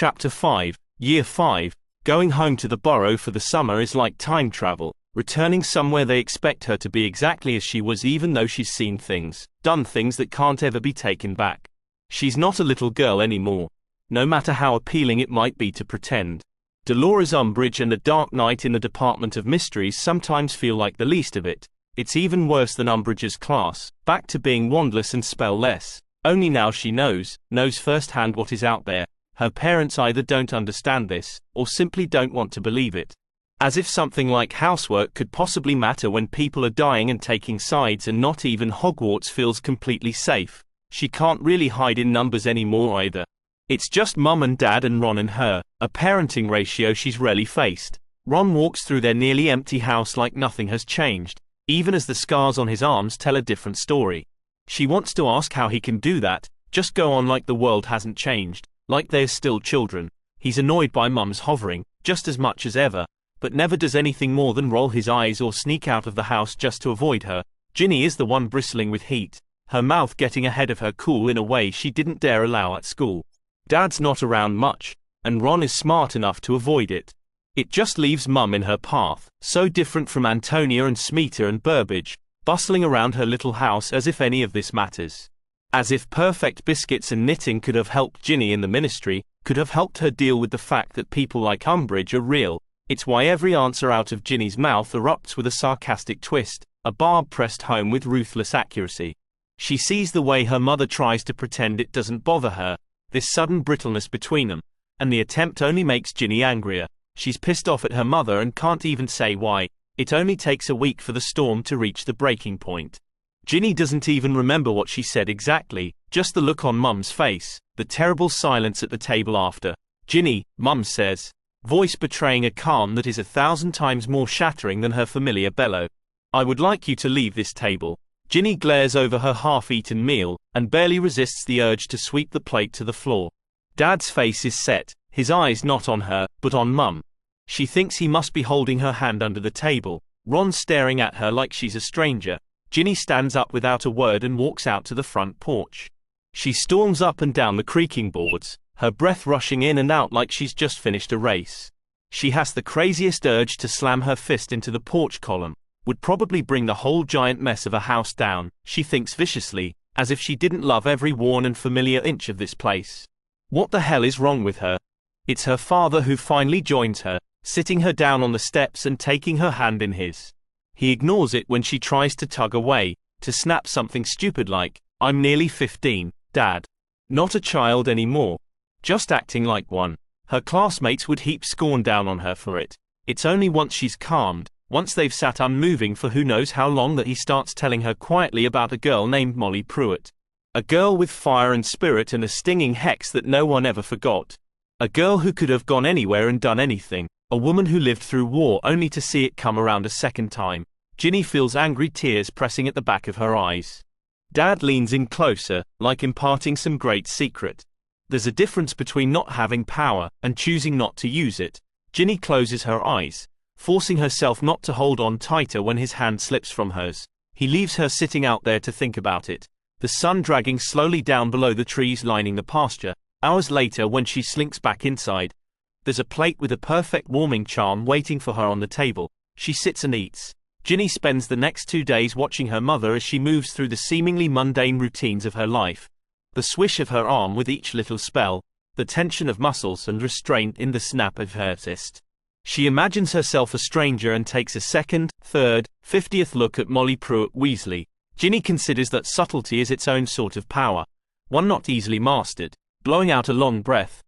Chapter 5, Year 5, going home to the Burrow for the summer is like time travel, returning somewhere they expect her to be exactly as she was even though she's seen things, done things that can't ever be taken back. She's not a little girl anymore, no matter how appealing it might be to pretend. Dolores Umbridge and the Dark Knight in the Department of Mysteries sometimes feel like the least of it. It's even worse than Umbridge's class, back to being wandless and spell-less. Only now she knows firsthand what is out there. Her parents either don't understand this, or simply don't want to believe it. As if something like housework could possibly matter when people are dying and taking sides, and not even Hogwarts feels completely safe. She can't really hide in numbers anymore either. It's just Mum and Dad and Ron and her, a parenting ratio she's rarely faced. Ron walks through their nearly empty house like nothing has changed, even as the scars on his arms tell a different story. She wants to ask how he can do that, just go on like the world hasn't changed, like they're still children. He's annoyed by Mum's hovering, just as much as ever, but never does anything more than roll his eyes or sneak out of the house just to avoid her. Ginny is the one bristling with heat, her mouth getting ahead of her cool in a way she didn't dare allow at school. Dad's not around much, and Ron is smart enough to avoid it. It just leaves Mum in her path, so different from Antonia and Smeeta and Burbage, bustling around her little house as if any of this matters. As if perfect biscuits and knitting could have helped Ginny in the ministry, could have helped her deal with the fact that people like Umbridge are real. It's why every answer out of Ginny's mouth erupts with a sarcastic twist, a barb pressed home with ruthless accuracy. She sees the way her mother tries to pretend it doesn't bother her, this sudden brittleness between them, and the attempt only makes Ginny angrier. She's pissed off at her mother and can't even say why. It only takes a week for the storm to reach the breaking point. Ginny doesn't even remember what she said exactly, just the look on Mum's face, the terrible silence at the table after. "Ginny," Mum says, voice betraying a calm that is 1,000 times more shattering than her familiar bellow. "I would like you to leave this table." Ginny glares over her half-eaten meal, and barely resists the urge to sweep the plate to the floor. Dad's face is set, his eyes not on her, but on Mum. She thinks he must be holding her hand under the table, Ron staring at her like she's a stranger. Ginny stands up without a word and walks out to the front porch. She storms up and down the creaking boards, her breath rushing in and out like she's just finished a race. She has the craziest urge to slam her fist into the porch column. Would probably bring the whole giant mess of a house down, she thinks viciously, as if she didn't love every worn and familiar inch of this place. What the hell is wrong with her? It's her father who finally joins her, sitting her down on the steps and taking her hand in his. He ignores it when she tries to tug away, to snap something stupid like, "I'm nearly 15, Dad." Not a child anymore. Just acting like one. Her classmates would heap scorn down on her for it. It's only once she's calmed, once they've sat unmoving for who knows how long, that he starts telling her quietly about a girl named Molly Pruitt. A girl with fire and spirit and a stinging hex that no one ever forgot. A girl who could have gone anywhere and done anything. A woman who lived through war only to see it come around a second time. Ginny feels angry tears pressing at the back of her eyes. Dad leans in closer, like imparting some great secret. There's a difference between not having power and choosing not to use it. Ginny closes her eyes, forcing herself not to hold on tighter when his hand slips from hers. He leaves her sitting out there to think about it, the sun dragging slowly down below the trees lining the pasture. Hours later, when she slinks back inside, there's a plate with a perfect warming charm waiting for her on the table. She sits and eats. Ginny spends the next 2 days watching her mother as she moves through the seemingly mundane routines of her life. The swish of her arm with each little spell, the tension of muscles and restraint in the snap of her fist. She imagines herself a stranger and takes a second, third, 50th look at Molly Pruitt Weasley. Ginny considers that subtlety is its own sort of power, one not easily mastered. Blowing out a long breath,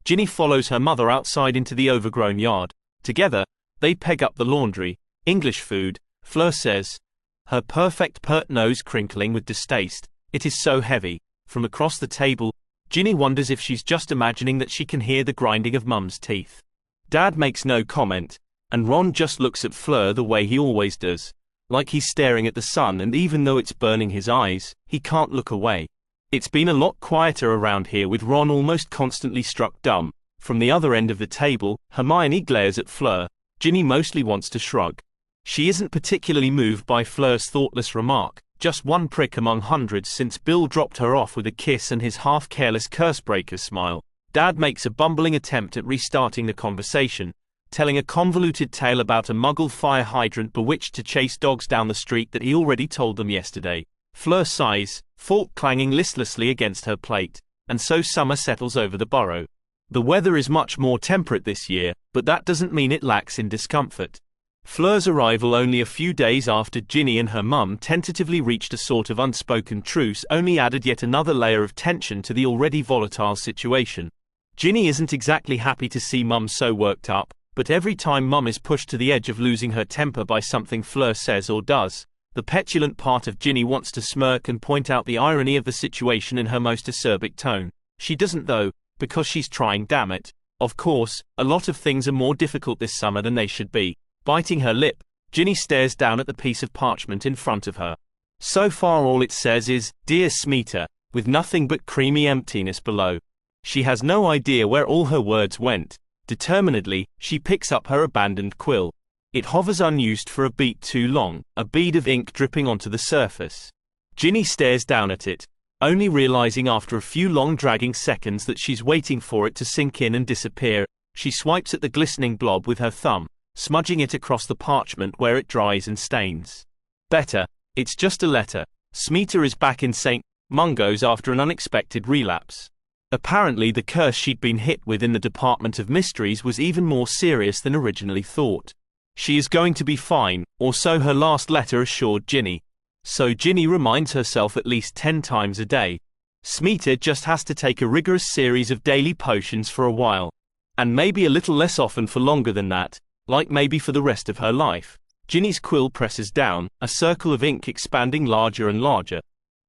Ginny follows her mother outside into the overgrown yard. Together, they peg up the laundry. "English food," Fleur says, her perfect pert nose crinkling with distaste. "It is so heavy." From across the table, Ginny wonders if she's just imagining that she can hear the grinding of Mum's teeth. Dad makes no comment, and Ron just looks at Fleur the way he always does, like he's staring at the sun, and even though it's burning his eyes, he can't look away. It's been a lot quieter around here, with Ron almost constantly struck dumb. From the other end of the table, Hermione glares at Fleur. Ginny mostly wants to shrug. She isn't particularly moved by Fleur's thoughtless remark, just one prick among hundreds since Bill dropped her off with a kiss and his half-careless cursebreaker smile. Dad makes a bumbling attempt at restarting the conversation, telling a convoluted tale about a muggle fire hydrant bewitched to chase dogs down the street that he already told them yesterday. Fleur sighs, fork clanging listlessly against her plate, and so summer settles over the Burrow. The weather is much more temperate this year, but that doesn't mean it lacks in discomfort. Fleur's arrival only a few days after Ginny and her mum tentatively reached a sort of unspoken truce only added yet another layer of tension to the already volatile situation. Ginny isn't exactly happy to see Mum so worked up, but every time Mum is pushed to the edge of losing her temper by something Fleur says or does, the petulant part of Ginny wants to smirk and point out the irony of the situation in her most acerbic tone. She doesn't though, because she's trying, damn it. Of course, a lot of things are more difficult this summer than they should be. Biting her lip, Ginny stares down at the piece of parchment in front of her. So far all it says is, "Dear Smeeta," with nothing but creamy emptiness below. She has no idea where all her words went. Determinedly, she picks up her abandoned quill. It hovers unused for a beat too long, a bead of ink dripping onto the surface. Ginny stares down at it, only realizing after a few long dragging seconds that she's waiting for it to sink in and disappear. She swipes at the glistening blob with her thumb, smudging it across the parchment where it dries and stains. Better, it's just a letter. Smeeta is back in St. Mungo's after an unexpected relapse. Apparently the curse she'd been hit with in the Department of Mysteries was even more serious than originally thought. She is going to be fine, or so her last letter assured Ginny. So Ginny reminds herself at least 10 times a day. Smeeta just has to take a rigorous series of daily potions for a while. And maybe a little less often for longer than that, like maybe for the rest of her life. Ginny's quill presses down, a circle of ink expanding larger and larger.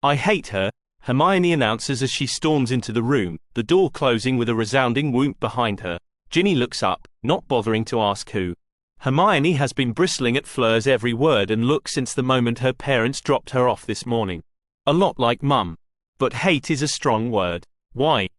"I hate her," Hermione announces as she storms into the room, the door closing with a resounding whoomp behind her. Ginny looks up, not bothering to ask who. Hermione has been bristling at Fleur's every word and look since the moment her parents dropped her off this morning. A lot like Mum. But hate is a strong word. "Why?"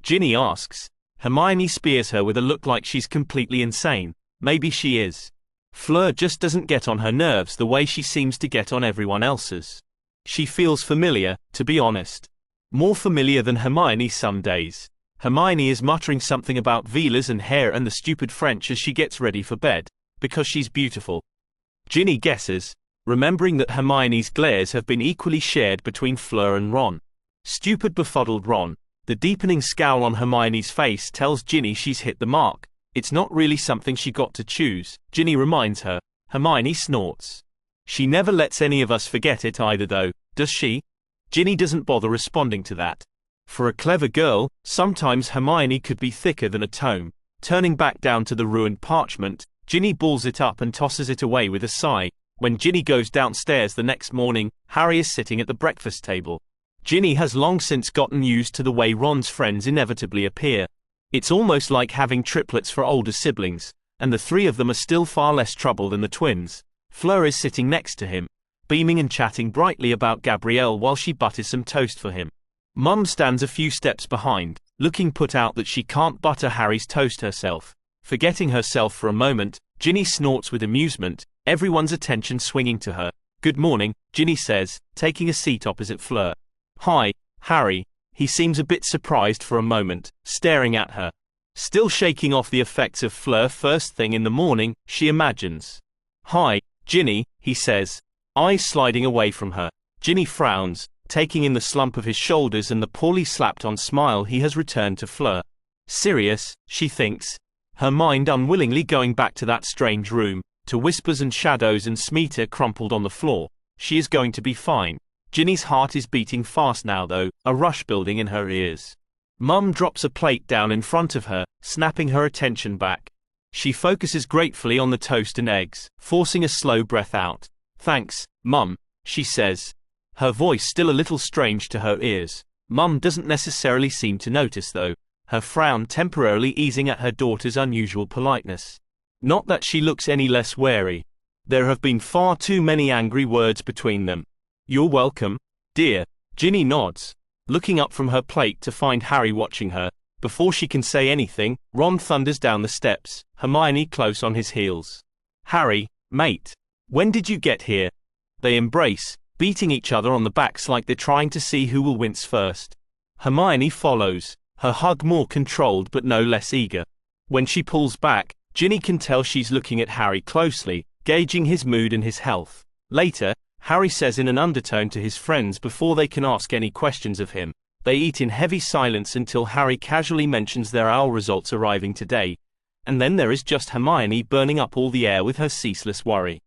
Ginny asks. Hermione spears her with a look like she's completely insane. Maybe she is. Fleur just doesn't get on her nerves the way she seems to get on everyone else's. She feels familiar, to be honest. More familiar than Hermione some days. Hermione is muttering something about Velas and hair and the stupid French as she gets ready for bed. Because she's beautiful. Ginny guesses, remembering that Hermione's glares have been equally shared between Fleur and Ron. Stupid befuddled Ron. The deepening scowl on Hermione's face tells Ginny she's hit the mark. It's not really something she got to choose, Ginny reminds her. Hermione snorts. She never lets any of us forget it either though, does she? Ginny doesn't bother responding to that. For a clever girl, sometimes Hermione could be thicker than a tome. Turning back down to the ruined parchment, Ginny balls it up and tosses it away with a sigh. When Ginny goes downstairs the next morning, Harry is sitting at the breakfast table. Ginny has long since gotten used to the way Ron's friends inevitably appear. It's almost like having triplets for older siblings, and the three of them are still far less trouble than the twins. Fleur is sitting next to him, beaming and chatting brightly about Gabrielle while she butters some toast for him. Mum stands a few steps behind, looking put out that she can't butter Harry's toast herself. Forgetting herself for a moment, Ginny snorts with amusement, everyone's attention swinging to her. "Good morning," Ginny says, taking a seat opposite Fleur. "Hi, Harry." He seems a bit surprised for a moment, staring at her. Still shaking off the effects of Fleur first thing in the morning, she imagines. "Hi, Ginny," he says, eyes sliding away from her. Ginny frowns, taking in the slump of his shoulders and the poorly slapped-on smile he has returned to Fleur. Serious, she thinks, her mind unwillingly going back to that strange room, to whispers and shadows and Smeeta crumpled on the floor. She is going to be fine. Ginny's heart is beating fast now though, a rush building in her ears. Mum drops a plate down in front of her, snapping her attention back. She focuses gratefully on the toast and eggs, forcing a slow breath out. "Thanks, Mum," she says. Her voice still a little strange to her ears. Mum doesn't necessarily seem to notice though, her frown temporarily easing at her daughter's unusual politeness. Not that she looks any less wary. There have been far too many angry words between them. "You're welcome, dear." Ginny nods, looking up from her plate to find Harry watching her. Before she can say anything, Ron thunders down the steps, Hermione close on his heels. "Harry, mate. When did you get here?" They embrace, beating each other on the backs like they're trying to see who will wince first. Hermione follows, her hug more controlled but no less eager. When she pulls back, Ginny can tell she's looking at Harry closely, gauging his mood and his health. Later, Harry says in an undertone to his friends before they can ask any questions of him. They eat in heavy silence until Harry casually mentions their owl results arriving today, and then there is just Hermione burning up all the air with her ceaseless worry.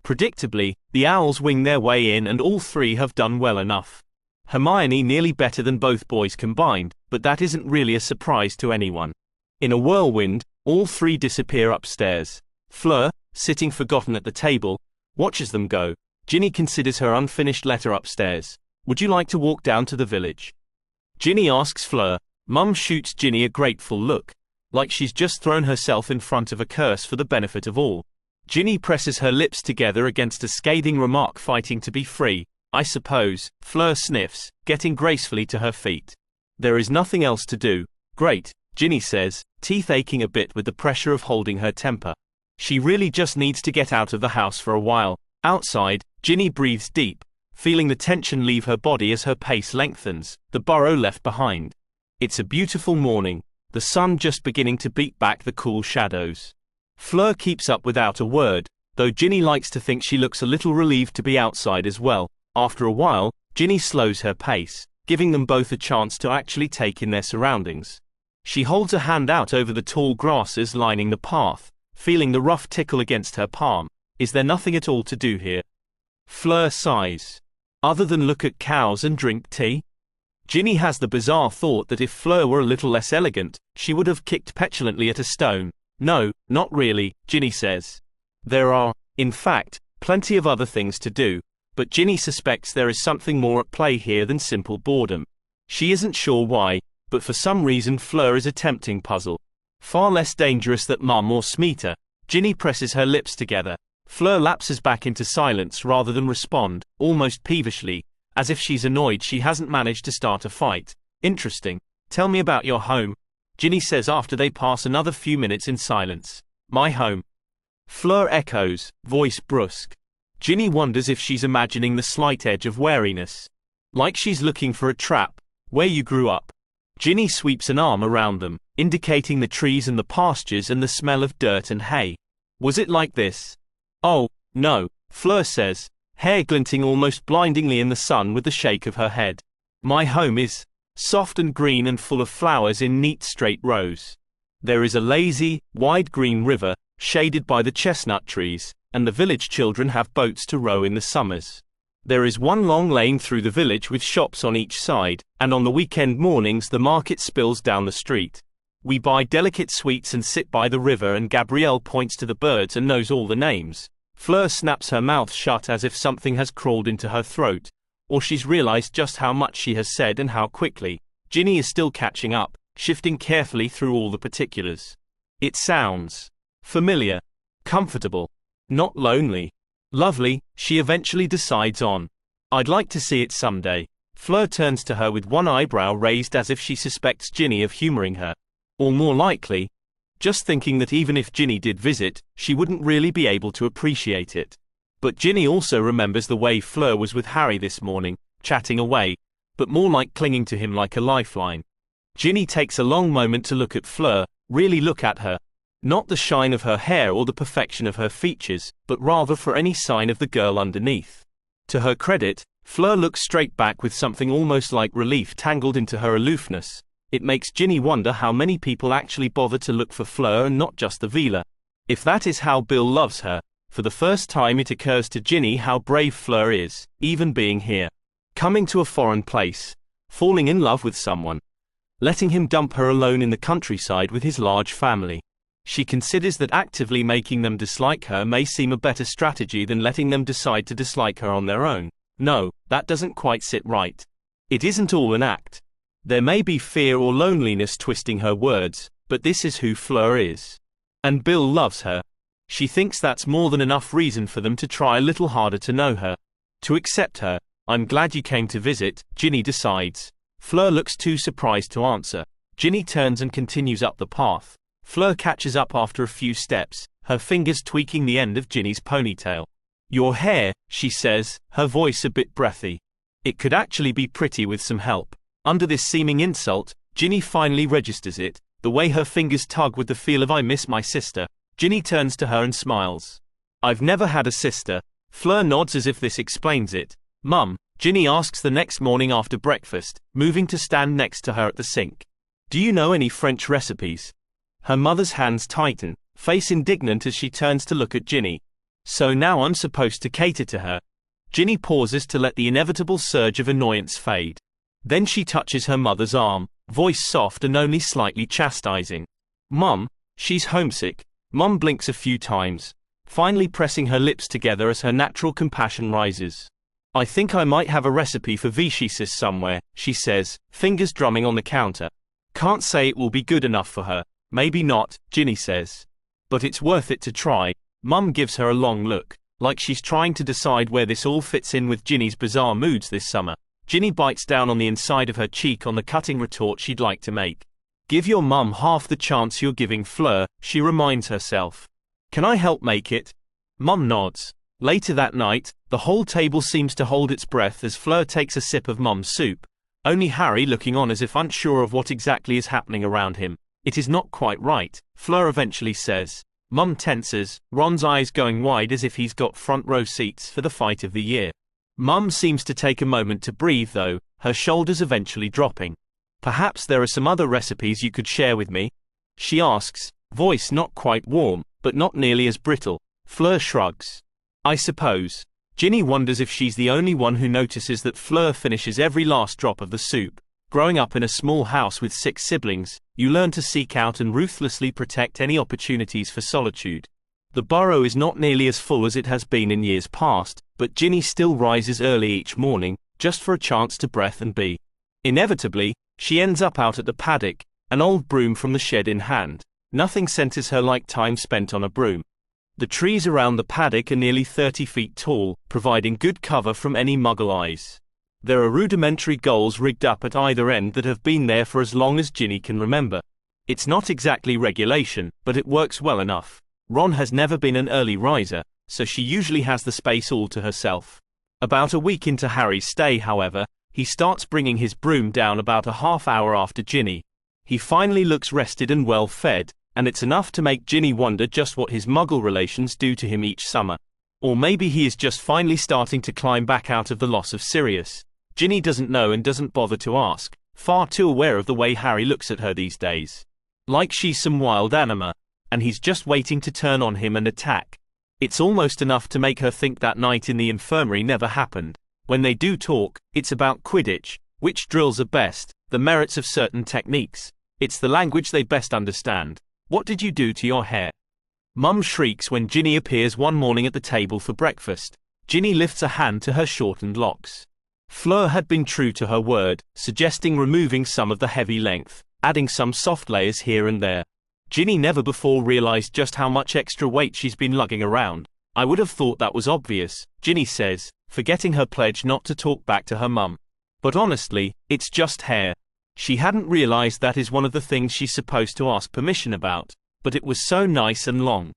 Predictably, the owls wing their way in and all three have done well enough. Hermione nearly better than both boys combined, but that isn't really a surprise to anyone. In a whirlwind, all three disappear upstairs. Fleur, sitting forgotten at the table, watches them go. Ginny considers her unfinished letter upstairs. Would you like to walk down to the village? Ginny asks Fleur. Mum shoots Ginny a grateful look, like she's just thrown herself in front of a curse for the benefit of all. Ginny presses her lips together against a scathing remark, fighting to be free. I suppose, Fleur sniffs, getting gracefully to her feet. There is nothing else to do. Great, Ginny says, teeth aching a bit with the pressure of holding her temper. She really just needs to get out of the house for a while. Outside, Ginny breathes deep, feeling the tension leave her body as her pace lengthens, the burrow left behind. It's a beautiful morning, the sun just beginning to beat back the cool shadows. Fleur keeps up without a word, though Ginny likes to think she looks a little relieved to be outside as well. After a while, Ginny slows her pace, giving them both a chance to actually take in their surroundings. She holds a hand out over the tall grasses lining the path, feeling the rough tickle against her palm. Is there nothing at all to do here? Fleur sighs. Other than look at cows and drink tea? Ginny has the bizarre thought that if Fleur were a little less elegant, she would have kicked petulantly at a stone. No, not really, Ginny says. There are, in fact, plenty of other things to do, but Ginny suspects there is something more at play here than simple boredom. She isn't sure why, but for some reason Fleur is a tempting puzzle. Far less dangerous than Mum or Smeeta. Ginny presses her lips together. Fleur lapses back into silence rather than respond, almost peevishly, as if she's annoyed she hasn't managed to start a fight. Interesting. Tell me about your home, Ginny says after they pass another few minutes in silence. My home. Fleur echoes, voice brusque. Ginny wonders if she's imagining the slight edge of wariness. Like she's looking for a trap. Where you grew up. Ginny sweeps an arm around them, indicating the trees and the pastures and the smell of dirt and hay. Was it like this? Oh, no, Fleur says, hair glinting almost blindingly in the sun with the shake of her head. My home is soft and green and full of flowers in neat straight rows. There is a lazy, wide green river, shaded by the chestnut trees, and the village children have boats to row in the summers. There is one long lane through the village with shops on each side, and on the weekend mornings the market spills down the street. We buy delicate sweets and sit by the river, and Gabrielle points to the birds and knows all the names. Fleur snaps her mouth shut as if something has crawled into her throat, or she's realized just how much she has said and how quickly. Ginny is still catching up, shifting carefully through all the particulars. It sounds familiar, comfortable, not lonely. Lovely, she eventually decides on. I'd like to see it someday. Fleur turns to her with one eyebrow raised as if she suspects Ginny of humoring her. Or more likely, just thinking that even if Ginny did visit, she wouldn't really be able to appreciate it. But Ginny also remembers the way Fleur was with Harry this morning, chatting away, but more like clinging to him like a lifeline. Ginny takes a long moment to look at Fleur, really look at her. Not the shine of her hair or the perfection of her features, but rather for any sign of the girl underneath. To her credit, Fleur looks straight back with something almost like relief tangled into her aloofness. It makes Ginny wonder how many people actually bother to look for Fleur and not just the Veela. If that is how Bill loves her, for the first time it occurs to Ginny how brave Fleur is, even being here. Coming to a foreign place, falling in love with someone, letting him dump her alone in the countryside with his large family. She considers that actively making them dislike her may seem a better strategy than letting them decide to dislike her on their own. No, that doesn't quite sit right. It isn't all an act. There may be fear or loneliness twisting her words, but this is who Fleur is. And Bill loves her. She thinks that's more than enough reason for them to try a little harder to know her. To accept her. I'm glad you came to visit, Ginny decides. Fleur looks too surprised to answer. Ginny turns and continues up the path. Fleur catches up after a few steps, her fingers tweaking the end of Ginny's ponytail. Your hair, she says, her voice a bit breathy. It could actually be pretty with some help. Under this seeming insult, Ginny finally registers it, the way her fingers tug with the feel of "I miss my sister." Ginny turns to her and smiles. "I've never had a sister." Fleur nods as if this explains it. "Mum," Ginny asks the next morning after breakfast, moving to stand next to her at the sink. "Do you know any French recipes?" Her mother's hands tighten, face indignant as she turns to look at Ginny. "So now I'm supposed to cater to her?" Ginny pauses to let the inevitable surge of annoyance fade. Then she touches her mother's arm, voice soft and only slightly chastising. "Mum, she's homesick." Mum blinks a few times, finally pressing her lips together as her natural compassion rises. "I think I might have a recipe for Vichy's somewhere," she says, fingers drumming on the counter. "Can't say it will be good enough for her." "Maybe not," Ginny says. "But it's worth it to try." Mum gives her a long look, like she's trying to decide where this all fits in with Ginny's bizarre moods this summer. Ginny bites down on the inside of her cheek on the cutting retort she'd like to make. "Give your mum half the chance you're giving Fleur," she reminds herself. "Can I help make it?" Mum nods. Later that night, the whole table seems to hold its breath as Fleur takes a sip of Mum's soup, only Harry looking on as if unsure of what exactly is happening around him. "It is not quite right," Fleur eventually says. Mum tenses, Ron's eyes going wide as if he's got front row seats for the fight of the year. Mum seems to take a moment to breathe though, her shoulders eventually dropping. "Perhaps there are some other recipes you could share with me?" she asks, voice not quite warm, but not nearly as brittle. Fleur shrugs. "I suppose." Ginny wonders if she's the only one who notices that Fleur finishes every last drop of the soup. Growing up in a small house with 6 siblings, you learn to seek out and ruthlessly protect any opportunities for solitude. The burrow is not nearly as full as it has been in years past, but Ginny still rises early each morning, just for a chance to breathe and be. Inevitably, she ends up out at the paddock, an old broom from the shed in hand. Nothing centers her like time spent on a broom. The trees around the paddock are nearly 30 feet tall, providing good cover from any muggle eyes. There are rudimentary goals rigged up at either end that have been there for as long as Ginny can remember. It's not exactly regulation, but it works well enough. Ron has never been an early riser, so she usually has the space all to herself. About a week into Harry's stay, however, he starts bringing his broom down about a half hour after Ginny. He finally looks rested and well fed, and it's enough to make Ginny wonder just what his muggle relations do to him each summer. Or maybe he is just finally starting to climb back out of the loss of Sirius. Ginny doesn't know and doesn't bother to ask, far too aware of the way Harry looks at her these days. Like she's some wild animal, and he's just waiting to turn on him and attack. It's almost enough to make her think that night in the infirmary never happened. When they do talk, it's about Quidditch, which drills are best, the merits of certain techniques. It's the language they best understand. "What did you do to your hair?" Mum shrieks when Ginny appears one morning at the table for breakfast. Ginny lifts a hand to her shortened locks. Fleur had been true to her word, suggesting removing some of the heavy length, adding some soft layers here and there. Ginny never before realized just how much extra weight she's been lugging around. "I would have thought that was obvious," Ginny says, forgetting her pledge not to talk back to her mum. "But honestly, it's just hair." She hadn't realized that is one of the things she's supposed to ask permission about, but it was so nice and long.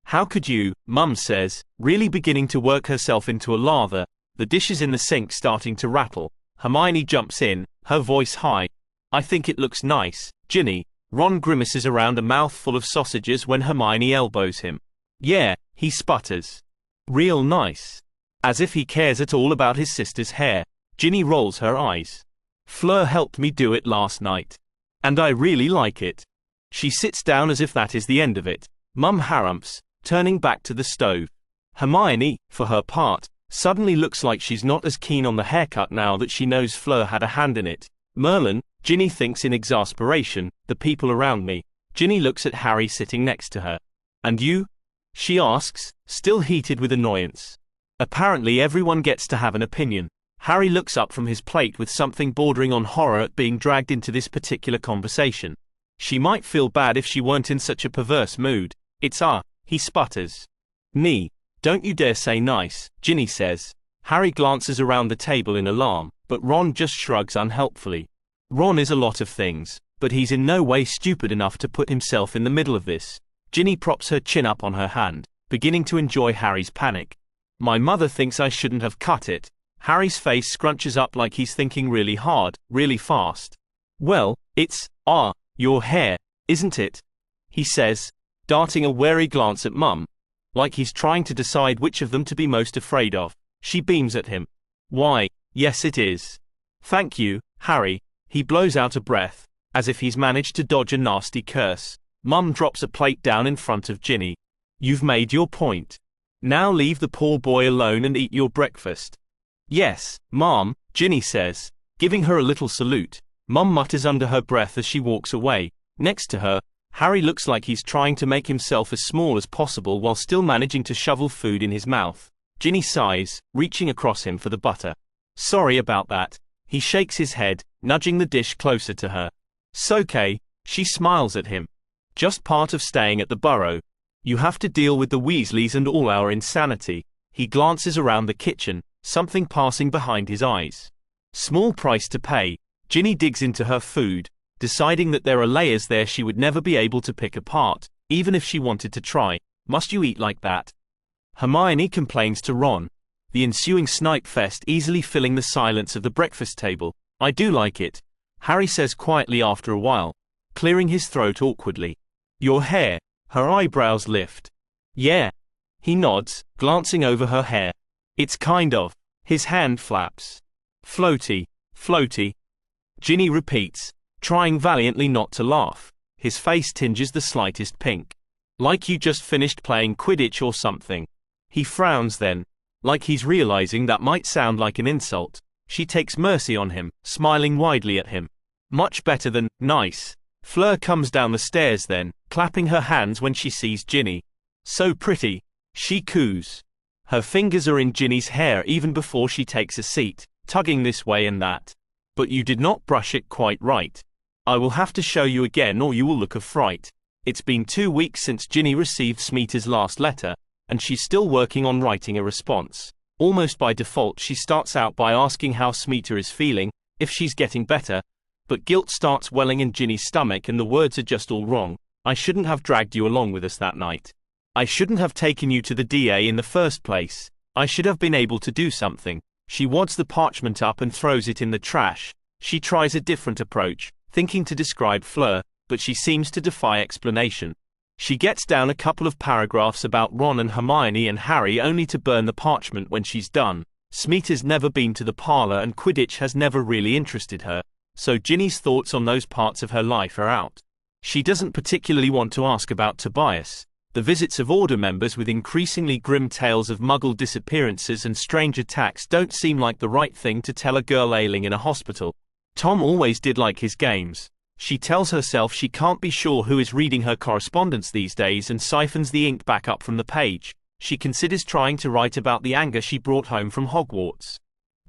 "How could you?" Mum says, really beginning to work herself into a lather, the dishes in the sink starting to rattle. Hermione jumps in, her voice high. "I think it looks nice, Ginny." Ron grimaces around a mouthful of sausages when Hermione elbows him. "Yeah," he sputters. "Real nice." As if he cares at all about his sister's hair. Ginny rolls her eyes. "Fleur helped me do it last night. And I really like it." She sits down as if that is the end of it. Mum harumphs, turning back to the stove. Hermione, for her part, suddenly looks like she's not as keen on the haircut now that she knows Fleur had a hand in it. "Merlin," Ginny thinks in exasperation, "the people around me." Ginny looks at Harry sitting next to her. "And you?" she asks, still heated with annoyance. Apparently everyone gets to have an opinion. Harry looks up from his plate with something bordering on horror at being dragged into this particular conversation. She might feel bad if she weren't in such a perverse mood. "It's he sputters. "Nee, don't you dare say nice," Ginny says. Harry glances around the table in alarm, but Ron just shrugs unhelpfully. Ron is a lot of things, but he's in no way stupid enough to put himself in the middle of this. Ginny props her chin up on her hand, beginning to enjoy Harry's panic. "My mother thinks I shouldn't have cut it." Harry's face scrunches up like he's thinking really hard, really fast. Well, it's, your hair, isn't it? He says, darting a wary glance at Mum, like he's trying to decide which of them to be most afraid of. She beams at him. Why, yes it is. Thank you, Harry. He blows out a breath, as if he's managed to dodge a nasty curse. Mum drops a plate down in front of Ginny. You've made your point. Now leave the poor boy alone and eat your breakfast. Yes, Mom, Ginny says, giving her a little salute. Mum mutters under her breath as she walks away. Next to her, Harry looks like he's trying to make himself as small as possible while still managing to shovel food in his mouth. Ginny sighs, reaching across him for the butter. Sorry about that. He shakes his head, nudging the dish closer to her. "'S-okay," she smiles at him. "Just part of staying at the Burrow. You have to deal with the Weasleys and all our insanity." He glances around the kitchen, something passing behind his eyes. Small price to pay. Ginny digs into her food, deciding that there are layers there she would never be able to pick apart, even if she wanted to try. Must you eat like that? Hermione complains to Ron, the ensuing snipe fest easily filling the silence of the breakfast table. I do like it, Harry says quietly after a while, clearing his throat awkwardly. Your hair. Her eyebrows lift. Yeah. He nods, glancing over her hair. It's kind of. His hand flaps. Floaty, floaty. Ginny repeats, trying valiantly not to laugh. His face tinges the slightest pink. Like you just finished playing Quidditch or something. He frowns then, like he's realizing that might sound like an insult. She takes mercy on him, smiling widely at him. Much better than nice. Fleur comes down the stairs then, clapping her hands when she sees Ginny. So pretty, she coos. Her fingers are in Ginny's hair even before she takes a seat, tugging this way and that. But you did not brush it quite right. I will have to show you again or you will look a fright. It's been 2 weeks since Ginny received Smeeta's last letter, and she's still working on writing a response. Almost by default she starts out by asking how Smeeta is feeling, if she's getting better, but guilt starts welling in Ginny's stomach and the words are just all wrong. I shouldn't have dragged you along with us that night. I shouldn't have taken you to the DA in the first place. I should have been able to do something. She wads the parchment up and throws it in the trash. She tries a different approach, thinking to describe Fleur, but she seems to defy explanation. She gets down a couple of paragraphs about Ron and Hermione and Harry only to burn the parchment when she's done. Smeeta's never been to the parlor and Quidditch has never really interested her, so Ginny's thoughts on those parts of her life are out. She doesn't particularly want to ask about Tobias. The visits of Order members with increasingly grim tales of Muggle disappearances and strange attacks don't seem like the right thing to tell a girl ailing in a hospital. Tom always did like his games. She tells herself she can't be sure who is reading her correspondence these days and siphons the ink back up from the page. She considers trying to write about the anger she brought home from Hogwarts.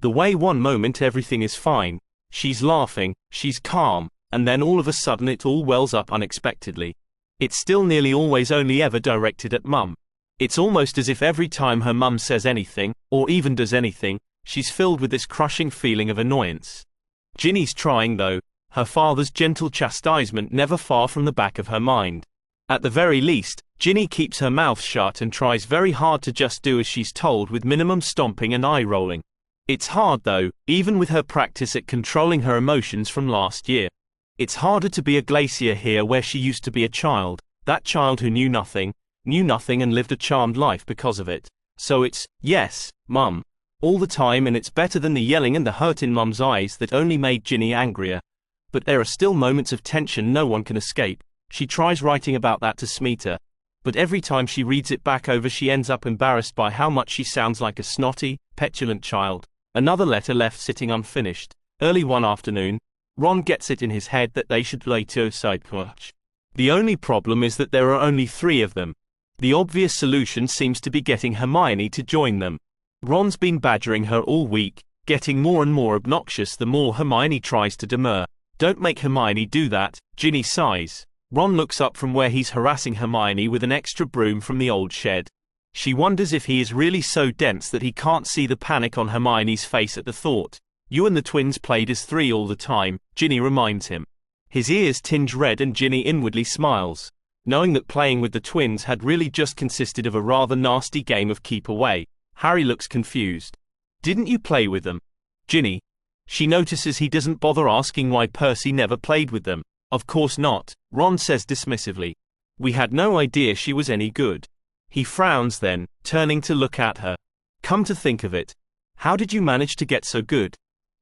The way one moment everything is fine, she's laughing, she's calm, and then all of a sudden it all wells up unexpectedly. It's still nearly always only ever directed at Mum. It's almost as if every time her mum says anything, or even does anything, she's filled with this crushing feeling of annoyance. Ginny's trying though, her father's gentle chastisement never far from the back of her mind. At the very least, Ginny keeps her mouth shut and tries very hard to just do as she's told with minimum stomping and eye-rolling. It's hard though, even with her practice at controlling her emotions from last year. It's harder to be a glacier here where she used to be a child, that child who knew nothing and lived a charmed life because of it. So it's, yes, Mum, all the time, and it's better than the yelling and the hurt in Mum's eyes that only made Ginny angrier. But there are still moments of tension no one can escape. She tries writing about that to Smeeta, but every time she reads it back over she ends up embarrassed by how much she sounds like a snotty, petulant child. Another letter left sitting unfinished. Early one afternoon, Ron gets it in his head that they should play two-side clutch. The only problem is that there are only 3 of them. The obvious solution seems to be getting Hermione to join them. Ron's been badgering her all week, getting more and more obnoxious the more Hermione tries to demur. Don't make Hermione do that, Ginny sighs. Ron looks up from where he's harassing Hermione with an extra broom from the old shed. She wonders if he is really so dense that he can't see the panic on Hermione's face at the thought. You and the twins played as 3 all the time, Ginny reminds him. His ears tinge red and Ginny inwardly smiles, knowing that playing with the twins had really just consisted of a rather nasty game of keep away. Harry looks confused. Didn't you play with them? Ginny. She notices he doesn't bother asking why Percy never played with them. Of course not, Ron says dismissively. We had no idea she was any good. He frowns then, turning to look at her. Come to think of it, how did you manage to get so good?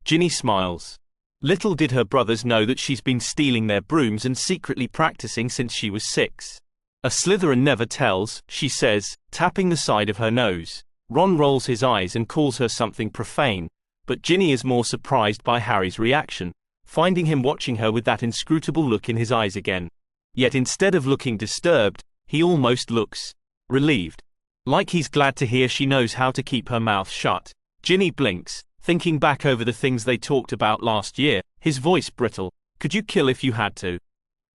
Ginny smiles. Little did her brothers know that she's been stealing their brooms and secretly practicing since she was 6. A Slytherin never tells, she says, tapping the side of her nose. Ron rolls his eyes and calls her something profane, but Ginny is more surprised by Harry's reaction, finding him watching her with that inscrutable look in his eyes again. Yet instead of looking disturbed, he almost looks relieved. Like he's glad to hear she knows how to keep her mouth shut. Ginny blinks, thinking back over the things they talked about last year, his voice brittle. Could you kill if you had to?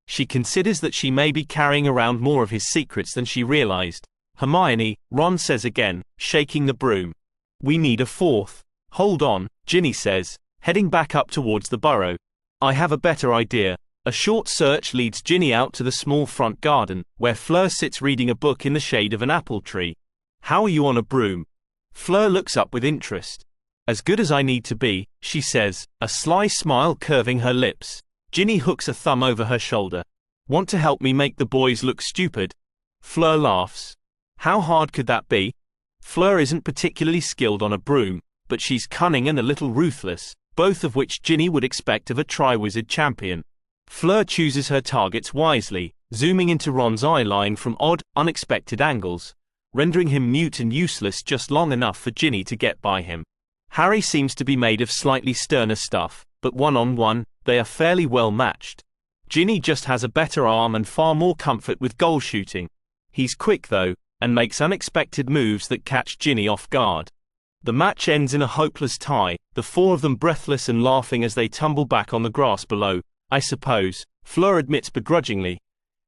She considers that she may be carrying around more of his secrets than she realized. Hermione, Ron says again, shaking the broom. We need a 4th. Hold on, Ginny says, heading back up towards the burrow. I have a better idea. A short search leads Ginny out to the small front garden, where Fleur sits reading a book in the shade of an apple tree. How are you on a broom? Fleur looks up with interest. As good as I need to be, she says, a sly smile curving her lips. Ginny hooks a thumb over her shoulder. Want to help me make the boys look stupid? Fleur laughs. How hard could that be? Fleur isn't particularly skilled on a broom, but she's cunning and a little ruthless, both of which Ginny would expect of a Triwizard champion. Fleur chooses her targets wisely, zooming into Ron's eye line from odd, unexpected angles, rendering him mute and useless just long enough for Ginny to get by him. Harry seems to be made of slightly sterner stuff, but one-on-one, they are fairly well matched. Ginny just has a better arm and far more comfort with goal shooting. He's quick though, and makes unexpected moves that catch Ginny off guard. The match ends in a hopeless tie, the 4 of them breathless and laughing as they tumble back on the grass below. I suppose, Fleur admits begrudgingly.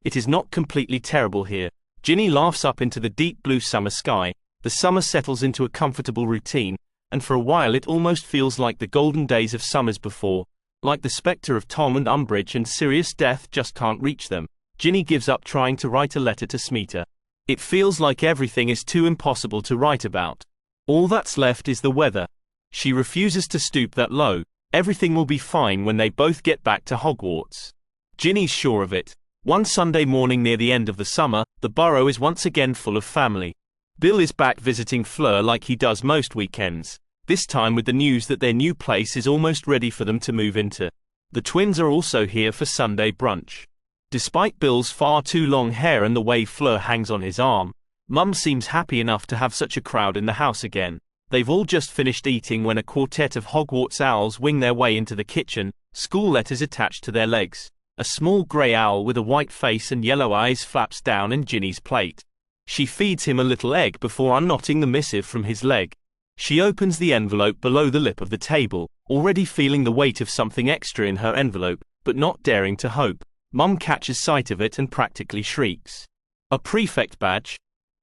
It is not completely terrible here. Ginny laughs up into the deep blue summer sky. The summer settles into a comfortable routine, and for a while it almost feels like the golden days of summers before, like the spectre of Tom and Umbridge and Sirius Death just can't reach them. Ginny gives up trying to write a letter to Smeeta. It feels like everything is too impossible to write about. All that's left is the weather. She refuses to stoop that low. Everything will be fine when they both get back to Hogwarts. Ginny's sure of it. One Sunday morning near the end of the summer, the burrow is once again full of family. Bill is back visiting Fleur like he does most weekends, this time with the news that their new place is almost ready for them to move into. The twins are also here for Sunday brunch. Despite Bill's far too long hair and the way Fleur hangs on his arm, Mum seems happy enough to have such a crowd in the house again. They've all just finished eating when a quartet of Hogwarts owls wing their way into the kitchen, school letters attached to their legs. A small grey owl with a white face and yellow eyes flaps down in Ginny's plate. She feeds him a little egg before unknotting the missive from his leg. She opens the envelope below the lip of the table, already feeling the weight of something extra in her envelope, but not daring to hope. Mum catches sight of it and practically shrieks. A prefect badge?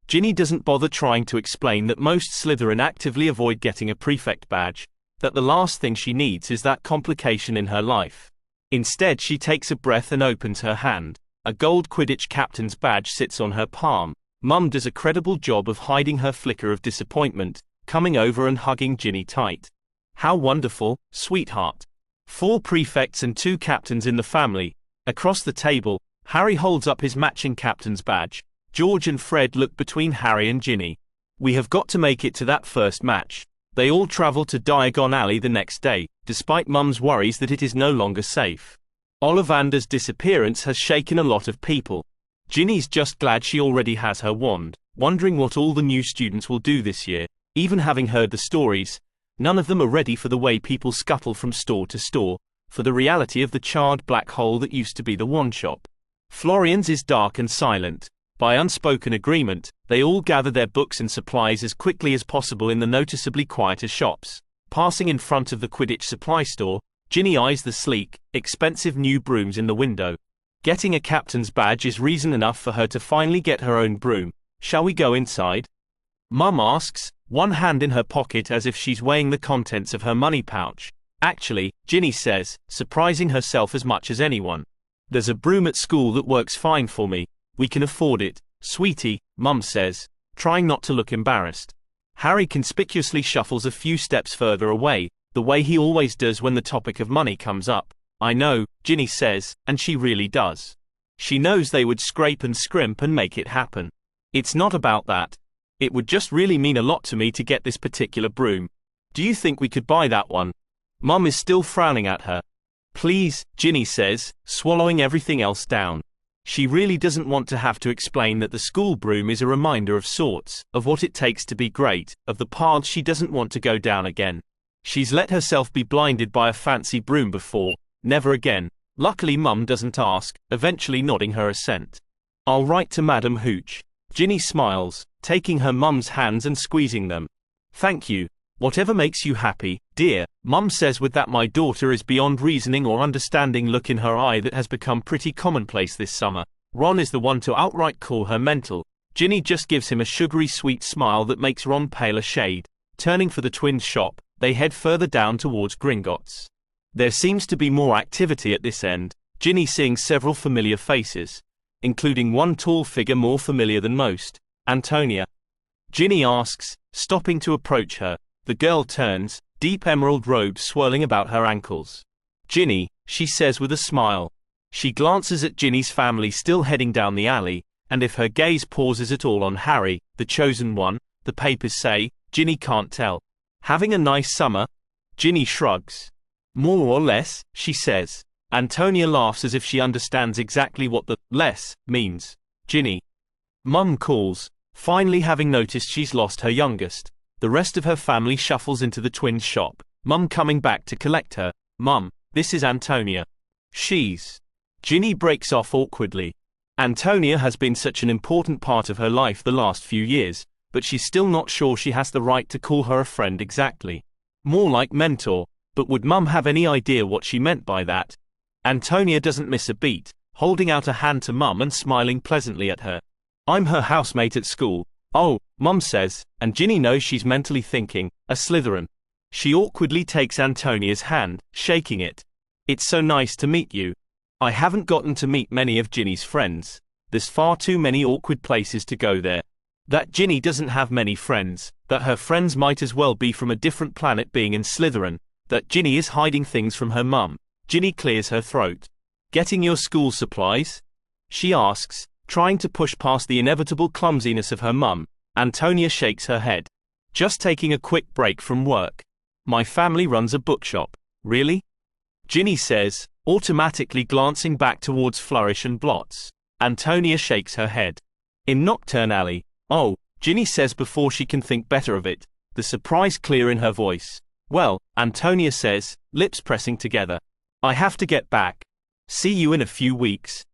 Ginny doesn't bother trying to explain that most Slytherin actively avoid getting a prefect badge, that the last thing she needs is that complication in her life. Instead she takes a breath and opens her hand. A gold Quidditch captain's badge sits on her palm. Mum does a credible job of hiding her flicker of disappointment, coming over and hugging Ginny tight. How wonderful, sweetheart. 4 prefects and 2 captains in the family. Across the table, Harry holds up his matching captain's badge. George and Fred look between Harry and Ginny. We have got to make it to that first match. They all travel to Diagon Alley the next day, despite Mum's worries that it is no longer safe. Ollivander's disappearance has shaken a lot of people. Ginny's just glad she already has her wand, wondering what all the new students will do this year. Even having heard the stories, none of them are ready for the way people scuttle from store to store, for the reality of the charred black hole that used to be the wand shop. Florian's is dark and silent. By unspoken agreement, they all gather their books and supplies as quickly as possible in the noticeably quieter shops. Passing in front of the Quidditch supply store, Ginny eyes the sleek, expensive new brooms in the window. Getting a captain's badge is reason enough for her to finally get her own broom. Shall we go inside? Mum asks, one hand in her pocket as if she's weighing the contents of her money pouch. Actually, Ginny says, surprising herself as much as anyone. There's a broom at school that works fine for me. We can afford it, sweetie, Mum says, trying not to look embarrassed. Harry conspicuously shuffles a few steps further away, the way he always does when the topic of money comes up. I know, Ginny says, and she really does. She knows they would scrape and scrimp and make it happen. It's not about that. It would just really mean a lot to me to get this particular broom. Do you think we could buy that one? Mum is still frowning at her. Please, Ginny says, swallowing everything else down. She really doesn't want to have to explain that the school broom is a reminder of sorts, of what it takes to be great, of the paths she doesn't want to go down again. She's let herself be blinded by a fancy broom before. Never again. Luckily Mum doesn't ask, eventually nodding her assent. I'll write to Madam Hooch. Ginny smiles, taking her mum's hands and squeezing them. Thank you. Whatever makes you happy, dear, Mum says with that my daughter is beyond reasoning or understanding look in her eye that has become pretty commonplace this summer. Ron is the one to outright call her mental. Ginny just gives him a sugary sweet smile that makes Ron pale a shade. Turning for the twins' shop, they head further down towards Gringotts. There seems to be more activity at this end, Ginny seeing several familiar faces, including one tall figure more familiar than most, Antonia. Ginny asks, stopping to approach her. The girl turns, deep emerald robes swirling about her ankles. Ginny, she says with a smile. She glances at Ginny's family still heading down the alley, and if her gaze pauses at all on Harry, the chosen one, the papers say, Ginny can't tell. Having a nice summer? Ginny shrugs. More or less, she says. Antonia laughs as if she understands exactly what the less means. Ginny. Mum calls, finally having noticed she's lost her youngest. The rest of her family shuffles into the twins' shop, Mum coming back to collect her. Mum, this is Antonia. She's. Ginny breaks off awkwardly. Antonia has been such an important part of her life the last few years, but she's still not sure she has the right to call her a friend exactly. More like mentor, but would Mum have any idea what she meant by that? Antonia doesn't miss a beat, holding out a hand to Mum and smiling pleasantly at her. I'm her housemate at school. Oh, Mum says, and Ginny knows she's mentally thinking, a Slytherin. She awkwardly takes Antonia's hand, shaking it. It's so nice to meet you. I haven't gotten to meet many of Ginny's friends. There's far too many awkward places to go there. That Ginny doesn't have many friends, that her friends might as well be from a different planet being in Slytherin, that Ginny is hiding things from her mum. Ginny clears her throat. Getting your school supplies? She asks, trying to push past the inevitable clumsiness of her mum. Antonia shakes her head. Just taking a quick break from work. My family runs a bookshop. Really? Ginny says, automatically glancing back towards Flourish and Blots. Antonia shakes her head. In Nocturne Alley. Oh, Ginny says before she can think better of it, the surprise clear in her voice. Well, Antonia says, lips pressing together. I have to get back. See you in a few weeks.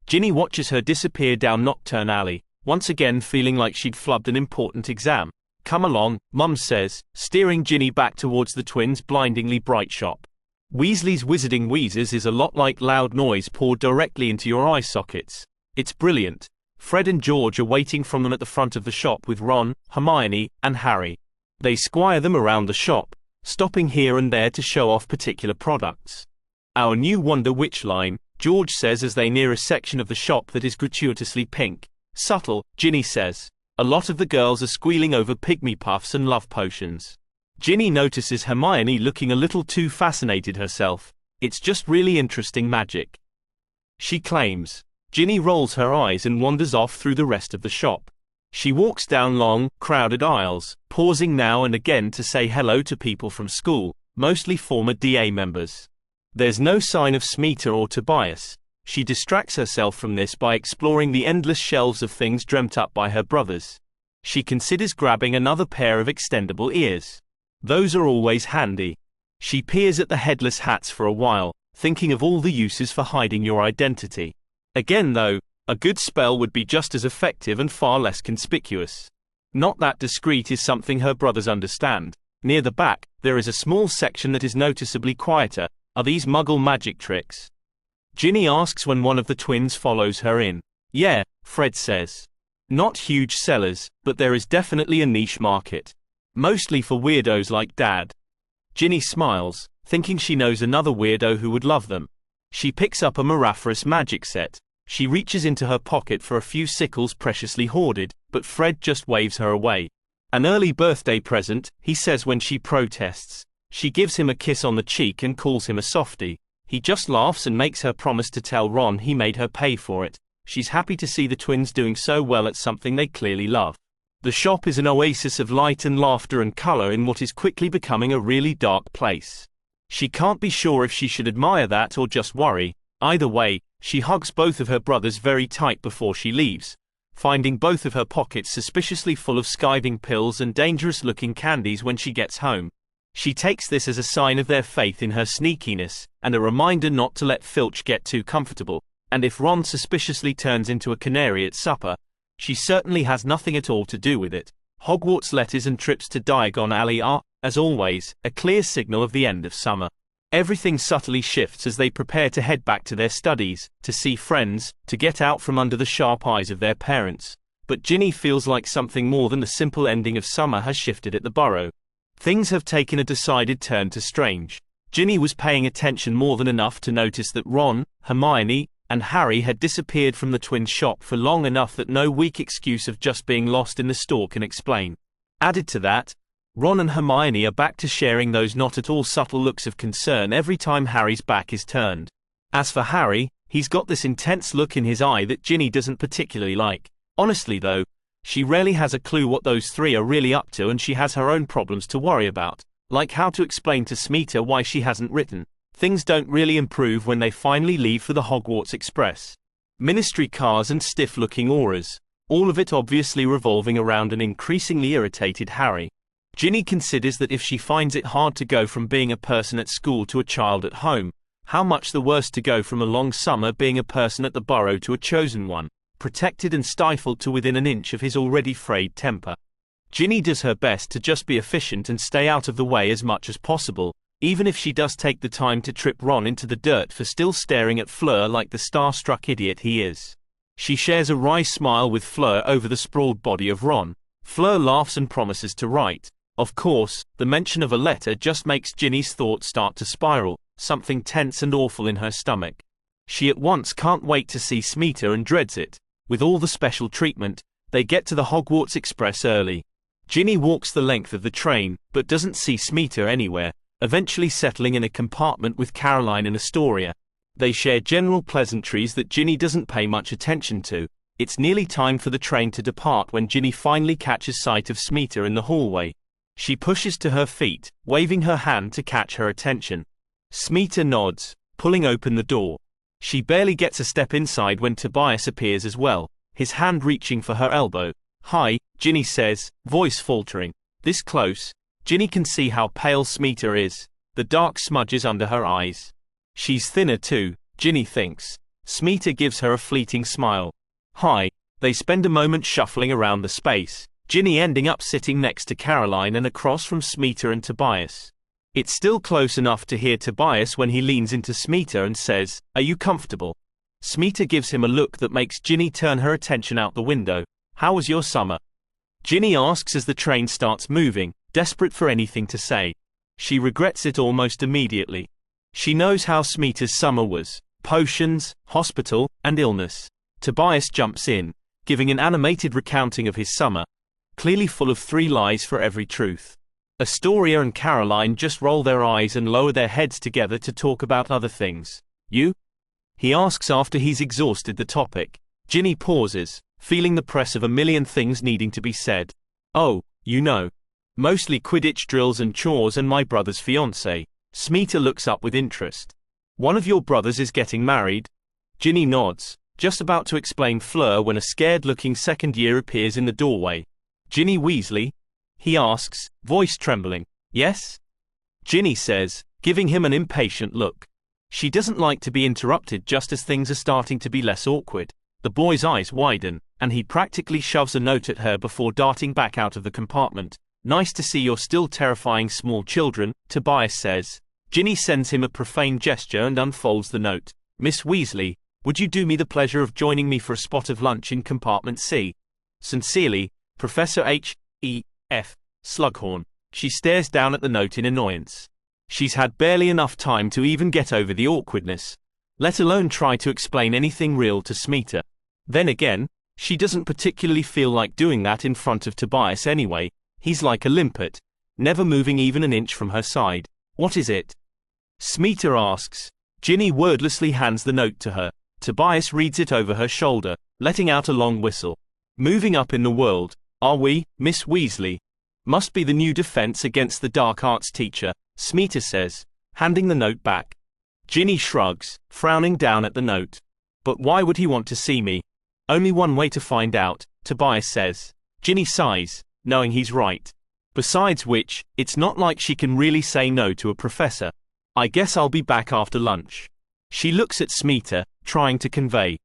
Ginny watches her disappear down Nocturne Alley, once again feeling like she'd flubbed an important exam. Come along, Mum says, steering Ginny back towards the twins' blindingly bright shop. Weasley's Wizarding Wheezes is a lot like loud noise poured directly into your eye sockets. It's brilliant. Fred and George are waiting from them at the front of the shop with Ron, Hermione, and Harry. They squire them around the shop, stopping here and there to show off particular products. Our new Wonder Witch line, George says as they near a section of the shop that is gratuitously pink. Subtle, Ginny says. A lot of the girls are squealing over pygmy puffs and love potions. Ginny notices Hermione looking a little too fascinated herself. It's just really interesting magic, she claims. Ginny rolls her eyes and wanders off through the rest of the shop. She walks down long, crowded aisles, pausing now and again to say hello to people from school, mostly former DA members. There's no sign of Smeeta or Tobias. She distracts herself from this by exploring the endless shelves of things dreamt up by her brothers. She considers grabbing another pair of extendable ears. Those are always handy. She peers at the headless hats for a while, thinking of all the uses for hiding your identity. Again though, a good spell would be just as effective and far less conspicuous. Not that discreet is something her brothers understand. Near the back, there is a small section that is noticeably quieter. Are these Muggle magic tricks? Ginny asks when one of the twins follows her in. Yeah, Fred says. Not huge sellers, but there is definitely a niche market. Mostly for weirdos like Dad. Ginny smiles, thinking she knows another weirdo who would love them. She picks up a Miraphorous magic set. She reaches into her pocket for a few sickles preciously hoarded, but Fred just waves her away. An early birthday present, he says when she protests. She gives him a kiss on the cheek and calls him a softie. He just laughs and makes her promise to tell Ron he made her pay for it. She's happy to see the twins doing so well at something they clearly love. The shop is an oasis of light and laughter and color in what is quickly becoming a really dark place. She can't be sure if she should admire that or just worry. Either way, she hugs both of her brothers very tight before she leaves, finding both of her pockets suspiciously full of skiving pills and dangerous-looking candies when she gets home. She takes this as a sign of their faith in her sneakiness, and a reminder not to let Filch get too comfortable, and if Ron suspiciously turns into a canary at supper, she certainly has nothing at all to do with it. Hogwarts letters and trips to Diagon Alley are, as always, a clear signal of the end of summer. Everything subtly shifts as they prepare to head back to their studies, to see friends, to get out from under the sharp eyes of their parents. But Ginny feels like something more than the simple ending of summer has shifted at the Burrow. Things have taken a decided turn to strange. Ginny was paying attention more than enough to notice that Ron, Hermione, and Harry had disappeared from the twins' shop for long enough that no weak excuse of just being lost in the store can explain. Added to that, Ron and Hermione are back to sharing those not at all subtle looks of concern every time Harry's back is turned. As for Harry, he's got this intense look in his eye that Ginny doesn't particularly like. Honestly though, she rarely has a clue what those three are really up to, and she has her own problems to worry about, like how to explain to Smeeta why she hasn't written. Things don't really improve when they finally leave for the Hogwarts Express. Ministry cars and stiff-looking auras, all of it obviously revolving around an increasingly irritated Harry. Ginny considers that if she finds it hard to go from being a person at school to a child at home, how much the worse to go from a long summer being a person at the Burrow to a chosen one, protected and stifled to within an inch of his already frayed temper. Ginny does her best to just be efficient and stay out of the way as much as possible, even if she does take the time to trip Ron into the dirt for still staring at Fleur like the starstruck idiot he is. She shares a wry smile with Fleur over the sprawled body of Ron. Fleur laughs and promises to write. Of course, the mention of a letter just makes Ginny's thoughts start to spiral, something tense and awful in her stomach. She at once can't wait to see Smeeta and dreads it. With all the special treatment, they get to the Hogwarts Express early. Ginny walks the length of the train, but doesn't see Smeeta anywhere, eventually settling in a compartment with Caroline and Astoria. They share general pleasantries that Ginny doesn't pay much attention to. It's nearly time for the train to depart when Ginny finally catches sight of Smeeta in the hallway. She pushes to her feet, waving her hand to catch her attention. Smeeta nods, pulling open the door. She barely gets a step inside when Tobias appears as well, his hand reaching for her elbow. "Hi," Ginny says, voice faltering. This close, Ginny can see how pale Smeeta is, the dark smudges under her eyes. She's thinner too, Ginny thinks. Smeeta gives her a fleeting smile. "Hi." They spend a moment shuffling around the space, Ginny ending up sitting next to Caroline and across from Smeeta and Tobias. It's still close enough to hear Tobias when he leans into Smeeta and says, "Are you comfortable?" Smeeta gives him a look that makes Ginny turn her attention out the window. "How was your summer?" Ginny asks as the train starts moving, desperate for anything to say. She regrets it almost immediately. She knows how Smeeta's summer was: potions, hospital, and illness. Tobias jumps in, giving an animated recounting of his summer, clearly full of 3 lies for every truth. Astoria and Caroline just roll their eyes and lower their heads together to talk about other things. "You?" he asks after he's exhausted the topic. Ginny pauses, feeling the press of a million things needing to be said. "Oh, you know. Mostly Quidditch drills and chores and my brother's fiancée." Smeeta looks up with interest. "One of your brothers is getting married?" Ginny nods, just about to explain Fleur when a scared-looking second year appears in the doorway. "Ginny Weasley?" he asks, voice trembling. "Yes?" Ginny says, giving him an impatient look. She doesn't like to be interrupted just as things are starting to be less awkward. The boy's eyes widen, and he practically shoves a note at her before darting back out of the compartment. "Nice to see you're still terrifying small children," Tobias says. Ginny sends him a profane gesture and unfolds the note. "Miss Weasley, would you do me the pleasure of joining me for a spot of lunch in compartment C? Sincerely, Professor H.E.F. Slughorn." She stares down at the note in annoyance. She's had barely enough time to even get over the awkwardness, let alone try to explain anything real to Smeeta. Then again, she doesn't particularly feel like doing that in front of Tobias anyway. He's like a limpet, never moving even an inch from her side. What is it? Smeeta asks. Ginny wordlessly hands the note to her. Tobias reads it over her shoulder, letting out a long whistle. Moving up in the world, are we, Miss Weasley? Must be the new defense against the dark arts teacher, Smeeta says, handing the note back. Ginny shrugs, frowning down at the note. But why would he want to see me? Only one way to find out, Tobias says. Ginny sighs, knowing he's right. Besides which, it's not like she can really say no to a professor. I guess I'll be back after lunch. She looks at Smeeta, trying to convey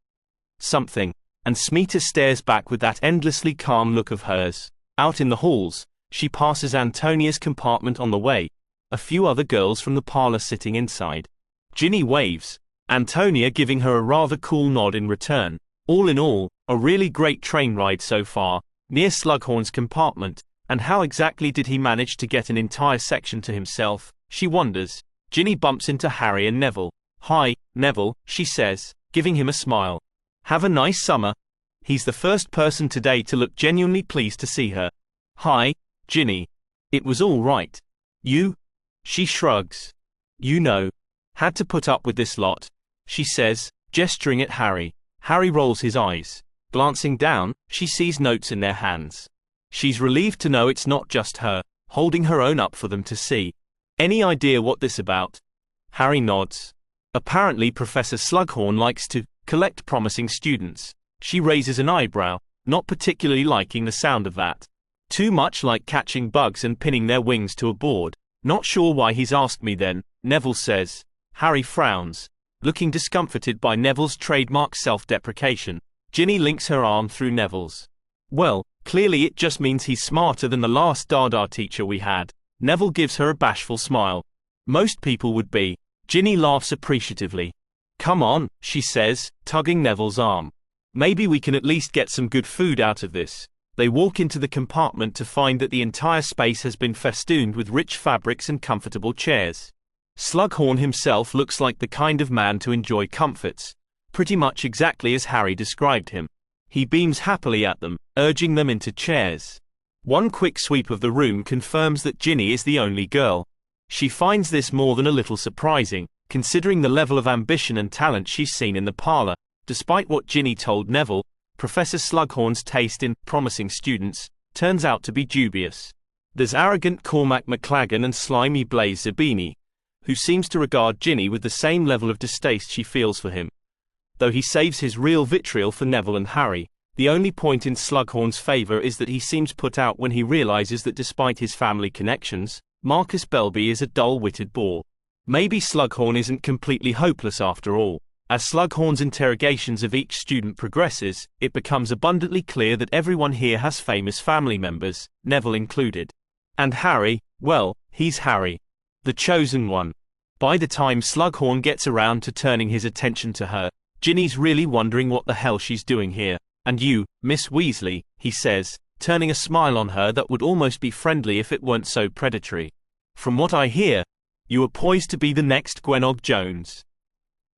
something, and Smeeta stares back with that endlessly calm look of hers. Out in the halls, she passes Antonia's compartment on the way, a few other girls from the parlor sitting inside. Ginny waves, Antonia giving her a rather cool nod in return. All in all, a really great train ride so far, near Slughorn's compartment, and how exactly did he manage to get an entire section to himself, she wonders. Ginny bumps into Harry and Neville. Hi, Neville, she says, giving him a smile. Have a nice summer. He's the first person today to look genuinely pleased to see her. Hi, Ginny. It was all right. You? She shrugs. You know. Had to put up with this lot, she says, gesturing at Harry. Harry rolls his eyes. Glancing down, she sees notes in their hands. She's relieved to know it's not just her, holding her own up for them to see. Any idea what this about? Harry nods. Apparently Professor Slughorn likes to collect promising students. She raises an eyebrow, not particularly liking the sound of that. Too much like catching bugs and pinning their wings to a board. Not sure why he's asked me then, Neville says. Harry frowns, looking discomforted by Neville's trademark self-deprecation. Ginny links her arm through Neville's. Well, clearly it just means he's smarter than the last Dada teacher we had. Neville gives her a bashful smile. Most people would be. Ginny laughs appreciatively. Come on, she says, tugging Neville's arm. Maybe we can at least get some good food out of this. They walk into the compartment to find that the entire space has been festooned with rich fabrics and comfortable chairs. Slughorn himself looks like the kind of man to enjoy comforts, pretty much exactly as Harry described him. He beams happily at them, urging them into chairs. One quick sweep of the room confirms that Ginny is the only girl. She finds this more than a little surprising, considering the level of ambition and talent she's seen in the parlor. Despite what Ginny told Neville, Professor Slughorn's taste in promising students turns out to be dubious. There's arrogant Cormac McLaggen and slimy Blaise Zabini, who seems to regard Ginny with the same level of distaste she feels for him. Though he saves his real vitriol for Neville and Harry, the only point in Slughorn's favor is that he seems put out when he realizes that despite his family connections, Marcus Belby is a dull-witted bore. Maybe Slughorn isn't completely hopeless after all. As Slughorn's interrogations of each student progresses, it becomes abundantly clear that everyone here has famous family members, Neville included. And Harry, well, he's Harry, the chosen one. By the time Slughorn gets around to turning his attention to her, Ginny's really wondering what the hell she's doing here. And you, Miss Weasley, he says, turning a smile on her that would almost be friendly if it weren't so predatory. From what I hear, you are poised to be the next Gwenog Jones.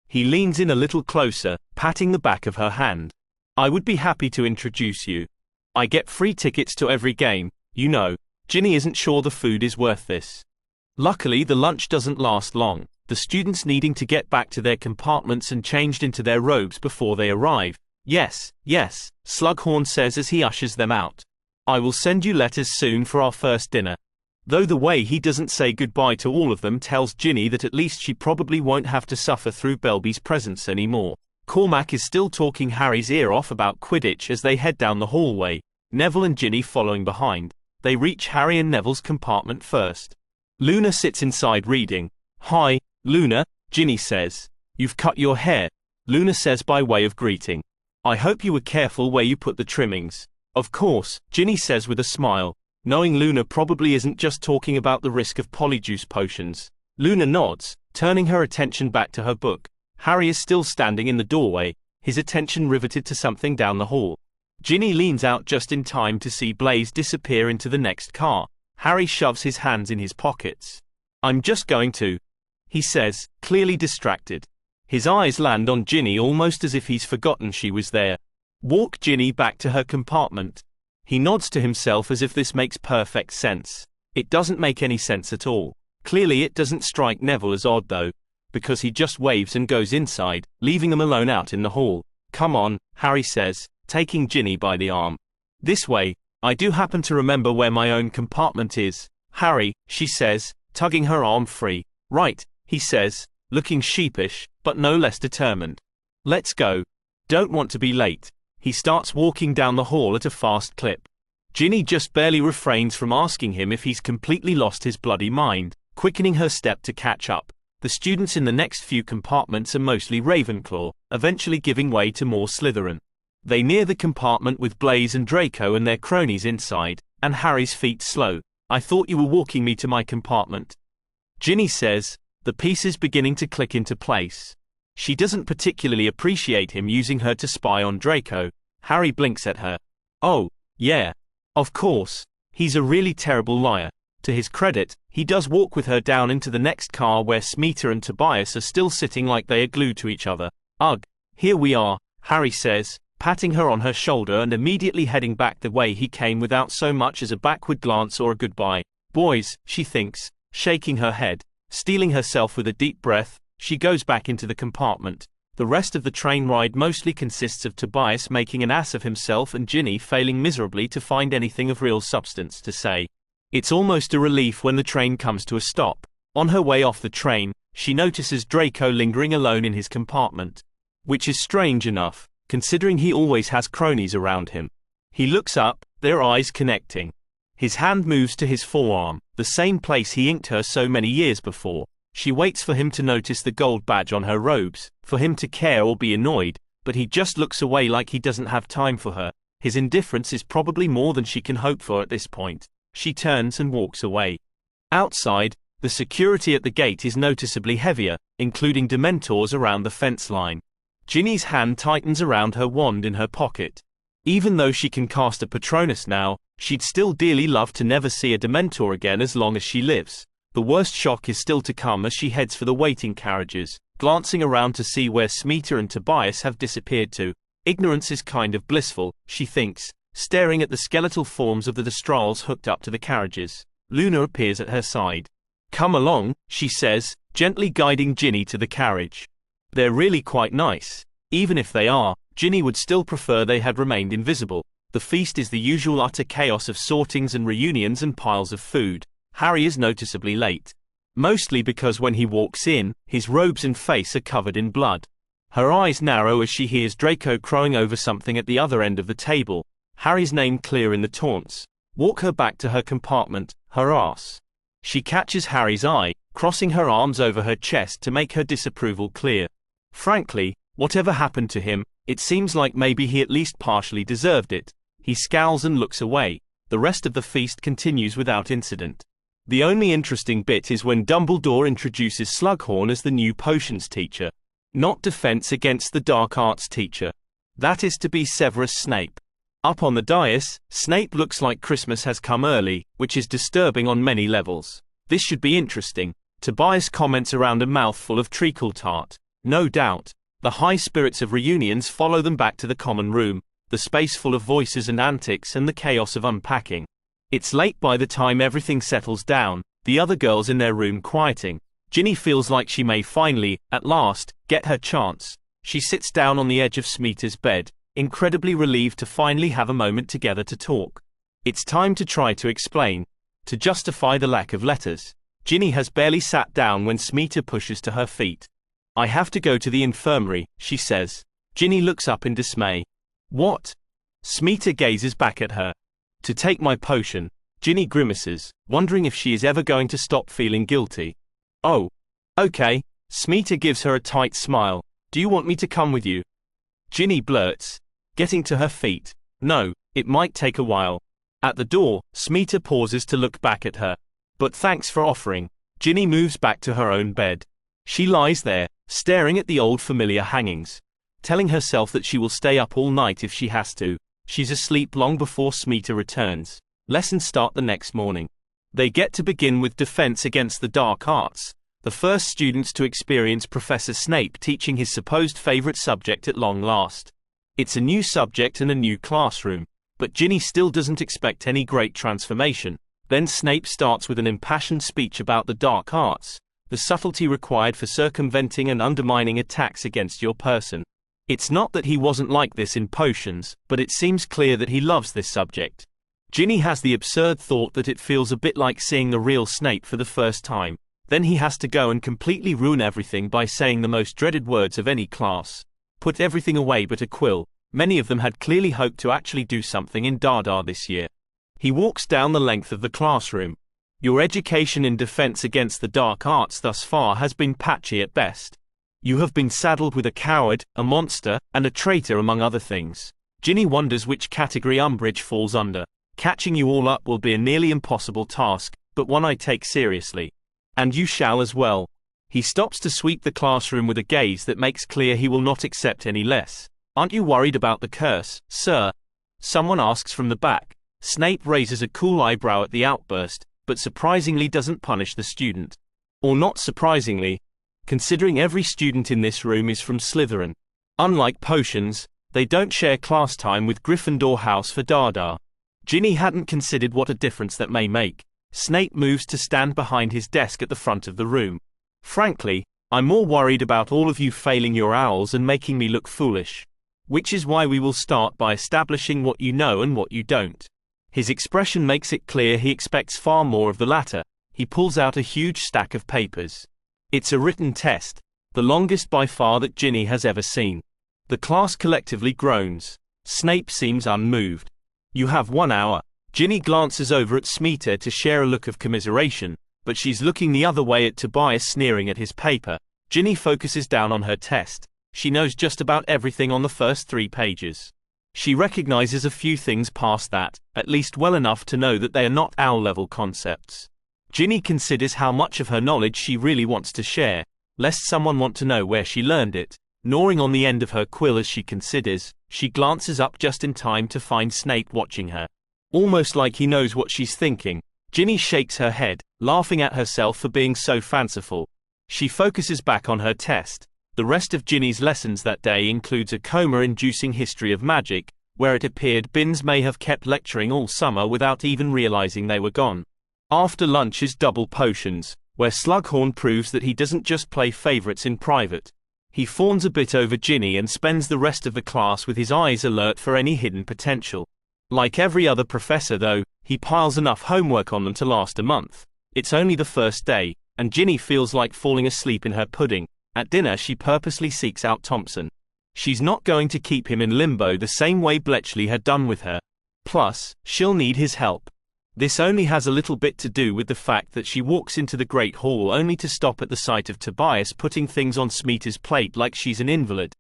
He leans in a little closer, patting the back of her hand. I would be happy to introduce you. I get free tickets to every game, you know. Ginny isn't sure the food is worth this. Luckily the lunch doesn't last long, the students needing to get back to their compartments and changed into their robes before they arrive. Yes, yes, Slughorn says as he ushers them out. I will send you letters soon for our first dinner. Though the way he doesn't say goodbye to all of them tells Ginny that at least she probably won't have to suffer through Belby's presence anymore. Cormac is still talking Harry's ear off about Quidditch as they head down the hallway, Neville and Ginny following behind. They reach Harry and Neville's compartment first. Luna sits inside reading. Hi, Luna, Ginny says. You've cut your hair, Luna says by way of greeting. I hope you were careful where you put the trimmings. Of course, Ginny says with a smile, knowing Luna probably isn't just talking about the risk of polyjuice potions. Luna nods, turning her attention back to her book. Harry is still standing in the doorway, his attention riveted to something down the hall. Ginny leans out just in time to see Blaise disappear into the next car. Harry shoves his hands in his pockets. I'm just going to, he says, clearly distracted. His eyes land on Ginny almost as if he's forgotten she was there. Walk Ginny back to her compartment. He nods to himself as if this makes perfect sense. It doesn't make any sense at all. Clearly it doesn't strike Neville as odd though, because he just waves and goes inside, leaving them alone out in the hall. Come on, Harry says, taking Ginny by the arm. This way, I do happen to remember where my own compartment is. Harry, she says, tugging her arm free. Right, he says, looking sheepish, but no less determined. Let's go. Don't want to be late. He starts walking down the hall at a fast clip. Ginny just barely refrains from asking him if he's completely lost his bloody mind, quickening her step to catch up. The students in the next few compartments are mostly Ravenclaw, eventually giving way to more Slytherin. They near the compartment with Blaise and Draco and their cronies inside, and Harry's feet slow. I thought you were walking me to my compartment. Ginny says, the pieces beginning to click into place. She doesn't particularly appreciate him using her to spy on Draco. Harry blinks at her. Oh, yeah. Of course. He's a really terrible liar. To his credit, he does walk with her down into the next car where Smeeta and Tobias are still sitting like they are glued to each other. Ugh, here we are, Harry says, patting her on her shoulder and immediately heading back the way he came without so much as a backward glance or a goodbye. Boys, she thinks, shaking her head. Steeling herself with a deep breath, she goes back into the compartment. The rest of the train ride mostly consists of Tobias making an ass of himself and Ginny failing miserably to find anything of real substance to say. It's almost a relief when the train comes to a stop. On her way off the train, she notices Draco lingering alone in his compartment. Which is strange enough, considering he always has cronies around him. He looks up, their eyes connecting. His hand moves to his forearm, the same place he inked her so many years before. She waits for him to notice the gold badge on her robes, for him to care or be annoyed, but he just looks away like he doesn't have time for her. His indifference is probably more than she can hope for at this point. She turns and walks away. Outside, the security at the gate is noticeably heavier, including Dementors around the fence line. Ginny's hand tightens around her wand in her pocket. Even though she can cast a Patronus now, she'd still dearly love to never see a Dementor again as long as she lives. The worst shock is still to come as she heads for the waiting carriages, glancing around to see where Smeeta and Tobias have disappeared to. Ignorance is kind of blissful, she thinks, staring at the skeletal forms of the Destrals hooked up to the carriages. Luna appears at her side. Come along, she says, gently guiding Ginny to the carriage. They're really quite nice. Even if they are, Ginny would still prefer they had remained invisible. The feast is the usual utter chaos of sortings and reunions and piles of food. Harry is noticeably late. Mostly because when he walks in, his robes and face are covered in blood. Her eyes narrow as she hears Draco crowing over something at the other end of the table. Harry's name clear in the taunts. Walk her back to her compartment, her ass. She catches Harry's eye, crossing her arms over her chest to make her disapproval clear. Frankly, whatever happened to him, it seems like maybe he at least partially deserved it. He scowls and looks away. The rest of the feast continues without incident. The only interesting bit is when Dumbledore introduces Slughorn as the new potions teacher. Not Defense Against the Dark Arts teacher. That is to be Severus Snape. Up on the dais, Snape looks like Christmas has come early, which is disturbing on many levels. This should be interesting. Tobias comments around a mouthful of treacle tart. No doubt. The high spirits of reunions follow them back to the common room, the space full of voices and antics and the chaos of unpacking. It's late by the time everything settles down, the other girls in their room quieting. Ginny feels like she may finally, at last, get her chance. She sits down on the edge of Smeeta's bed, incredibly relieved to finally have a moment together to talk. It's time to try to explain, to justify the lack of letters. Ginny has barely sat down when Smeeta pushes to her feet. I have to go to the infirmary, she says. Ginny looks up in dismay. What? Smeeta gazes back at her. To take my potion. Ginny grimaces, wondering if she is ever going to stop feeling guilty. Oh. Okay. Smeeta gives her a tight smile. Do you want me to come with you? Ginny blurts, getting to her feet. No, it might take a while. At the door, Smeeta pauses to look back at her. But thanks for offering. Ginny moves back to her own bed. She lies there, staring at the old familiar hangings, telling herself that she will stay up all night if she has to. She's asleep long before Smeeta returns. Lessons start the next morning. They get to begin with Defense Against the Dark Arts, the first students to experience Professor Snape teaching his supposed favorite subject at long last. It's a new subject and a new classroom, but Ginny still doesn't expect any great transformation. Then Snape starts with an impassioned speech about the dark arts, the subtlety required for circumventing and undermining attacks against your person. It's not that he wasn't like this in potions, but it seems clear that he loves this subject. Ginny has the absurd thought that it feels a bit like seeing the real Snape for the first time. Then he has to go and completely ruin everything by saying the most dreaded words of any class. Put everything away but a quill. Many of them had clearly hoped to actually do something in Dada this year. He walks down the length of the classroom. Your education in defense against the dark arts thus far has been patchy at best. You have been saddled with a coward, a monster, and a traitor among other things. Ginny wonders which category Umbridge falls under. Catching you all up will be a nearly impossible task, but one I take seriously. And you shall as well. He stops to sweep the classroom with a gaze that makes clear he will not accept any less. Aren't you worried about the curse, sir? Someone asks from the back. Snape raises a cool eyebrow at the outburst, but surprisingly doesn't punish the student. Or not surprisingly, considering every student in this room is from Slytherin. Unlike potions, they don't share class time with Gryffindor House for Dada. Ginny hadn't considered what a difference that may make. Snape moves to stand behind his desk at the front of the room. Frankly, I'm more worried about all of you failing your owls and making me look foolish. Which is why we will start by establishing what you know and what you don't. His expression makes it clear he expects far more of the latter. He pulls out a huge stack of papers. It's a written test, the longest by far that Ginny has ever seen. The class collectively groans. Snape seems unmoved. You have 1 hour. Ginny glances over at Smeeta to share a look of commiseration, but she's looking the other way at Tobias sneering at his paper. Ginny focuses down on her test. She knows just about everything on the first 3 pages. She recognizes a few things past that, at least well enough to know that they are not owl-level concepts. Ginny considers how much of her knowledge she really wants to share, lest someone want to know where she learned it. Gnawing on the end of her quill as she considers, she glances up just in time to find Snape watching her. Almost like he knows what she's thinking. Ginny shakes her head, laughing at herself for being so fanciful. She focuses back on her test. The rest of Ginny's lessons that day includes a coma-inducing history of magic, where it appeared Binns may have kept lecturing all summer without even realizing they were gone. After lunch is double potions, where Slughorn proves that he doesn't just play favorites in private. He fawns a bit over Ginny and spends the rest of the class with his eyes alert for any hidden potential. Like every other professor though, he piles enough homework on them to last a month. It's only the first day, and Ginny feels like falling asleep in her pudding. At dinner she purposely seeks out Thompson. She's not going to keep him in limbo the same way Bletchley had done with her. Plus, she'll need his help. This only has a little bit to do with the fact that she walks into the Great Hall only to stop at the sight of Tobias putting things on Smeeta's plate like she's an invalid.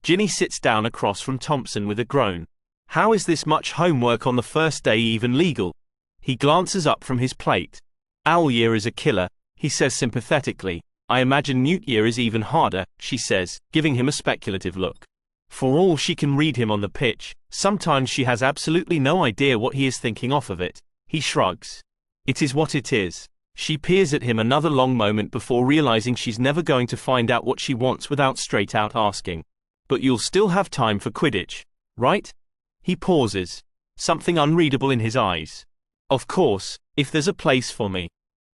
Ginny sits down across from Thompson with a groan. How is this much homework on the first day even legal? He glances up from his plate. Owl year is a killer, he says sympathetically. I imagine Newt year is even harder, she says, giving him a speculative look. For all she can read him on the pitch, sometimes she has absolutely no idea what he is thinking off of it. He shrugs. It is what it is. She peers at him another long moment before realizing she's never going to find out what she wants without straight out asking. But you'll still have time for Quidditch, right? He pauses. Something unreadable in his eyes. Of course, if there's a place for me.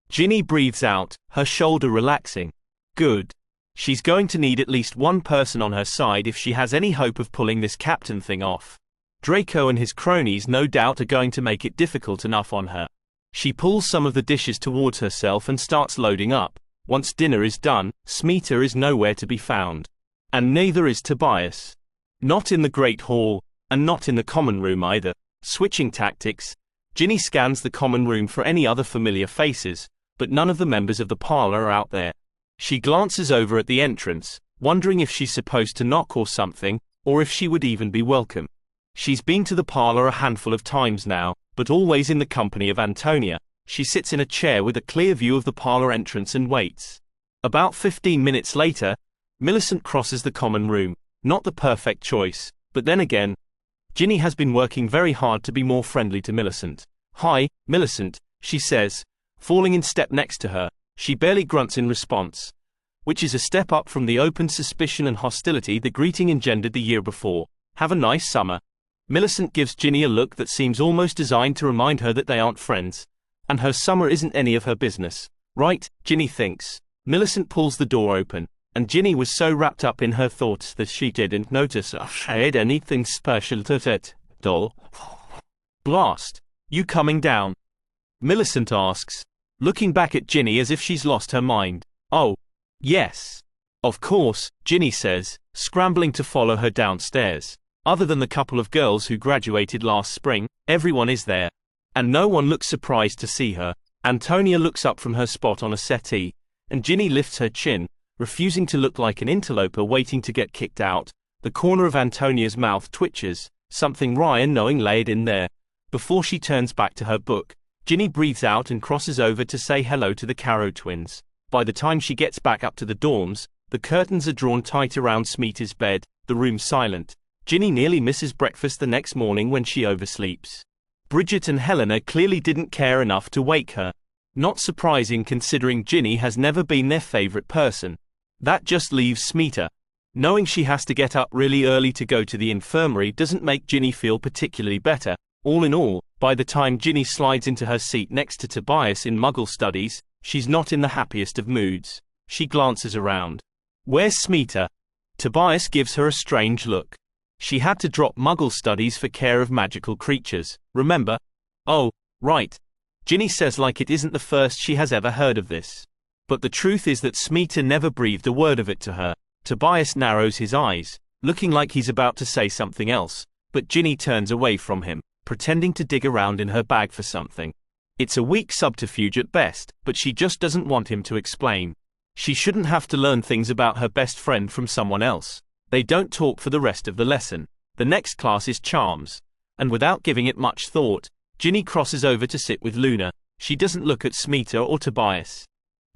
Ginny breathes out, her shoulder relaxing. Good. She's going to need at least one person on her side if she has any hope of pulling this captain thing off. Draco and his cronies no doubt are going to make it difficult enough on her. She pulls some of the dishes towards herself and starts loading up. Once dinner is done, Smeeta is nowhere to be found. And neither is Tobias. Not in the Great Hall, and not in the common room either. Switching tactics, Ginny scans the common room for any other familiar faces, but none of the members of the parlor are out there. She glances over at the entrance, wondering if she's supposed to knock or something, or if she would even be welcome. She's been to the parlor a handful of times now, but always in the company of Antonia. She sits in a chair with a clear view of the parlor entrance and waits. About 15 minutes later, Millicent crosses the common room. Not the perfect choice, but then again, Ginny has been working very hard to be more friendly to Millicent. Hi, Millicent, she says, falling in step next to her. She barely grunts in response, which is a step up from the open suspicion and hostility the greeting engendered the year before. Have a nice summer. Millicent gives Ginny a look that seems almost designed to remind her that they aren't friends. And her summer isn't any of her business, right? Ginny thinks. Millicent pulls the door open, and Ginny was so wrapped up in her thoughts that she didn't notice I had anything special to it, doll. Blast. You coming down? Millicent asks, looking back at Ginny as if she's lost her mind. Oh, yes. Of course, Ginny says, scrambling to follow her downstairs. Other than the couple of girls who graduated last spring, everyone is there. And no one looks surprised to see her. Antonia looks up from her spot on a settee, and Ginny lifts her chin, refusing to look like an interloper waiting to get kicked out. The corner of Antonia's mouth twitches, something wry and knowing laid in there. Before she turns back to her book, Ginny breathes out and crosses over to say hello to the Caro twins. By the time she gets back up to the dorms, the curtains are drawn tight around Smeeta's bed, the room silent. Ginny nearly misses breakfast the next morning when she oversleeps. Bridget and Helena clearly didn't care enough to wake her. Not surprising considering Ginny has never been their favorite person. That just leaves Smeeta. Knowing she has to get up really early to go to the infirmary doesn't make Ginny feel particularly better. All in all, by the time Ginny slides into her seat next to Tobias in Muggle Studies, she's not in the happiest of moods. She glances around. Where's Smeeta? Tobias gives her a strange look. She had to drop Muggle Studies for care of magical creatures, remember? Oh, right. Ginny says like it isn't the first she has ever heard of this. But the truth is that Smeeta never breathed a word of it to her. Tobias narrows his eyes, looking like he's about to say something else, but Ginny turns away from him, pretending to dig around in her bag for something. It's a weak subterfuge at best, but she just doesn't want him to explain. She shouldn't have to learn things about her best friend from someone else. They don't talk for the rest of the lesson. The next class is Charms. And without giving it much thought, Ginny crosses over to sit with Luna. She doesn't look at Smeeta or Tobias.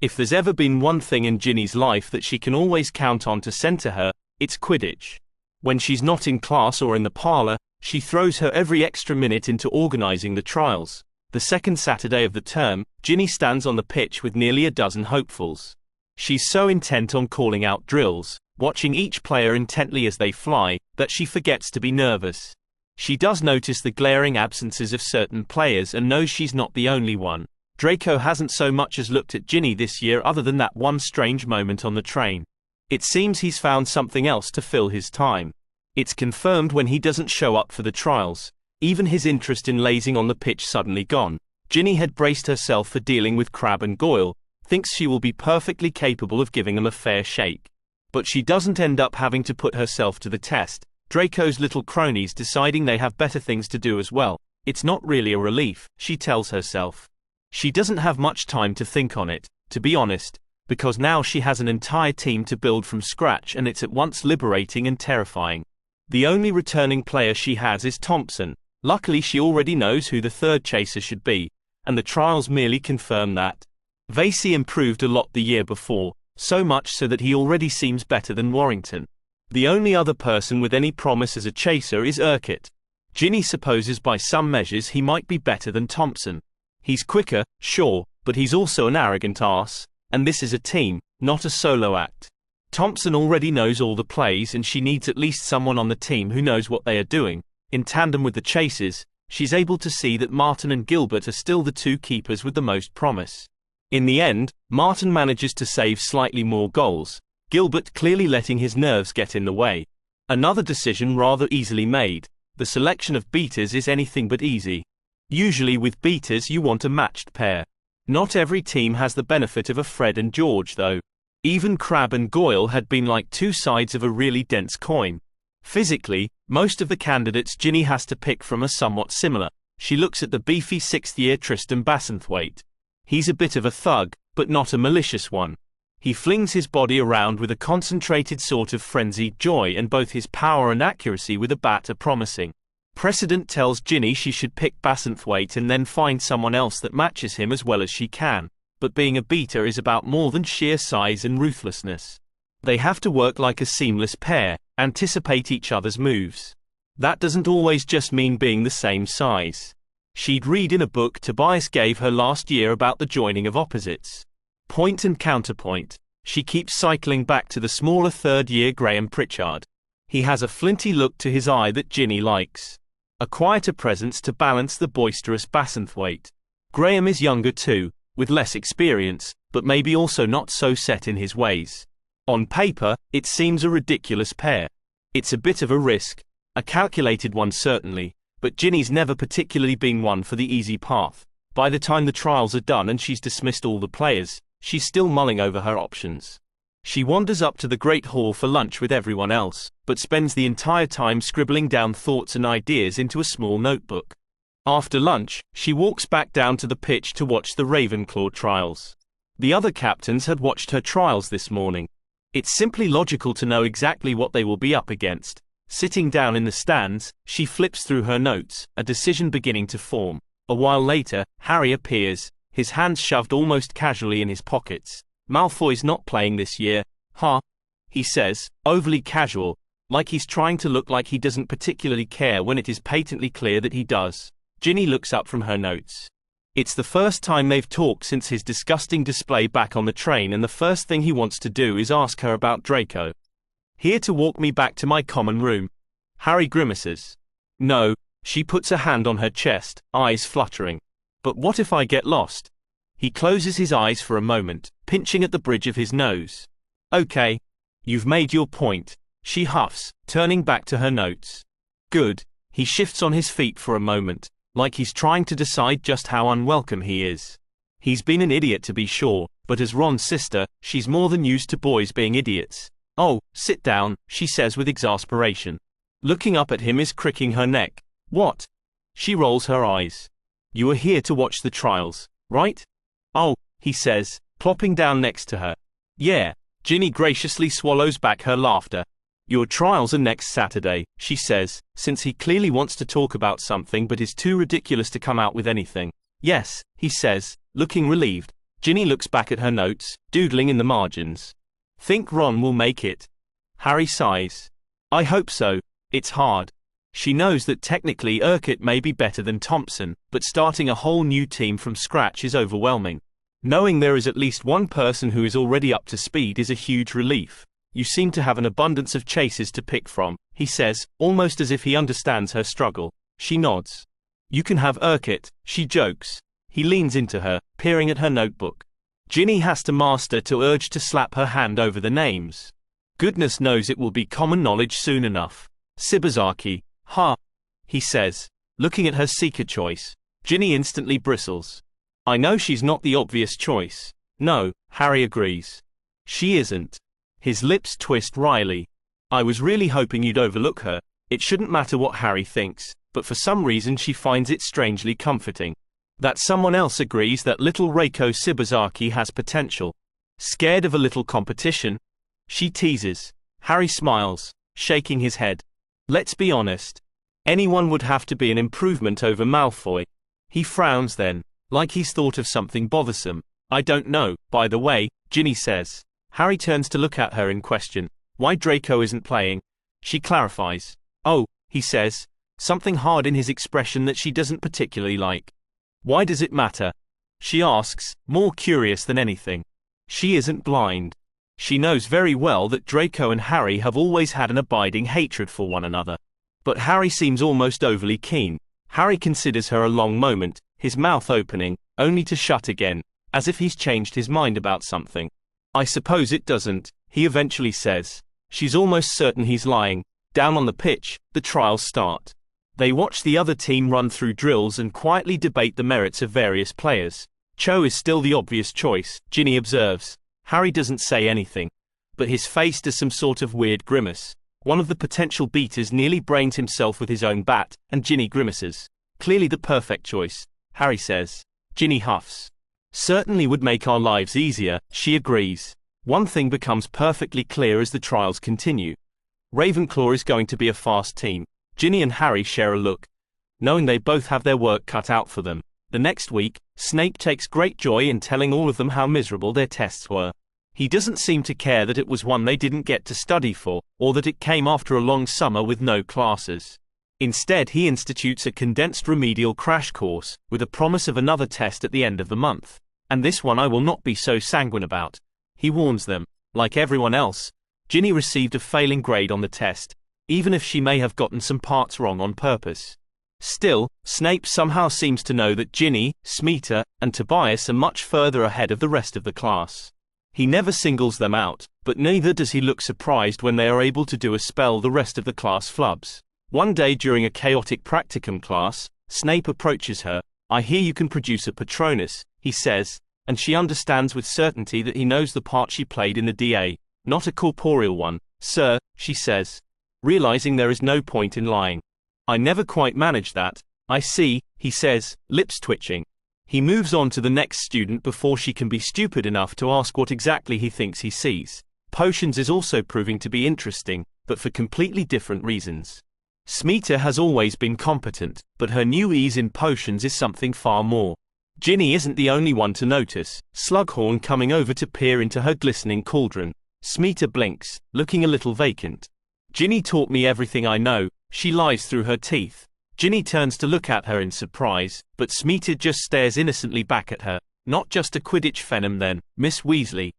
If there's ever been one thing in Ginny's life that she can always count on to center her, it's Quidditch. When she's not in class or in the parlor, she throws her every extra minute into organizing the trials. The second Saturday of the term, Ginny stands on the pitch with nearly a dozen hopefuls. She's so intent on calling out drills, watching each player intently as they fly, that she forgets to be nervous. She does notice the glaring absences of certain players and knows she's not the only one. Draco hasn't so much as looked at Ginny this year other than that one strange moment on the train. It seems he's found something else to fill his time. It's confirmed when he doesn't show up for the trials. Even his interest in lazing on the pitch suddenly gone. Ginny had braced herself for dealing with Crabbe and Goyle, thinks she will be perfectly capable of giving them a fair shake. But she doesn't end up having to put herself to the test. Draco's little cronies deciding they have better things to do as well. It's not really a relief, she tells herself. She doesn't have much time to think on it, to be honest, because now she has an entire team to build from scratch and it's at once liberating and terrifying. The only returning player she has is Thompson. Luckily she already knows who the third chaser should be, and the trials merely confirm that. Vasey improved a lot the year before, so much so that he already seems better than Warrington. The only other person with any promise as a chaser is Urquhart. Ginny supposes by some measures he might be better than Thompson. He's quicker, sure, but he's also an arrogant ass, and this is a team, not a solo act. Thompson already knows all the plays and she needs at least someone on the team who knows what they are doing. In tandem with the chasers, she's able to see that Martin and Gilbert are still the two keepers with the most promise. In the end, Martin manages to save slightly more goals, Gilbert clearly letting his nerves get in the way. Another decision rather easily made. The selection of beaters is anything but easy. Usually with beaters you want a matched pair. Not every team has the benefit of a Fred and George though. Even Crabbe and Goyle had been like two sides of a really dense coin. Physically, most of the candidates Ginny has to pick from are somewhat similar. She looks at the beefy sixth-year Tristan Bassenthwaite. He's a bit of a thug, but not a malicious one. He flings his body around with a concentrated sort of frenzied joy and both his power and accuracy with a bat are promising. Precedent tells Ginny she should pick Bassenthwaite and then find someone else that matches him as well as she can. But being a beater is about more than sheer size and ruthlessness. They have to work like a seamless pair, anticipate each other's moves. That doesn't always just mean being the same size. She'd read in a book Tobias gave her last year about the joining of opposites. Point and counterpoint. She keeps cycling back to the smaller third-year Graham Pritchard. He has a flinty look to his eye that Ginny likes. A quieter presence to balance the boisterous Bassenthwaite. Graham is younger too, with less experience, but maybe also not so set in his ways. On paper, it seems a ridiculous pair. It's a bit of a risk, a calculated one certainly, but Ginny's never particularly been one for the easy path. By the time the trials are done and she's dismissed all the players, she's still mulling over her options. She wanders up to the Great Hall for lunch with everyone else, but spends the entire time scribbling down thoughts and ideas into a small notebook. After lunch, she walks back down to the pitch to watch the Ravenclaw trials. The other captains had watched her trials this morning. It's simply logical to know exactly what they will be up against. Sitting down in the stands, she flips through her notes, a decision beginning to form. A while later, Harry appears, his hands shoved almost casually in his pockets. "Malfoy's not playing this year, huh?" he says, overly casual, like he's trying to look like he doesn't particularly care when it is patently clear that he does. Ginny looks up from her notes. It's the first time they've talked since his disgusting display back on the train, and the first thing he wants to do is ask her about Draco. "Here to walk me back to my common room?" Harry grimaces. "No." She puts a hand on her chest, eyes fluttering. "But what if I get lost?" He closes his eyes for a moment, pinching at the bridge of his nose. "Okay. You've made your point," she huffs, turning back to her notes. "Good." He shifts on his feet for a moment, like he's trying to decide just how unwelcome he is. He's been an idiot to be sure, but as Ron's sister, she's more than used to boys being idiots. "Oh, sit down," she says with exasperation. Looking up at him is cricking her neck. "What?" She rolls her eyes. "You are here to watch the trials, right?" "Oh," he says, plopping down next to her. "Yeah." Ginny graciously swallows back her laughter. "Your trials are next Saturday," she says, since he clearly wants to talk about something but is too ridiculous to come out with anything. "Yes," he says, looking relieved. Ginny looks back at her notes, doodling in the margins. "Think Ron will make it?" Harry sighs. "I hope so. It's hard." She knows that technically Urquhart may be better than Thompson, but starting a whole new team from scratch is overwhelming. Knowing there is at least one person who is already up to speed is a huge relief. "You seem to have an abundance of chases to pick from," he says, almost as if he understands her struggle. She nods. "You can have Urquhart," she jokes. He leans into her, peering at her notebook. Ginny has to master to urge to slap her hand over the names. Goodness knows it will be common knowledge soon enough. "Sibazaki, huh?" he says, looking at her seeker choice. Ginny instantly bristles. "I know she's not the obvious choice." "No," Harry agrees. "She isn't." His lips twist wryly. "I was really hoping you'd overlook her. It shouldn't matter what Harry thinks, but for some reason she finds it strangely comforting that someone else agrees that little Reiko Sibazaki has potential. Scared of a little competition?" she teases. Harry smiles, shaking his head. "Let's be honest. Anyone would have to be an improvement over Malfoy." He frowns then, like he's thought of something bothersome. "I don't know, by the way," Ginny says. Harry turns to look at her in question. "Why Draco isn't playing?" She clarifies. "Oh," he says, something hard in his expression that she doesn't particularly like. "Why does it matter?" she asks, more curious than anything. She isn't blind. She knows very well that Draco and Harry have always had an abiding hatred for one another. But Harry seems almost overly keen. Harry considers her a long moment, his mouth opening, only to shut again, as if he's changed his mind about something. "I suppose it doesn't," he eventually says. She's almost certain he's lying. Down on the pitch, the trials start. They watch the other team run through drills and quietly debate the merits of various players. Cho is still the obvious choice, Ginny observes. Harry doesn't say anything, but his face does some sort of weird grimace. One of the potential beaters nearly brains himself with his own bat, and Ginny grimaces. "Clearly the perfect choice," Harry says. Ginny huffs. "Certainly would make our lives easier," she agrees. One thing becomes perfectly clear as the trials continue. Ravenclaw is going to be a fast team. Ginny and Harry share a look, knowing they both have their work cut out for them. The next week, Snape takes great joy in telling all of them how miserable their tests were. He doesn't seem to care that it was one they didn't get to study for, or that it came after a long summer with no classes. Instead, he institutes a condensed remedial crash course, with a promise of another test at the end of the month. "And this one I will not be so sanguine about," he warns them. Like everyone else, Ginny received a failing grade on the test, even if she may have gotten some parts wrong on purpose. Still, Snape somehow seems to know that Ginny, Smeeta, and Tobias are much further ahead of the rest of the class. He never singles them out, but neither does he look surprised when they are able to do a spell the rest of the class flubs. One day during a chaotic practicum class, Snape approaches her. "I hear you can produce a Patronus," he says, and she understands with certainty that he knows the part she played in the DA, not a corporeal one. "Sir," she says, realizing there is no point in lying. "I never quite managed that." "I see," he says, lips twitching. He moves on to the next student before she can be stupid enough to ask what exactly he thinks he sees. Potions is also proving to be interesting, but for completely different reasons. Smeeta has always been competent, but her new ease in potions is something far more. Ginny isn't the only one to notice, Slughorn coming over to peer into her glistening cauldron. Smeeta blinks, looking a little vacant. "Ginny taught me everything I know," she lies through her teeth. Ginny turns to look at her in surprise, but Smeeta just stares innocently back at her. "Not just a Quidditch phenom then, Miss Weasley?"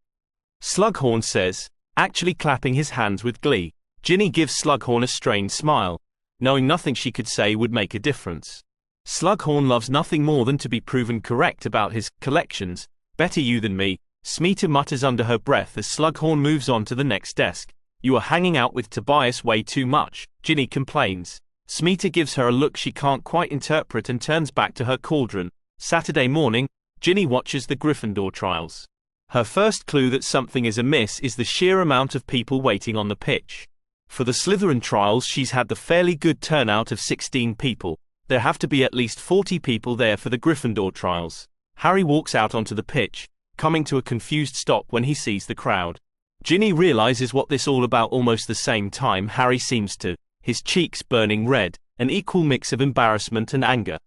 Slughorn says, actually clapping his hands with glee. Ginny gives Slughorn a strained smile, knowing nothing she could say would make a difference. Slughorn loves nothing more than to be proven correct about his collections. "Better you than me," Smeeta mutters under her breath as Slughorn moves on to the next desk. "You are hanging out with Tobias way too much," Ginny complains. Smeeta gives her a look she can't quite interpret and turns back to her cauldron. Saturday morning, Ginny watches the Gryffindor trials. Her first clue that something is amiss is the sheer amount of people waiting on the pitch. For the Slytherin trials she's had the fairly good turnout of 16 people. There have to be at least 40 people there for the Gryffindor trials. Harry walks out onto the pitch, coming to a confused stop when he sees the crowd. Ginny realizes what this all about almost the same time Harry seems to, his cheeks burning red, an equal mix of embarrassment and anger.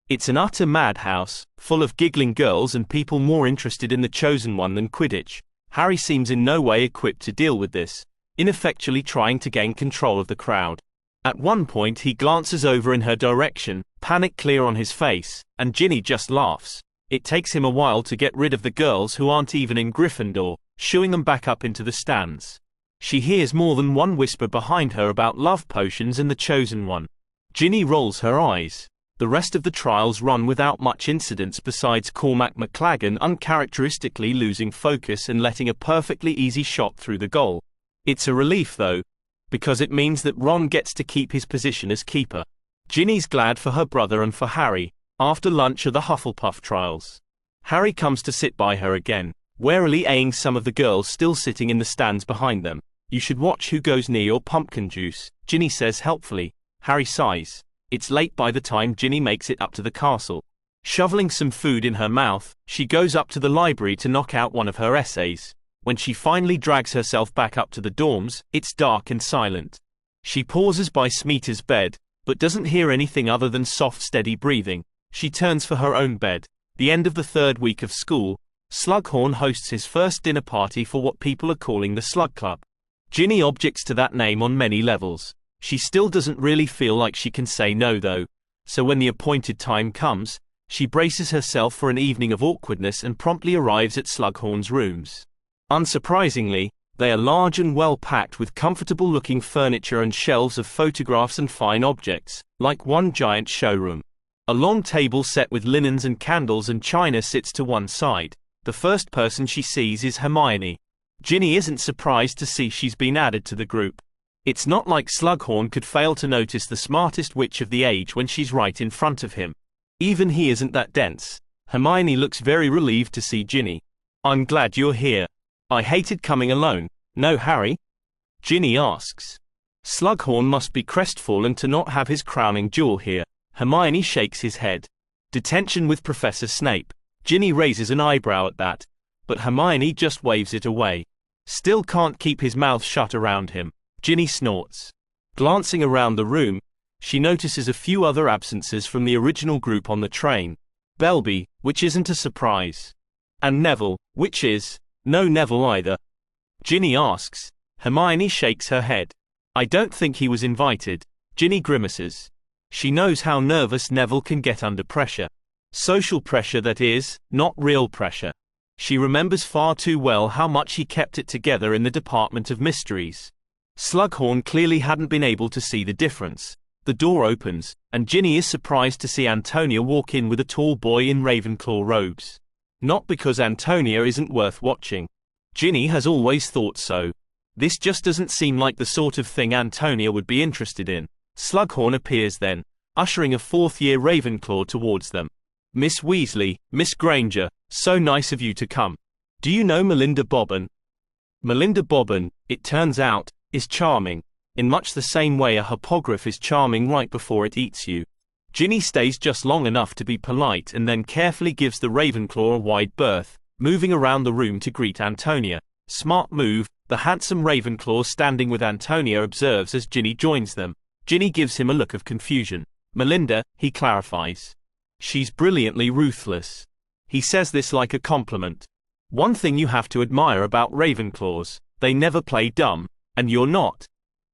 It's an utter madhouse, full of giggling girls and people more interested in the chosen one than Quidditch. Harry seems in no way equipped to deal with this, ineffectually trying to gain control of the crowd. At one point he glances over in her direction, panic clear on his face, and Ginny just laughs. It takes him a while to get rid of the girls who aren't even in Gryffindor, shooing them back up into the stands. She hears more than one whisper behind her about love potions and the chosen one. Ginny rolls her eyes. The rest of the trials run without much incidents besides Cormac McLaggen uncharacteristically losing focus and letting a perfectly easy shot through the goal. It's a relief though, because it means that Ron gets to keep his position as keeper. Ginny's glad for her brother and for Harry. After lunch are the Hufflepuff trials. Harry comes to sit by her again, warily eyeing some of the girls still sitting in the stands behind them. "You should watch who goes near your pumpkin juice," Ginny says helpfully. Harry sighs. It's late by the time Ginny makes it up to the castle. Shoveling some food in her mouth, she goes up to the library to knock out one of her essays. When she finally drags herself back up to the dorms, it's dark and silent. She pauses by Smeeta's bed, but doesn't hear anything other than soft, steady breathing. She turns for her own bed. The end of the third week of school, Slughorn hosts his first dinner party for what people are calling the Slug Club. Ginny objects to that name on many levels. She still doesn't really feel like she can say no though, so when the appointed time comes, she braces herself for an evening of awkwardness and promptly arrives at Slughorn's rooms. Unsurprisingly, they are large and well packed with comfortable-looking furniture and shelves of photographs and fine objects, like one giant showroom. A long table set with linens and candles and china sits to one side. The first person she sees is Hermione. Ginny isn't surprised to see she's been added to the group. It's not like Slughorn could fail to notice the smartest witch of the age when she's right in front of him. Even he isn't that dense. Hermione looks very relieved to see Ginny. "I'm glad you're here. I hated coming alone. No, Harry?" Ginny asks. Slughorn must be crestfallen to not have his crowning jewel here. Hermione shakes his head. "Detention with Professor Snape." Ginny raises an eyebrow at that, but Hermione just waves it away. "Still can't keep his mouth shut around him." Ginny snorts. Glancing around the room, she notices a few other absences from the original group on the train. Belby, which isn't a surprise. And Neville, which is no Neville either. Ginny asks. Hermione shakes her head. "I don't think he was invited." Ginny grimaces. She knows how nervous Neville can get under pressure. Social pressure, that is, not real pressure. She remembers far too well how much he kept it together in the Department of Mysteries. Slughorn clearly hadn't been able to see the difference. The door opens, and Ginny is surprised to see Antonia walk in with a tall boy in Ravenclaw robes. Not because Antonia isn't worth watching. Ginny has always thought so. This just doesn't seem like the sort of thing Antonia would be interested in. Slughorn appears then, ushering a fourth-year Ravenclaw towards them. Miss Weasley, Miss Granger, so nice of you to come. Do you know Melinda Bobbin? Melinda Bobbin, it turns out, is charming, in much the same way a hippogriff is charming right before it eats you. Ginny stays just long enough to be polite and then carefully gives the Ravenclaw a wide berth, moving around the room to greet Antonia. Smart move, the handsome Ravenclaw standing with Antonia observes as Ginny joins them. Ginny gives him a look of confusion. Melinda, he clarifies. She's brilliantly ruthless. He says this like a compliment. One thing you have to admire about Ravenclaws, they never play dumb, and you're not.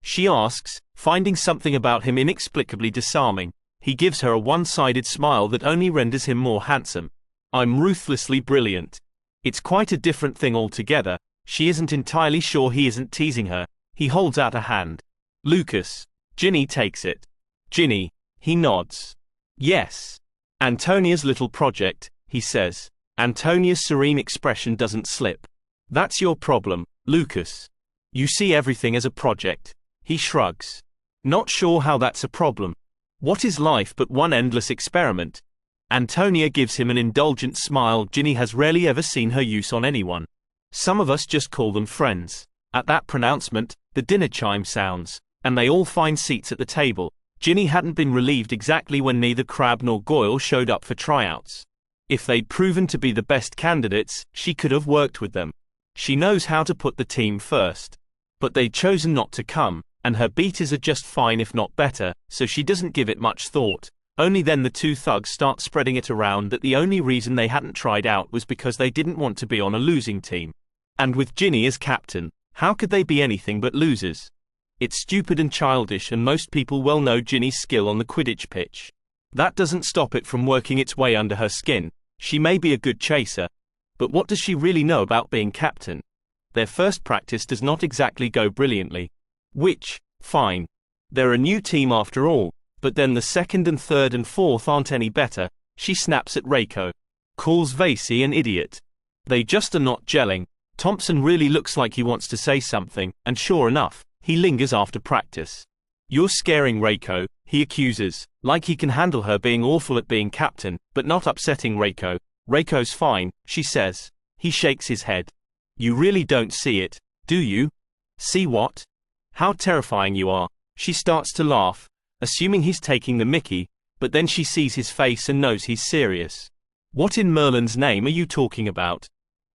She asks, finding something about him inexplicably disarming. He gives her a one-sided smile that only renders him more handsome. I'm ruthlessly brilliant. It's quite a different thing altogether. She isn't entirely sure he isn't teasing her. He holds out a hand. Lucas. Ginny takes it. Ginny. He nods. Yes. Antonia's little project, he says. Antonia's serene expression doesn't slip. That's your problem, Lucas. You see everything as a project. He shrugs. Not sure how that's a problem. What is life but one endless experiment? Antonia gives him an indulgent smile Ginny has rarely ever seen her use on anyone. Some of us just call them friends. At that pronouncement, the dinner chime sounds, and they all find seats at the table. Ginny hadn't been relieved exactly when neither Crabbe nor Goyle showed up for tryouts. If they'd proven to be the best candidates, she could have worked with them. She knows how to put the team first. But they'd chosen not to come, and her beaters are just fine if not better, so she doesn't give it much thought. Only then the two thugs start spreading it around that the only reason they hadn't tried out was because they didn't want to be on a losing team. And with Ginny as captain, how could they be anything but losers? It's stupid and childish, and most people well know Ginny's skill on the Quidditch pitch. That doesn't stop it from working its way under her skin. She may be a good chaser, but what does she really know about being captain? Their first practice does not exactly go brilliantly. Which, fine. They're a new team after all, but then the second and third and fourth aren't any better. She snaps at Reiko. Calls Vasey an idiot. They just are not gelling. Thompson really looks like he wants to say something, and sure enough, he lingers after practice. You're scaring Reiko, he accuses, like he can handle her being awful at being captain, but not upsetting Reiko. Reiko's fine, she says. He shakes his head. You really don't see it, do you? See what? How terrifying you are. She starts to laugh, assuming he's taking the mickey, but then she sees his face and knows he's serious. What in Merlin's name are you talking about?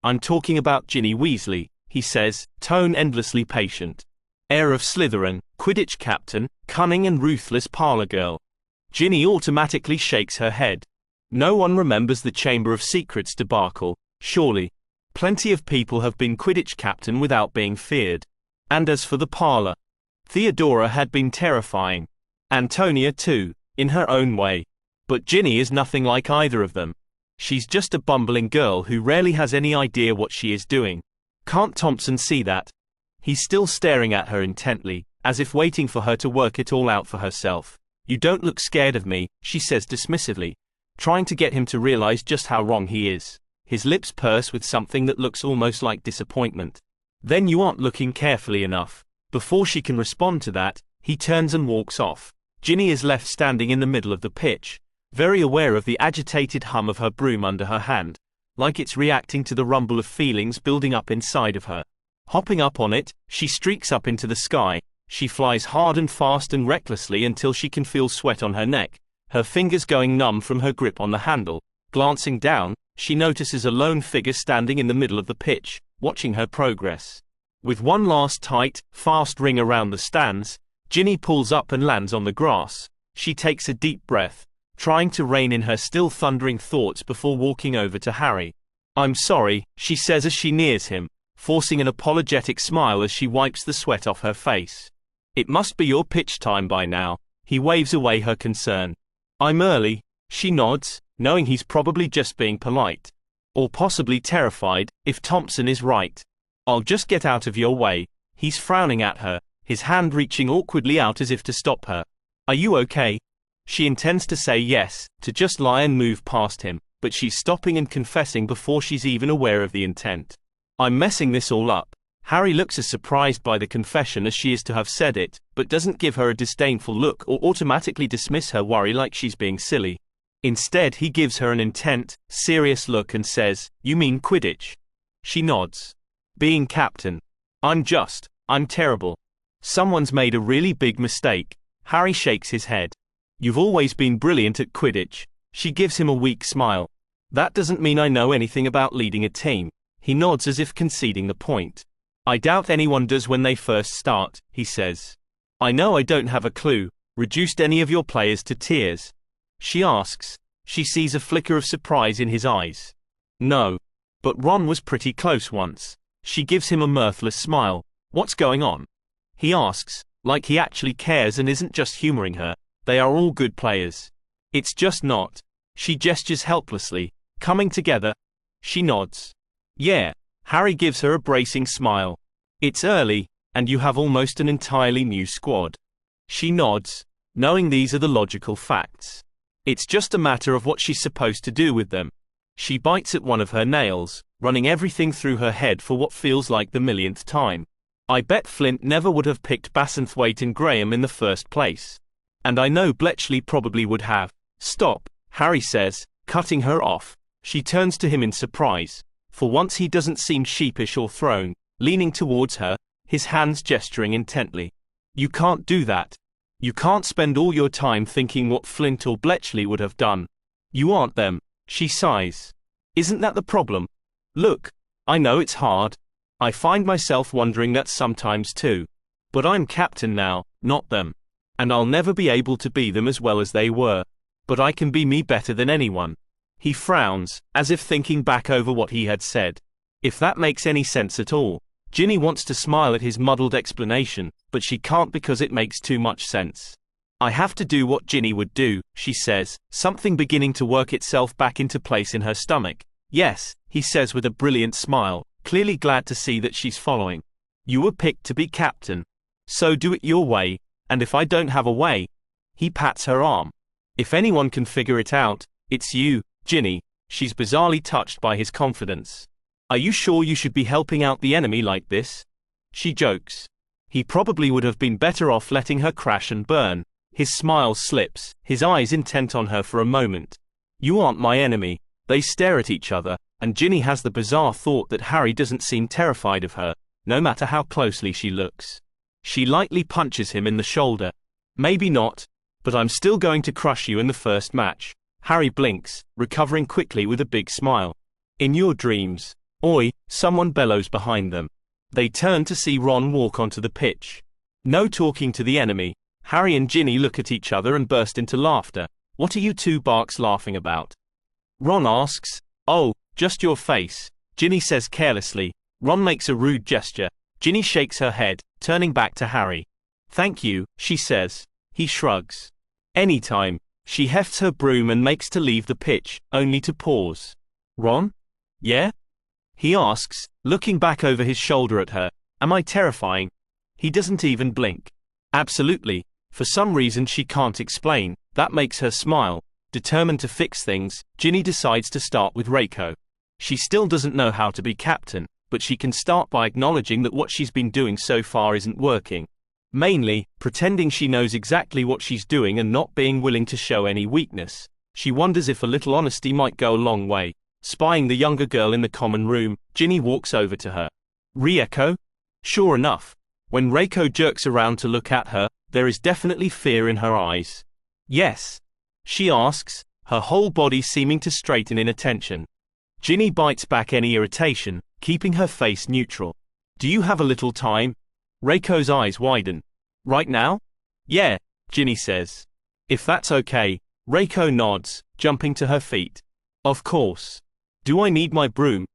I'm talking about Ginny Weasley, he says, tone endlessly patient. Heir of Slytherin, Quidditch captain, cunning and ruthless parlour girl. Ginny automatically shakes her head. No one remembers the Chamber of Secrets debacle, surely. Plenty of people have been Quidditch captain without being feared. And as for the parlour, Theodora had been terrifying. Antonia too, in her own way. But Ginny is nothing like either of them. She's just a bumbling girl who rarely has any idea what she is doing. Can't Thompson see that? He's still staring at her intently, as if waiting for her to work it all out for herself. You don't look scared of me, she says dismissively, trying to get him to realize just how wrong he is. His lips purse with something that looks almost like disappointment. Then you aren't looking carefully enough. Before she can respond to that, he turns and walks off. Ginny is left standing in the middle of the pitch, very aware of the agitated hum of her broom under her hand, like it's reacting to the rumble of feelings building up inside of her. Hopping up on it, she streaks up into the sky. She flies hard and fast and recklessly until she can feel sweat on her neck, her fingers going numb from her grip on the handle. Glancing down, she notices a lone figure standing in the middle of the pitch, watching her progress. With one last tight, fast ring around the stands, Ginny pulls up and lands on the grass. She takes a deep breath, trying to rein in her still thundering thoughts before walking over to Harry. I'm sorry, she says as she nears him, forcing an apologetic smile as she wipes the sweat off her face. It must be your pitch time by now. He waves away her concern. I'm early, she nods, knowing he's probably just being polite. Or possibly terrified, if Thompson is right. I'll just get out of your way. He's frowning at her, his hand reaching awkwardly out as if to stop her. Are you okay? She intends to say yes, to just lie and move past him, but she's stopping and confessing before she's even aware of the intent. I'm messing this all up. Harry looks as surprised by the confession as she is to have said it, but doesn't give her a disdainful look or automatically dismiss her worry like she's being silly. Instead, he gives her an intent, serious look and says, "You mean Quidditch?" She nods. "Being captain. I'm terrible. Someone's made a really big mistake." Harry shakes his head. "You've always been brilliant at Quidditch." She gives him a weak smile. "That doesn't mean I know anything about leading a team." He nods as if conceding the point. "I doubt anyone does when they first start," he says. "I know I don't have a clue. Reduced any of your players to tears?" She asks. She sees a flicker of surprise in his eyes. "No. But Ron was pretty close once." She gives him a mirthless smile. "What's going on?" He asks, like he actually cares and isn't just humoring her. "They are all good players. It's just not." She gestures helplessly. "Coming together?" She nods. "Yeah." Harry gives her a bracing smile. "It's early, and you have almost an entirely new squad." She nods, knowing these are the logical facts. It's just a matter of what she's supposed to do with them. She bites at one of her nails, running everything through her head for what feels like the millionth time. "I bet Flint never would have picked Bassenthwaite and Graham in the first place. And I know Bletchley probably would have." "Stop," Harry says, cutting her off. She turns to him in surprise. For once he doesn't seem sheepish or thrown, leaning towards her, his hands gesturing intently. "You can't do that. You can't spend all your time thinking what Flint or Bletchley would have done. You aren't them." She sighs. "Isn't that the problem? Look, I know it's hard. I find myself wondering that sometimes too. But I'm captain now, not them. And I'll never be able to be them as well as they were. But I can be me better than anyone." He frowns, as if thinking back over what he had said. If that makes any sense at all. Ginny wants to smile at his muddled explanation, but she can't because it makes too much sense. "I have to do what Ginny would do," she says, something beginning to work itself back into place in her stomach. "Yes," he says with a brilliant smile, clearly glad to see that she's following. "You were picked to be captain. So do it your way, and if I don't have a way..." He pats her arm. "If anyone can figure it out, it's you, Ginny." She's bizarrely touched by his confidence. "Are you sure you should be helping out the enemy like this?" She jokes. He probably would have been better off letting her crash and burn. His smile slips, his eyes intent on her for a moment. "You aren't my enemy." They stare at each other, and Ginny has the bizarre thought that Harry doesn't seem terrified of her, no matter how closely she looks. She lightly punches him in the shoulder. "Maybe not, but I'm still going to crush you in the first match." Harry blinks, recovering quickly with a big smile. "In your dreams." "Oi," someone bellows behind them. They turn to see Ron walk onto the pitch. "No talking to the enemy." Harry and Ginny look at each other and burst into laughter. "What are you two barks laughing about?" Ron asks. "Oh, just your face," Ginny says carelessly. Ron makes a rude gesture. Ginny shakes her head, turning back to Harry. "Thank you," she says. He shrugs. "Anytime." She hefts her broom and makes to leave the pitch, only to pause. "Ron? Yeah?" he asks, looking back over his shoulder at her. "Am I terrifying?" He doesn't even blink. "Absolutely." For some reason she can't explain, that makes her smile. Determined to fix things, Ginny decides to start with Reiko. She still doesn't know how to be captain, but she can start by acknowledging that what she's been doing so far isn't working. Mainly, pretending she knows exactly what she's doing and not being willing to show any weakness. She wonders if a little honesty might go a long way. Spying the younger girl in the common room, Ginny walks over to her. "Reiko?" Sure enough, when Reiko jerks around to look at her, there is definitely fear in her eyes. "Yes?" she asks, her whole body seeming to straighten in attention. Ginny bites back any irritation, keeping her face neutral. "Do you have a little time?" Reiko's eyes widen. "Right now?" "Yeah," Ginny says. "If that's okay." Reiko nods, jumping to her feet. "Of course. Do I need my broom?"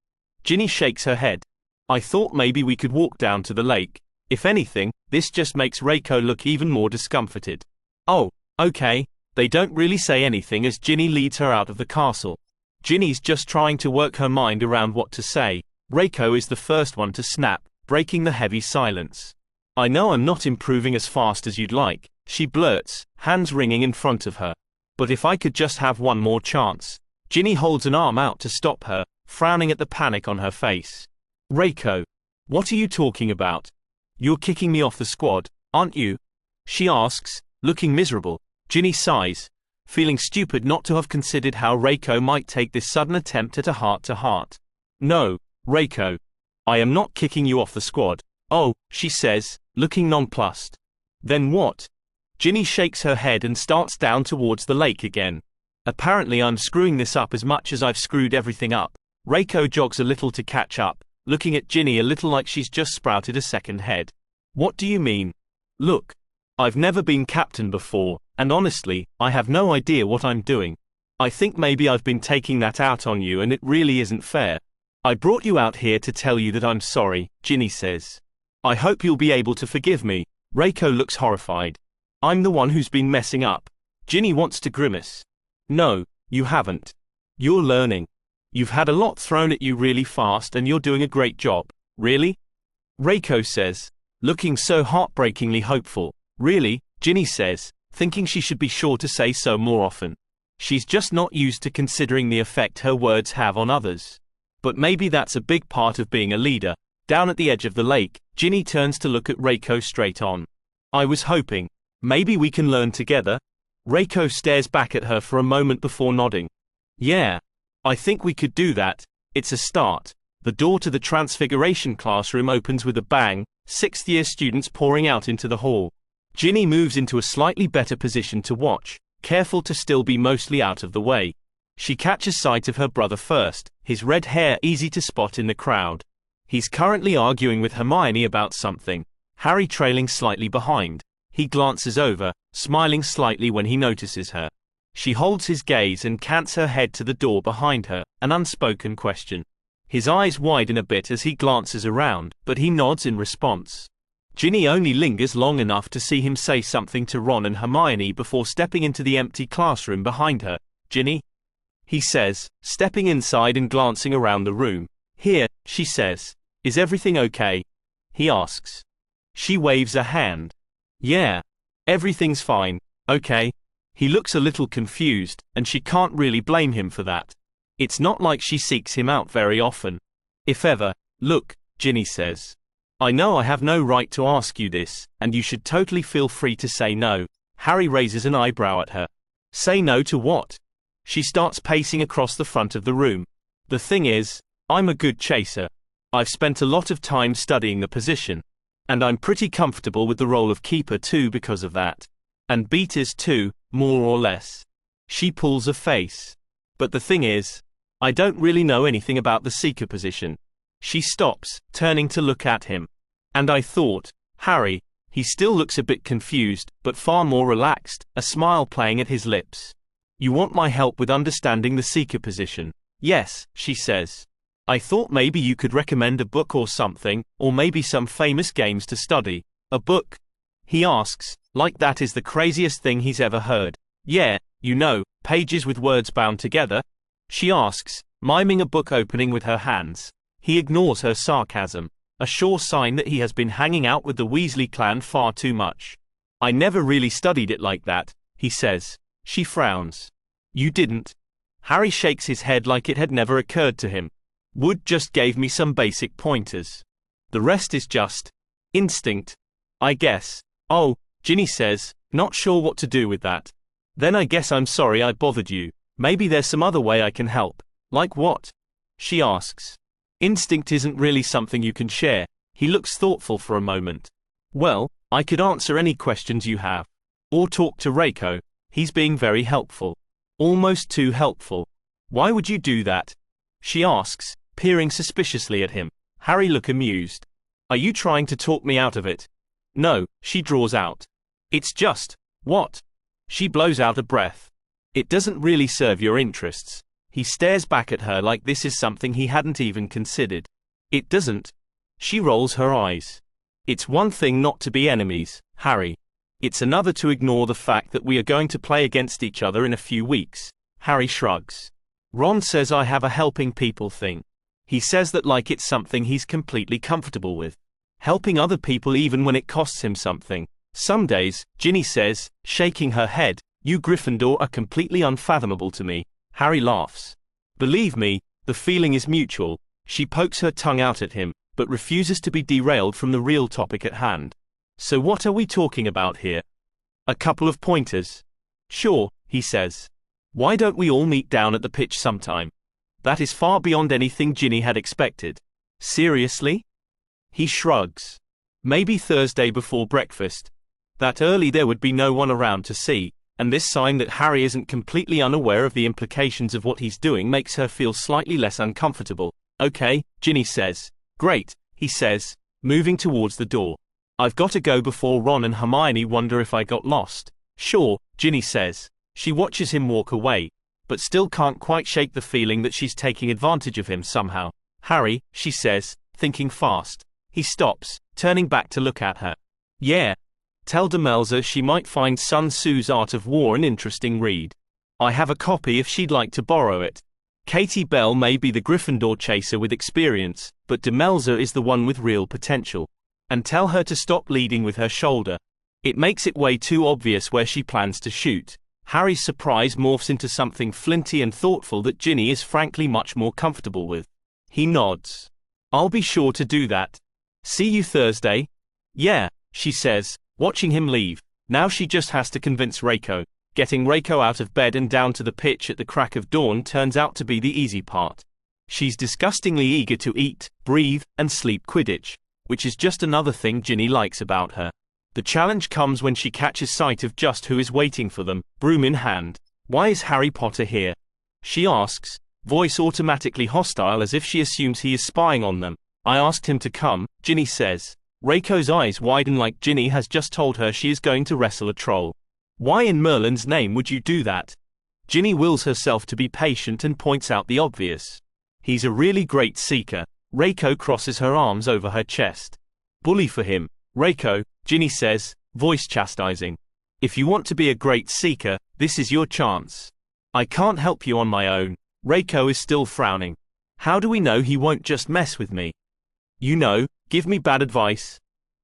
Ginny shakes her head. "I thought maybe we could walk down to the lake." If anything, this just makes Reiko look even more discomforted. "Oh, okay." They don't really say anything as Ginny leads her out of the castle. Ginny's just trying to work her mind around what to say. Reiko is the first one to snap, breaking the heavy silence. "I know I'm not improving as fast as you'd like, she blurts, hands wringing in front of her. But if I could just have one more chance. Ginny holds an arm out to stop her, frowning at the panic on her face. Reiko. What are you talking about? You're kicking me off the squad, aren't you? She asks, looking miserable. Ginny sighs, feeling stupid not to have considered how Reiko might take this sudden attempt at a heart-to-heart. No, Reiko. I am not kicking you off the squad. Oh, she says, looking nonplussed. Then what? Ginny shakes her head and starts down towards the lake again. Apparently I'm screwing this up as much as I've screwed everything up. Reiko jogs a little to catch up, looking at Ginny a little like she's just sprouted a second head. What do you mean? Look. I've never been captain before, and honestly, I have no idea what I'm doing. I think maybe I've been taking that out on you and it really isn't fair. I brought you out here to tell you that I'm sorry, Ginny says. I hope you'll be able to forgive me. Reiko looks horrified. I'm the one who's been messing up. Ginny wants to grimace. No, you haven't. You're learning. You've had a lot thrown at you really fast and you're doing a great job. Really? Reiko says, looking so heartbreakingly hopeful. Really? Ginny says, thinking she should be sure to say so more often. She's just not used to considering the effect her words have on others. But maybe that's a big part of being a leader. Down at the edge of the lake, Ginny turns to look at Reiko straight on. I was hoping. Maybe we can learn together? Reiko stares back at her for a moment before nodding. Yeah. I think we could do that. It's a start. The door to the Transfiguration classroom opens with a bang, 6th-year students pouring out into the hall. Ginny moves into a slightly better position to watch, careful to still be mostly out of the way. She catches sight of her brother first, his red hair easy to spot in the crowd. He's currently arguing with Hermione about something, Harry trailing slightly behind. He glances over, smiling slightly when he notices her. She holds his gaze and cants her head to the door behind her, an unspoken question. His eyes widen a bit as he glances around, but he nods in response. Ginny only lingers long enough to see him say something to Ron and Hermione before stepping into the empty classroom behind her. Ginny? He says, stepping inside and glancing around the room. Here, she says. Is everything okay? He asks. She waves a hand. Yeah. Everything's fine, okay. He looks a little confused, and she can't really blame him for that. It's not like she seeks him out very often. If ever. Look, Ginny says. I know I have no right to ask you this, and you should totally feel free to say no. Harry raises an eyebrow at her. Say no to what? She starts pacing across the front of the room. The thing is, I'm a good chaser. I've spent a lot of time studying the position. And I'm pretty comfortable with the role of keeper too because of that. And beaters too, more or less. She pulls a face. But the thing is, I don't really know anything about the seeker position. She stops, turning to look at him. And I thought, Harry. He still looks a bit confused, but far more relaxed, a smile playing at his lips. You want my help with understanding the seeker position? Yes, she says. I thought maybe you could recommend a book or something, or maybe some famous games to study. A book? He asks, like that is the craziest thing he's ever heard. Yeah, you know, pages with words bound together. She asks, miming a book opening with her hands. He ignores her sarcasm, a sure sign that he has been hanging out with the Weasley clan far too much. I never really studied it like that, he says. She frowns. You didn't? Harry shakes his head like it had never occurred to him. Wood just gave me some basic pointers. The rest is just instinct, I guess. Oh, Ginny says, not sure what to do with that. Then I guess I'm sorry I bothered you. Maybe there's some other way I can help. Like what? She asks. Instinct isn't really something you can share. He looks thoughtful for a moment. Well, I could answer any questions you have. Or talk to Reiko. He's being very helpful. Almost too helpful. Why would you do that? She asks, peering suspiciously at him. Harry looks amused. Are you trying to talk me out of it? No, she draws out. It's just, what? She blows out a breath. It doesn't really serve your interests. He stares back at her like this is something he hadn't even considered. It doesn't. She rolls her eyes. It's one thing not to be enemies, Harry. It's another to ignore the fact that we are going to play against each other in a few weeks. Harry shrugs. Ron says I have a helping people thing. He says that like it's something he's completely comfortable with. Helping other people even when it costs him something. Some days, Ginny says, shaking her head, you Gryffindor are completely unfathomable to me. Harry laughs. Believe me, the feeling is mutual. She pokes her tongue out at him, but refuses to be derailed from the real topic at hand. So what are we talking about here? A couple of pointers. Sure, he says. Why don't we all meet down at the pitch sometime? That is far beyond anything Ginny had expected. Seriously? He shrugs. Maybe Thursday before breakfast. That early there would be no one around to see, and this sign that Harry isn't completely unaware of the implications of what he's doing makes her feel slightly less uncomfortable. Okay, Ginny says. Great, he says, moving towards the door. I've got to go before Ron and Hermione wonder if I got lost. Sure, Ginny says. She watches him walk away, but still can't quite shake the feeling that she's taking advantage of him somehow. Harry, she says, thinking fast. He stops, turning back to look at her. Yeah. Tell Demelza she might find Sun Tzu's Art of War an interesting read. I have a copy if she'd like to borrow it. Katie Bell may be the Gryffindor chaser with experience, but Demelza is the one with real potential. And tell her to stop leading with her shoulder. It makes it way too obvious where she plans to shoot. Harry's surprise morphs into something flinty and thoughtful that Ginny is frankly much more comfortable with. He nods. I'll be sure to do that. See you Thursday? Yeah, she says, watching him leave. Now she just has to convince Reiko. Getting Reiko out of bed and down to the pitch at the crack of dawn turns out to be the easy part. She's disgustingly eager to eat, breathe, and sleep Quidditch, which is just another thing Ginny likes about her. The challenge comes when she catches sight of just who is waiting for them, broom in hand. Why is Harry Potter here? She asks, voice automatically hostile as if she assumes he is spying on them. I asked him to come, Ginny says. Reiko's eyes widen like Ginny has just told her she is going to wrestle a troll. Why in Merlin's name would you do that? Ginny wills herself to be patient and points out the obvious. He's a really great seeker. Reiko crosses her arms over her chest. Bully for him, Reiko, Ginny says, voice chastising. If you want to be a great seeker, this is your chance. I can't help you on my own. Reiko is still frowning. How do we know he won't just mess with me? You know, give me bad advice.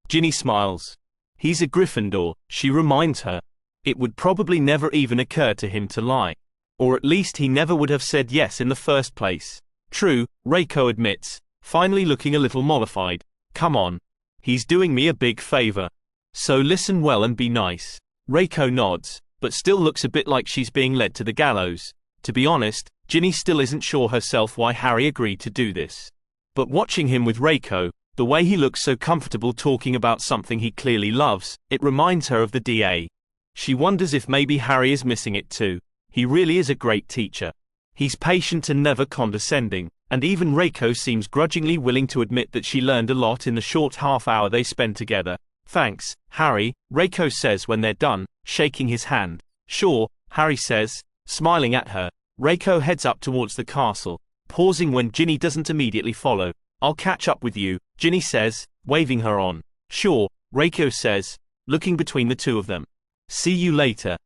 Ginny smiles. He's a Gryffindor, she reminds her. It would probably never even occur to him to lie. Or at least he never would have said yes in the first place. True, Reiko admits, finally looking a little mollified. Come on. He's doing me a big favor. So listen well and be nice. Reiko nods, but still looks a bit like she's being led to the gallows. To be honest, Ginny still isn't sure herself why Harry agreed to do this. But watching him with Reiko, the way he looks so comfortable talking about something he clearly loves, it reminds her of the DA. She wonders if maybe Harry is missing it too. He really is a great teacher. He's patient and never condescending, and even Reiko seems grudgingly willing to admit that she learned a lot in the short half hour they spend together. Thanks, Harry, Reiko says when they're done, shaking his hand. Sure, Harry says, smiling at her. Reiko heads up towards the castle, pausing when Ginny doesn't immediately follow. I'll catch up with you, Ginny says, waving her on. Sure, Reiko says, looking between the two of them. See you later.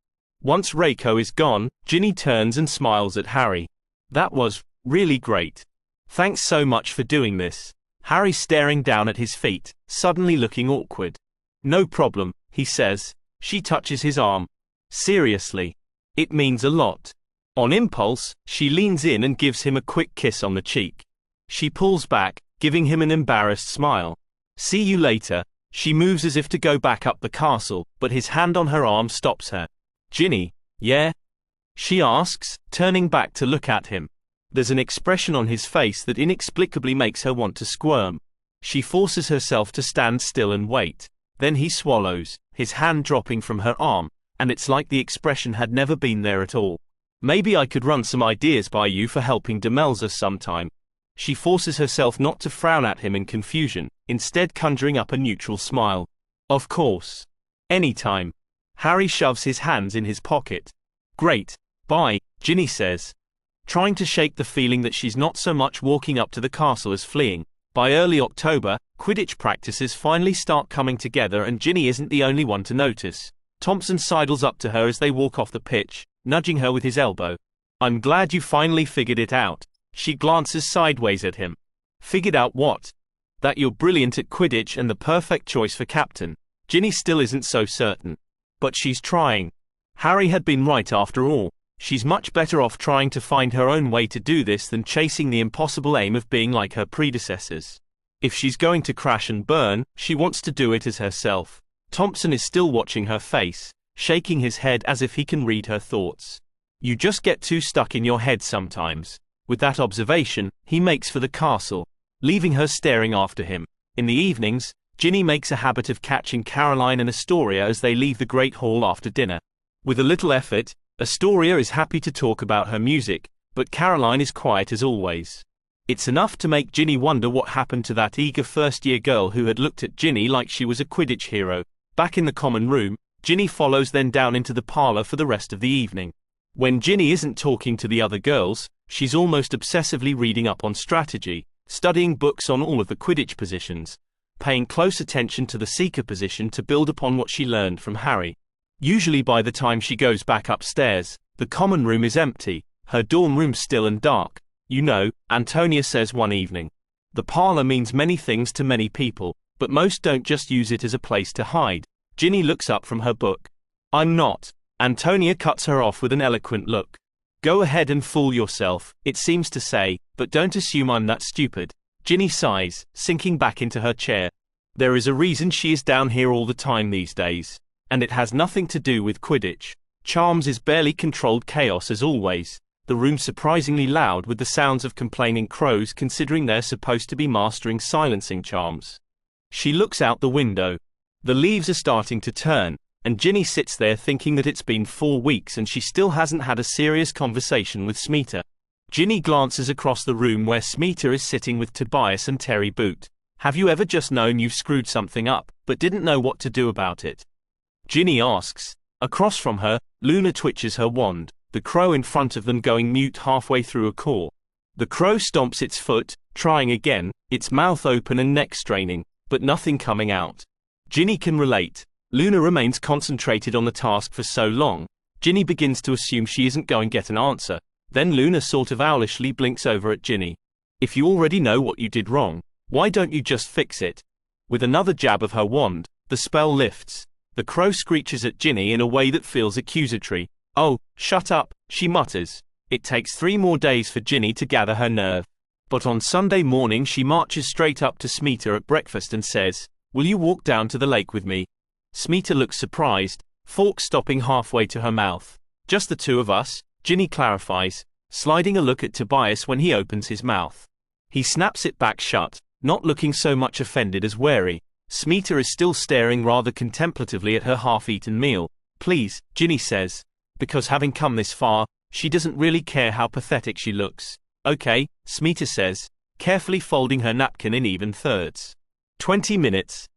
Once Reiko is gone, Ginny turns and smiles at Harry. That was really great. Thanks so much for doing this. Harry staring down at his feet, suddenly looking awkward. No problem, he says. She touches his arm. Seriously. It means a lot. On impulse, she leans in and gives him a quick kiss on the cheek. She pulls back, giving him an embarrassed smile. See you later. She moves as if to go back up the castle, but his hand on her arm stops her. Ginny, yeah? She asks, turning back to look at him. There's an expression on his face that inexplicably makes her want to squirm. She forces herself to stand still and wait. Then he swallows, his hand dropping from her arm, and it's like the expression had never been there at all. Maybe I could run some ideas by you for helping Demelza sometime. She forces herself not to frown at him in confusion, instead conjuring up a neutral smile. Of course. Anytime. Harry shoves his hands in his pocket. Great. Bye, Ginny says. Trying to shake the feeling that she's not so much walking up to the castle as fleeing. By early October, Quidditch practices finally start coming together and Ginny isn't the only one to notice. Thompson sidles up to her as they walk off the pitch, nudging her with his elbow. I'm glad you finally figured it out. She glances sideways at him. Figured out what? That you're brilliant at Quidditch and the perfect choice for captain. Ginny still isn't so certain. But she's trying. Harry had been right after all. She's much better off trying to find her own way to do this than chasing the impossible aim of being like her predecessors. If she's going to crash and burn, she wants to do it as herself. Thompson is still watching her face, shaking his head as if he can read her thoughts. You just get too stuck in your head sometimes. With that observation, he makes for the castle, leaving her staring after him. In the evenings, Ginny makes a habit of catching Caroline and Astoria as they leave the Great Hall after dinner. With a little effort, Astoria is happy to talk about her music, but Caroline is quiet as always. It's enough to make Ginny wonder what happened to that eager first-year girl who had looked at Ginny like she was a Quidditch hero. Back in the common room, Ginny follows them down into the parlor for the rest of the evening. When Ginny isn't talking to the other girls, she's almost obsessively reading up on strategy, studying books on all of the Quidditch positions, paying close attention to the seeker position to build upon what she learned from Harry. Usually by the time she goes back upstairs, the common room is empty, her dorm room still and dark. You know, Antonia says one evening. The parlor means many things to many people, but most don't just use it as a place to hide. Ginny looks up from her book. I'm not. Antonia cuts her off with an eloquent look. Go ahead and fool yourself, it seems to say, but don't assume I'm that stupid. Ginny sighs, sinking back into her chair. There is a reason she is down here all the time these days. And it has nothing to do with Quidditch. Charms is barely controlled chaos as always. The room surprisingly loud with the sounds of complaining crows considering they're supposed to be mastering silencing charms. She looks out the window. The leaves are starting to turn, and Ginny sits there thinking that it's been 4 weeks and she still hasn't had a serious conversation with Smeeta. Ginny glances across the room where Smeeta is sitting with Tobias and Terry Boot. Have you ever just known you've screwed something up, but didn't know what to do about it? Ginny asks. Across from her, Luna twitches her wand, the crow in front of them going mute halfway through a call. The crow stomps its foot, trying again, its mouth open and neck straining, but nothing coming out. Ginny can relate. Luna remains concentrated on the task for so long, Ginny begins to assume she isn't going to get an answer. Then Luna sort of owlishly blinks over at Ginny. If you already know what you did wrong, why don't you just fix it? With another jab of her wand, the spell lifts. The crow screeches at Ginny in a way that feels accusatory. Oh, shut up, she mutters. It takes 3 more days for Ginny to gather her nerve. But on Sunday morning she marches straight up to Smeeta at breakfast and says, will you walk down to the lake with me? Smeeta looks surprised, fork stopping halfway to her mouth. Just the 2 of us, Ginny clarifies, sliding a look at Tobias when he opens his mouth. He snaps it back shut, not looking so much offended as wary. Smeeta is still staring rather contemplatively at her half-eaten meal. Please, Ginny says, because having come this far, she doesn't really care how pathetic she looks. Okay, Smeeta says, carefully folding her napkin in even thirds. 20 minutes.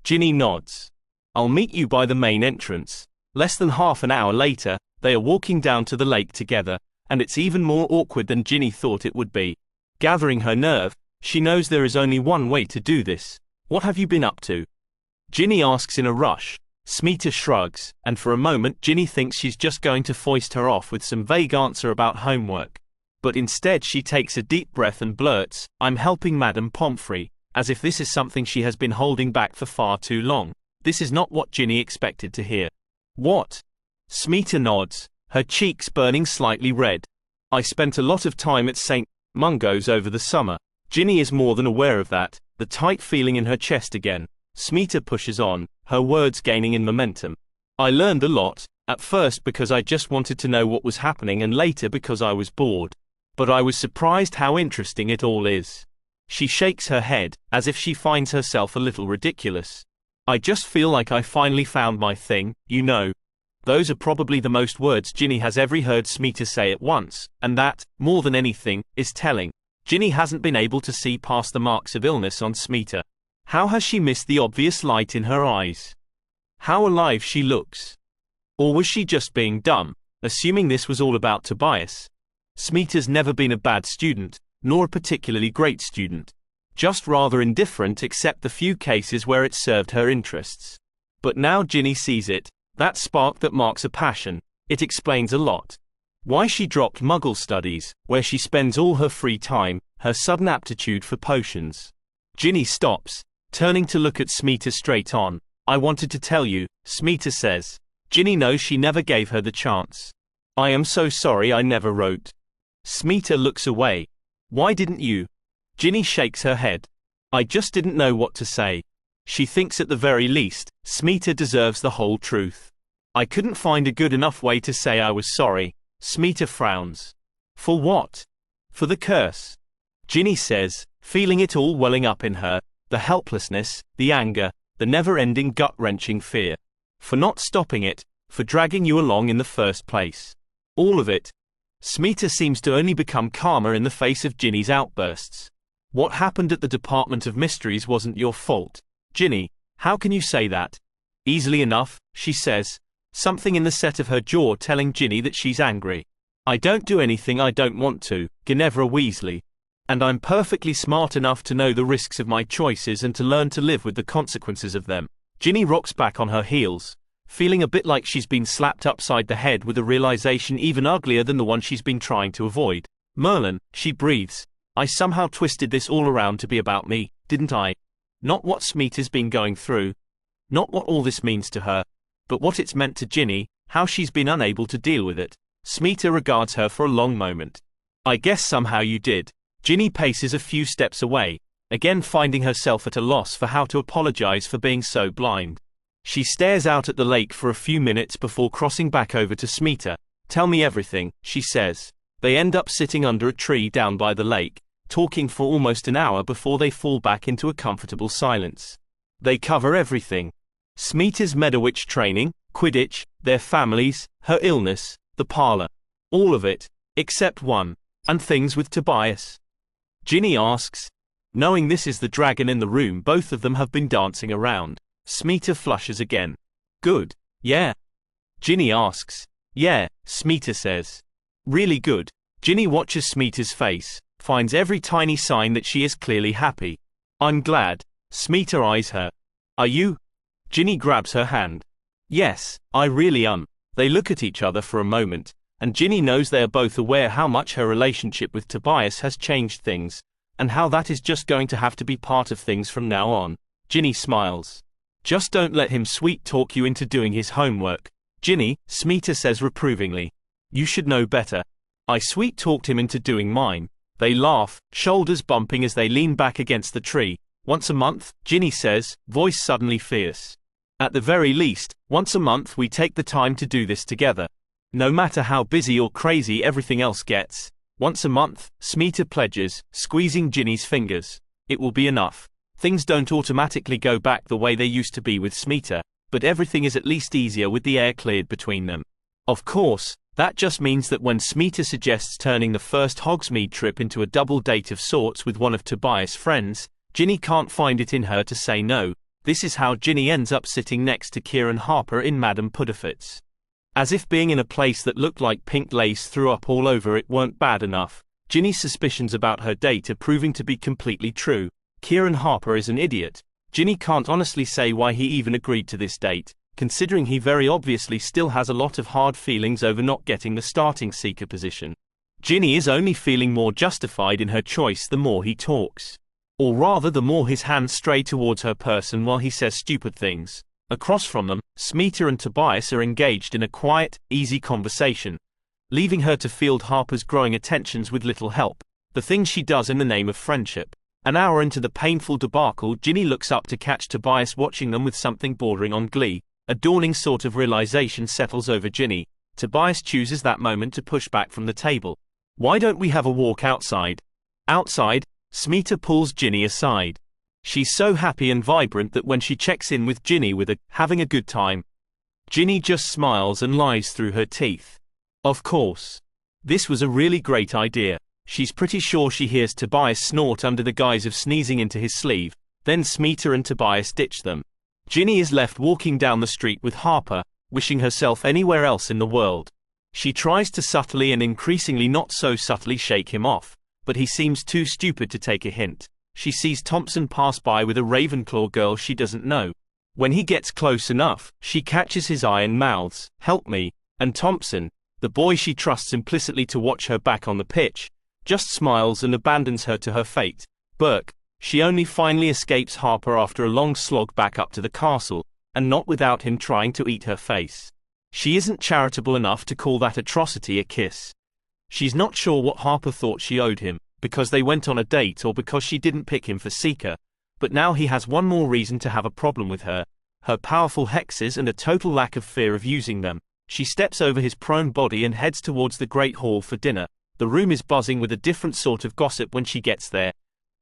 Ginny nods. I'll meet you by the main entrance. Less than half an hour later, they are walking down to the lake together, and it's even more awkward than Ginny thought it would be. Gathering her nerve, she knows there is only one way to do this. What have you been up to? Ginny asks in a rush. Smeeta shrugs, and for a moment Ginny thinks she's just going to foist her off with some vague answer about homework. But instead she takes a deep breath and blurts, I'm helping Madame Pomfrey, as if this is something she has been holding back for far too long. This is not what Ginny expected to hear. What? Smeeta nods, her cheeks burning slightly red. I spent a lot of time at St. Mungo's over the summer. Ginny is more than aware of that, the tight feeling in her chest again. Smeeta pushes on, her words gaining in momentum. I learned a lot, at first because I just wanted to know what was happening and later because I was bored. But I was surprised how interesting it all is. She shakes her head, as if she finds herself a little ridiculous. I just feel like I finally found my thing, you know. Those are probably the most words Ginny has ever heard Smeeta say at once, and that, more than anything, is telling. Ginny hasn't been able to see past the marks of illness on Smeeta. How has she missed the obvious light in her eyes? How alive she looks. Or was she just being dumb, assuming this was all about Tobias? Smeeta's never been a bad student, nor a particularly great student. Just rather indifferent except the few cases where it served her interests. But now Ginny sees it, that spark that marks a passion. It explains a lot. Why she dropped Muggle studies, where she spends all her free time, her sudden aptitude for potions. Ginny stops, turning to look at Smeeta straight on. I wanted to tell you, Smita says. Ginny knows she never gave her the chance. I am so sorry I never wrote. Smita looks away. Why didn't you? Ginny shakes her head. I just didn't know what to say. She thinks at the very least, Smita deserves the whole truth. I couldn't find a good enough way to say I was sorry. Smita frowns. For what? For the curse. Ginny says, feeling it all welling up in her, the helplessness, the anger, the never-ending gut-wrenching fear. For not stopping it, for dragging you along in the first place. All of it. Smita seems to only become calmer in the face of Ginny's outbursts. What happened at the Department of Mysteries wasn't your fault. Ginny, how can you say that? Easily enough, she says, something in the set of her jaw telling Ginny that she's angry. I don't do anything I don't want to, Ginevra Weasley. And I'm perfectly smart enough to know the risks of my choices and to learn to live with the consequences of them. Ginny rocks back on her heels, feeling a bit like she's been slapped upside the head with a realization even uglier than the one she's been trying to avoid. Merlin, she breathes. I somehow twisted this all around to be about me, didn't I? Not what Smita's been going through. Not what all this means to her. But what it's meant to Ginny, how she's been unable to deal with it. Smita regards her for a long moment. I guess somehow you did. Ginny paces a few steps away, again finding herself at a loss for how to apologize for being so blind. She stares out at the lake for a few minutes before crossing back over to Smita. Tell me everything, she says. They end up sitting under a tree down by the lake, talking for almost an hour before they fall back into a comfortable silence. They cover everything. Smita's Meadowitch training, Quidditch, their families, her illness, the parlor. All of it, except one. And things with Tobias. Ginny asks. Knowing this is the dragon in the room both of them have been dancing around. Smita flushes again. Good. Yeah. Ginny asks. Yeah, Smita says. Really good. Ginny watches Smita's face, finds every tiny sign that she is clearly happy. I'm glad. Smita eyes her. Are you? Ginny grabs her hand. Yes, I really am. They look at each other for a moment, and Ginny knows they are both aware how much her relationship with Tobias has changed things, and how that is just going to have to be part of things from now on. Ginny smiles. Just don't let him sweet-talk you into doing his homework. Ginny, Smita says reprovingly. You should know better. I sweet-talked him into doing mine. They laugh, shoulders bumping as they lean back against the tree. Once a month, Ginny says, voice suddenly fierce. At the very least, once a month we take the time to do this together. No matter how busy or crazy everything else gets. Once a month, Smita pledges, squeezing Ginny's fingers. It will be enough. Things don't automatically go back the way they used to be with Smita, but everything is at least easier with the air cleared between them. Of course, that just means that when Smita suggests turning the first Hogsmeade trip into a double date of sorts with one of Tobias' friends, Ginny can't find it in her to say no. This is how Ginny ends up sitting next to Kieran Harper in Madame Pudderfit's. As if being in a place that looked like pink lace threw up all over it weren't bad enough, Ginny's suspicions about her date are proving to be completely true. Kieran Harper is an idiot. Ginny can't honestly say why he even agreed to this date, considering he very obviously still has a lot of hard feelings over not getting the starting seeker position. Ginny is only feeling more justified in her choice the more he talks. Or rather the more his hands stray towards her person while he says stupid things. Across from them, Smita and Tobias are engaged in a quiet, easy conversation, leaving her to field Harper's growing attentions with little help. The things she does in the name of friendship. An hour into the painful debacle, Ginny looks up to catch Tobias watching them with something bordering on glee. A dawning sort of realization settles over Ginny. Tobias chooses that moment to push back from the table. Why don't we have a walk outside? Outside? Smita pulls Ginny aside. She's so happy and vibrant that when she checks in with Ginny with a having a good time, Ginny just smiles and lies through her teeth. Of course. This was a really great idea. She's pretty sure she hears Tobias snort under the guise of sneezing into his sleeve, then Smita and Tobias ditch them. Ginny is left walking down the street with Harper, wishing herself anywhere else in the world. She tries to subtly and increasingly not so subtly shake him off, but he seems too stupid to take a hint. She sees Thompson pass by with a Ravenclaw girl she doesn't know. When he gets close enough, she catches his eye and mouths, "Help me," and Thompson, the boy she trusts implicitly to watch her back on the pitch, just smiles and abandons her to her fate. Burke. She only finally escapes Harper after a long slog back up to the castle, and not without him trying to eat her face. She isn't charitable enough to call that atrocity a kiss. She's not sure what Harper thought she owed him, because they went on a date or because she didn't pick him for Seeker, but now he has one more reason to have a problem with her: her powerful hexes and a total lack of fear of using them. She steps over his prone body and heads towards the Great Hall for dinner. The room is buzzing with a different sort of gossip when she gets there.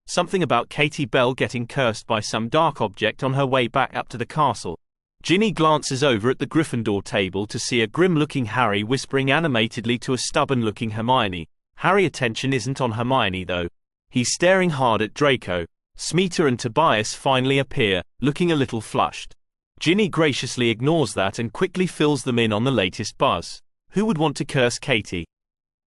Something about Katie Bell getting cursed by some dark object on her way back up to the castle. Ginny glances over at the Gryffindor table to see a grim-looking Harry whispering animatedly to a stubborn-looking Hermione. Harry's attention isn't on Hermione though. He's staring hard at Draco. Smeeta and Tobias finally appear, looking a little flushed. Ginny graciously ignores that and quickly fills them in on the latest buzz. Who would want to curse Katie?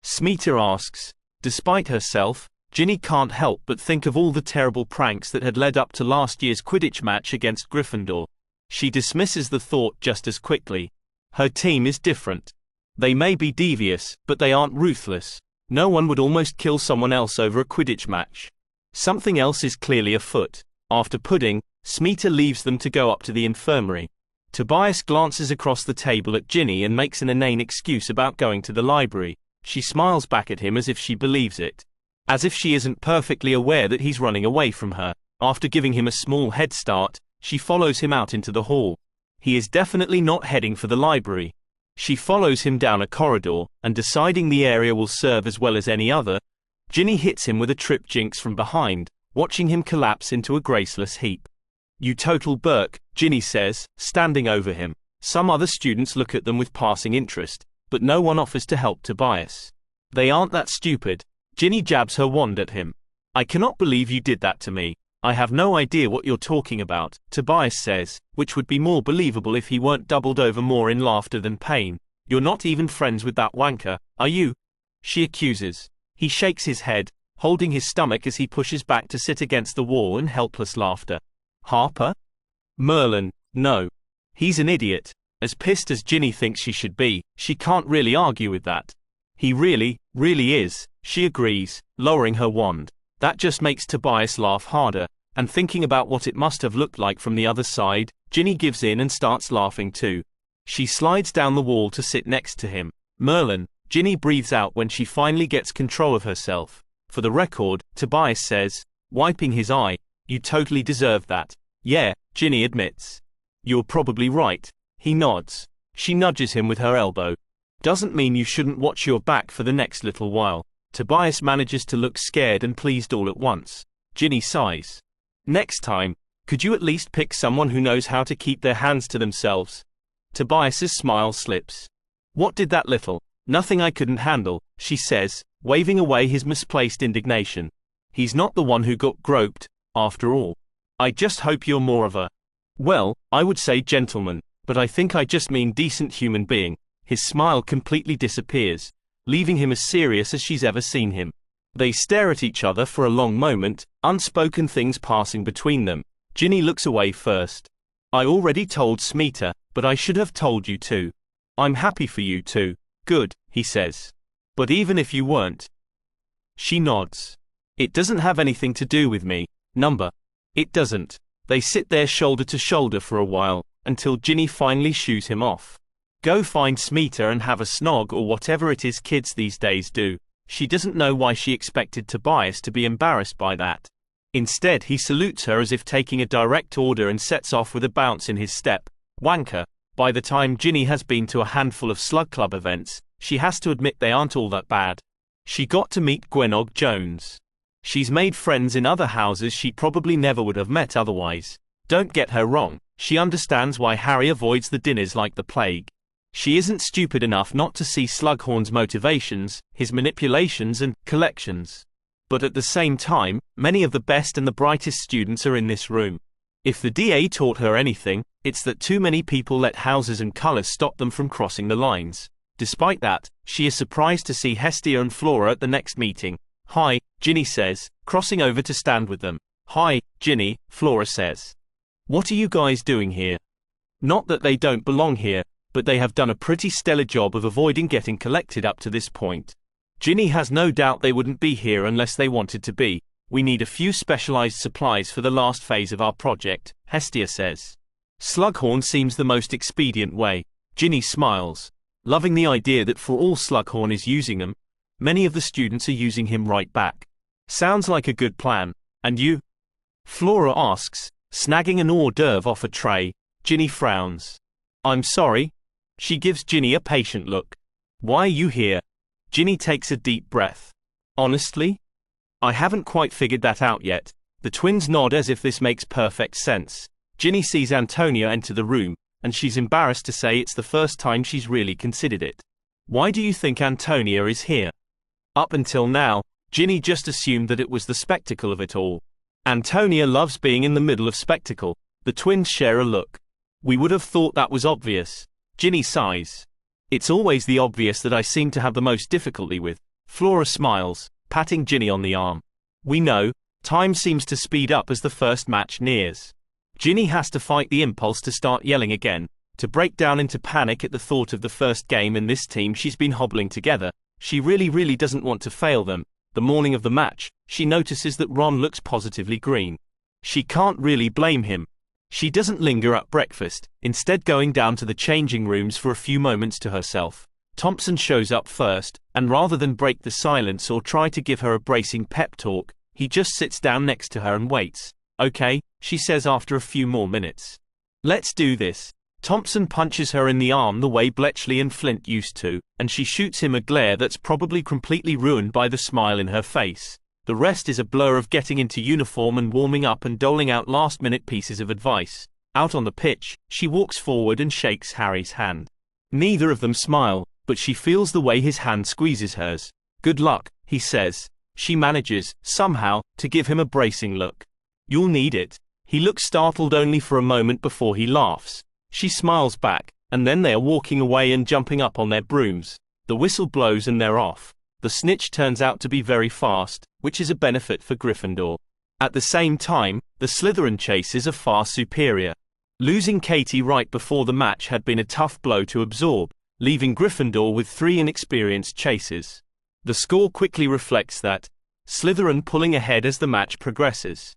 Smeeta asks. Despite herself, Ginny can't help but think of all the terrible pranks that had led up to last year's Quidditch match against Gryffindor. She dismisses the thought just as quickly. Her team is different. They may be devious, but they aren't ruthless. No one would almost kill someone else over a Quidditch match. Something else is clearly afoot. After pudding, Smeeta leaves them to go up to the infirmary. Tobias glances across the table at Ginny and makes an inane excuse about going to the library. She smiles back at him as if she believes it. As if she isn't perfectly aware that he's running away from her. After giving him a small head start, she follows him out into the hall. He is definitely not heading for the library. She follows him down a corridor, and deciding the area will serve as well as any other, Ginny hits him with a trip jinx from behind, watching him collapse into a graceless heap. "You total Burke," Ginny says, standing over him. Some other students look at them with passing interest, but no one offers to help Tobias. They aren't that stupid. Ginny jabs her wand at him. "I cannot believe you did that to me." "I have no idea what you're talking about," Tobias says, which would be more believable if he weren't doubled over more in laughter than pain. "You're not even friends with that wanker, are you?" she accuses. He shakes his head, holding his stomach as he pushes back to sit against the wall in helpless laughter. "Harper? Merlin, no. He's an idiot." As pissed as Ginny thinks she should be, she can't really argue with that. "He really is," she agrees, lowering her wand. That just makes Tobias laugh harder, and thinking about what it must have looked like from the other side, Ginny gives in and starts laughing too. She slides down the wall to sit next to him. "Merlin," Ginny breathes out when she finally gets control of herself. "For the record," Tobias says, wiping his eye, "you totally deserve that." "Yeah," Ginny admits. "You're probably right." He nods. She nudges him with her elbow. "Doesn't mean you shouldn't watch your back for the next little while." Tobias manages to look scared and pleased all at once. Ginny sighs. "Next time, could you at least pick someone who knows how to keep their hands to themselves?" Tobias's smile slips. "What did that little? Nothing I couldn't handle," she says, waving away his misplaced indignation. "He's not the one who got groped, after all. I just hope you're more of a, well, I would say gentleman, but I think I just mean decent human being." His smile completely disappears, leaving him as serious as she's ever seen him. They stare at each other for a long moment, unspoken things passing between them. Ginny looks away first. "I already told Smeeta, but I should have told you too." "I'm happy for you too." "Good," he says. "But even if you weren't?" She nods. "It doesn't have anything to do with me. Number. It doesn't." They sit there shoulder to shoulder for a while, until Ginny finally shoos him off. "Go find Smeeta and have a snog or whatever it is kids these days do." She doesn't know why she expected Tobias to be embarrassed by that. Instead he salutes her as if taking a direct order and sets off with a bounce in his step. Wanker. By the time Ginny has been to a handful of Slug Club events, she has to admit they aren't all that bad. She got to meet Gwenog Jones. She's made friends in other houses she probably never would have met otherwise. Don't get her wrong, she understands why Harry avoids the dinners like the plague. She isn't stupid enough not to see Slughorn's motivations, his manipulations and collections. But at the same time, many of the best and the brightest students are in this room. If the DA taught her anything, it's that too many people let houses and colors stop them from crossing the lines. Despite that, she is surprised to see Hestia and Flora at the next meeting. "Hi," Ginny says, crossing over to stand with them. "Hi, Ginny," Flora says. "What are you guys doing here?" Not that they don't belong here, but they have done a pretty stellar job of avoiding getting collected up to this point. Ginny has no doubt they wouldn't be here unless they wanted to be. "We need a few specialized supplies for the last phase of our project," Hestia says. Slughorn seems the most expedient way. Ginny smiles, loving the idea that for all Slughorn is using them, many of the students are using him right back. Sounds like a good plan. And you? Flora asks, snagging an hors d'oeuvre off a tray. Ginny frowns. I'm sorry. She gives Ginny a patient look. Why are you here? Ginny takes a deep breath. Honestly? I haven't quite figured that out yet. The twins nod as if this makes perfect sense. Ginny sees Antonia enter the room, and she's embarrassed to say it's the first time she's really considered it. Why do you think Antonia is here? Up until now, Ginny just assumed that it was the spectacle of it all. Antonia loves being in the middle of spectacle. The twins share a look. We would have thought that was obvious. Ginny sighs. It's always the obvious that I seem to have the most difficulty with. Flora smiles, patting Ginny on the arm. We know, time seems to speed up as the first match nears. Ginny has to fight the impulse to start yelling again, to break down into panic at the thought of the first game in this team she's been hobbling together. She really doesn't want to fail them. The morning of the match, she notices that Ron looks positively green. She can't really blame him. She doesn't linger at breakfast, instead going down to the changing rooms for a few moments to herself. Thompson shows up first, and rather than break the silence or try to give her a bracing pep talk, he just sits down next to her and waits. Okay, she says after a few more minutes. Let's do this. Thompson punches her in the arm the way Bletchley and Flint used to, and she shoots him a glare that's probably completely ruined by the smile in her face. The rest is a blur of getting into uniform and warming up and doling out last-minute pieces of advice. Out on the pitch, she walks forward and shakes Harry's hand. Neither of them smile, but she feels the way his hand squeezes hers. Good luck, he says. She manages, somehow, to give him a bracing look. You'll need it. He looks startled only for a moment before he laughs. She smiles back, and then they are walking away and jumping up on their brooms. The whistle blows and they're off. The snitch turns out to be very fast, which is a benefit for Gryffindor. At the same time, the Slytherin chases are far superior. Losing Katie right before the match had been a tough blow to absorb, leaving Gryffindor with 3 inexperienced chasers. The score quickly reflects that. Slytherin pulling ahead as the match progresses.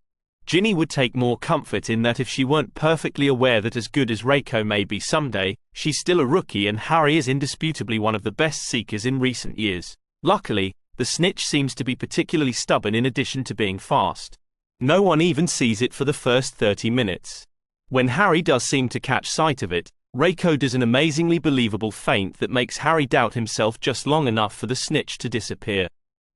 Ginny would take more comfort in that if she weren't perfectly aware that as good as Reiko may be someday, she's still a rookie and Harry is indisputably one of the best seekers in recent years. Luckily, the snitch seems to be particularly stubborn in addition to being fast. No one even sees it for the first 30 minutes. When Harry does seem to catch sight of it, Reiko does an amazingly believable feint that makes Harry doubt himself just long enough for the snitch to disappear.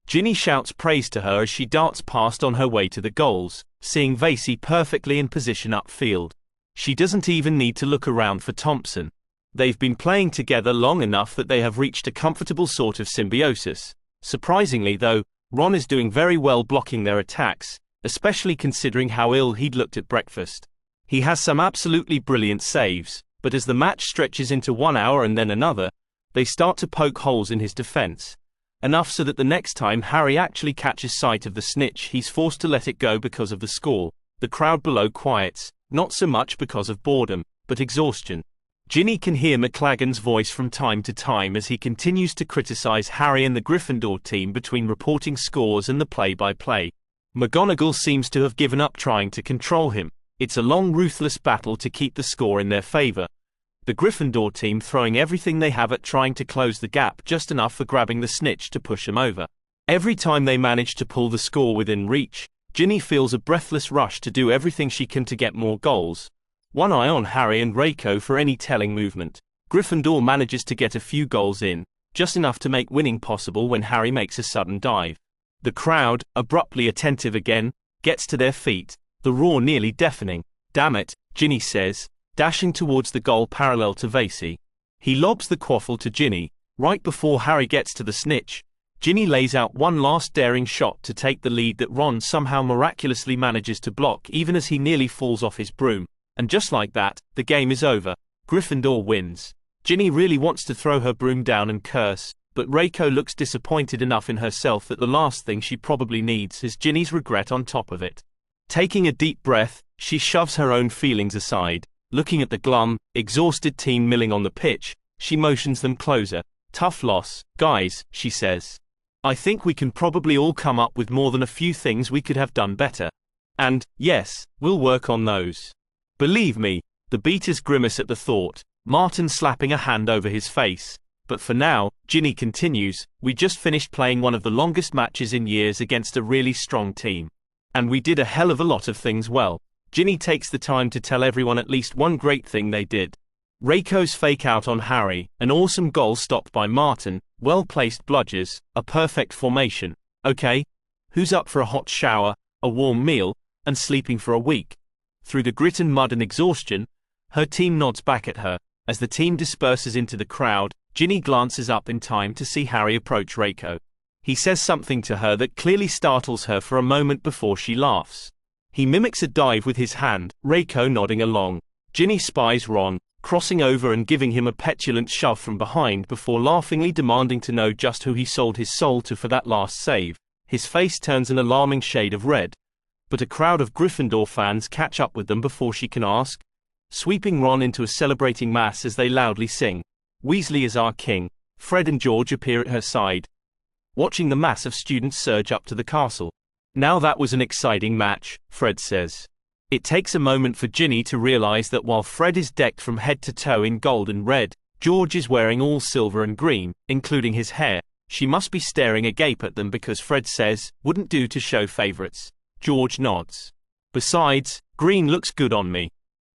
Ginny shouts praise to her as she darts past on her way to the goals, seeing Vasey perfectly in position upfield. She doesn't even need to look around for Thompson. They've been playing together long enough that they have reached a comfortable sort of symbiosis. Surprisingly though, Ron is doing very well blocking their attacks, especially considering how ill he'd looked at breakfast. He has some absolutely brilliant saves, but as the match stretches into 1 hour and then another, they start to poke holes in his defense. Enough so that the next time Harry actually catches sight of the snitch he's forced to let it go because of the score. The crowd below quiets, not so much because of boredom, but exhaustion. Ginny can hear McLagan's voice from time to time as he continues to criticize Harry and the Gryffindor team between reporting scores and the play-by-play. McGonagall seems to have given up trying to control him. It's a long ruthless battle to keep the score in their favor. The Gryffindor team throwing everything they have at trying to close the gap just enough for grabbing the snitch to push him over. Every time they manage to pull the score within reach, Ginny feels a breathless rush to do everything she can to get more goals. One eye on Harry and Reiko for any telling movement. Gryffindor manages to get a few goals in, just enough to make winning possible when Harry makes a sudden dive. The crowd, abruptly attentive again, gets to their feet, the roar nearly deafening. Damn it, Ginny says, dashing towards the goal parallel to Vasey. He lobs the quaffle to Ginny. Right before Harry gets to the snitch, Ginny lays out one last daring shot to take the lead that Ron somehow miraculously manages to block even as he nearly falls off his broom. And just like that, the game is over. Gryffindor wins. Ginny really wants to throw her broom down and curse, but Reiko looks disappointed enough in herself that the last thing she probably needs is Ginny's regret on top of it. Taking a deep breath, she shoves her own feelings aside. Looking at the glum, exhausted team milling on the pitch, she motions them closer. Tough loss, guys, she says. I think we can probably all come up with more than a few things we could have done better. And, yes, we'll work on those. Believe me, The beaters grimace at the thought, Martin slapping a hand over his face. But for now, Ginny continues, we just finished playing one of the longest matches in years against a really strong team. And we did a hell of a lot of things well. Ginny takes the time to tell everyone at least one great thing they did. Reiko's fake out on Harry, an awesome goal stopped by Martin, well-placed bludgers, a perfect formation. Okay, who's up for a hot shower, a warm meal, and sleeping for a week? Through the grit and mud and exhaustion, her team nods back at her. As the team disperses into the crowd, Ginny glances up in time to see Harry approach Reiko. He says something to her that clearly startles her for a moment before she laughs. He mimics a dive with his hand, Reiko nodding along. Ginny spies Ron, crossing over and giving him a petulant shove from behind before laughingly demanding to know just who he sold his soul to for that last save. His face turns an alarming shade of red. But a crowd of Gryffindor fans catch up with them before she can ask, sweeping Ron into a celebrating mass as they loudly sing, Weasley is our king. Fred and George appear at her side, watching the mass of students surge up to the castle. Now that was an exciting match, Fred says. It takes a moment for Ginny to realize that while Fred is decked from head to toe in gold and red, George is wearing all silver and green, including his hair. She must be staring agape at them because Fred says, wouldn't do to show favorites. George nods. Besides, green looks good on me.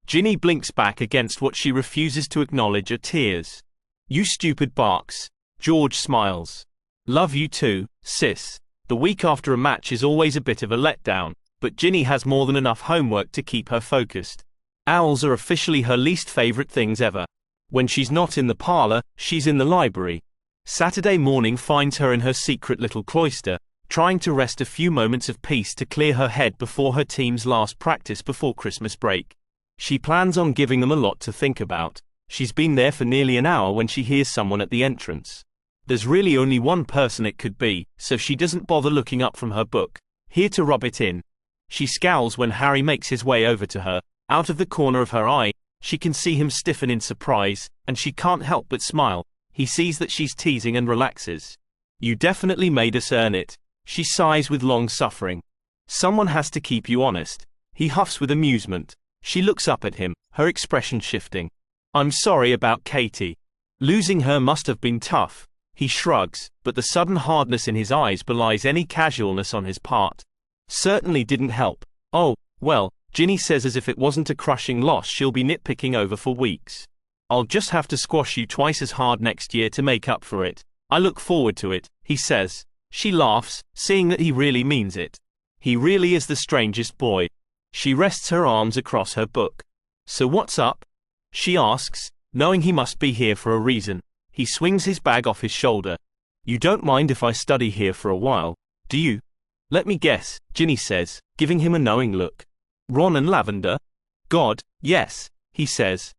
Ginny blinks back against what she refuses to acknowledge are tears. You stupid barks. George smiles. Love you too, sis. The week after a match is always a bit of a letdown, but Ginny has more than enough homework to keep her focused. Owls are officially her least favorite things ever. When she's not in the parlor, she's in the library. Saturday morning finds her in her secret little cloister, trying to wrest a few moments of peace to clear her head before her team's last practice before Christmas break. She plans on giving them a lot to think about. She's been there for nearly an hour when she hears someone at the entrance. There's really only one person it could be, so she doesn't bother looking up from her book, here to rub it in. She scowls when Harry makes his way over to her. Out of the corner of her eye, she can see him stiffen in surprise, and she can't help but smile. He sees that she's teasing and relaxes. You definitely made us earn it. She sighs with long suffering. Someone has to keep you honest. He huffs with amusement. She looks up at him, her expression shifting. I'm sorry about Katie. Losing her must have been tough. He shrugs, but the sudden hardness in his eyes belies any casualness on his part. Certainly didn't help. Oh, well, Ginny says as if it wasn't a crushing loss she'll be nitpicking over for weeks. I'll just have to squash you twice as hard next year to make up for it. I look forward to it, he says. She laughs, seeing that he really means it. He really is the strangest boy. She rests her arms across her book. So what's up? She asks, knowing he must be here for a reason. He swings his bag off his shoulder. You don't mind if I study here for a while, do you? Let me guess, Ginny says, giving him a knowing look. Ron and Lavender? God, yes, he says,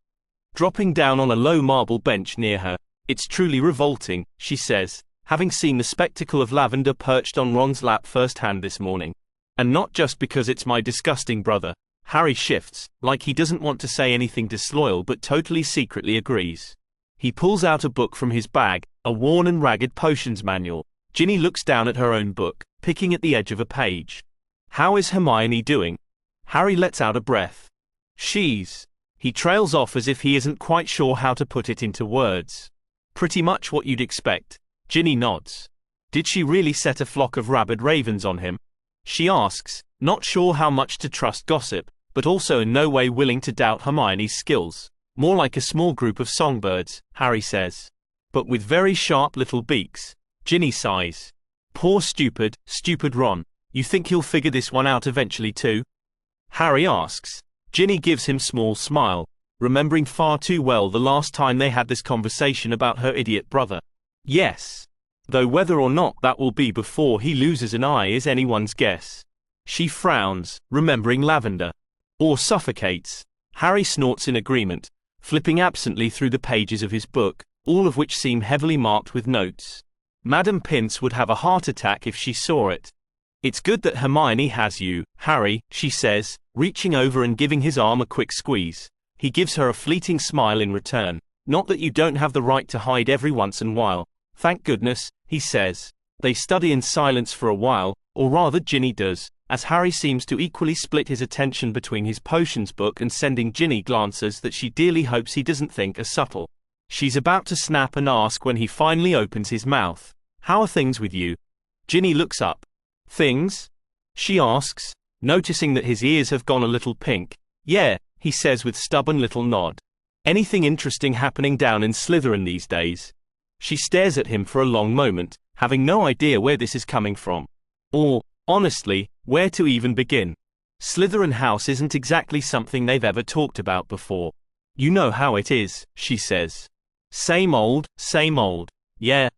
dropping down on a low marble bench near her. It's truly revolting, she says, having seen the spectacle of Lavender perched on Ron's lap firsthand this morning. And not just because it's my disgusting brother. Harry shifts, like he doesn't want to say anything disloyal but totally secretly agrees. He pulls out a book from his bag, a worn and ragged potions manual. Ginny looks down at her own book, picking at the edge of a page. How is Hermione doing? Harry lets out a breath. She's... He trails off as if he isn't quite sure how to put it into words. Pretty much what you'd expect. Ginny nods. Did she really set a flock of rabid ravens on him? She asks, not sure how much to trust gossip, but also in no way willing to doubt Hermione's skills. More like a small group of songbirds, Harry says. But with very sharp little beaks. Ginny sighs. Poor stupid Ron. You think he'll figure this one out eventually too? Harry asks. Ginny gives him a small smile, remembering far too well the last time they had this conversation about her idiot brother. Yes. Though whether or not that will be before he loses an eye is anyone's guess. She frowns, remembering Lavender. Or suffocates. Harry snorts in agreement, flipping absently through the pages of his book, all of which seem heavily marked with notes. Madame Pince would have a heart attack if she saw it. It's good that Hermione has you, Harry, she says, reaching over and giving his arm a quick squeeze. He gives her a fleeting smile in return. Not that you don't have the right to hide every once in a while. Thank goodness, he says. They study in silence for a while, or rather Ginny does, as Harry seems to equally split his attention between his potions book and sending Ginny glances that she dearly hopes he doesn't think are subtle. She's about to snap and ask when he finally opens his mouth, "How are things with you?" Ginny looks up. "Things?" she asks, noticing that his ears have gone a little pink. "Yeah," he says with stubborn little nod. "Anything interesting happening down in Slytherin these days?" She stares at him for a long moment, having no idea where this is coming from. Or, honestly, where to even begin. Slytherin House isn't exactly something they've ever talked about before. "You know how it is," she says. Same old, yeah?"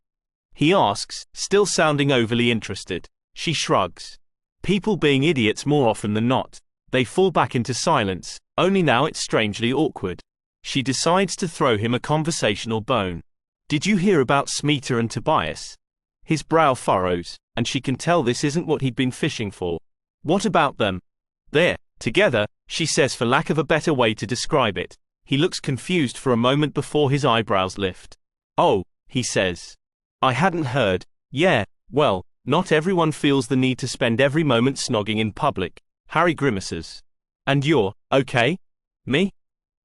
he asks, still sounding overly interested. She shrugs. People being idiots more often than not. They fall back into silence, only now it's strangely awkward. She decides to throw him a conversational bone. "Did you hear about Smeeta and Tobias?" His brow furrows, and she can tell this isn't what he'd been fishing for. "What about them?" "They're together," she says for lack of a better way to describe it. He looks confused for a moment before his eyebrows lift. "Oh," he says. "I hadn't heard." "Yeah, well, not everyone feels the need to spend every moment snogging in public." Harry grimaces. "And you're okay?" "Me?"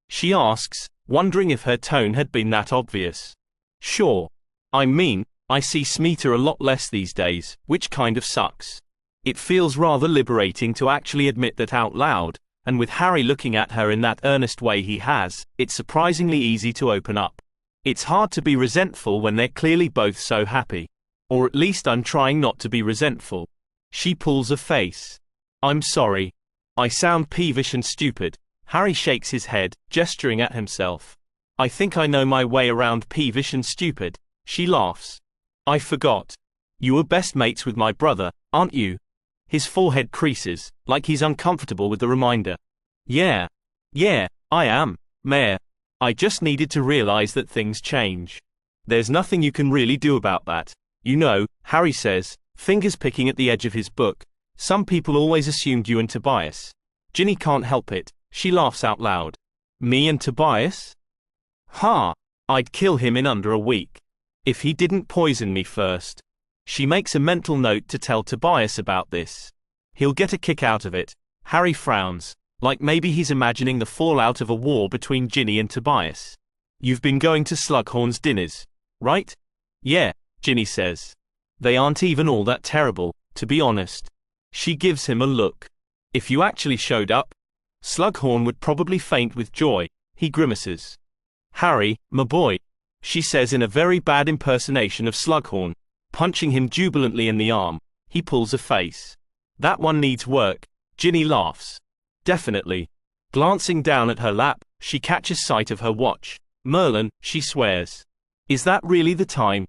she asks, wondering if her tone had been that obvious. "Sure. I mean, I see Smeeta a lot less these days, which kind of sucks." It feels rather liberating to actually admit that out loud, and with Harry looking at her in that earnest way he has, it's surprisingly easy to open up. It's hard to be resentful when they're clearly both so happy. Or at least I'm trying not to be resentful. She pulls a face. "I'm sorry. I sound peevish and stupid." Harry shakes his head, gesturing at himself. "I think I know my way around peevish and stupid." She laughs. "I forgot. You were best mates with my brother, aren't you?" His forehead creases, like he's uncomfortable with the reminder. Yeah, I am, Mayor. I just needed to realize that things change. There's nothing you can really do about that. You know," Harry says, fingers picking at the edge of his book, "some people always assumed you and Tobias." Ginny can't help it. She laughs out loud. "Me and Tobias? Ha! I'd kill him in under a week. If he didn't poison me first." She makes a mental note to tell Tobias about this. He'll get a kick out of it. Harry frowns, like maybe he's imagining the fallout of a war between Ginny and Tobias. "You've been going to Slughorn's dinners, right?" "Yeah," Ginny says. "They aren't even all that terrible, to be honest." She gives him a look. "If you actually showed up, Slughorn would probably faint with joy." He grimaces. "Harry, my boy," she says in a very bad impersonation of Slughorn, punching him jubilantly in the arm. He pulls a face. "That one needs work." Ginny laughs. "Definitely." Glancing down at her lap, she catches sight of her watch. "Merlin," she swears. "Is that really the time?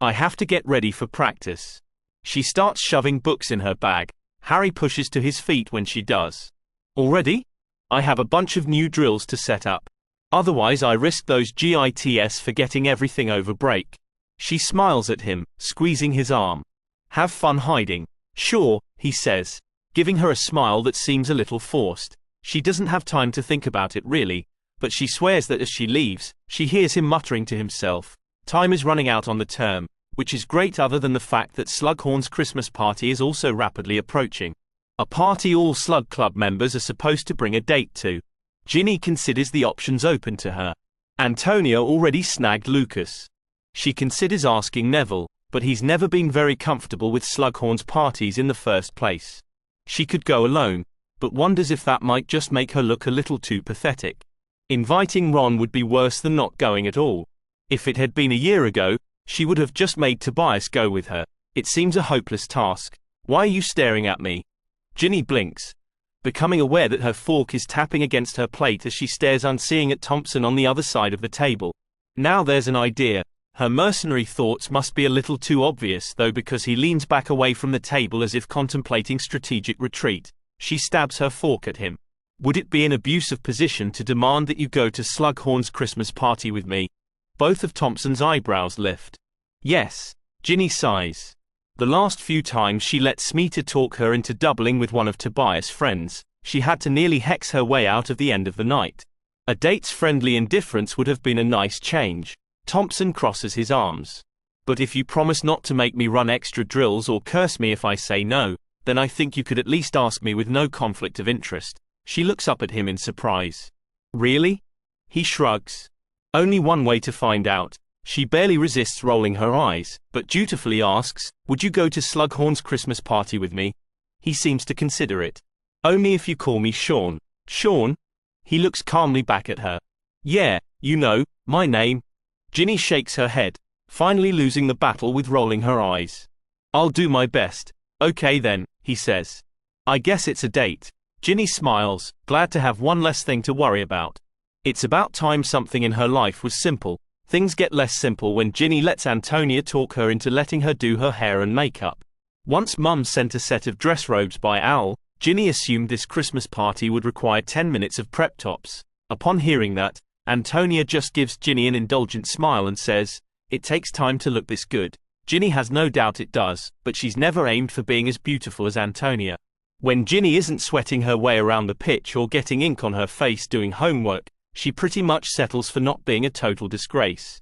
I have to get ready for practice." She starts shoving books in her bag. Harry pushes to his feet when she does. "Already? I have a bunch of new drills to set up. Otherwise I risk those GITS forgetting everything over break." She smiles at him, squeezing his arm. "Have fun hiding." "Sure," he says, giving her a smile that seems a little forced. She doesn't have time to think about it really, but she swears that as she leaves, she hears him muttering to himself, "Time is running out on the term," which is great other than the fact that Slughorn's Christmas party is also rapidly approaching. A party all Slug Club members are supposed to bring a date to. Ginny considers the options open to her. Antonia already snagged Lucas. She considers asking Neville, but he's never been very comfortable with Slughorn's parties in the first place. She could go alone, but wonders if that might just make her look a little too pathetic. Inviting Ron would be worse than not going at all. If it had been a year ago, she would have just made Tobias go with her. It seems a hopeless task. "Why are you staring at me?" Ginny blinks, becoming aware that her fork is tapping against her plate as she stares unseeing at Thompson on the other side of the table. Now there's an idea. Her mercenary thoughts must be a little too obvious though, because he leans back away from the table as if contemplating strategic retreat. She stabs her fork at him. "Would it be an abusive position to demand that you go to Slughorn's Christmas party with me?" Both of Thompson's eyebrows lift. "Yes." Ginny sighs. The last few times she let Smeeta talk her into doubling with one of Tobias' friends, she had to nearly hex her way out of the end of the night. A date's friendly indifference would have been a nice change. Thompson crosses his arms. "But if you promise not to make me run extra drills or curse me if I say no," Then I think you could at least ask me with no conflict of interest. She looks up at him in surprise. Really? He shrugs. Only one way to find out. She barely resists rolling her eyes, but dutifully asks, would you go to Slughorn's Christmas party with me? He seems to consider it. Only if you call me Sean. Sean? He looks calmly back at her. Yeah, you know, my name. Ginny shakes her head, finally losing the battle with rolling her eyes. I'll do my best. Okay then, he says. I guess it's a date. Ginny smiles, glad to have one less thing to worry about. It's about time something in her life was simple. Things get less simple when Ginny lets Antonia talk her into letting her do her hair and makeup. Once Mum sent a set of dress robes by Owl, Ginny assumed this Christmas party would require 10 minutes of prep tops. Upon hearing that, Antonia just gives Ginny an indulgent smile and says, it takes time to look this good. Ginny has no doubt it does, but she's never aimed for being as beautiful as Antonia. When Ginny isn't sweating her way around the pitch or getting ink on her face doing homework, she pretty much settles for not being a total disgrace.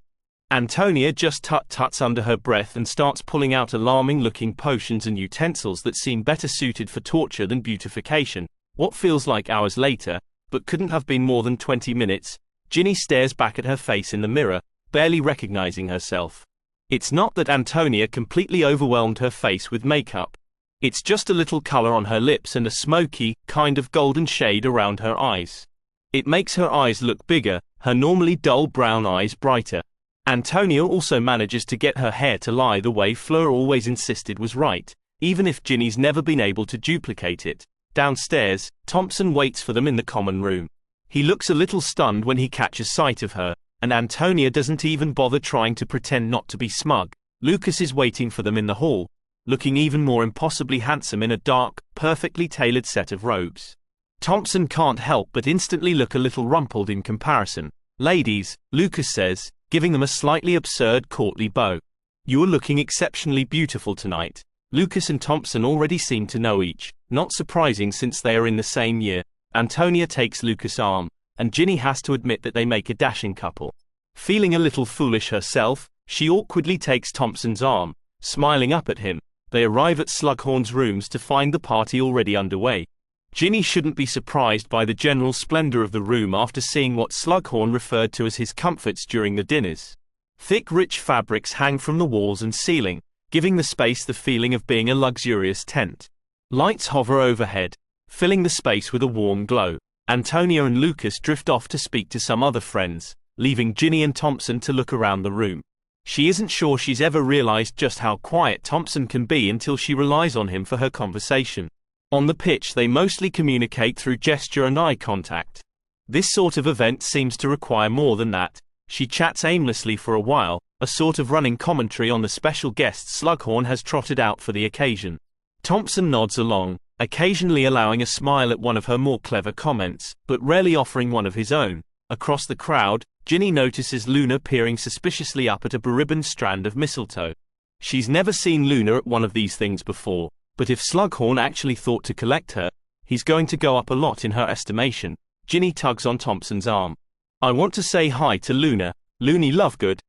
Antonia just tut-tuts under her breath and starts pulling out alarming-looking potions and utensils that seem better suited for torture than beautification. What feels like hours later, but couldn't have been more than 20 minutes, Ginny stares back at her face in the mirror, barely recognizing herself. It's not that Antonia completely overwhelmed her face with makeup. It's just a little color on her lips and a smoky, kind of golden shade around her eyes. It makes her eyes look bigger, her normally dull brown eyes brighter. Antonia also manages to get her hair to lie the way Fleur always insisted was right, even if Ginny's never been able to duplicate it. Downstairs, Thompson waits for them in the common room. He looks a little stunned when he catches sight of her, and Antonia doesn't even bother trying to pretend not to be smug. Lucas is waiting for them in the hall, looking even more impossibly handsome in a dark, perfectly tailored set of robes. Thompson can't help but instantly look a little rumpled in comparison. Ladies, Lucas says, giving them a slightly absurd courtly bow. You're looking exceptionally beautiful tonight. Lucas and Thompson already seem to know each, not surprising since they are in the same year. Antonia takes Lucas' arm, and Ginny has to admit that they make a dashing couple. Feeling a little foolish herself, she awkwardly takes Thompson's arm, smiling up at him. They arrive at Slughorn's rooms to find the party already underway. Ginny shouldn't be surprised by the general splendor of the room after seeing what Slughorn referred to as his comforts during the dinners. Thick rich fabrics hang from the walls and ceiling, giving the space the feeling of being a luxurious tent. Lights hover overhead, filling the space with a warm glow. Antonia and Lucas drift off to speak to some other friends, leaving Ginny and Thompson to look around the room. She isn't sure she's ever realized just how quiet Thompson can be until she relies on him for her conversation. On the pitch they mostly communicate through gesture and eye contact. This sort of event seems to require more than that. She chats aimlessly for a while, a sort of running commentary on the special guests Slughorn has trotted out for the occasion. Thompson nods along, occasionally allowing a smile at one of her more clever comments, but rarely offering one of his own. Across the crowd, Ginny notices Luna peering suspiciously up at a beribboned strand of mistletoe. She's never seen Luna at one of these things before, but if Slughorn actually thought to collect her, he's going to go up a lot in her estimation. Ginny tugs on Thompson's arm. I want to say hi to Luna, Loony Lovegood,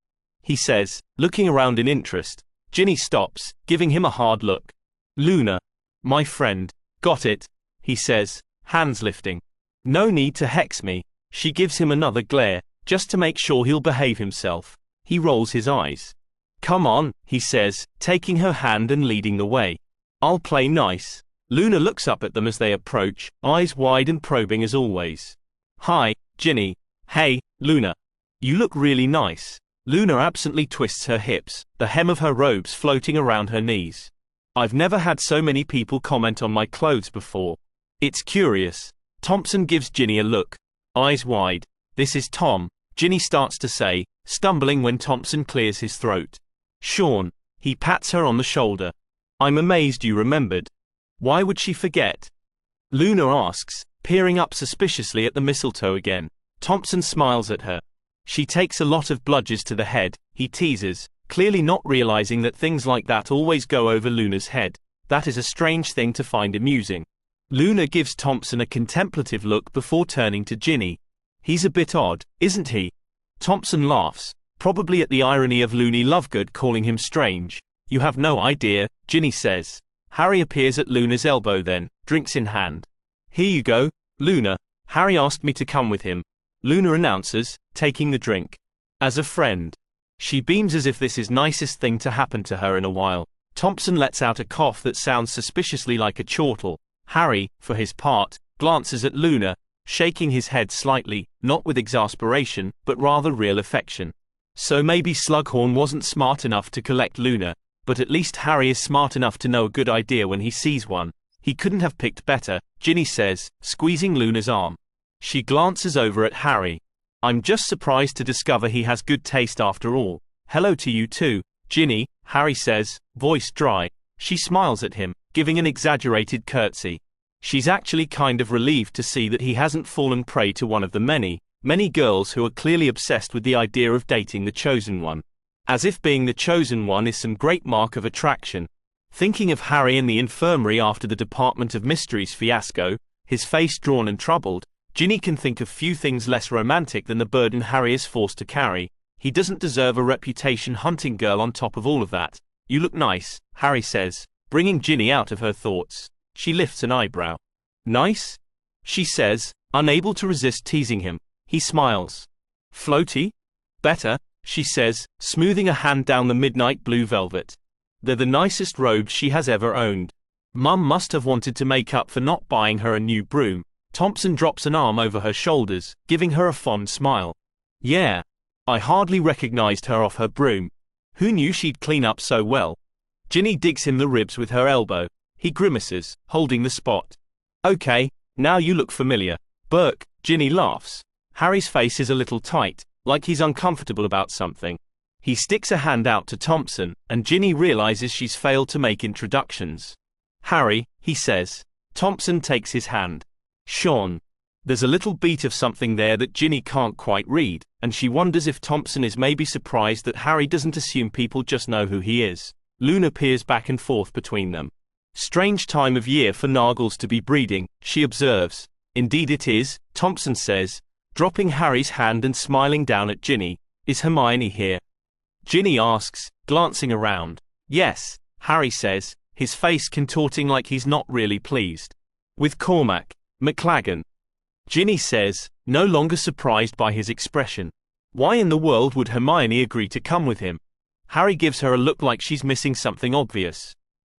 he says, looking around in interest. Ginny stops, giving him a hard look. Luna. My friend. Got it, he says, hands lifting. No need to hex me. She gives him another glare, just to make sure he'll behave himself. He rolls his eyes. Come on, he says, taking her hand and leading the way. I'll play nice. Luna looks up at them as they approach, eyes wide and probing as always. Hi, Ginny. Hey, Luna. You look really nice. Luna absently twists her hips, the hem of her robes floating around her knees. I've never had so many people comment on my clothes before. It's curious. Thompson gives Ginny a look. Eyes wide. This is Tom, Ginny starts to say, stumbling when Thompson clears his throat. Sean. He pats her on the shoulder. I'm amazed you remembered. Why would she forget? Luna asks, peering up suspiciously at the mistletoe again. Thompson smiles at her. She takes a lot of bludgers to the head, he teases, clearly not realizing that things like that always go over Luna's head. That is a strange thing to find amusing. Luna gives Thompson a contemplative look before turning to Ginny. He's a bit odd, isn't he? Thompson laughs, probably at the irony of Loony Lovegood calling him strange. You have no idea, Ginny says. Harry appears at Luna's elbow then, drinks in hand. Here you go, Luna. Harry asked me to come with him, Luna announces, taking the drink. As a friend. She beams as if this is nicest thing to happen to her in a while. Thompson lets out a cough that sounds suspiciously like a chortle. Harry, for his part, glances at Luna, shaking his head slightly, not with exasperation, but rather real affection. So maybe Slughorn wasn't smart enough to collect Luna, but at least Harry is smart enough to know a good idea when he sees one. He couldn't have picked better, Ginny says, squeezing Luna's arm. She glances over at Harry. I'm just surprised to discover he has good taste after all. Hello to you too, Ginny, Harry says, voice dry. She smiles at him, giving an exaggerated curtsy. She's actually kind of relieved to see that he hasn't fallen prey to one of the many girls who are clearly obsessed with the idea of dating the chosen one. As if being the chosen one is some great mark of attraction. Thinking of Harry in the infirmary after the Department of Mysteries fiasco, his face drawn and troubled, Ginny can think of few things less romantic than the burden Harry is forced to carry. He doesn't deserve a reputation hunting girl on top of all of that. You look nice, Harry says, bringing Ginny out of her thoughts. She lifts an eyebrow. Nice? She says, unable to resist teasing him. He smiles. Floaty? Better, she says, smoothing a hand down the midnight blue velvet. They're the nicest robes she has ever owned. Mum must have wanted to make up for not buying her a new broom. Thompson drops an arm over her shoulders, giving her a fond smile. Yeah. I hardly recognized her off her broom. Who knew she'd clean up so well? Ginny digs him the ribs with her elbow. He grimaces, holding the spot. Okay, now you look familiar. Burke, Ginny laughs. Harry's face is a little tight, like he's uncomfortable about something. He sticks a hand out to Thompson, and Ginny realizes she's failed to make introductions. Harry, he says. Thompson takes his hand. Sean. There's a little beat of something there that Ginny can't quite read, and she wonders if Thompson is maybe surprised that Harry doesn't assume people just know who he is. Luna peers back and forth between them. Strange time of year for Nargles to be breeding, she observes. Indeed it is, Thompson says, dropping Harry's hand and smiling down at Ginny. Is Hermione here? Ginny asks, glancing around. Yes, Harry says, his face contorting like he's not really pleased. With Cormac McLaggen. Ginny says, no longer surprised by his expression. Why in the world would Hermione agree to come with him? Harry gives her a look like she's missing something obvious.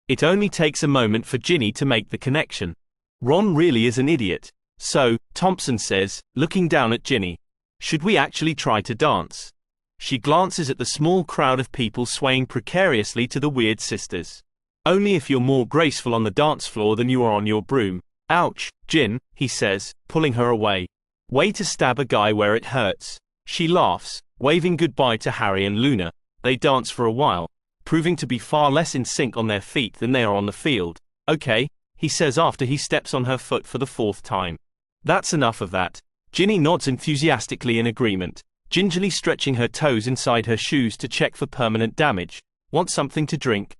It only takes a moment for Ginny to make the connection. Ron really is an idiot. So, Thompson says, looking down at Ginny. Should we actually try to dance? She glances at the small crowd of people swaying precariously to the Weird Sisters. Only if you're more graceful on the dance floor than you are on your broom. Ouch, Gin, he says, pulling her away. Way to stab a guy where it hurts. She laughs, waving goodbye to Harry and Luna. They dance for a while, proving to be far less in sync on their feet than they are on the field. Okay, he says after he steps on her foot for the fourth time. That's enough of that. Ginny nods enthusiastically in agreement, gingerly stretching her toes inside her shoes to check for permanent damage. Want something to drink?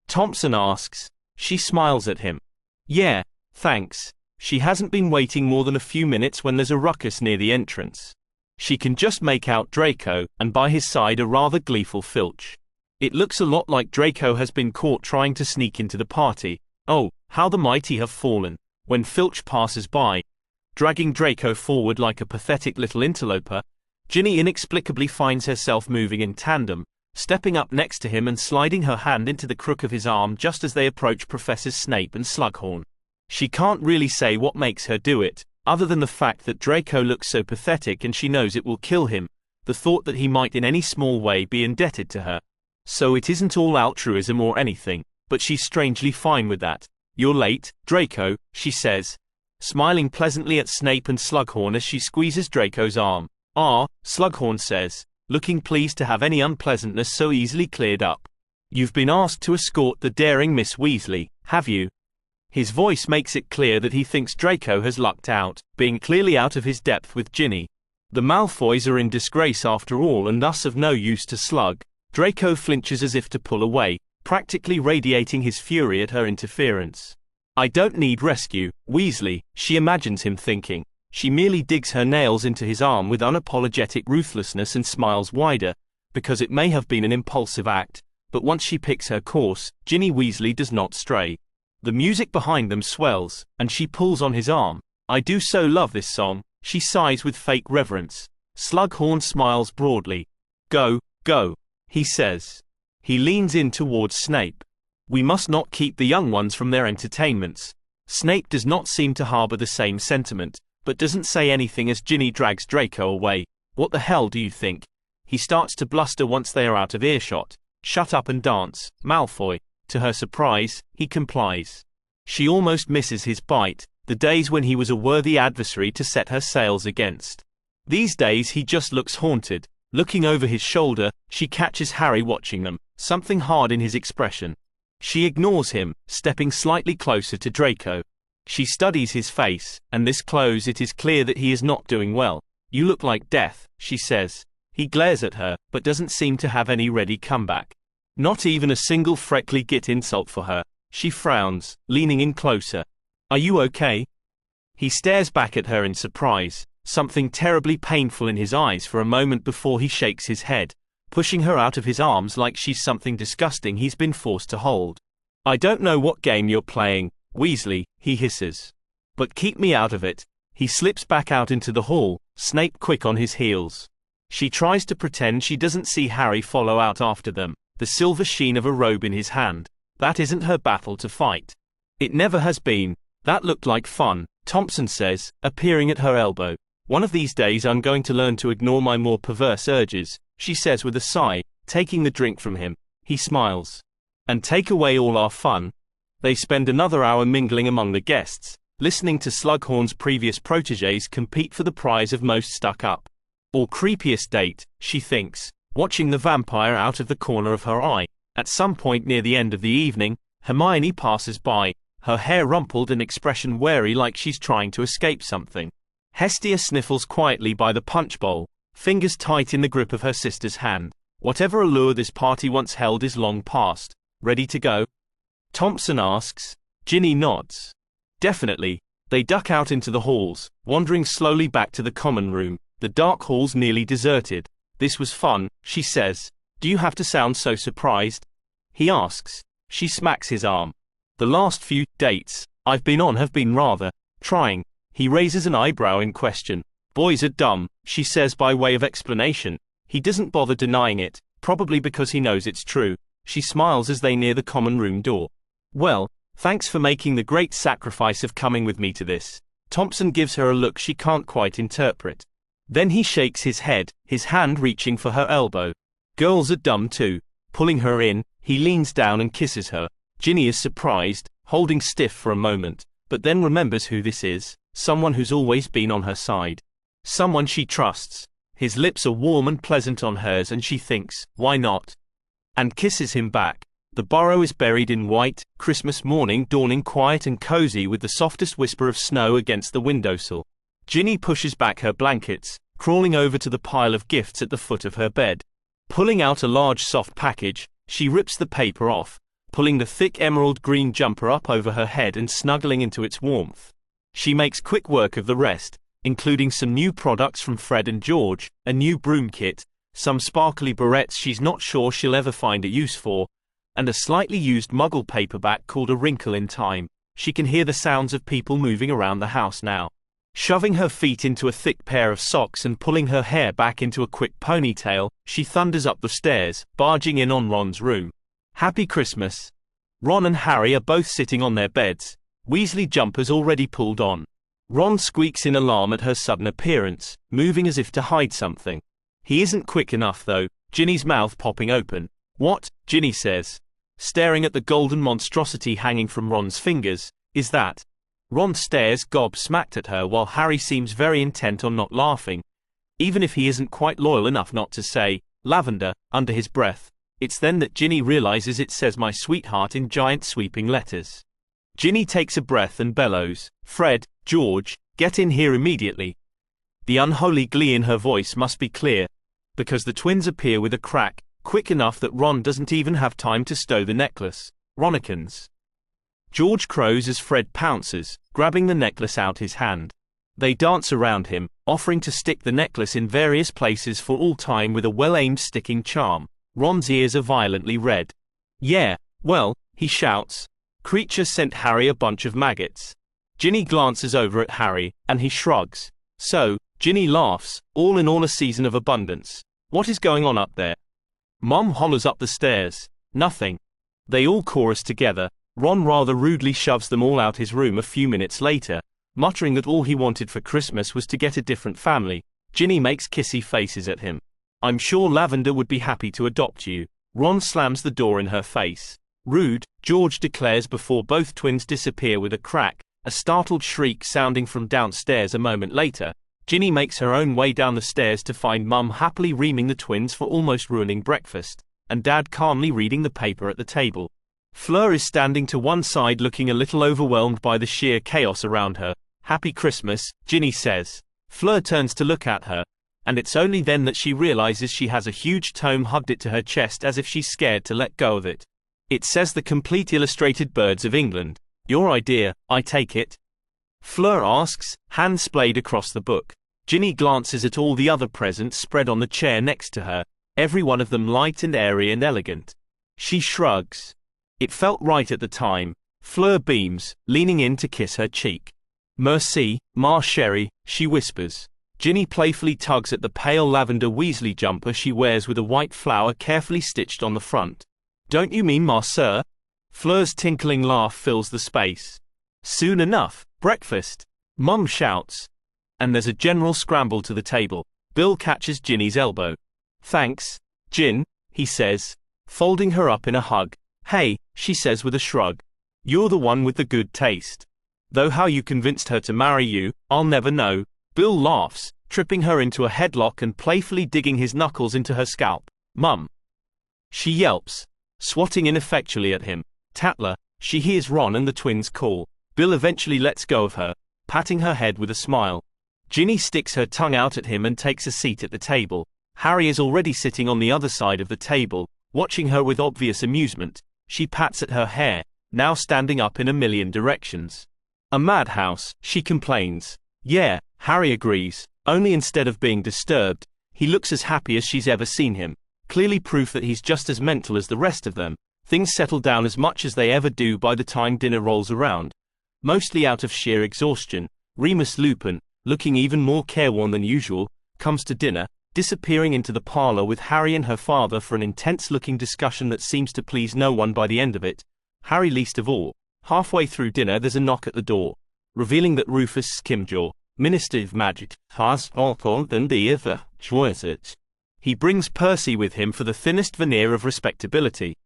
Thompson asks. She smiles at him. Yeah, thanks. She hasn't been waiting more than a few minutes when there's a ruckus near the entrance. She can just make out Draco, and by his side a rather gleeful Filch. It looks a lot like Draco has been caught trying to sneak into the party. Oh, how the mighty have fallen. When Filch passes by, dragging Draco forward like a pathetic little interloper, Ginny inexplicably finds herself moving in tandem, stepping up next to him and sliding her hand into the crook of his arm just as they approach Professors Snape and Slughorn. She can't really say what makes her do it, other than the fact that Draco looks so pathetic and she knows it will kill him, the thought that he might in any small way be indebted to her. So it isn't all altruism or anything, but she's strangely fine with that. You're late, Draco, she says, smiling pleasantly at Snape and Slughorn as she squeezes Draco's arm. Ah, Slughorn says, looking pleased to have any unpleasantness so easily cleared up. You've been asked to escort the daring Miss Weasley, have you? His voice makes it clear that he thinks Draco has lucked out, being clearly out of his depth with Ginny. The Malfoys are in disgrace after all and thus of no use to Slug. Draco flinches as if to pull away, practically radiating his fury at her interference. I don't need rescue, Weasley, she imagines him thinking. She merely digs her nails into his arm with unapologetic ruthlessness and smiles wider, because it may have been an impulsive act, but once she picks her course, Ginny Weasley does not stray. The music behind them swells, and she pulls on his arm. I do so love this song, she sighs with fake reverence. Slughorn smiles broadly. Go, go, he says. He leans in towards Snape. We must not keep the young ones from their entertainments. Snape does not seem to harbor the same sentiment, but doesn't say anything as Ginny drags Draco away. What the hell do you think? He starts to bluster once they are out of earshot. Shut up and dance, Malfoy. To her surprise, he complies. She almost misses his bite, the days when he was a worthy adversary to set her sails against. These days he just looks haunted. Looking over his shoulder, she catches Harry watching them, something hard in his expression. She ignores him, stepping slightly closer to Draco. She studies his face, and this close it is clear that he is not doing well. You look like death, she says. He glares at her, but doesn't seem to have any ready comeback. Not even a single freckly git insult for her. She frowns, leaning in closer. Are you okay? He stares back at her in surprise, something terribly painful in his eyes for a moment before he shakes his head, pushing her out of his arms like she's something disgusting he's been forced to hold. I don't know what game you're playing, Weasley, he hisses. But keep me out of it. He slips back out into the hall, Snape quick on his heels. She tries to pretend she doesn't see Harry follow out after them, the silver sheen of a robe in his hand. That isn't her battle to fight. It never has been. That looked like fun, Thompson says, appearing at her elbow. One of these days I'm going to learn to ignore my more perverse urges, she says with a sigh, taking the drink from him. He smiles. And take away all our fun. They spend another hour mingling among the guests, listening to Slughorn's previous protégés compete for the prize of most stuck up. Or creepiest date, she thinks, watching the vampire out of the corner of her eye. At some point near the end of the evening, Hermione passes by, her hair rumpled and expression wary like she's trying to escape something. Hestia sniffles quietly by the punch bowl, fingers tight in the grip of her sister's hand. Whatever allure this party once held is long past. Ready to go? Thompson asks. Ginny nods. Definitely. They duck out into the halls, wandering slowly back to the common room. The dark hall's nearly deserted. This was fun, she says. Do you have to sound so surprised? He asks. She smacks his arm. The last few dates I've been on have been rather trying. He raises an eyebrow in question. Boys are dumb, she says by way of explanation. He doesn't bother denying it, probably because he knows it's true. She smiles as they near the common room door. Well, thanks for making the great sacrifice of coming with me to this. Thompson gives her a look she can't quite interpret. Then he shakes his head, his hand reaching for her elbow. Girls are dumb too. Pulling her in, he leans down and kisses her. Ginny is surprised, holding stiff for a moment, but then remembers who this is, someone who's always been on her side. Someone she trusts. His lips are warm and pleasant on hers and she thinks, why not? And kisses him back. The burrow is buried in white, Christmas morning dawning quiet and cozy with the softest whisper of snow against the windowsill. Ginny pushes back her blankets, crawling over to the pile of gifts at the foot of her bed. Pulling out a large soft package, she rips the paper off, pulling the thick emerald green jumper up over her head and snuggling into its warmth. She makes quick work of the rest, including some new products from Fred and George, a new broom kit, some sparkly barrettes she's not sure she'll ever find a use for, and a slightly used Muggle paperback called A Wrinkle in Time. She can hear the sounds of people moving around the house now. Shoving her feet into a thick pair of socks and pulling her hair back into a quick ponytail, she thunders up the stairs, barging in on Ron's room. Happy Christmas. Ron and Harry are both sitting on their beds, Weasley jumpers already pulled on. Ron squeaks in alarm at her sudden appearance, moving as if to hide something. He isn't quick enough though, Ginny's mouth popping open. What? Ginny says. Staring at the golden monstrosity hanging from Ron's fingers. Is that? Ron stares gobsmacked at her while Harry seems very intent on not laughing, even if he isn't quite loyal enough not to say, lavender, under his breath. It's then that Ginny realizes it says my sweetheart in giant sweeping letters. Ginny takes a breath and bellows, Fred, George, get in here immediately. The unholy glee in her voice must be clear, because the twins appear with a crack, quick enough that Ron doesn't even have time to stow the necklace. Ronikins. George crows as Fred pounces, grabbing the necklace out his hand. They dance around him, offering to stick the necklace in various places for all time with a well-aimed sticking charm. Ron's ears are violently red. Yeah, well, he shouts. Creature sent Harry a bunch of maggots. Ginny glances over at Harry, and he shrugs. So, Ginny laughs, all in all a season of abundance. What is going on up there? Mum hollers up the stairs. Nothing. They all chorus together. Ron rather rudely shoves them all out his room a few minutes later, muttering that all he wanted for Christmas was to get a different family. Ginny makes kissy faces at him. I'm sure Lavender would be happy to adopt you. Ron slams the door in her face. Rude, George declares before both twins disappear with a crack, a startled shriek sounding from downstairs a moment later. Ginny makes her own way down the stairs to find Mum happily reaming the twins for almost ruining breakfast, and Dad calmly reading the paper at the table. Fleur is standing to one side looking a little overwhelmed by the sheer chaos around her. Happy Christmas, Ginny says. Fleur turns to look at her, and it's only then that she realizes she has a huge tome hugged it to her chest as if she's scared to let go of it. It says The Complete Illustrated Birds of England. Your idea, I take it? Fleur asks, hand splayed across the book. Ginny glances at all the other presents spread on the chair next to her, every one of them light and airy and elegant. She shrugs. It felt right at the time. Fleur beams, leaning in to kiss her cheek. Merci, ma chérie, she whispers. Ginny playfully tugs at the pale lavender Weasley jumper she wears with a white flower carefully stitched on the front. Don't you mean ma sœur? Fleur's tinkling laugh fills the space. Soon enough, breakfast. Mum shouts. And there's a general scramble to the table. Bill catches Ginny's elbow. Thanks, Gin, he says, folding her up in a hug. Hey, she says with a shrug. You're the one with the good taste. Though how you convinced her to marry you, I'll never know. Bill laughs, tripping her into a headlock and playfully digging his knuckles into her scalp. Mum. She yelps, swatting ineffectually at him. Tatler, she hears Ron and the twins call. Bill eventually lets go of her, patting her head with a smile. Ginny sticks her tongue out at him and takes a seat at the table. Harry is already sitting on the other side of the table, watching her with obvious amusement. She pats at her hair, now standing up in a million directions. A madhouse, she complains. Yeah, Harry agrees, only instead of being disturbed, he looks as happy as she's ever seen him. Clearly proof that he's just as mental as the rest of them. Things settle down as much as they ever do by the time dinner rolls around. Mostly out of sheer exhaustion, Remus Lupin, looking even more careworn than usual, comes to dinner, disappearing into the parlor with Harry and her father for an intense-looking discussion that seems to please no one by the end of it, Harry least of all. Halfway through dinner there's a knock at the door, revealing that Rufus Skimjaw, Minister of Magic, has opened and it. He brings Percy with him for the thinnest veneer of respectability.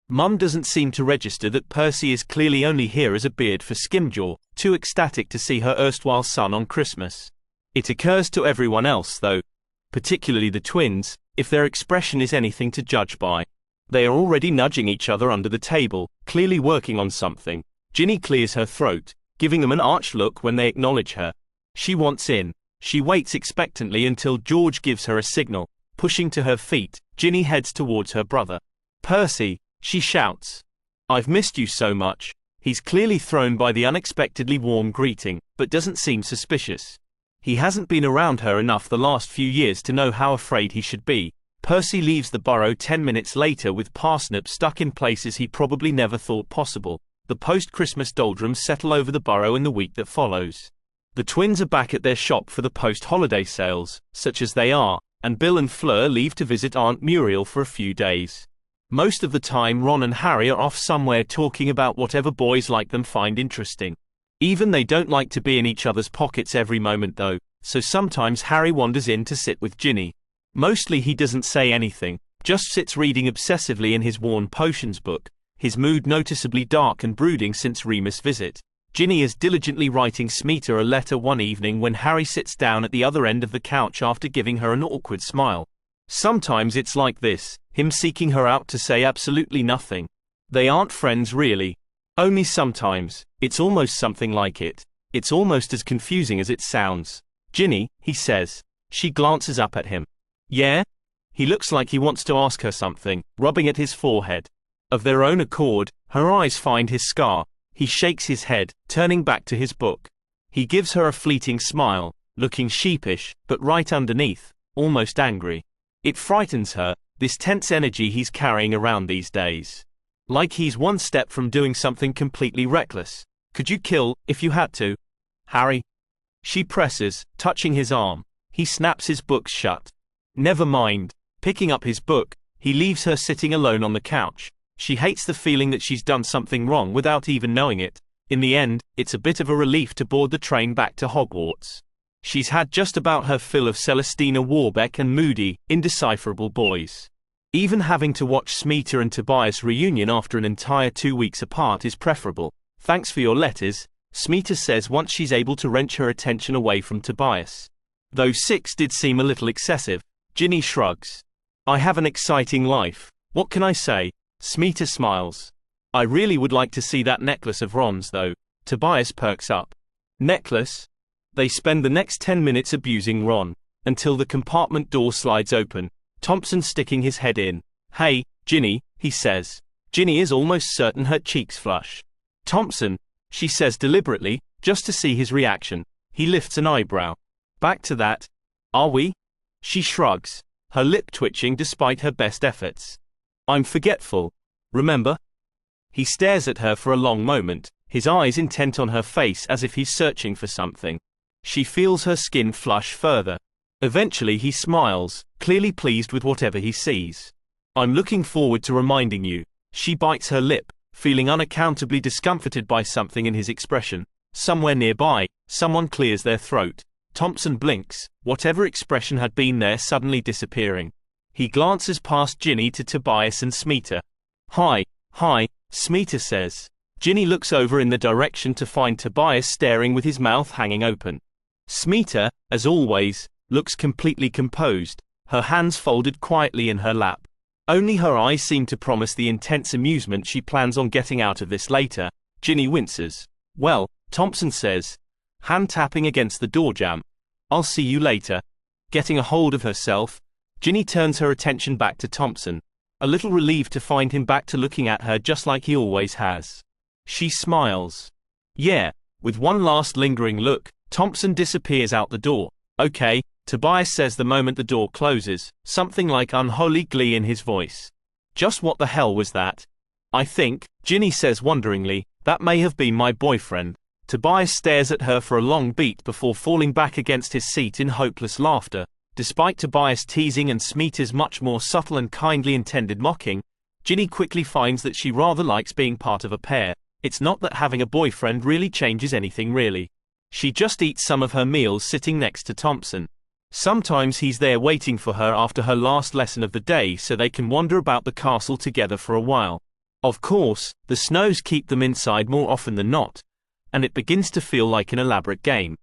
Mum doesn't seem to register that Percy is clearly only here as a beard for Skimjaw, too ecstatic to see her erstwhile son on Christmas. It occurs to everyone else though, particularly the twins, if their expression is anything to judge by. They are already nudging each other under the table, clearly working on something. Ginny clears her throat, giving them an arch look when they acknowledge her. She wants in. She waits expectantly until George gives her a signal. Pushing to her feet, Ginny heads towards her brother. Percy, she shouts. I've missed you so much. He's clearly thrown by the unexpectedly warm greeting, but doesn't seem suspicious. He hasn't been around her enough the last few years to know how afraid he should be. Percy leaves the burrow 10 minutes later with Parsnip stuck in places he probably never thought possible. The post-Christmas doldrums settle over the burrow in the week that follows. The twins are back at their shop for the post-holiday sales, such as they are, and Bill and Fleur leave to visit Aunt Muriel for a few days. Most of the time Ron and Harry are off somewhere talking about whatever boys like them find interesting. Even they don't like to be in each other's pockets every moment though, so sometimes Harry wanders in to sit with Ginny. Mostly he doesn't say anything, just sits reading obsessively in his worn potions book, his mood noticeably dark and brooding since Remus' visit. Ginny is diligently writing Smeeta a letter one evening when Harry sits down at the other end of the couch after giving her an awkward smile. Sometimes it's like this, him seeking her out to say absolutely nothing. They aren't friends really. Only sometimes, it's almost something like it. It's almost as confusing as it sounds. Ginny, he says. She glances up at him. Yeah? He looks like he wants to ask her something, rubbing at his forehead. Of their own accord, her eyes find his scar. He shakes his head, turning back to his book. He gives her a fleeting smile, looking sheepish, but right underneath, almost angry. It frightens her, this tense energy he's carrying around these days. Like he's one step from doing something completely reckless. Could you kill, if you had to? Harry? She presses, touching his arm. He snaps his books shut. Never mind. Picking up his book, he leaves her sitting alone on the couch. She hates the feeling that she's done something wrong without even knowing it. In the end, it's a bit of a relief to board the train back to Hogwarts. She's had just about her fill of Celestina Warbeck and moody, indecipherable boys. Even having to watch Smeeta and Tobias' reunion after an entire 2 weeks apart is preferable. Thanks for your letters, Smeeta says once she's able to wrench her attention away from Tobias. Though 6 did seem a little excessive, Ginny shrugs. I have an exciting life. What can I say? Smeeta smiles. I really would like to see that necklace of Ron's though. Tobias perks up. Necklace? They spend the next 10 minutes abusing Ron, until the compartment door slides open, Thompson sticking his head in. Hey, Ginny, he says. Ginny is almost certain her cheeks flush. Thompson, she says deliberately, just to see his reaction. He lifts an eyebrow. Back to that? Are we? She shrugs, her lip twitching despite her best efforts. I'm forgetful. Remember? He stares at her for a long moment, his eyes intent on her face as if he's searching for something. She feels her skin flush further. Eventually he smiles, clearly pleased with whatever he sees. I'm looking forward to reminding you. She bites her lip, feeling unaccountably discomforted by something in his expression. Somewhere nearby, someone clears their throat. Thompson blinks, whatever expression had been there suddenly disappearing. He glances past Ginny to Tobias and Smeeta. Hi, Smeeta says. Ginny looks over in the direction to find Tobias staring with his mouth hanging open. Smeeta, as always, looks completely composed, her hands folded quietly in her lap. Only her eyes seem to promise the intense amusement she plans on getting out of this later. Ginny winces. Well, Thompson says, hand tapping against the door jamb. I'll see you later. Getting a hold of herself, Ginny turns her attention back to Thompson, a little relieved to find him back to looking at her just like he always has. She smiles. Yeah, with one last lingering look, Thompson disappears out the door. Okay, Tobias says the moment the door closes, something like unholy glee in his voice. Just what the hell was that? I think, Ginny says wonderingly, that may have been my boyfriend. Tobias stares at her for a long beat before falling back against his seat in hopeless laughter. Despite Tobias' teasing and Smeeta's much more subtle and kindly intended mocking, Ginny quickly finds that she rather likes being part of a pair. It's not that having a boyfriend really changes anything really. She just eats some of her meals sitting next to Thompson. Sometimes he's there waiting for her after her last lesson of the day so they can wander about the castle together for a while. Of course, the snows keep them inside more often than not, and it begins to feel like an elaborate game.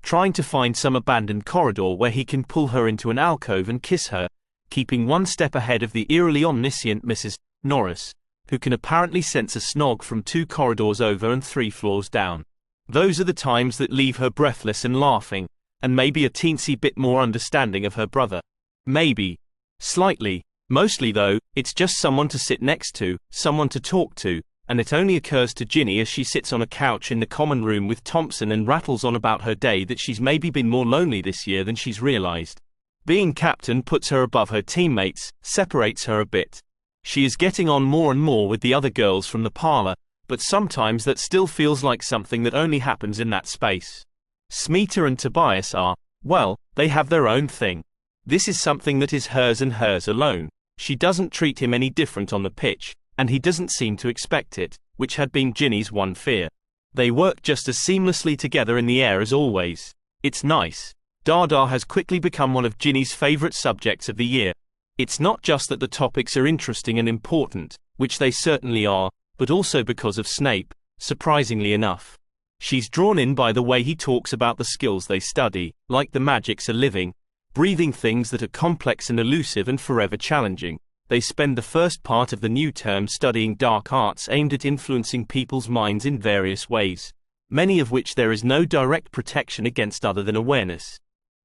Trying to find some abandoned corridor where he can pull her into an alcove and kiss her, keeping one step ahead of the eerily omniscient Mrs. Norris, who can apparently sense a snog from 2 corridors over and 3 floors down. Those are the times that leave her breathless and laughing, and maybe a teensy bit more understanding of her brother. Maybe. Slightly. Mostly though, it's just someone to sit next to, someone to talk to, and it only occurs to Ginny as she sits on a couch in the common room with Thompson and rattles on about her day that she's maybe been more lonely this year than she's realized. Being captain puts her above her teammates, separates her a bit. She is getting on more and more with the other girls from the parlor, but sometimes that still feels like something that only happens in that space. Smeeta and Tobias are, well, they have their own thing. This is something that is hers and hers alone. She doesn't treat him any different on the pitch, and he doesn't seem to expect it, which had been Ginny's one fear. They work just as seamlessly together in the air as always. It's nice. Dada has quickly become one of Ginny's favorite subjects of the year. It's not just that the topics are interesting and important, which they certainly are, but also because of Snape, surprisingly enough. She's drawn in by the way he talks about the skills they study, like the magics are living, breathing things that are complex and elusive and forever challenging. They spend the first part of the new term studying dark arts aimed at influencing people's minds in various ways, many of which there is no direct protection against other than awareness.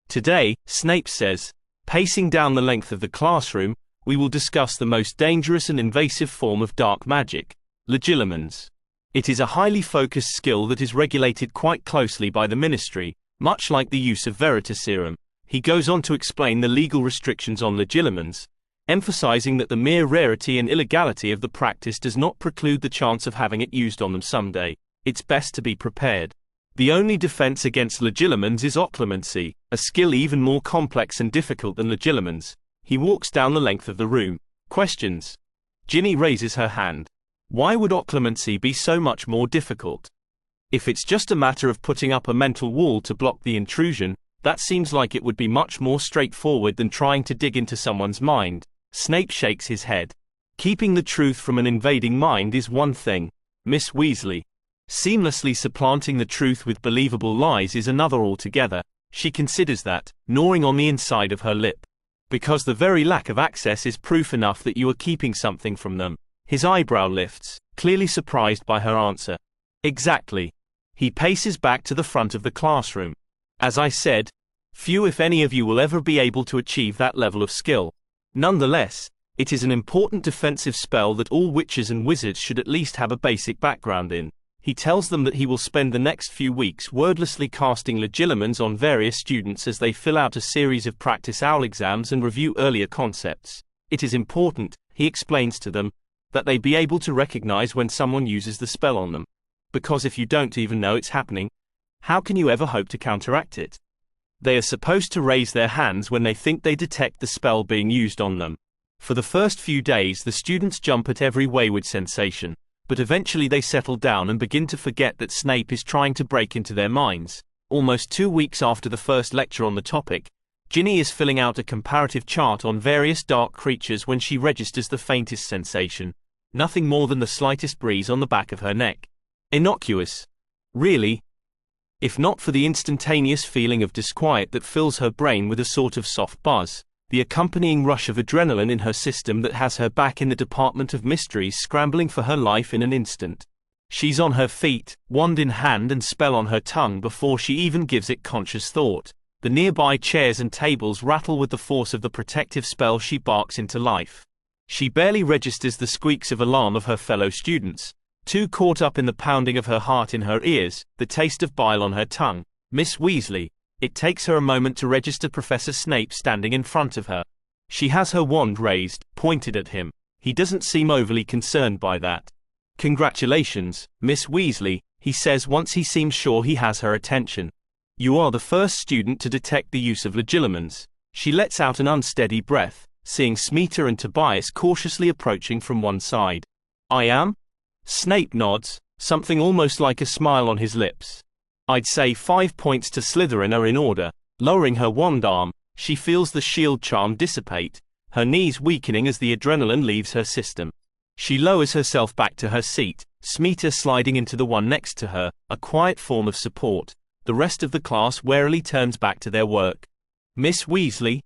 Today, Snape says, pacing down the length of the classroom, we will discuss the most dangerous and invasive form of dark magic, legilimens. It is a highly focused skill that is regulated quite closely by the Ministry, much like the use of Veritaserum. He goes on to explain the legal restrictions on legilimens, emphasizing that the mere rarity and illegality of the practice does not preclude the chance of having it used on them someday. It's best to be prepared. The only defense against legilimens is occlumency, a skill even more complex and difficult than legilimens. He walks down the length of the room. Questions. Ginny raises her hand. Why would occlumency be so much more difficult? If it's just a matter of putting up a mental wall to block the intrusion, that seems like it would be much more straightforward than trying to dig into someone's mind. Snape shakes his head. Keeping the truth from an invading mind is one thing, Miss Weasley. Seamlessly supplanting the truth with believable lies is another altogether. She considers that, gnawing on the inside of her lip. Because the very lack of access is proof enough that you are keeping something from them. His eyebrow lifts, clearly surprised by her answer. Exactly. He paces back to the front of the classroom. As I said, few if any of you will ever be able to achieve that level of skill. Nonetheless, it is an important defensive spell that all witches and wizards should at least have a basic background in. He tells them that he will spend the next few weeks wordlessly casting legilimens on various students as they fill out a series of practice owl exams and review earlier concepts. It is important, he explains to them, that they be able to recognize when someone uses the spell on them. Because if you don't even know it's happening, how can you ever hope to counteract it? They are supposed to raise their hands when they think they detect the spell being used on them. For the first few days the students jump at every wayward sensation, but eventually they settle down and begin to forget that Snape is trying to break into their minds. Almost 2 weeks after the first lecture on the topic, Ginny is filling out a comparative chart on various dark creatures when she registers the faintest sensation, nothing more than the slightest breeze on the back of her neck. Innocuous. Really. If not for the instantaneous feeling of disquiet that fills her brain with a sort of soft buzz, the accompanying rush of adrenaline in her system that has her back in the Department of Mysteries scrambling for her life in an instant. She's on her feet, wand in hand and spell on her tongue before she even gives it conscious thought. The nearby chairs and tables rattle with the force of the protective spell she barks into life. She barely registers the squeaks of alarm of her fellow students, too caught up in the pounding of her heart in her ears, the taste of bile on her tongue. Miss Weasley. It takes her a moment to register Professor Snape standing in front of her. She has her wand raised, pointed at him. He doesn't seem overly concerned by that. Congratulations, Miss Weasley, he says once he seems sure he has her attention. You are the first student to detect the use of legilimens. She lets out an unsteady breath, seeing Smeeta and Tobias cautiously approaching from one side. I am? Snape nods, something almost like a smile on his lips. I'd say 5 points to Slytherin are in order. Lowering her wand arm, she feels the shield charm dissipate, her knees weakening as the adrenaline leaves her system. She lowers herself back to her seat, Smeeta sliding into the one next to her, a quiet form of support. The rest of the class warily turns back to their work. Miss Weasley?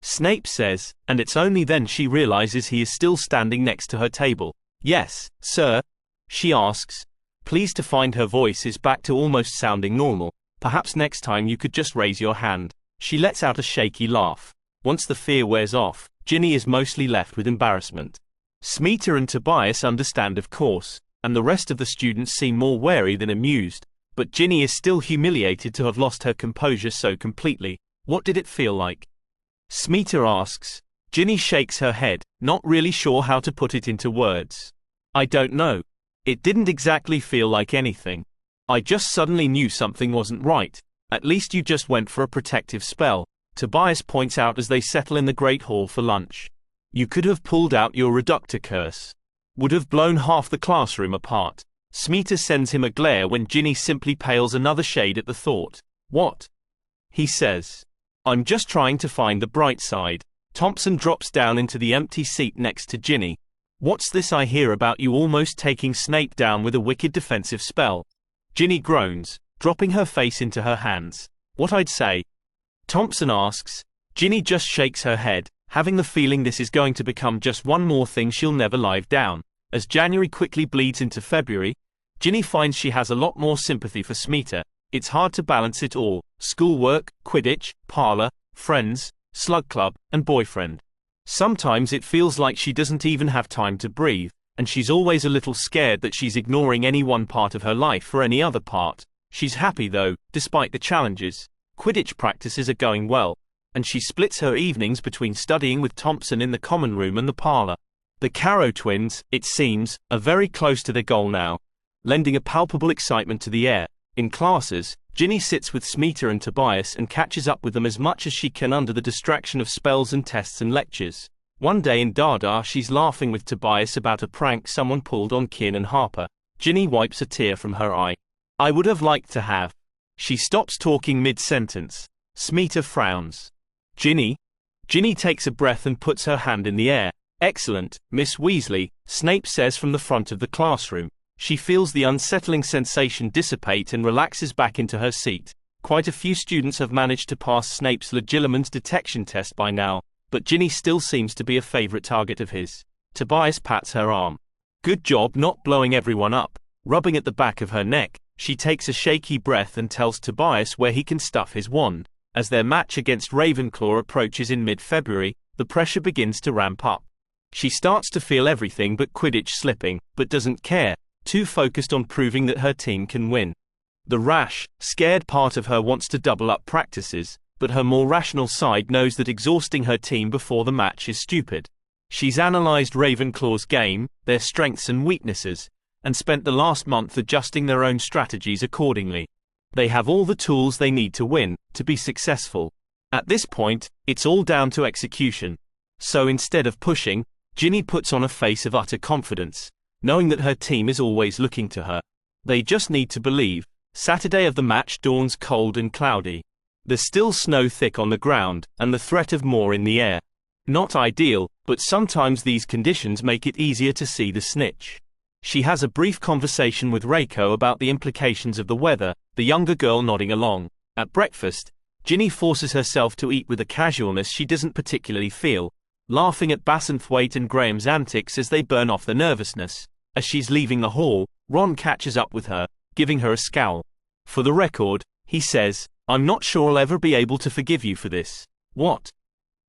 Snape says, and it's only then she realizes he is still standing next to her table. Yes, sir? She asks, pleased to find her voice is back to almost sounding normal. Perhaps next time you could just raise your hand. She lets out a shaky laugh. Once the fear wears off, Ginny is mostly left with embarrassment. Smeeta and Tobias understand of course, and the rest of the students seem more wary than amused, but Ginny is still humiliated to have lost her composure so completely. What did it feel like? Smeeta asks. Ginny shakes her head, not really sure how to put it into words. I don't know. It didn't exactly feel like anything. I just suddenly knew something wasn't right. At least you just went for a protective spell, Tobias points out as they settle in the Great Hall for lunch. You could have pulled out your reductor curse. Would have blown half the classroom apart. Smeeta sends him a glare when Ginny simply pales another shade at the thought. What? He says. I'm just trying to find the bright side. Thompson drops down into the empty seat next to Ginny. What's this I hear about you almost taking Snape down with a wicked defensive spell? Ginny groans, dropping her face into her hands. What I'd say? Thompson asks. Ginny just shakes her head, having the feeling this is going to become just one more thing she'll never live down. As January quickly bleeds into February, Ginny finds she has a lot more sympathy for Smeeta. It's hard to balance it all: schoolwork, Quidditch, parlor, friends, slug club, and boyfriend. Sometimes it feels like she doesn't even have time to breathe, and she's always a little scared that she's ignoring any one part of her life for any other part. She's happy though, despite the challenges. Quidditch practices are going well, and she splits her evenings between studying with Thompson in the common room and the parlor. The Caro twins, it seems, are very close to their goal now, lending a palpable excitement to the air. In classes, Ginny sits with Smeeta and Tobias and catches up with them as much as she can under the distraction of spells and tests and lectures. One day in Dada, she's laughing with Tobias about a prank someone pulled on Kian and Harper. Ginny wipes a tear from her eye. I would have liked to have. She stops talking mid-sentence. Smeeta frowns. Ginny? Ginny takes a breath and puts her hand in the air. Excellent, Miss Weasley, Snape says from the front of the classroom. She feels the unsettling sensation dissipate and relaxes back into her seat. Quite a few students have managed to pass Snape's Legilimens detection test by now, but Ginny still seems to be a favorite target of his. Tobias pats her arm. Good job not blowing everyone up. Rubbing at the back of her neck, she takes a shaky breath and tells Tobias where he can stuff his wand. As their match against Ravenclaw approaches in mid-February, the pressure begins to ramp up. She starts to feel everything but Quidditch slipping, but doesn't care, too focused on proving that her team can win. The rash, scared part of her wants to double up practices, but her more rational side knows that exhausting her team before the match is stupid. She's analyzed Ravenclaw's game, their strengths and weaknesses, and spent the last month adjusting their own strategies accordingly. They have all the tools they need to win, to be successful. At this point, it's all down to execution. So instead of pushing, Ginny puts on a face of utter confidence, knowing that her team is always looking to her. They just need to believe. Saturday of the match dawns cold and cloudy. There's still snow thick on the ground, and the threat of more in the air. Not ideal, but sometimes these conditions make it easier to see the snitch. She has a brief conversation with Reiko about the implications of the weather, the younger girl nodding along. At breakfast, Ginny forces herself to eat with a casualness she doesn't particularly feel, laughing at Bassenthwaite and Graham's antics as they burn off the nervousness. As she's leaving the hall, Ron catches up with her, giving her a scowl. For the record, he says, I'm not sure I'll ever be able to forgive you for this. What?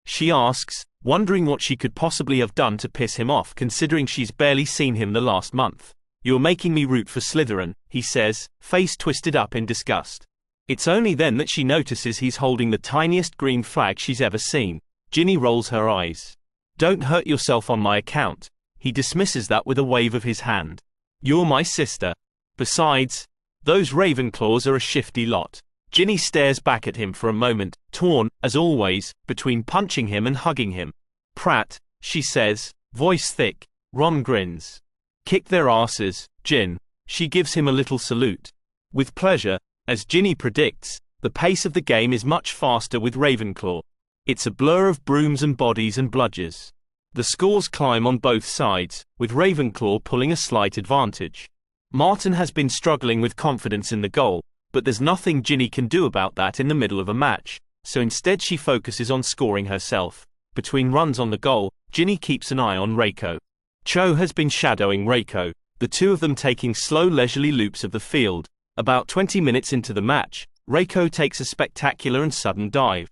She asks, wondering what she could possibly have done to piss him off considering she's barely seen him the last month. You're making me root for Slytherin, he says, face twisted up in disgust. It's only then that she notices he's holding the tiniest green flag she's ever seen. Ginny rolls her eyes. Don't hurt yourself on my account. He dismisses that with a wave of his hand. You're my sister. Besides, those Ravenclaws are a shifty lot. Ginny stares back at him for a moment, torn, as always, between punching him and hugging him. Prat, she says, voice thick. Ron grins. Kick their asses, Gin. She gives him a little salute. With pleasure, as Ginny predicts, the pace of the game is much faster with Ravenclaw. It's a blur of brooms and bodies and bludgers. The scores climb on both sides, with Ravenclaw pulling a slight advantage. Martin has been struggling with confidence in the goal, but there's nothing Ginny can do about that in the middle of a match, so instead she focuses on scoring herself. Between runs on the goal, Ginny keeps an eye on Reiko. Cho has been shadowing Reiko, the two of them taking slow leisurely loops of the field. About 20 minutes into the match, Reiko takes a spectacular and sudden dive.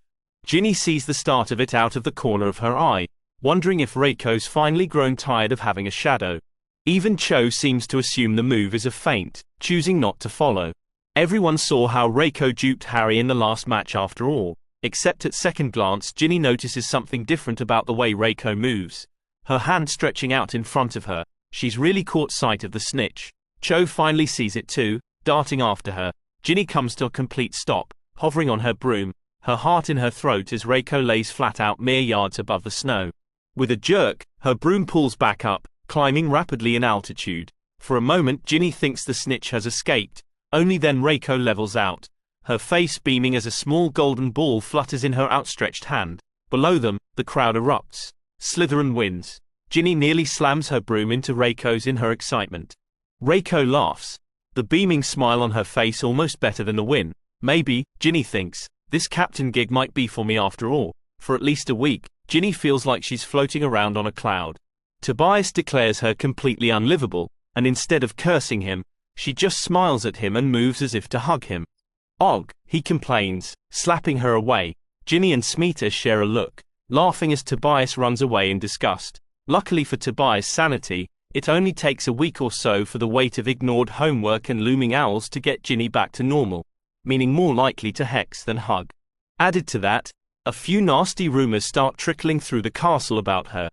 Ginny sees the start of it out of the corner of her eye, wondering if Reiko's finally grown tired of having a shadow. Even Cho seems to assume the move is a feint, choosing not to follow. Everyone saw how Reiko duped Harry in the last match after all, except at second glance Ginny notices something different about the way Reiko moves. Her hand stretching out in front of her, she's really caught sight of the snitch. Cho finally sees it too, darting after her. Ginny comes to a complete stop, hovering on her broom, her heart in her throat as Reiko lays flat out mere yards above the snow. With a jerk, her broom pulls back up, climbing rapidly in altitude. For a moment Ginny thinks the snitch has escaped, only then Reiko levels out, her face beaming as a small golden ball flutters in her outstretched hand. Below them, the crowd erupts. Slytherin wins. Ginny nearly slams her broom into Reiko's in her excitement. Reiko laughs, the beaming smile on her face almost better than the win. Maybe, Ginny thinks, this captain gig might be for me after all. For at least a week, Ginny feels like she's floating around on a cloud. Tobias declares her completely unlivable, and instead of cursing him, she just smiles at him and moves as if to hug him. Og, he complains, slapping her away. Ginny and Smeeta share a look, laughing as Tobias runs away in disgust. Luckily for Tobias' sanity, it only takes a week or so for the weight of ignored homework and looming owls to get Ginny back to normal, meaning more likely to hex than hug. Added to that, A few nasty rumors start trickling through the castle about her.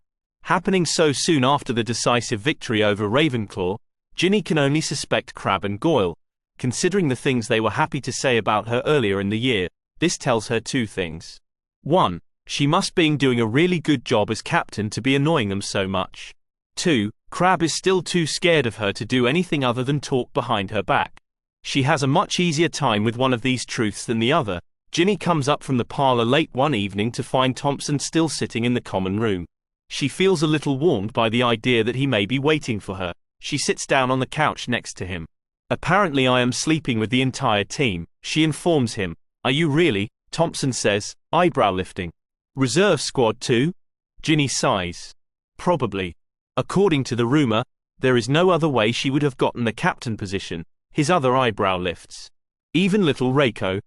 Happening so soon after the decisive victory over Ravenclaw, Ginny can only suspect Crabbe and Goyle. Considering the things they were happy to say about her earlier in the year, this tells her two things. 1. She must be doing a really good job as captain to be annoying them so much. 2. Crabbe is still too scared of her to do anything other than talk behind her back. She has a much easier time with one of these truths than the other. Ginny comes up from the parlor late one evening to find Thompson still sitting in the common room. She feels a little warmed by the idea that he may be waiting for her. She sits down on the couch next to him. Apparently I am sleeping with the entire team, she informs him. Are you really? Thompson says, eyebrow lifting. Reserve squad too? Ginny sighs. Probably. According to the rumor, there is no other way she would have gotten the captain position. His other eyebrow lifts. Even little Reiko?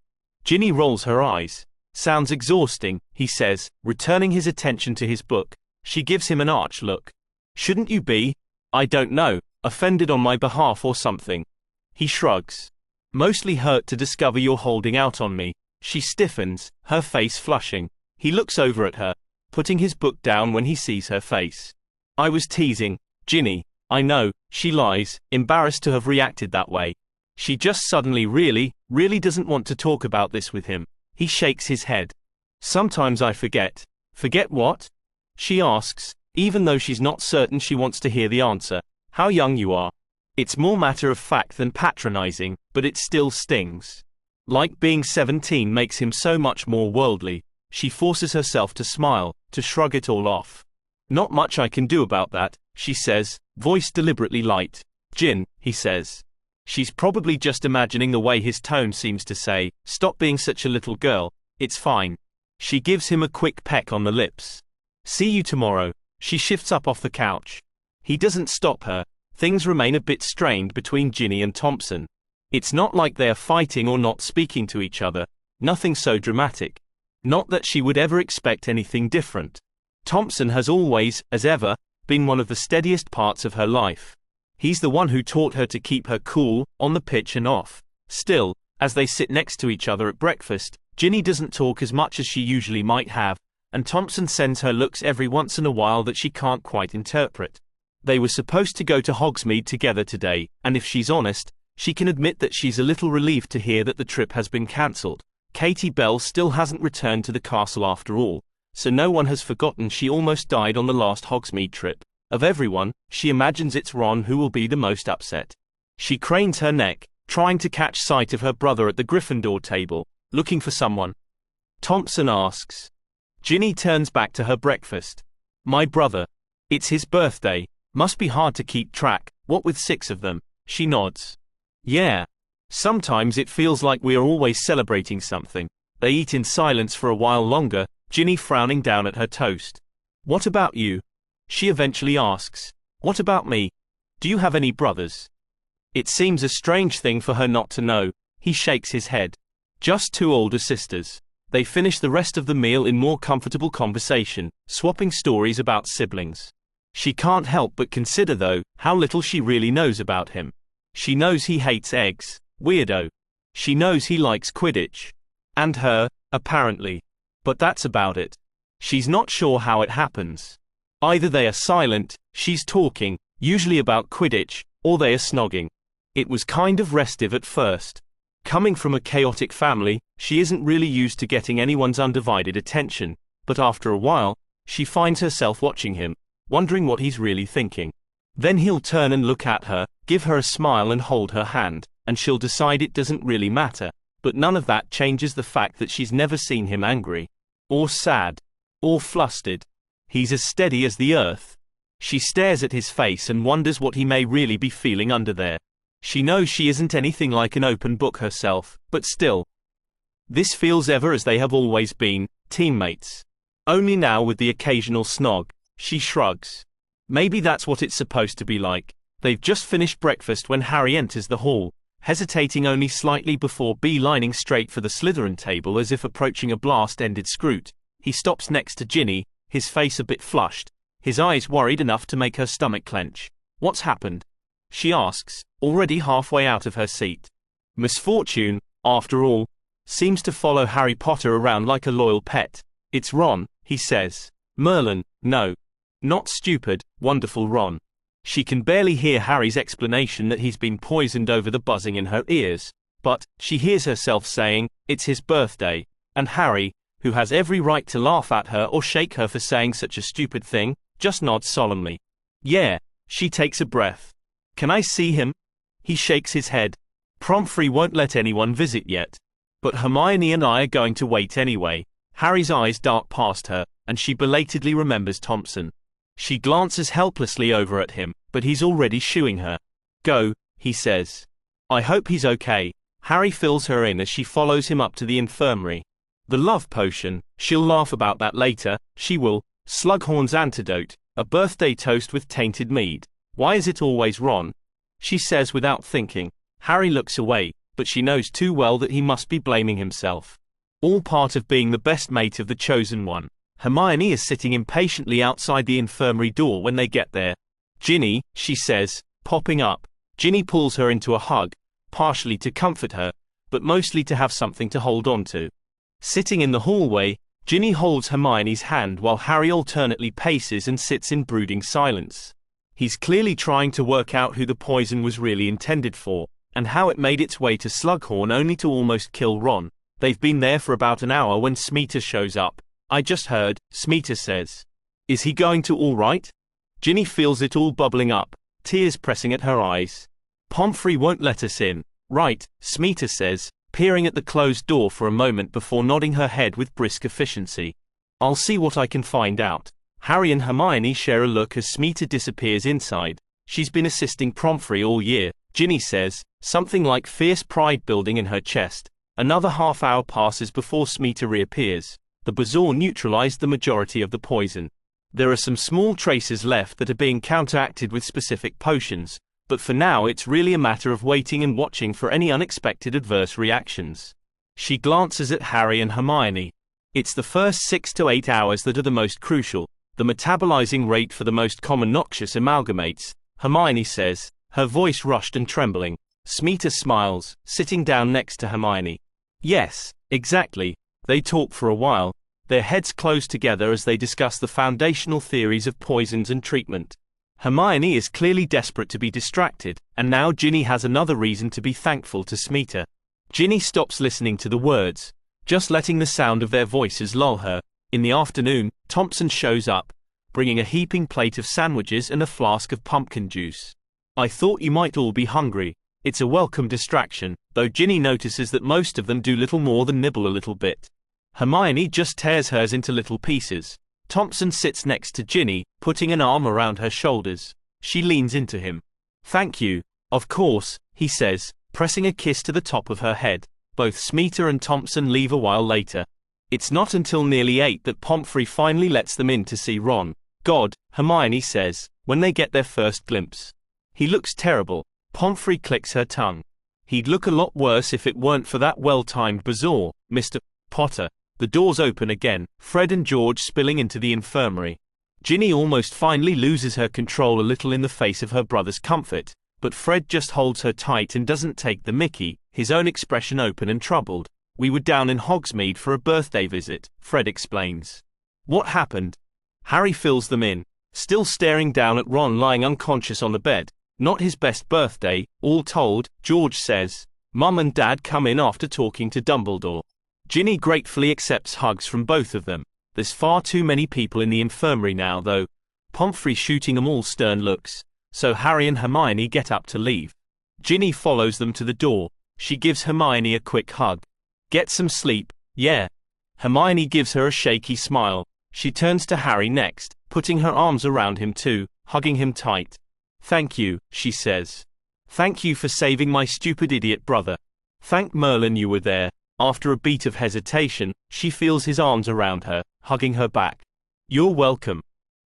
Ginny rolls her eyes. Sounds exhausting, he says, returning his attention to his book. She gives him an arch look. Shouldn't you be? I don't know, offended on my behalf or something. He shrugs. Mostly hurt to discover you're holding out on me. She stiffens, her face flushing. He looks over at her, putting his book down when he sees her face. I was teasing, Ginny. I know, she lies, embarrassed to have reacted that way. She just suddenly really doesn't want to talk about this with him. He shakes his head. Sometimes I forget. Forget what? She asks, even though she's not certain she wants to hear the answer. How young you are. It's more matter of fact than patronizing, but it still stings. Like being 17 makes him so much more worldly. She forces herself to smile, to shrug it all off. Not much I can do about that, she says, voice deliberately light. Gin, he says. She's probably just imagining the way his tone seems to say, stop being such a little girl, it's fine. She gives him a quick peck on the lips. See you tomorrow. She shifts up off the couch. He doesn't stop her. Things remain a bit strained between Ginny and Thompson. It's not like they're fighting or not speaking to each other. Nothing so dramatic. Not that she would ever expect anything different. Thompson has always, as ever, been one of the steadiest parts of her life. He's the one who taught her to keep her cool, on the pitch and off. Still, as they sit next to each other at breakfast, Ginny doesn't talk as much as she usually might have, and Thompson sends her looks every once in a while that she can't quite interpret. They were supposed to go to Hogsmeade together today, and if she's honest, she can admit that she's a little relieved to hear that the trip has been cancelled. Katie Bell still hasn't returned to the castle after all, so no one has forgotten she almost died on the last Hogsmeade trip. Of everyone, she imagines it's Ron who will be the most upset. She cranes her neck, trying to catch sight of her brother at the Gryffindor table, looking for someone. Thompson asks. Ginny turns back to her breakfast. My brother. It's his birthday. Must be hard to keep track, what with 6 of them. She nods. Yeah. Sometimes it feels like we are always celebrating something. They eat in silence for a while longer, Ginny frowning down at her toast. What about you? She eventually asks. What about me? Do you have any brothers? It seems a strange thing for her not to know. He shakes his head. Just 2 older sisters. They finish the rest of the meal in more comfortable conversation, swapping stories about siblings. She can't help but consider though, how little she really knows about him. She knows he hates eggs. Weirdo. She knows he likes Quidditch. And her, apparently. But that's about it. She's not sure how it happens. Either they are silent, she's talking, usually about Quidditch, or they are snogging. It was kind of restive at first. Coming from a chaotic family, she isn't really used to getting anyone's undivided attention, but after a while, she finds herself watching him, wondering what he's really thinking. Then he'll turn and look at her, give her a smile and hold her hand, and she'll decide it doesn't really matter, but none of that changes the fact that she's never seen him angry, or sad, or flustered. He's as steady as the earth. She stares at his face and wonders what he may really be feeling under there. She knows she isn't anything like an open book herself, but still. This feels ever as they have always been, teammates. Only now with the occasional snog. She shrugs. Maybe that's what it's supposed to be like. They've just finished breakfast when Harry enters the hall, hesitating only slightly before beelining straight for the Slytherin table as if approaching a blast-ended Scroot. He stops next to Ginny, his face a bit flushed, his eyes worried enough to make her stomach clench. What's happened? She asks, already halfway out of her seat. Misfortune, after all, seems to follow Harry Potter around like a loyal pet. It's Ron, he says. Merlin, no. Not stupid, wonderful Ron. She can barely hear Harry's explanation that he's been poisoned over the buzzing in her ears, but she hears herself saying, it's his birthday, and Harry, who has every right to laugh at her or shake her for saying such a stupid thing, just nods solemnly. Yeah, she takes a breath. Can I see him? He shakes his head. Pomfrey won't let anyone visit yet. But Hermione and I are going to wait anyway. Harry's eyes dart past her, and she belatedly remembers Thompson. She glances helplessly over at him, but he's already shooing her. Go, he says. I hope he's okay. Harry fills her in as she follows him up to the infirmary. The love potion, she'll laugh about that later, she will. Slughorn's antidote, a birthday toast with tainted mead. Why is it always Ron? She says without thinking. Harry looks away, but she knows too well that he must be blaming himself. All part of being the best mate of the chosen one. Hermione is sitting impatiently outside the infirmary door when they get there. Ginny, she says, popping up. Ginny pulls her into a hug, partially to comfort her, but mostly to have something to hold on to. Sitting in the hallway, Ginny holds Hermione's hand while Harry alternately paces and sits in brooding silence. He's clearly trying to work out who the poison was really intended for, and how it made its way to Slughorn only to almost kill Ron. They've been there for about an hour when Smeaton shows up. I just heard, Smeaton says. Is he going to all right? Ginny feels it all bubbling up, tears pressing at her eyes. Pomfrey won't let us in. Right, Smeaton says, peering at the closed door for a moment before nodding her head with brisk efficiency. I'll see what I can find out. Harry and Hermione share a look as Smeaton disappears inside. She's been assisting Pomfrey all year, Ginny says, something like fierce pride building in her chest. Another half hour passes before Smeaton reappears. The bazaar neutralized the majority of the poison. There are some small traces left that are being counteracted with specific potions, but for now it's really a matter of waiting and watching for any unexpected adverse reactions. She glances at Harry and Hermione. It's the first 6 to 8 hours that are the most crucial, the metabolizing rate for the most common noxious amalgamates, Hermione says, her voice rushed and trembling. Smeaton smiles, sitting down next to Hermione. Yes, exactly. They talk for a while, their heads close together as they discuss the foundational theories of poisons and treatment. Hermione is clearly desperate to be distracted, and now Ginny has another reason to be thankful to Smeaton. Ginny stops listening to the words, just letting the sound of their voices lull her. In the afternoon, Thompson shows up, bringing a heaping plate of sandwiches and a flask of pumpkin juice. I thought you might all be hungry. It's a welcome distraction, though Ginny notices that most of them do little more than nibble a little bit. Hermione just tears hers into little pieces. Thompson sits next to Ginny, putting an arm around her shoulders. She leans into him. Thank you. Of course, he says, pressing a kiss to the top of her head. Both Smeaton and Thompson leave a while later. It's not until nearly 8 that Pomfrey finally lets them in to see Ron. God, Hermione says, when they get their first glimpse. He looks terrible. Pomfrey clicks her tongue. He'd look a lot worse if it weren't for that well-timed bazaar, Mr. Potter. The doors open again, Fred and George spilling into the infirmary. Ginny almost finally loses her control a little in the face of her brother's comfort, but Fred just holds her tight and doesn't take the mickey, his own expression open and troubled. We were down in Hogsmeade for a birthday visit, Fred explains. What happened? Harry fills them in, still staring down at Ron lying unconscious on the bed. Not his best birthday, all told, George says. Mum and Dad come in after talking to Dumbledore. Ginny gratefully accepts hugs from both of them. There's far too many people in the infirmary now though. Pomfrey shooting them all stern looks, so Harry and Hermione get up to leave. Ginny follows them to the door. She gives Hermione a quick hug. Get some sleep, yeah. Hermione gives her a shaky smile. She turns to Harry next, putting her arms around him too, hugging him tight. Thank you, she says. Thank you for saving my stupid idiot brother. Thank Merlin you were there. After a beat of hesitation, she feels his arms around her, hugging her back. You're welcome.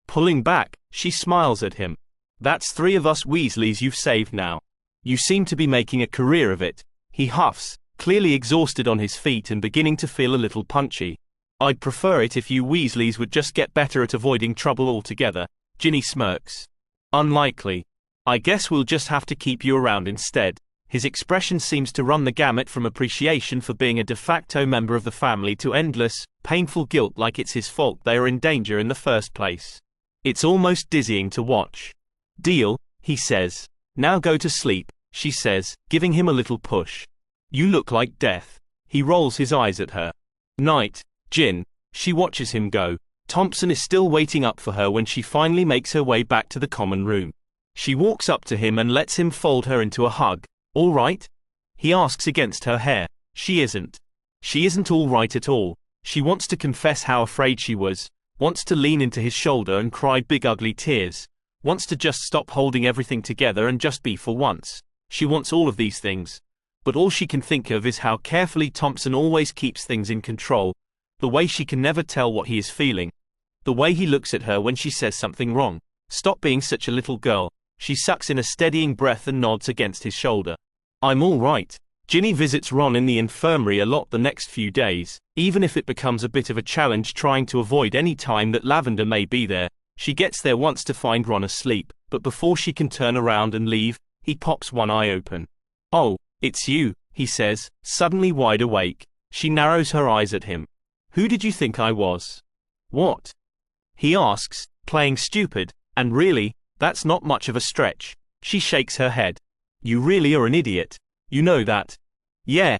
Pulling back, she smiles at him. That's 3 of us Weasleys you've saved now. You seem to be making a career of it. He huffs, clearly exhausted on his feet and beginning to feel a little punchy. I'd prefer it if you Weasleys would just get better at avoiding trouble altogether. Ginny smirks. Unlikely. I guess we'll just have to keep you around instead. His expression seems to run the gamut from appreciation for being a de facto member of the family to endless, painful guilt like it's his fault they are in danger in the first place. It's almost dizzying to watch. "Deal," he says. "Now go to sleep," she says, giving him a little push. "You look like death." He rolls his eyes at her. "Night, Gin." She watches him go. Thompson is still waiting up for her when she finally makes her way back to the common room. She walks up to him and lets him fold her into a hug. "All right?" he asks against her hair. She isn't. She isn't all right at all. She wants to confess how afraid she was, wants to lean into his shoulder and cry big ugly tears, wants to just stop holding everything together and just be for once. She wants all of these things. But all she can think of is how carefully Thompson always keeps things in control, the way she can never tell what he is feeling, the way he looks at her when she says something wrong. "Stop being such a little girl." She sucks in a steadying breath and nods against his shoulder. "I'm all right." Ginny visits Ron in the infirmary a lot the next few days, even if it becomes a bit of a challenge trying to avoid any time that Lavender may be there. She gets there once to find Ron asleep, but before she can turn around and leave, he pops one eye open. "Oh, it's you," he says, suddenly wide awake. She narrows her eyes at him. "Who did you think I was?" "What?" he asks, playing stupid, and really, that's not much of a stretch. She shakes her head. "You really are an idiot. You know that." Yeah,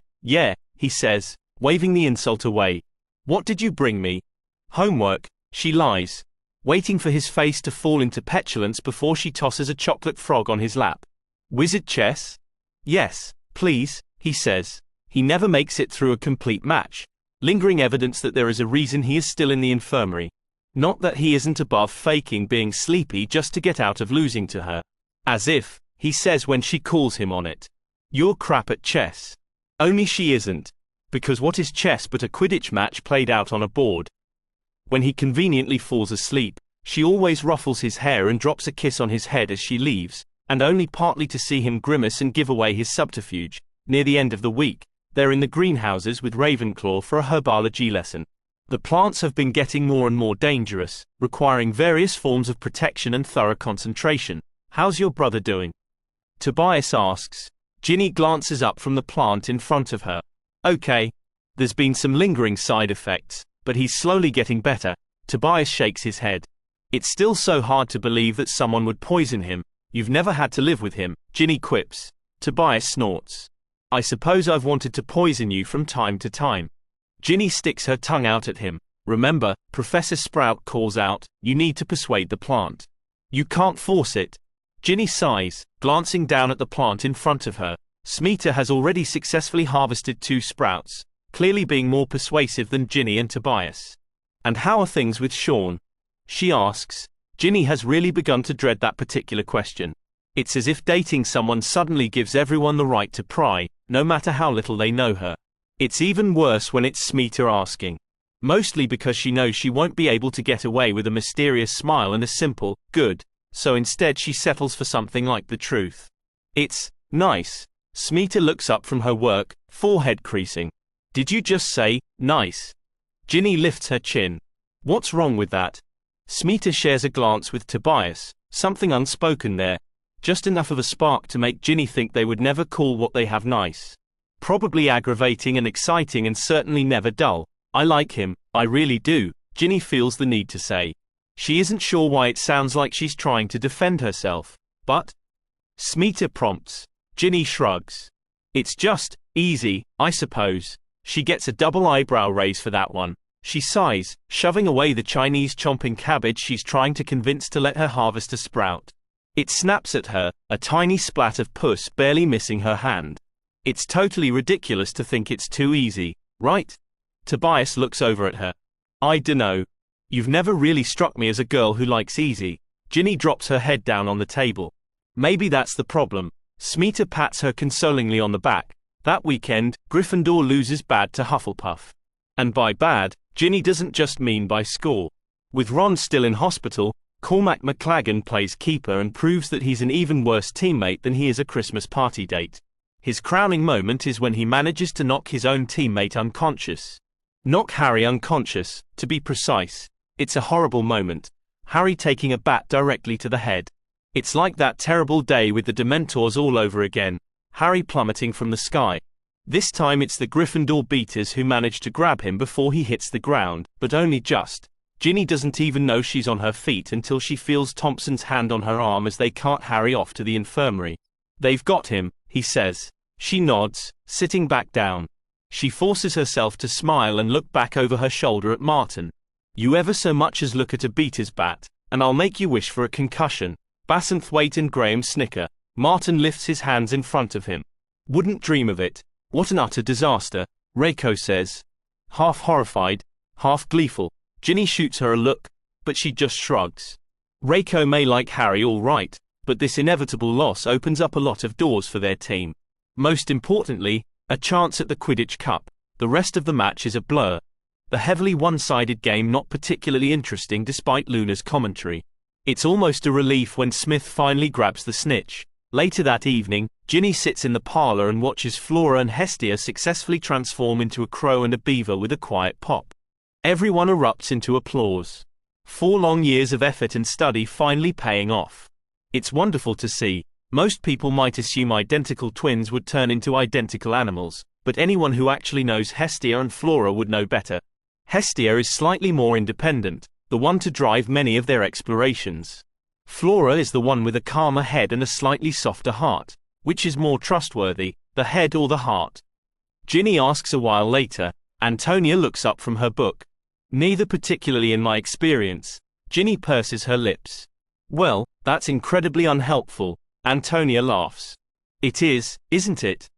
he says, waving the insult away. "What did you bring me?" "Homework," she lies, waiting for his face to fall into petulance before she tosses a chocolate frog on his lap. "Wizard chess?" "Yes, please," he says. He never makes it through a complete match. Lingering evidence that there is a reason he is still in the infirmary. Not that he isn't above faking being sleepy just to get out of losing to her. "As if," he says when she calls him on it. "You're crap at chess." Only she isn't. Because what is chess but a Quidditch match played out on a board? When he conveniently falls asleep, she always ruffles his hair and drops a kiss on his head as she leaves, and only partly to see him grimace and give away his subterfuge. Near the end of the week, they're in the greenhouses with Ravenclaw for a herbology lesson. The plants have been getting more and more dangerous, requiring various forms of protection and thorough concentration. "How's your brother doing?" Tobias asks. Ginny glances up from the plant in front of her. "Okay. There's been some lingering side effects, but he's slowly getting better." Tobias shakes his head. "It's still so hard to believe that someone would poison him." "You've never had to live with him," Ginny quips. Tobias snorts. "I suppose I've wanted to poison you from time to time." Ginny sticks her tongue out at him. "Remember," Professor Sprout calls out, "you need to persuade the plant. You can't force it." Ginny sighs, glancing down at the plant in front of her. Smeeta has already successfully harvested 2 sprouts, clearly being more persuasive than Ginny and Tobias. "And how are things with Sean?" she asks. Ginny has really begun to dread that particular question. It's as if dating someone suddenly gives everyone the right to pry, no matter how little they know her. It's even worse when it's Smeeta asking. Mostly because she knows she won't be able to get away with a mysterious smile and a simple, "good." So instead she settles for something like the truth. "It's nice." Smeeta looks up from her work, forehead creasing. "Did you just say, nice?" Ginny lifts her chin. "What's wrong with that?" Smeeta shares a glance with Tobias, something unspoken there. Just enough of a spark to make Ginny think they would never call what they have nice. Probably aggravating and exciting and certainly never dull. "I like him, I really do," Ginny feels the need to say. She isn't sure why it sounds like she's trying to defend herself. "But?" Smeeta prompts. Ginny shrugs. "It's just easy, I suppose." She gets a double eyebrow raise for that one. She sighs, shoving away the Chinese chomping cabbage she's trying to convince to let her harvest a sprout. It snaps at her, a tiny splat of pus barely missing her hand. It's totally ridiculous to think it's too easy, right? Tobias looks over at her. "I dunno. You've never really struck me as a girl who likes easy." Ginny drops her head down on the table. "Maybe that's the problem." Smeeta pats her consolingly on the back. "That weekend, Gryffindor loses bad to Hufflepuff. And by bad, Ginny doesn't just mean by score. With Ron still in hospital, Cormac McLaggen plays keeper and proves that he's an even worse teammate than he is a Christmas party date. His crowning moment is when he manages to knock his own teammate unconscious. Knock Harry unconscious, to be precise. It's a horrible moment. Harry taking a bat directly to the head. It's like that terrible day with the Dementors all over again. Harry plummeting from the sky. This time it's the Gryffindor beaters who manage to grab him before he hits the ground, but only just. Ginny doesn't even know she's on her feet until she feels Thompson's hand on her arm as they cart Harry off to the infirmary. "They've got him," he says. She nods, sitting back down. She forces herself to smile and look back over her shoulder at Martin. "You ever so much as look at a beater's bat, and I'll make you wish for a concussion." Bassenthwaite and Graham snicker. Martin lifts his hands in front of him. "Wouldn't dream of it. What an utter disaster," Reiko says. Half horrified, half gleeful. Ginny shoots her a look, but she just shrugs. Reiko may like Harry all right, but this inevitable loss opens up a lot of doors for their team. Most importantly, a chance at the Quidditch Cup. The rest of the match is a blur. The heavily one-sided game not particularly interesting despite Luna's commentary. It's almost a relief when Smith finally grabs the snitch. Later that evening, Ginny sits in the parlor and watches Flora and Hestia successfully transform into a crow and a beaver with a quiet pop. Everyone erupts into applause. 4 long years of effort and study finally paying off. It's wonderful to see. Most people might assume identical twins would turn into identical animals, but anyone who actually knows Hestia and Flora would know better. Hestia is slightly more independent, the one to drive many of their explorations. Flora is the one with a calmer head and a slightly softer heart. Which is more trustworthy, the head or the heart? Ginny asks a while later. Antonia looks up from her book. "Neither particularly in my experience." Ginny purses her lips. "Well, that's incredibly unhelpful." Antonia laughs. "It is, isn't it?"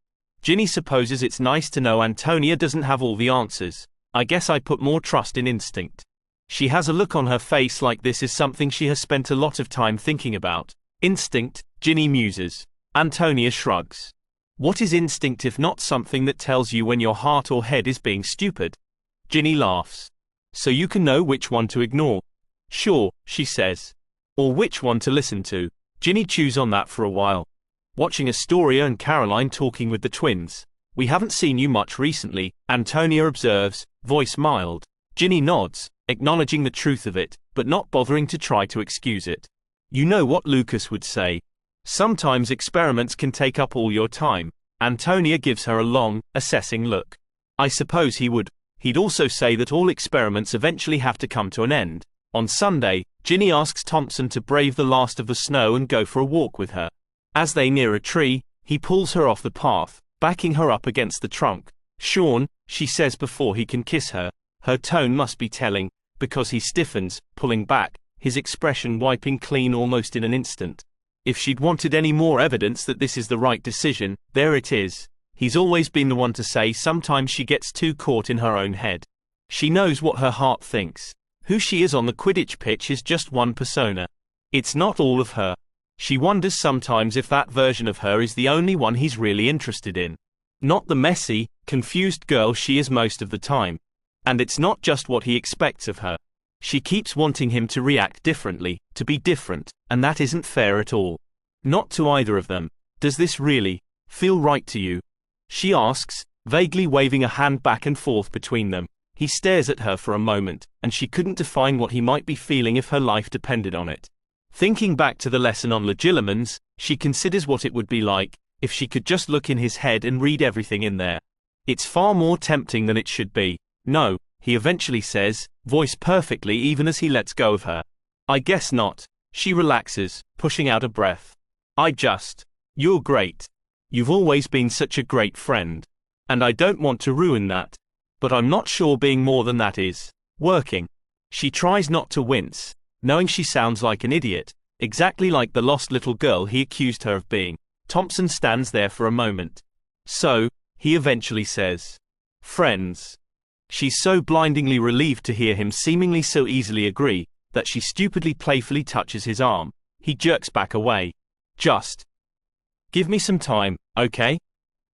Ginny supposes it's nice to know Antonia doesn't have all the answers. "I guess I put more trust in instinct." She has a look on her face like this is something she has spent a lot of time thinking about. "Instinct," Ginny muses. Antonia shrugs. "What is instinct if not something that tells you when your heart or head is being stupid?" Ginny laughs. "So you can know which one to ignore." "Sure," she says. "Or which one to listen to." Ginny chews on that for a while. Watching Astoria and Caroline talking with the twins. "We haven't seen you much recently," Antonia observes, voice mild. Ginny nods, acknowledging the truth of it, but not bothering to try to excuse it. "You know what Lucas would say. Sometimes experiments can take up all your time." Antonia gives her a long, assessing look. "I suppose he would. He'd also say that all experiments eventually have to come to an end." On Sunday, Ginny asks Thompson to brave the last of the snow and go for a walk with her. As they near a tree, he pulls her off the path, backing her up against the trunk. "Sean," she says before he can kiss her. Her tone must be telling, because he stiffens, pulling back, his expression wiping clean almost in an instant. If she'd wanted any more evidence that this is the right decision, there it is. He's always been the one to say sometimes she gets too caught in her own head. She knows what her heart thinks. Who she is on the Quidditch pitch is just one persona. It's not all of her. She wonders sometimes if that version of her is the only one he's really interested in. Not the messy, confused girl she is most of the time. And it's not just what he expects of her. She keeps wanting him to react differently, to be different, and that isn't fair at all. Not to either of them. "Does this really feel right to you?" she asks, vaguely waving a hand back and forth between them. He stares at her for a moment, and she couldn't define what he might be feeling if her life depended on it. Thinking back to the lesson on Legilimens, she considers what it would be like if she could just look in his head and read everything in there. It's far more tempting than it should be. "No," he eventually says, voice perfectly even as he lets go of her. "I guess not." She relaxes, pushing out a breath. You're great. You've always been such a great friend. And I don't want to ruin that. But I'm not sure being more than that is working." She tries not to wince, knowing she sounds like an idiot, exactly like the lost little girl he accused her of being. Thompson stands there for a moment. "So," he eventually says. "Friends." She's so blindingly relieved to hear him seemingly so easily agree, that she stupidly playfully touches his arm. He jerks back away. "Just give me some time, okay?"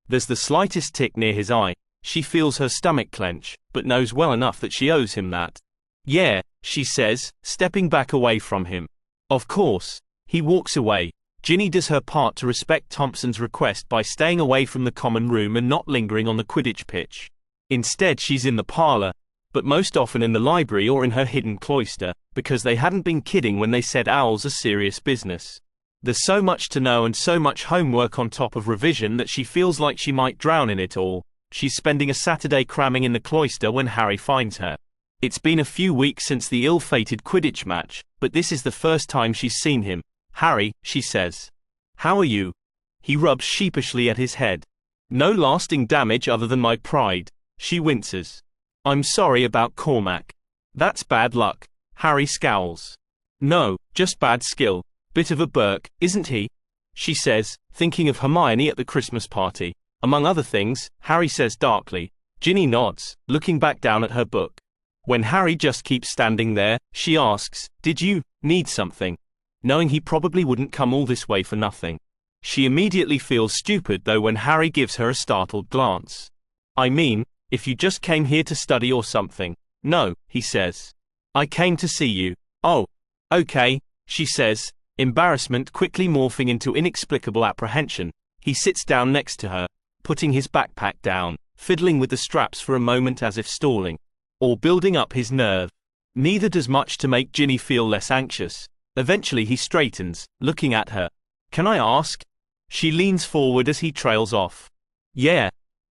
There's the slightest tick near his eye. She feels her stomach clench, but knows well enough that she owes him that. "Yeah," she says, stepping back away from him. "Of course." He walks away. Ginny does her part to respect Thompson's request by staying away from the common room and not lingering on the Quidditch pitch. Instead she's in the parlor, but most often in the library or in her hidden cloister, because they hadn't been kidding when they said owls are serious business. There's so much to know and so much homework on top of revision that she feels like she might drown in it all. She's spending a Saturday cramming in the cloister when Harry finds her. It's been a few weeks since the ill-fated Quidditch match, but this is the first time she's seen him. "Harry," she says. "How are you?" He rubs sheepishly at his head. "No lasting damage other than my pride." She winces. "I'm sorry about Cormac." "That's bad luck." Harry scowls. "No, just bad skill. Bit of a Burke, isn't he?" she says, thinking of Hermione at the Christmas party. "Among other things," Harry says darkly. Ginny nods, looking back down at her book. When Harry just keeps standing there, she asks, "Did you need something?" knowing he probably wouldn't come all this way for nothing. She immediately feels stupid though when Harry gives her a startled glance. "I mean, if you just came here to study or something." "No," he says. "I came to see you." "Oh. Okay," she says, embarrassment quickly morphing into inexplicable apprehension. He sits down next to her, putting his backpack down, fiddling with the straps for a moment as if stalling, or building up his nerve. Neither does much to make Ginny feel less anxious. Eventually he straightens, looking at her. "Can I ask?" She leans forward as he trails off. "Yeah.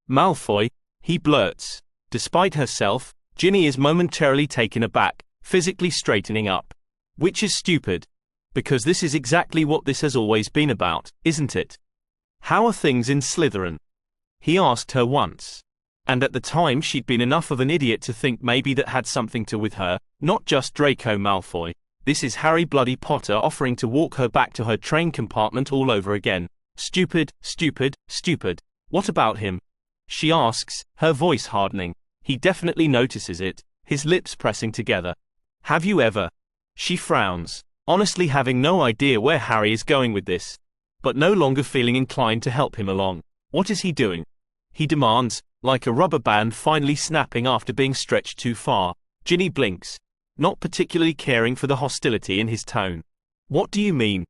Malfoy," he blurts. Despite herself, Ginny is momentarily taken aback, physically straightening up. Which is stupid. Because this is exactly what this has always been about, isn't it? "How are things in Slytherin?" he asked her once. And at the time she'd been enough of an idiot to think maybe that had something to with her, not just Draco Malfoy. This is Harry bloody Potter offering to walk her back to her train compartment all over again. Stupid, stupid, stupid. "What about him?" she asks, her voice hardening. He definitely notices it, his lips pressing together. "Have you ever?" She frowns, honestly having no idea where Harry is going with this, but no longer feeling inclined to help him along. "What is he doing?" he demands, like a rubber band finally snapping after being stretched too far. Ginny blinks, not particularly caring for the hostility in his tone. "What do you mean?"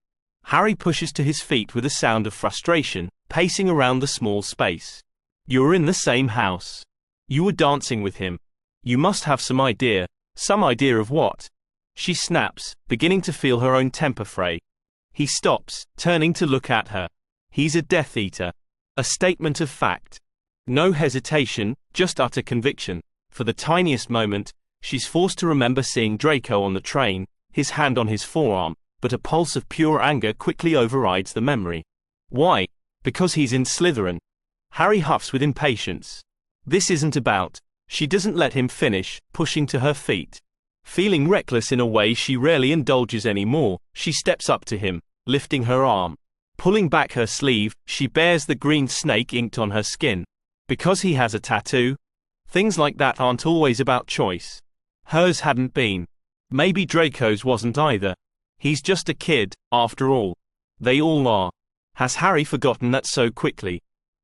Harry pushes to his feet with a sound of frustration, pacing around the small space. "You were in the same house. You were dancing with him. You must have some idea." "Some idea of what?" she snaps, beginning to feel her own temper fray. He stops, turning to look at her. "He's a Death Eater." A statement of fact. No hesitation, just utter conviction. For the tiniest moment, she's forced to remember seeing Draco on the train, his hand on his forearm, but a pulse of pure anger quickly overrides the memory. "Why?" "Because he's in Slytherin." Harry huffs with impatience. "This isn't about." She doesn't let him finish, pushing to her feet. Feeling reckless in a way she rarely indulges anymore, she steps up to him, lifting her arm. Pulling back her sleeve, she bears the green snake inked on her skin. Because he has a tattoo? Things like that aren't always about choice. Hers hadn't been. Maybe Draco's wasn't either. He's just a kid, after all. They all are. Has Harry forgotten that so quickly?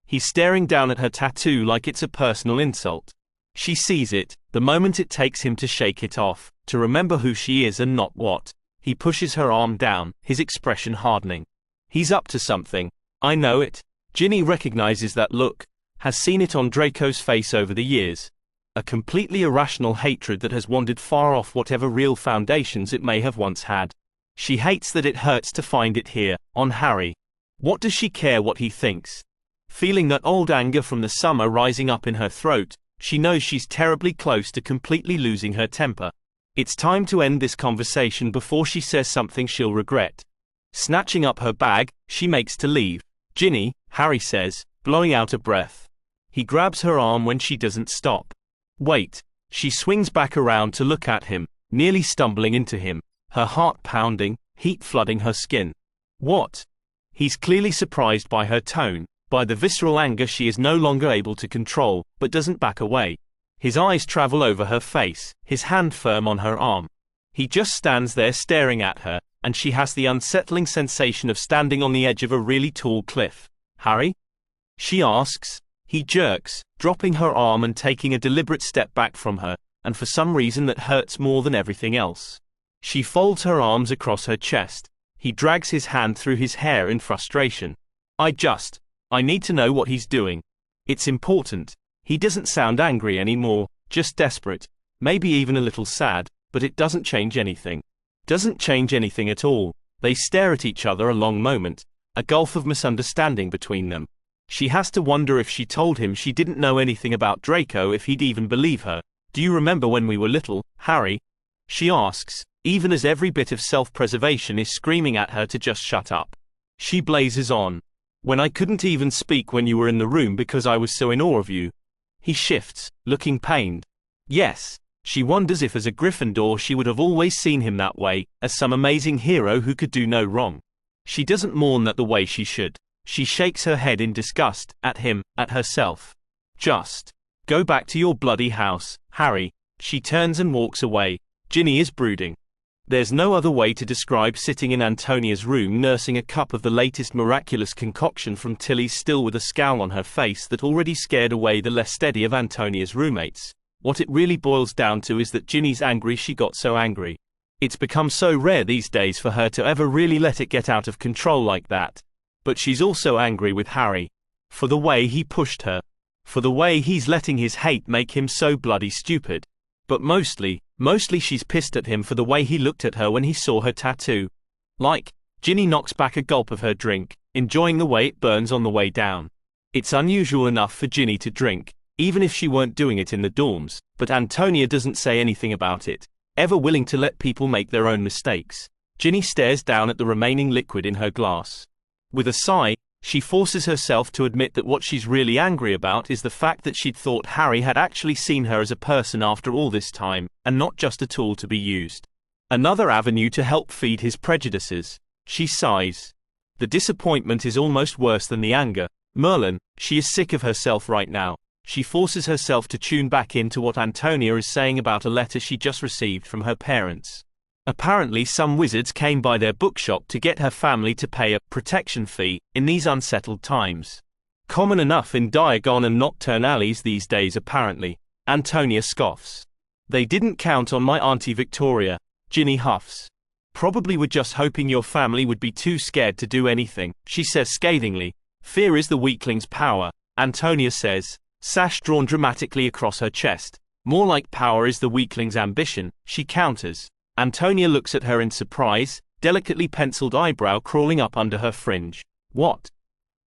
He's staring down at her tattoo like it's a personal insult. She sees it, the moment it takes him to shake it off, to remember who she is and not what. He pushes her arm down, his expression hardening. He's up to something. I know it. Ginny recognizes that look, has seen it on Draco's face over the years. A completely irrational hatred that has wandered far off whatever real foundations it may have once had. She hates that it hurts to find it here, on Harry. What does she care what he thinks? Feeling that old anger from the summer rising up in her throat, she knows she's terribly close to completely losing her temper. It's time to end this conversation before she says something she'll regret. Snatching up her bag, she makes to leave. "Ginny," Harry says, blowing out a breath. He grabs her arm when she doesn't stop. "Wait." She swings back around to look at him, nearly stumbling into him, her heart pounding, heat flooding her skin. "What?" He's clearly surprised by her tone, by the visceral anger she is no longer able to control, but doesn't back away. His eyes travel over her face, his hand firm on her arm. He just stands there staring at her, and she has the unsettling sensation of standing on the edge of a really tall cliff. "Harry?" she asks. He jerks, dropping her arm and taking a deliberate step back from her, and for some reason that hurts more than everything else. She folds her arms across her chest. He drags his hand through his hair in frustration. I need to know what he's doing. It's important." He doesn't sound angry anymore, just desperate, maybe even a little sad, but it doesn't change anything. Doesn't change anything at all. They stare at each other a long moment, a gulf of misunderstanding between them. She has to wonder if she told him she didn't know anything about Draco if he'd even believe her. "Do you remember when we were little, Harry?" she asks, even as every bit of self-preservation is screaming at her to just shut up. She blazes on. "When I couldn't even speak when you were in the room because I was so in awe of you." He shifts, looking pained. Yes. She wonders if as a Gryffindor she would have always seen him that way, as some amazing hero who could do no wrong. She doesn't mourn that the way she should. She shakes her head in disgust, at him, at herself. "Just go back to your bloody house, Harry." She turns and walks away. Ginny is brooding. There's no other way to describe sitting in Antonia's room nursing a cup of the latest miraculous concoction from Tilly's, still with a scowl on her face that already scared away the less steady of Antonia's roommates. What it really boils down to is that Ginny's angry she got so angry. It's become so rare these days for her to ever really let it get out of control like that. But she's also angry with Harry. For the way he pushed her. For the way he's letting his hate make him so bloody stupid. But mostly she's pissed at him for the way he looked at her when he saw her tattoo. Ginny knocks back a gulp of her drink, enjoying the way it burns on the way down. It's unusual enough for Ginny to drink, even if she weren't doing it in the dorms, but Antonia doesn't say anything about it, ever willing to let people make their own mistakes. Ginny stares down at the remaining liquid in her glass. With a sigh, she forces herself to admit that what she's really angry about is the fact that she'd thought Harry had actually seen her as a person after all this time, and not just a tool to be used. Another avenue to help feed his prejudices. She sighs. The disappointment is almost worse than the anger. Merlin, she is sick of herself right now. She forces herself to tune back into what Antonia is saying about a letter she just received from her parents. Apparently some wizards came by their bookshop to get her family to pay a protection fee in these unsettled times. Common enough in Diagon and Nocturne alleys these days apparently. Antonia scoffs. "They didn't count on my Auntie Victoria," Ginny huffs. "Probably were just hoping your family would be too scared to do anything," she says scathingly. "Fear is the weakling's power," Antonia says, sash drawn dramatically across her chest. "More like power is the weakling's ambition," she counters. Antonia looks at her in surprise, delicately penciled eyebrow crawling up under her fringe. "What?"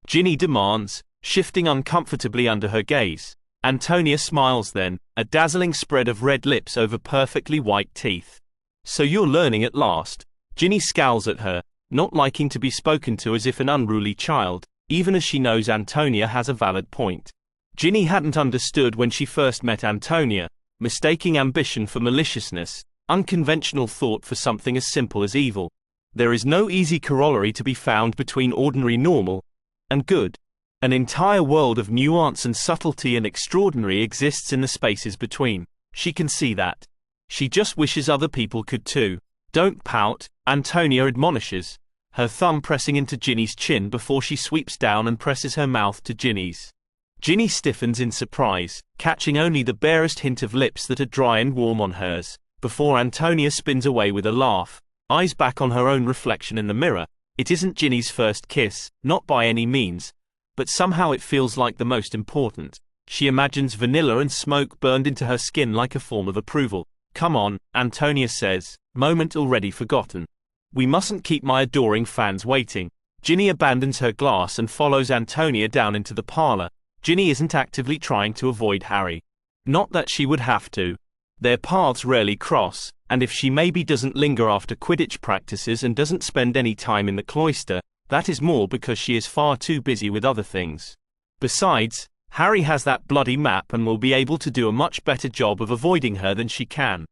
Ginny demands, shifting uncomfortably under her gaze. Antonia smiles then, a dazzling spread of red lips over perfectly white teeth. "So you're learning at last." Ginny scowls at her, not liking to be spoken to as if an unruly child, even as she knows Antonia has a valid point. Ginny hadn't understood when she first met Antonia, mistaking ambition for maliciousness, unconventional thought for something as simple as evil. There is no easy corollary to be found between ordinary normal and good. An entire world of nuance and subtlety and extraordinary exists in the spaces between. She can see that. She just wishes other people could too. "Don't pout," Antonia admonishes, her thumb pressing into Ginny's chin before she sweeps down and presses her mouth to Ginny's. Ginny stiffens in surprise, catching only the barest hint of lips that are dry and warm on hers, before Antonia spins away with a laugh, eyes back on her own reflection in the mirror. It isn't Ginny's first kiss, not by any means, but somehow it feels like the most important. She imagines vanilla and smoke burned into her skin like a form of approval. "Come on," Antonia says, moment already forgotten. "We mustn't keep my adoring fans waiting." Ginny abandons her glass and follows Antonia down into the parlor. Ginny isn't actively trying to avoid Harry. Not that she would have to. Their paths rarely cross, and if she maybe doesn't linger after Quidditch practices and doesn't spend any time in the cloister, that is more because she is far too busy with other things. Besides, Harry has that bloody map and will be able to do a much better job of avoiding her than she can.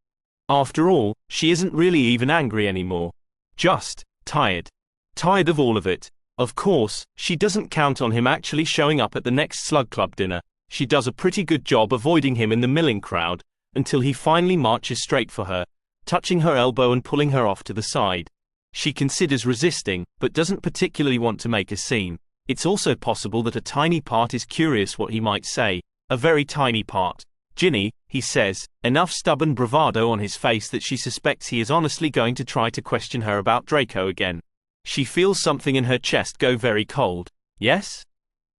After all, she isn't really even angry anymore. Just tired. Tired of all of it. Of course, she doesn't count on him actually showing up at the next Slug Club dinner. She does a pretty good job avoiding him in the milling crowd, until he finally marches straight for her, touching her elbow and pulling her off to the side. She considers resisting, but doesn't particularly want to make a scene. It's also possible that a tiny part is curious what he might say. A very tiny part. "Ginny," he says, enough stubborn bravado on his face that she suspects he is honestly going to try to question her about Draco again. She feels something in her chest go very cold. "Yes?"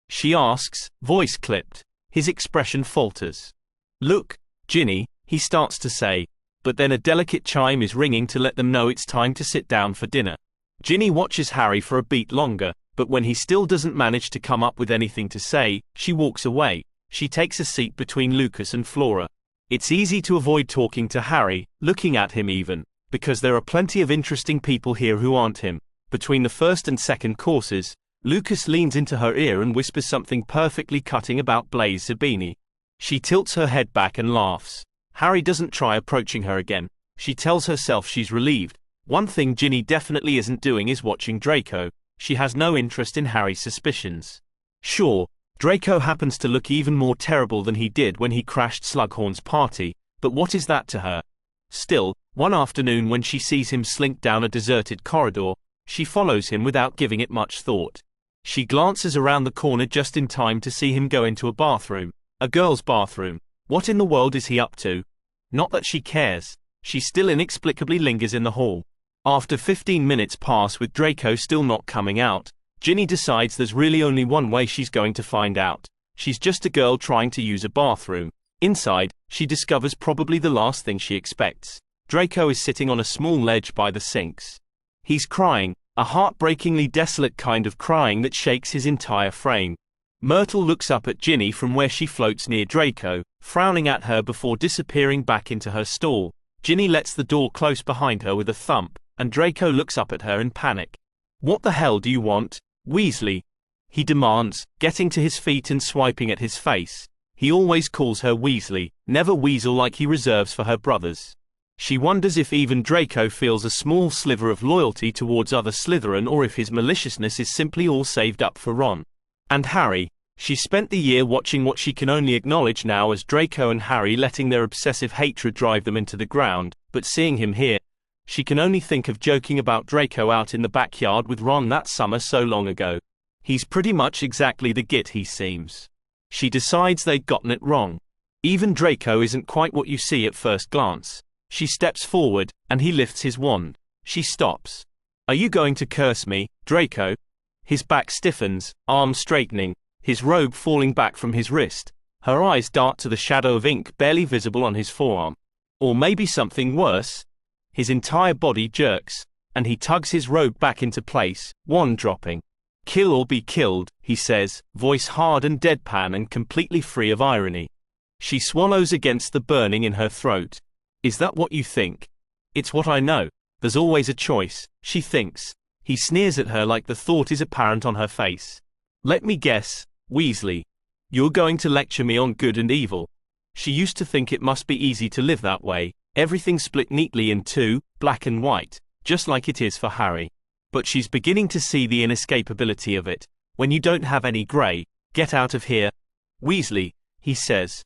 she asks, voice clipped. His expression falters. "Look, Ginny," he starts to say, but then a delicate chime is ringing to let them know it's time to sit down for dinner. Ginny watches Harry for a beat longer, but when he still doesn't manage to come up with anything to say, she walks away. She takes a seat between Lucas and Flora. It's easy to avoid talking to Harry, looking at him even, because there are plenty of interesting people here who aren't him. Between the first and second courses, Lucas leans into her ear and whispers something perfectly cutting about Blaise Zabini. She tilts her head back and laughs. Harry doesn't try approaching her again. She tells herself she's relieved. One thing Ginny definitely isn't doing is watching Draco. She has no interest in Harry's suspicions. Sure, Draco happens to look even more terrible than he did when he crashed Slughorn's party, but what is that to her? Still, one afternoon when she sees him slink down a deserted corridor, she follows him without giving it much thought. She glances around the corner just in time to see him go into a bathroom. A girl's bathroom. What in the world is he up to? Not that she cares. She still inexplicably lingers in the hall. After 15 minutes pass with Draco still not coming out, Ginny decides there's really only one way she's going to find out. She's just a girl trying to use a bathroom. Inside, she discovers probably the last thing she expects. Draco is sitting on a small ledge by the sinks. He's crying, a heartbreakingly desolate kind of crying that shakes his entire frame. Myrtle looks up at Ginny from where she floats near Draco, frowning at her before disappearing back into her stall. Ginny lets the door close behind her with a thump, and Draco looks up at her in panic. "What the hell do you want, Weasley?" he demands, getting to his feet and swiping at his face. He always calls her Weasley, never Weasel like he reserves for her brothers. She wonders if even Draco feels a small sliver of loyalty towards other Slytherin or if his maliciousness is simply all saved up for Ron and Harry. She spent the year watching what she can only acknowledge now as Draco and Harry letting their obsessive hatred drive them into the ground, but seeing him here, she can only think of joking about Draco out in the backyard with Ron that summer so long ago. He's pretty much exactly the git he seems. She decides they'd gotten it wrong. Even Draco isn't quite what you see at first glance. She steps forward, and he lifts his wand. She stops. "Are you going to curse me, Draco?" His back stiffens, arms straightening, his robe falling back from his wrist. Her eyes dart to the shadow of ink barely visible on his forearm. Or maybe something worse. His entire body jerks, and he tugs his robe back into place, wand dropping. "Kill or be killed," he says, voice hard and deadpan and completely free of irony. She swallows against the burning in her throat. "Is that what you think?" "It's what I know. There's always a choice," she thinks. He sneers at her like the thought is apparent on her face. "Let me guess, Weasley. You're going to lecture me on good and evil." She used to think it must be easy to live that way, everything split neatly in two, black and white, just like it is for Harry. But she's beginning to see the inescapability of it. "When you don't have any grey, get out of here, Weasley," he says.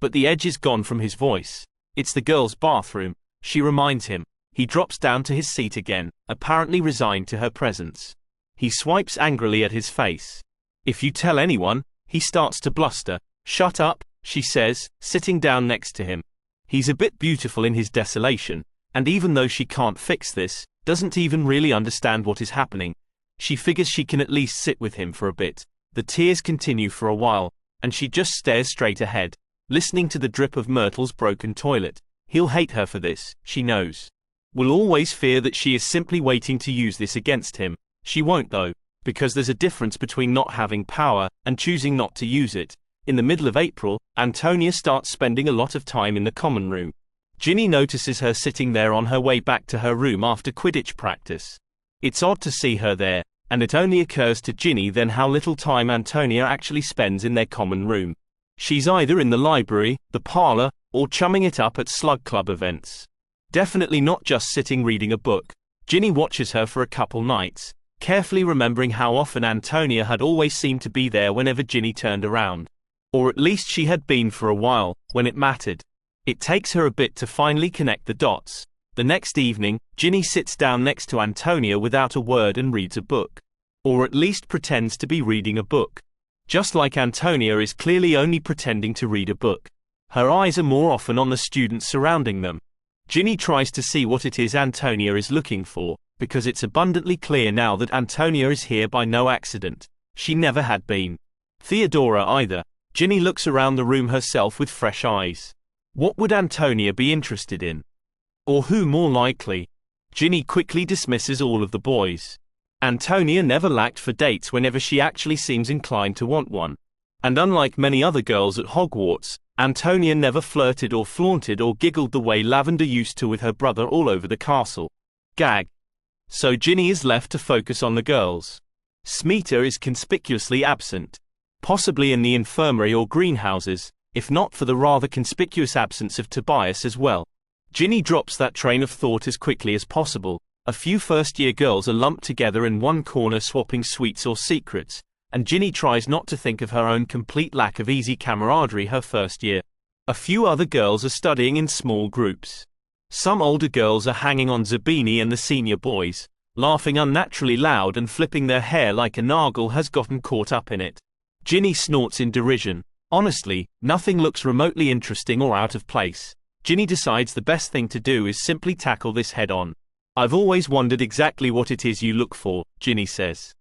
But the edge is gone from his voice. "It's the girls' bathroom," she reminds him. He drops down to his seat again, apparently resigned to her presence. He swipes angrily at his face. "If you tell anyone," he starts to bluster. "Shut up," she says, sitting down next to him. He's a bit beautiful in his desolation, and even though she can't fix this, doesn't even really understand what is happening, she figures she can at least sit with him for a bit. The tears continue for a while, and she just stares straight ahead, listening to the drip of Myrtle's broken toilet. He'll hate her for this, she knows. Will always fear that she is simply waiting to use this against him. She won't though, because there's a difference between not having power and choosing not to use it. In the middle of April, Antonia starts spending a lot of time in the common room. Ginny notices her sitting there on her way back to her room after Quidditch practice. It's odd to see her there, and it only occurs to Ginny then how little time Antonia actually spends in their common room. She's either in the library, the parlor, or chumming it up at Slug Club events. Definitely not just sitting reading a book. Ginny watches her for a couple nights, carefully remembering how often Antonia had always seemed to be there whenever Ginny turned around. Or at least she had been for a while, when it mattered. It takes her a bit to finally connect the dots. The next evening, Ginny sits down next to Antonia without a word and reads a book. Or at least pretends to be reading a book. Just like Antonia is clearly only pretending to read a book. Her eyes are more often on the students surrounding them. Ginny tries to see what it is Antonia is looking for, because it's abundantly clear now that Antonia is here by no accident. She never had been. Theodora either. Ginny looks around the room herself with fresh eyes. What would Antonia be interested in? Or who more likely? Ginny quickly dismisses all of the boys. Antonia never lacked for dates whenever she actually seems inclined to want one. And unlike many other girls at Hogwarts, Antonia never flirted or flaunted or giggled the way Lavender used to with her brother all over the castle. Gag. So Ginny is left to focus on the girls. Smeeta is conspicuously absent. Possibly in the infirmary or greenhouses, if not for the rather conspicuous absence of Tobias as well. Ginny drops that train of thought as quickly as possible. A few first-year girls are lumped together in one corner swapping sweets or secrets, and Ginny tries not to think of her own complete lack of easy camaraderie her first year. A few other girls are studying in small groups. Some older girls are hanging on Zabini and the senior boys, laughing unnaturally loud and flipping their hair like a Nargle has gotten caught up in it. Ginny snorts in derision. Honestly, nothing looks remotely interesting or out of place. Ginny decides the best thing to do is simply tackle this head-on. I've always wondered exactly what it is you look for, Ginny says.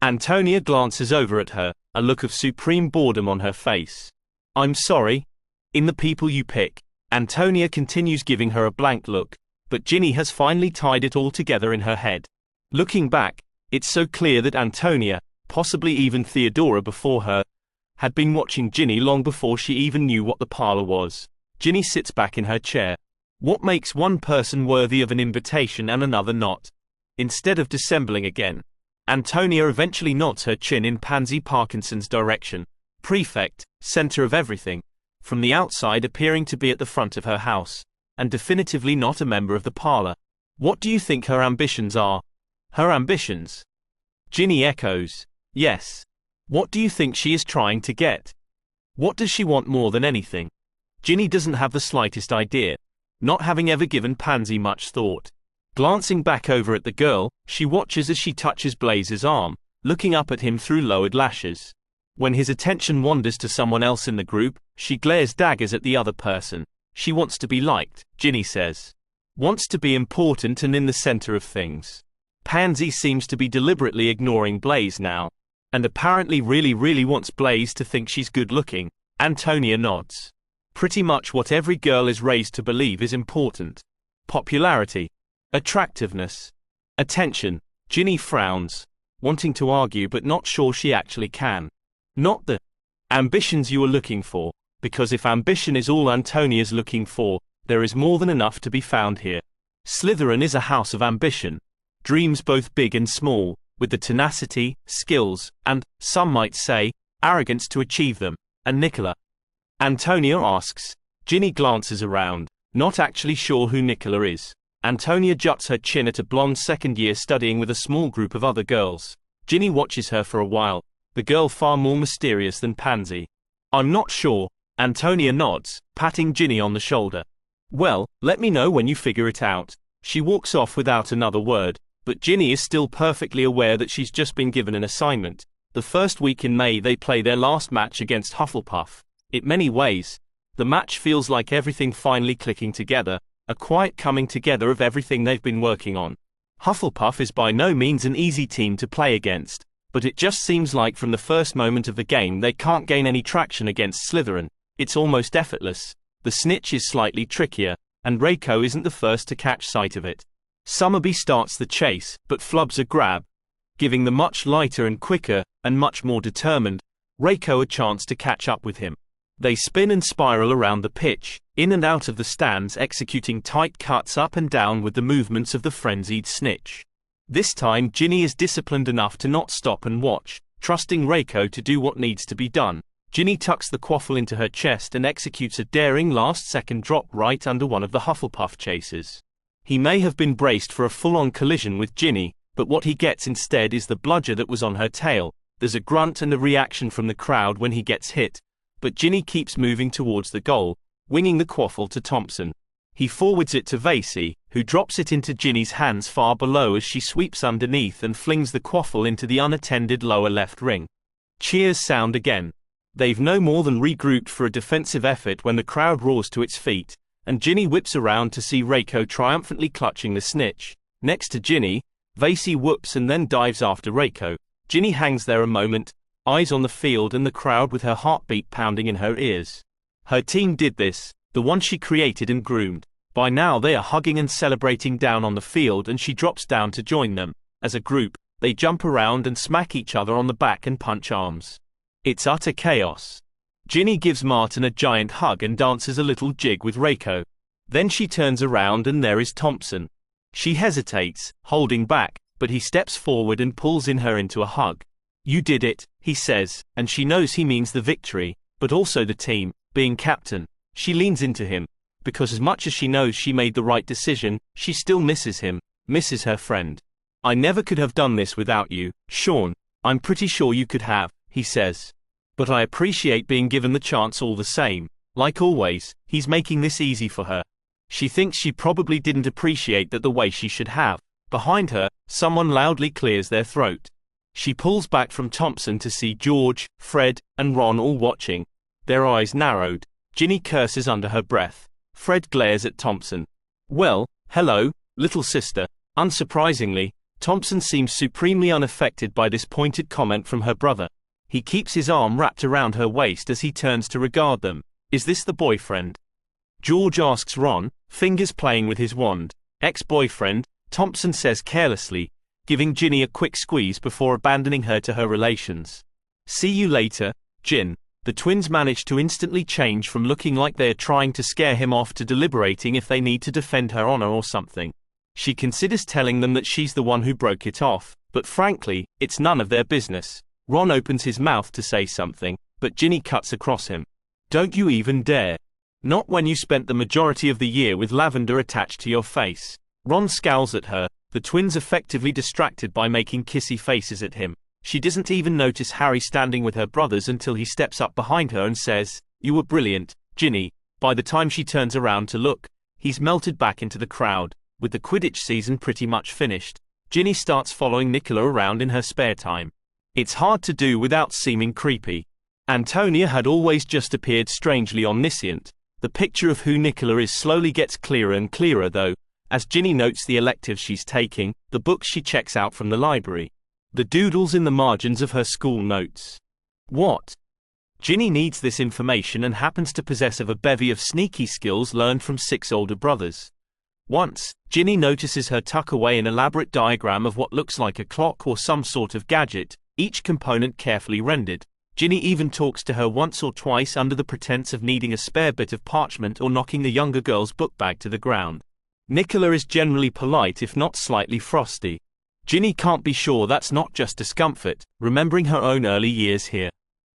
Antonia glances over at her, a look of supreme boredom on her face. I'm sorry? In the people you pick. Antonia continues giving her a blank look, but Ginny has finally tied it all together in her head. Looking back, it's so clear that Antonia, possibly even Theodora before her, had been watching Ginny long before she even knew what the parlor was. Ginny sits back in her chair. What makes one person worthy of an invitation and another not? Instead of dissembling again, Antonia eventually nods her chin in Pansy Parkinson's direction. Prefect, center of everything, from the outside appearing to be at the front of her house, and definitively not a member of the parlor. What do you think her ambitions are? Her ambitions? Ginny echoes. Yes. What do you think she is trying to get? What does she want more than anything? Ginny doesn't have the slightest idea, not having ever given Pansy much thought. Glancing back over at the girl, she watches as she touches Blaze's arm, looking up at him through lowered lashes. When his attention wanders to someone else in the group, she glares daggers at the other person. She wants to be liked, Ginny says. Wants to be important and in the center of things. Pansy seems to be deliberately ignoring Blaze now, and apparently really wants Blaze to think she's good looking. Antonia nods. Pretty much what every girl is raised to believe is important. Popularity. Attractiveness. Attention. Ginny frowns, wanting to argue but not sure she actually can. Not the ambitions you are looking for, because if ambition is all Antonia's looking for, there is more than enough to be found here. Slytherin is a house of ambition. Dreams both big and small, with the tenacity, skills, and, some might say, arrogance to achieve them. And Nicola? Antonia asks. Ginny glances around, not actually sure who Nicola is. Antonia juts her chin at a blonde second year studying with a small group of other girls. Ginny watches her for a while, the girl far more mysterious than Pansy. I'm not sure. Antonia nods, patting Ginny on the shoulder. Well, let me know when you figure it out. She walks off without another word, but Ginny is still perfectly aware that she's just been given an assignment. The first week in May they play their last match against Hufflepuff. In many ways, the match feels like everything finally clicking together, a quiet coming together of everything they've been working on. Hufflepuff is by no means an easy team to play against, but it just seems like from the first moment of the game they can't gain any traction against Slytherin. It's almost effortless. The snitch is slightly trickier, and Reiko isn't the first to catch sight of it. Summerby starts the chase, but flubs a grab, giving the much lighter and quicker, and much more determined, Reiko a chance to catch up with him. They spin and spiral around the pitch, in and out of the stands executing tight cuts up and down with the movements of the frenzied snitch. This time Ginny is disciplined enough to not stop and watch, trusting Reiko to do what needs to be done. Ginny tucks the quaffle into her chest and executes a daring last-second drop right under one of the Hufflepuff chasers. He may have been braced for a full-on collision with Ginny, but what he gets instead is the bludger that was on her tail. There's a grunt and a reaction from the crowd when he gets hit, but Ginny keeps moving towards the goal, winging the quaffle to Thompson. He forwards it to Vasey, who drops it into Ginny's hands far below as she sweeps underneath and flings the quaffle into the unattended lower left ring. Cheers sound again. They've no more than regrouped for a defensive effort when the crowd roars to its feet, and Ginny whips around to see Reiko triumphantly clutching the snitch. Next to Ginny, Vasey whoops and then dives after Reiko. Ginny hangs there a moment, eyes on the field and the crowd with her heartbeat pounding in her ears. Her team did this, the one she created and groomed. By now they are hugging and celebrating down on the field, and she drops down to join them. As a group, they jump around and smack each other on the back and punch arms. It's utter chaos. Ginny gives Martin a giant hug and dances a little jig with Reiko. Then she turns around and there is Thompson. She hesitates, holding back, but he steps forward and pulls her into a hug. "You did it," he says, and she knows he means the victory, but also the team. Being captain, she leans into him, because as much as she knows she made the right decision, she still misses him, misses her friend. "I never could have done this without you, Sean. I'm pretty sure you could have," he says. "But I appreciate being given the chance all the same." Like always, he's making this easy for her. She thinks she probably didn't appreciate that the way she should have. Behind her, someone loudly clears their throat. She pulls back from Thompson to see George, Fred, and Ron all watching. Their eyes narrowed. Ginny curses under her breath. Fred glares at Thompson. "Well, hello, little sister." Unsurprisingly, Thompson seems supremely unaffected by this pointed comment from her brother. He keeps his arm wrapped around her waist as he turns to regard them. "Is this the boyfriend?" George asks Ron, fingers playing with his wand. "Ex-boyfriend," Thompson says carelessly, giving Ginny a quick squeeze before abandoning her to her relations. "See you later, Gin." The twins manage to instantly change from looking like they are trying to scare him off to deliberating if they need to defend her honor or something. She considers telling them that she's the one who broke it off, but frankly, it's none of their business. Ron opens his mouth to say something, but Ginny cuts across him. "Don't you even dare. Not when you spent the majority of the year with lavender attached to your face." Ron scowls at her, the twins effectively distracted by making kissy faces at him. She doesn't even notice Harry standing with her brothers until he steps up behind her and says, "You were brilliant, Ginny." By the time she turns around to look, he's melted back into the crowd. With the Quidditch season pretty much finished, Ginny starts following Nicola around in her spare time. It's hard to do without seeming creepy. Antonia had always just appeared strangely omniscient. The picture of who Nicola is slowly gets clearer and clearer though, as Ginny notes the electives she's taking, the books she checks out from the library, the doodles in the margins of her school notes. What? Ginny needs this information and happens to possess a bevy of sneaky skills learned from 6 older brothers. Once, Ginny notices her tuck away an elaborate diagram of what looks like a clock or some sort of gadget, each component carefully rendered. Ginny even talks to her once or twice under the pretense of needing a spare bit of parchment or knocking the younger girl's book bag to the ground. Nicola is generally polite if not slightly frosty. Ginny can't be sure that's not just discomfort, remembering her own early years here.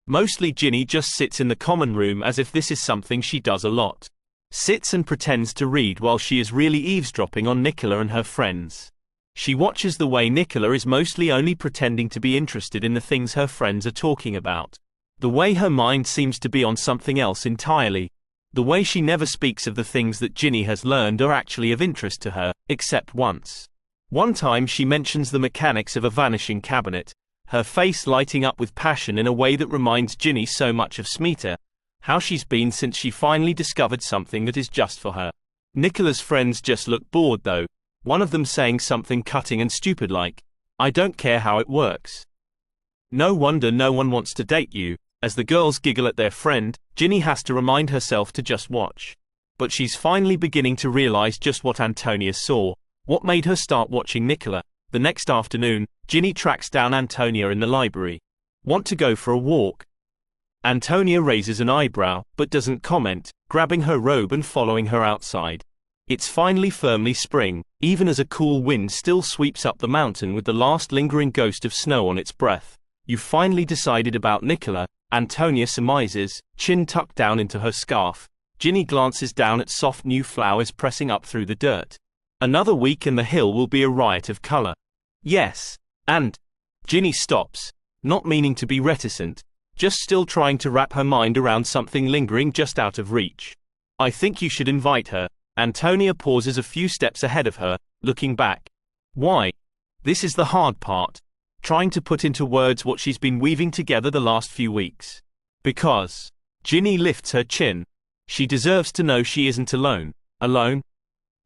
Mostly Ginny just sits in the common room as if this is something she does a lot. Sits and pretends to read while she is really eavesdropping on Nicola and her friends. She watches the way Nicola is mostly only pretending to be interested in the things her friends are talking about. The way her mind seems to be on something else entirely. The way she never speaks of the things that Ginny has learned are actually of interest to her, except once. One time she mentions the mechanics of a vanishing cabinet, her face lighting up with passion in a way that reminds Ginny so much of Smeeta, how she's been since she finally discovered something that is just for her. Nicola's friends just look bored though, one of them saying something cutting and stupid like, "I don't care how it works." No wonder no one wants to date you. As the girls giggle at their friend, Ginny has to remind herself to just watch. But she's finally beginning to realize just what Antonia saw, what made her start watching Nicola. The next afternoon, Ginny tracks down Antonia in the library. "Want to go for a walk?" Antonia raises an eyebrow, but doesn't comment, grabbing her robe and following her outside. It's finally firmly spring, even as a cool wind still sweeps up the mountain with the last lingering ghost of snow on its breath. "You've finally decided about Nicola," Antonia surmises, chin tucked down into her scarf. Ginny glances down at soft new flowers pressing up through the dirt. "Another week and the hill will be a riot of color." "Yes. And..." Ginny stops, not meaning to be reticent, just still trying to wrap her mind around something lingering just out of reach. "I think you should invite her." Antonia pauses a few steps ahead of her, looking back. "Why?" This is the hard part. Trying to put into words what she's been weaving together the last few weeks. "Because..." Ginny lifts her chin. She deserves to know she isn't alone. "Alone?"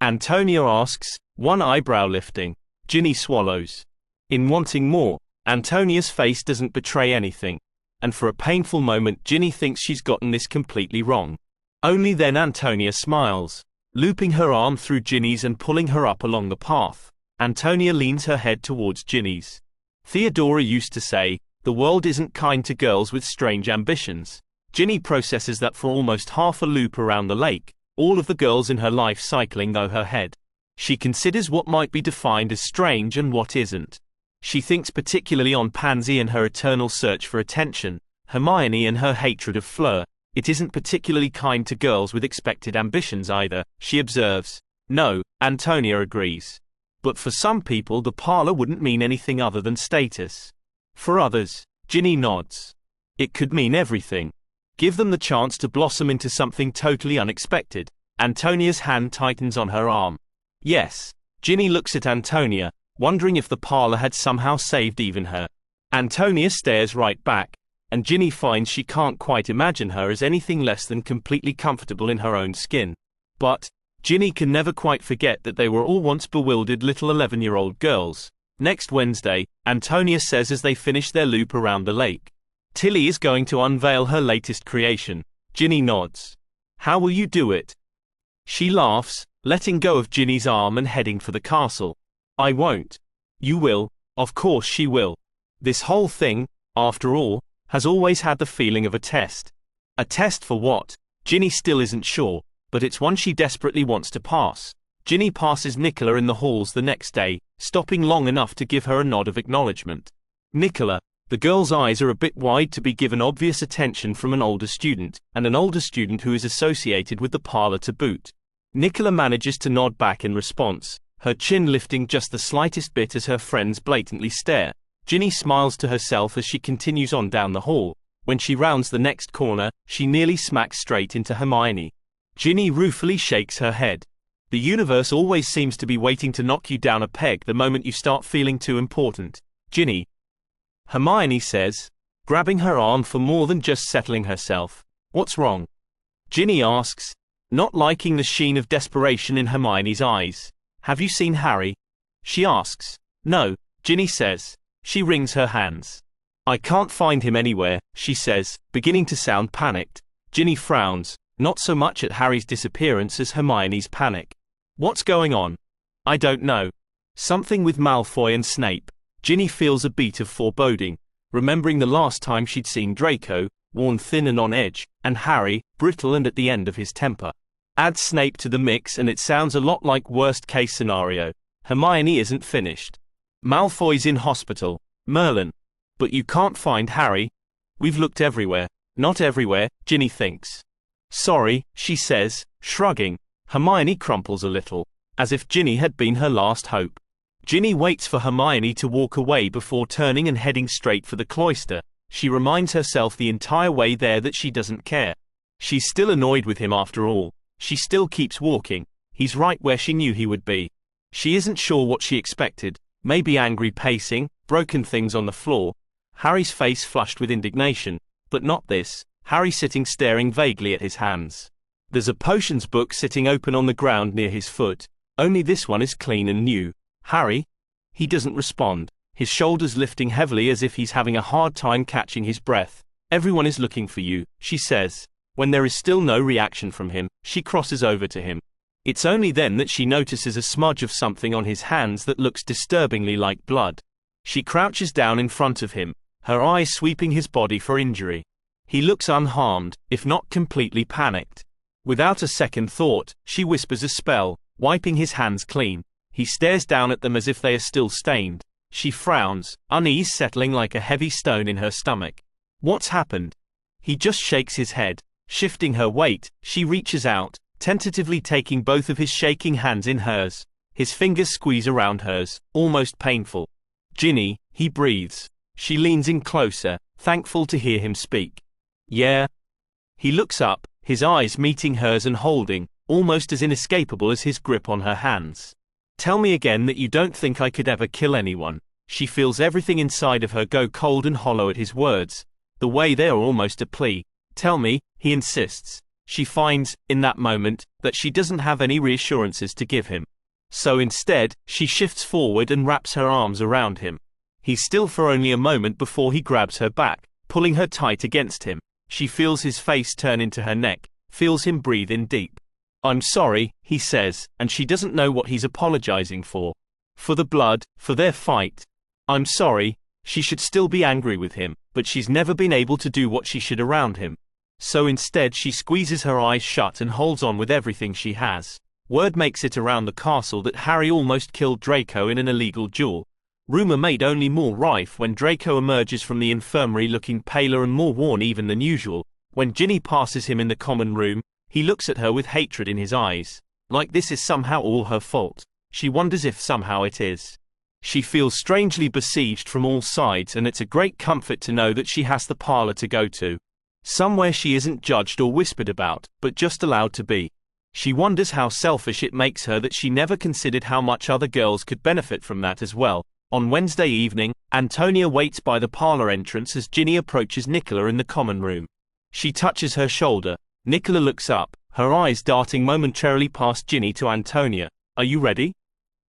Antonia asks, one eyebrow lifting. Ginny swallows. In wanting more, Antonia's face doesn't betray anything. And for a painful moment Ginny thinks she's gotten this completely wrong. Only then Antonia smiles. looping her arm through Ginny's and pulling her up along the path. Antonia leans her head towards Ginny's. Theodora used to say, "The world isn't kind to girls with strange ambitions." Ginny processes that for almost half a loop around the lake, all of the girls in her life cycling through her head. She considers what might be defined as strange and what isn't. She thinks particularly on Pansy and her eternal search for attention, Hermione and her hatred of Fleur. "It isn't particularly kind to girls with expected ambitions either," she observes. "No," Antonia agrees. "But for some people the parlor wouldn't mean anything other than status. For others," Ginny nods, "it could mean everything. Give them the chance to blossom into something totally unexpected." Antonia's hand tightens on her arm. "Yes." Ginny looks at Antonia, wondering if the parlor had somehow saved even her. Antonia stares right back, and Ginny finds she can't quite imagine her as anything less than completely comfortable in her own skin. But Ginny can never quite forget that they were all once bewildered little 11-year-old girls. Next Wednesday, Antonia says as they finish their loop around the lake, "Tilly is going to unveil her latest creation." Ginny nods. "How will you do it?" She laughs, letting go of Ginny's arm and heading for the castle. "I won't." "You will." Of course she will. This whole thing, after all, has always had the feeling of a test. A test for what? Ginny still isn't sure, but it's one she desperately wants to pass. Ginny passes Nicola in the halls the next day, stopping long enough to give her a nod of acknowledgement. Nicola. The girl's eyes are a bit wide to be given obvious attention from an older student, and an older student who is associated with the parlor to boot. Nicola manages to nod back in response, her chin lifting just the slightest bit as her friends blatantly stare. Ginny smiles to herself as she continues on down the hall. When she rounds the next corner, she nearly smacks straight into Hermione. Ginny ruefully shakes her head. The universe always seems to be waiting to knock you down a peg the moment you start feeling too important. "Ginny," Hermione says, grabbing her arm for more than just settling herself. "What's wrong?" Ginny asks, not liking the sheen of desperation in Hermione's eyes. "Have you seen Harry?" she asks. "No," Ginny says. She wrings her hands. "I can't find him anywhere," she says, beginning to sound panicked. Ginny frowns, not so much at Harry's disappearance as Hermione's panic. "What's going on?" "I don't know. Something with Malfoy and Snape." Ginny feels a beat of foreboding, remembering the last time she'd seen Draco, worn thin and on edge, and Harry, brittle and at the end of his temper. Add Snape to the mix and it sounds a lot like worst-case scenario. Hermione isn't finished. "Malfoy's in hospital. Merlin. But you can't find Harry?" "We've looked everywhere." "Not everywhere," Ginny thinks. "Sorry," she says, shrugging. Hermione crumples a little, as if Ginny had been her last hope. Ginny waits for Hermione to walk away before turning and heading straight for the cloister. She reminds herself the entire way there that she doesn't care. She's still annoyed with him after all. She still keeps walking. He's right where she knew he would be. She isn't sure what she expected. Maybe angry pacing, broken things on the floor, Harry's face flushed with indignation, but not this. Harry sitting staring vaguely at his hands. There's a potions book sitting open on the ground near his foot, only this one is clean and new. "Harry?" He doesn't respond, his shoulders lifting heavily as if he's having a hard time catching his breath. "Everyone is looking for you," she says. When there is still no reaction from him, she crosses over to him. It's only then that she notices a smudge of something on his hands that looks disturbingly like blood. She crouches down in front of him, her eyes sweeping his body for injury. He looks unharmed, if not completely panicked. Without a second thought, she whispers a spell, wiping his hands clean. He stares down at them as if they are still stained. She frowns, unease settling like a heavy stone in her stomach. "What's happened?" He just shakes his head. Shifting her weight, she reaches out, tentatively taking both of his shaking hands in hers. His fingers squeeze around hers, almost painful. "Ginny," he breathes. She leans in closer, thankful to hear him speak. "Yeah?" He looks up, his eyes meeting hers and holding, almost as inescapable as his grip on her hands. "Tell me again that you don't think I could ever kill anyone." She feels everything inside of her go cold and hollow at his words, the way they are almost a plea. "Tell me," he insists. She finds, in that moment, that she doesn't have any reassurances to give him. So instead, she shifts forward and wraps her arms around him. He's still for only a moment before he grabs her back, pulling her tight against him. She feels his face turn into her neck, feels him breathe in deep. I'm sorry, he says, and she doesn't know what he's apologizing for. For the blood, for their fight. I'm sorry, she should still be angry with him, but she's never been able to do what she should around him. So instead she squeezes her eyes shut and holds on with everything she has. Word makes it around the castle that Harry almost killed Draco in an illegal duel. Rumor made only more rife when Draco emerges from the infirmary looking paler and more worn even than usual. When Ginny passes him in the common room, he looks at her with hatred in his eyes. Like this is somehow all her fault. She wonders if somehow it is. She feels strangely besieged from all sides, and it's a great comfort to know that she has the parlor to go to. Somewhere she isn't judged or whispered about, but just allowed to be. She wonders how selfish it makes her that she never considered how much other girls could benefit from that as well. On Wednesday evening, Antonia waits by the parlor entrance as Ginny approaches Nicola in the common room. She touches her shoulder. Nicola looks up, her eyes darting momentarily past Ginny to Antonia. Are you ready?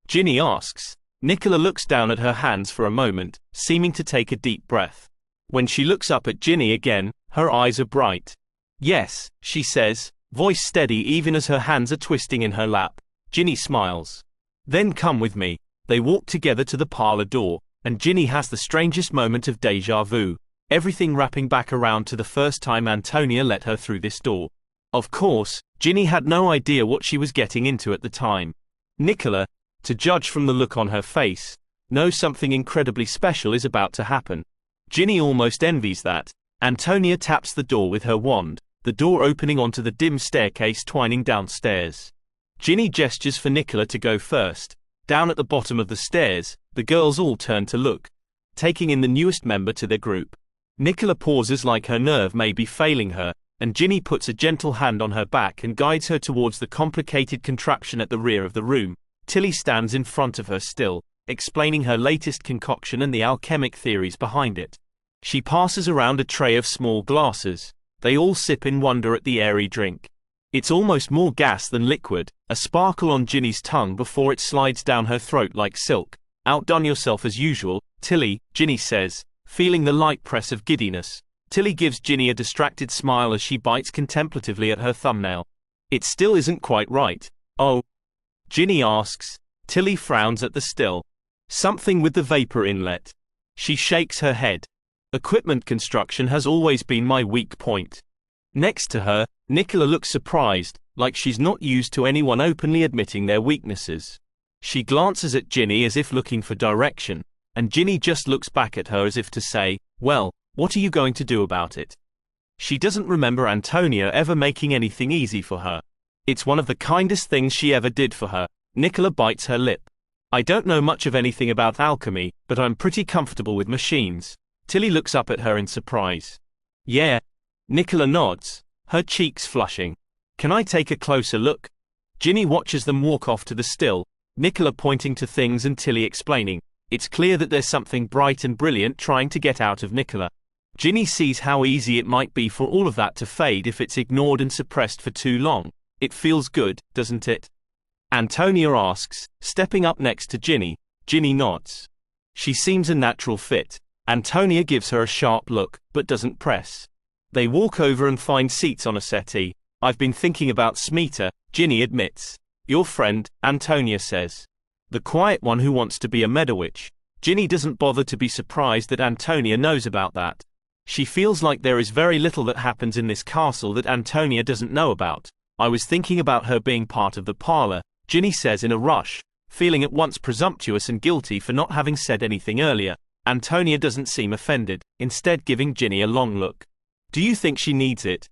Ginny asks. Nicola looks down at her hands for a moment, seeming to take a deep breath. When she looks up at Ginny again, her eyes are bright. Yes, she says, voice steady even as her hands are twisting in her lap. Ginny smiles. Then come with me. They walk together to the parlor door, and Ginny has the strangest moment of déjà vu, everything wrapping back around to the first time Antonia let her through this door. Of course, Ginny had no idea what she was getting into at the time. Nicola, to judge from the look on her face, knows something incredibly special is about to happen. Ginny almost envies that. Antonia taps the door with her wand, the door opening onto the dim staircase twining downstairs. Ginny gestures for Nicola to go first. Down at the bottom of the stairs, the girls all turn to look, taking in the newest member to their group. Nicola pauses like her nerve may be failing her, and Ginny puts a gentle hand on her back and guides her towards the complicated contraption at the rear of the room. Tilly stands in front of her still, explaining her latest concoction and the alchemic theories behind it. She passes around a tray of small glasses. They all sip in wonder at the airy drink. It's almost more gas than liquid, a sparkle on Ginny's tongue before it slides down her throat like silk. Outdone yourself as usual, Tilly, Ginny says, feeling the light press of giddiness. Tilly gives Ginny a distracted smile as she bites contemplatively at her thumbnail. It still isn't quite right. Oh? Ginny asks. Tilly frowns at the still. Something with the vapor inlet. She shakes her head. Equipment construction has always been my weak point. Next to her, Nicola looks surprised, like she's not used to anyone openly admitting their weaknesses. She glances at Ginny as if looking for direction, and Ginny just looks back at her as if to say, well, what are you going to do about it? She doesn't remember Antonia ever making anything easy for her. It's one of the kindest things she ever did for her. Nicola bites her lip. I don't know much of anything about alchemy, but I'm pretty comfortable with machines. Tilly looks up at her in surprise. Yeah. Nicola nods, her cheeks flushing. Can I take a closer look? Ginny watches them walk off to the still, Nicola pointing to things and Tilly explaining. It's clear that there's something bright and brilliant trying to get out of Nicola. Ginny sees how easy it might be for all of that to fade if it's ignored and suppressed for too long. It feels good, doesn't it? Antonia asks, stepping up next to Ginny. Ginny nods. She seems a natural fit. Antonia gives her a sharp look, but doesn't press. They walk over and find seats on a settee. I've been thinking about Smeeta, Ginny admits. Your friend, Antonia says. The quiet one who wants to be a Medowitch. Ginny doesn't bother to be surprised that Antonia knows about that. She feels like there is very little that happens in this castle that Antonia doesn't know about. I was thinking about her being part of the parlor, Ginny says in a rush, feeling at once presumptuous and guilty for not having said anything earlier. Antonia doesn't seem offended, instead giving Ginny a long look. Do you think she needs it?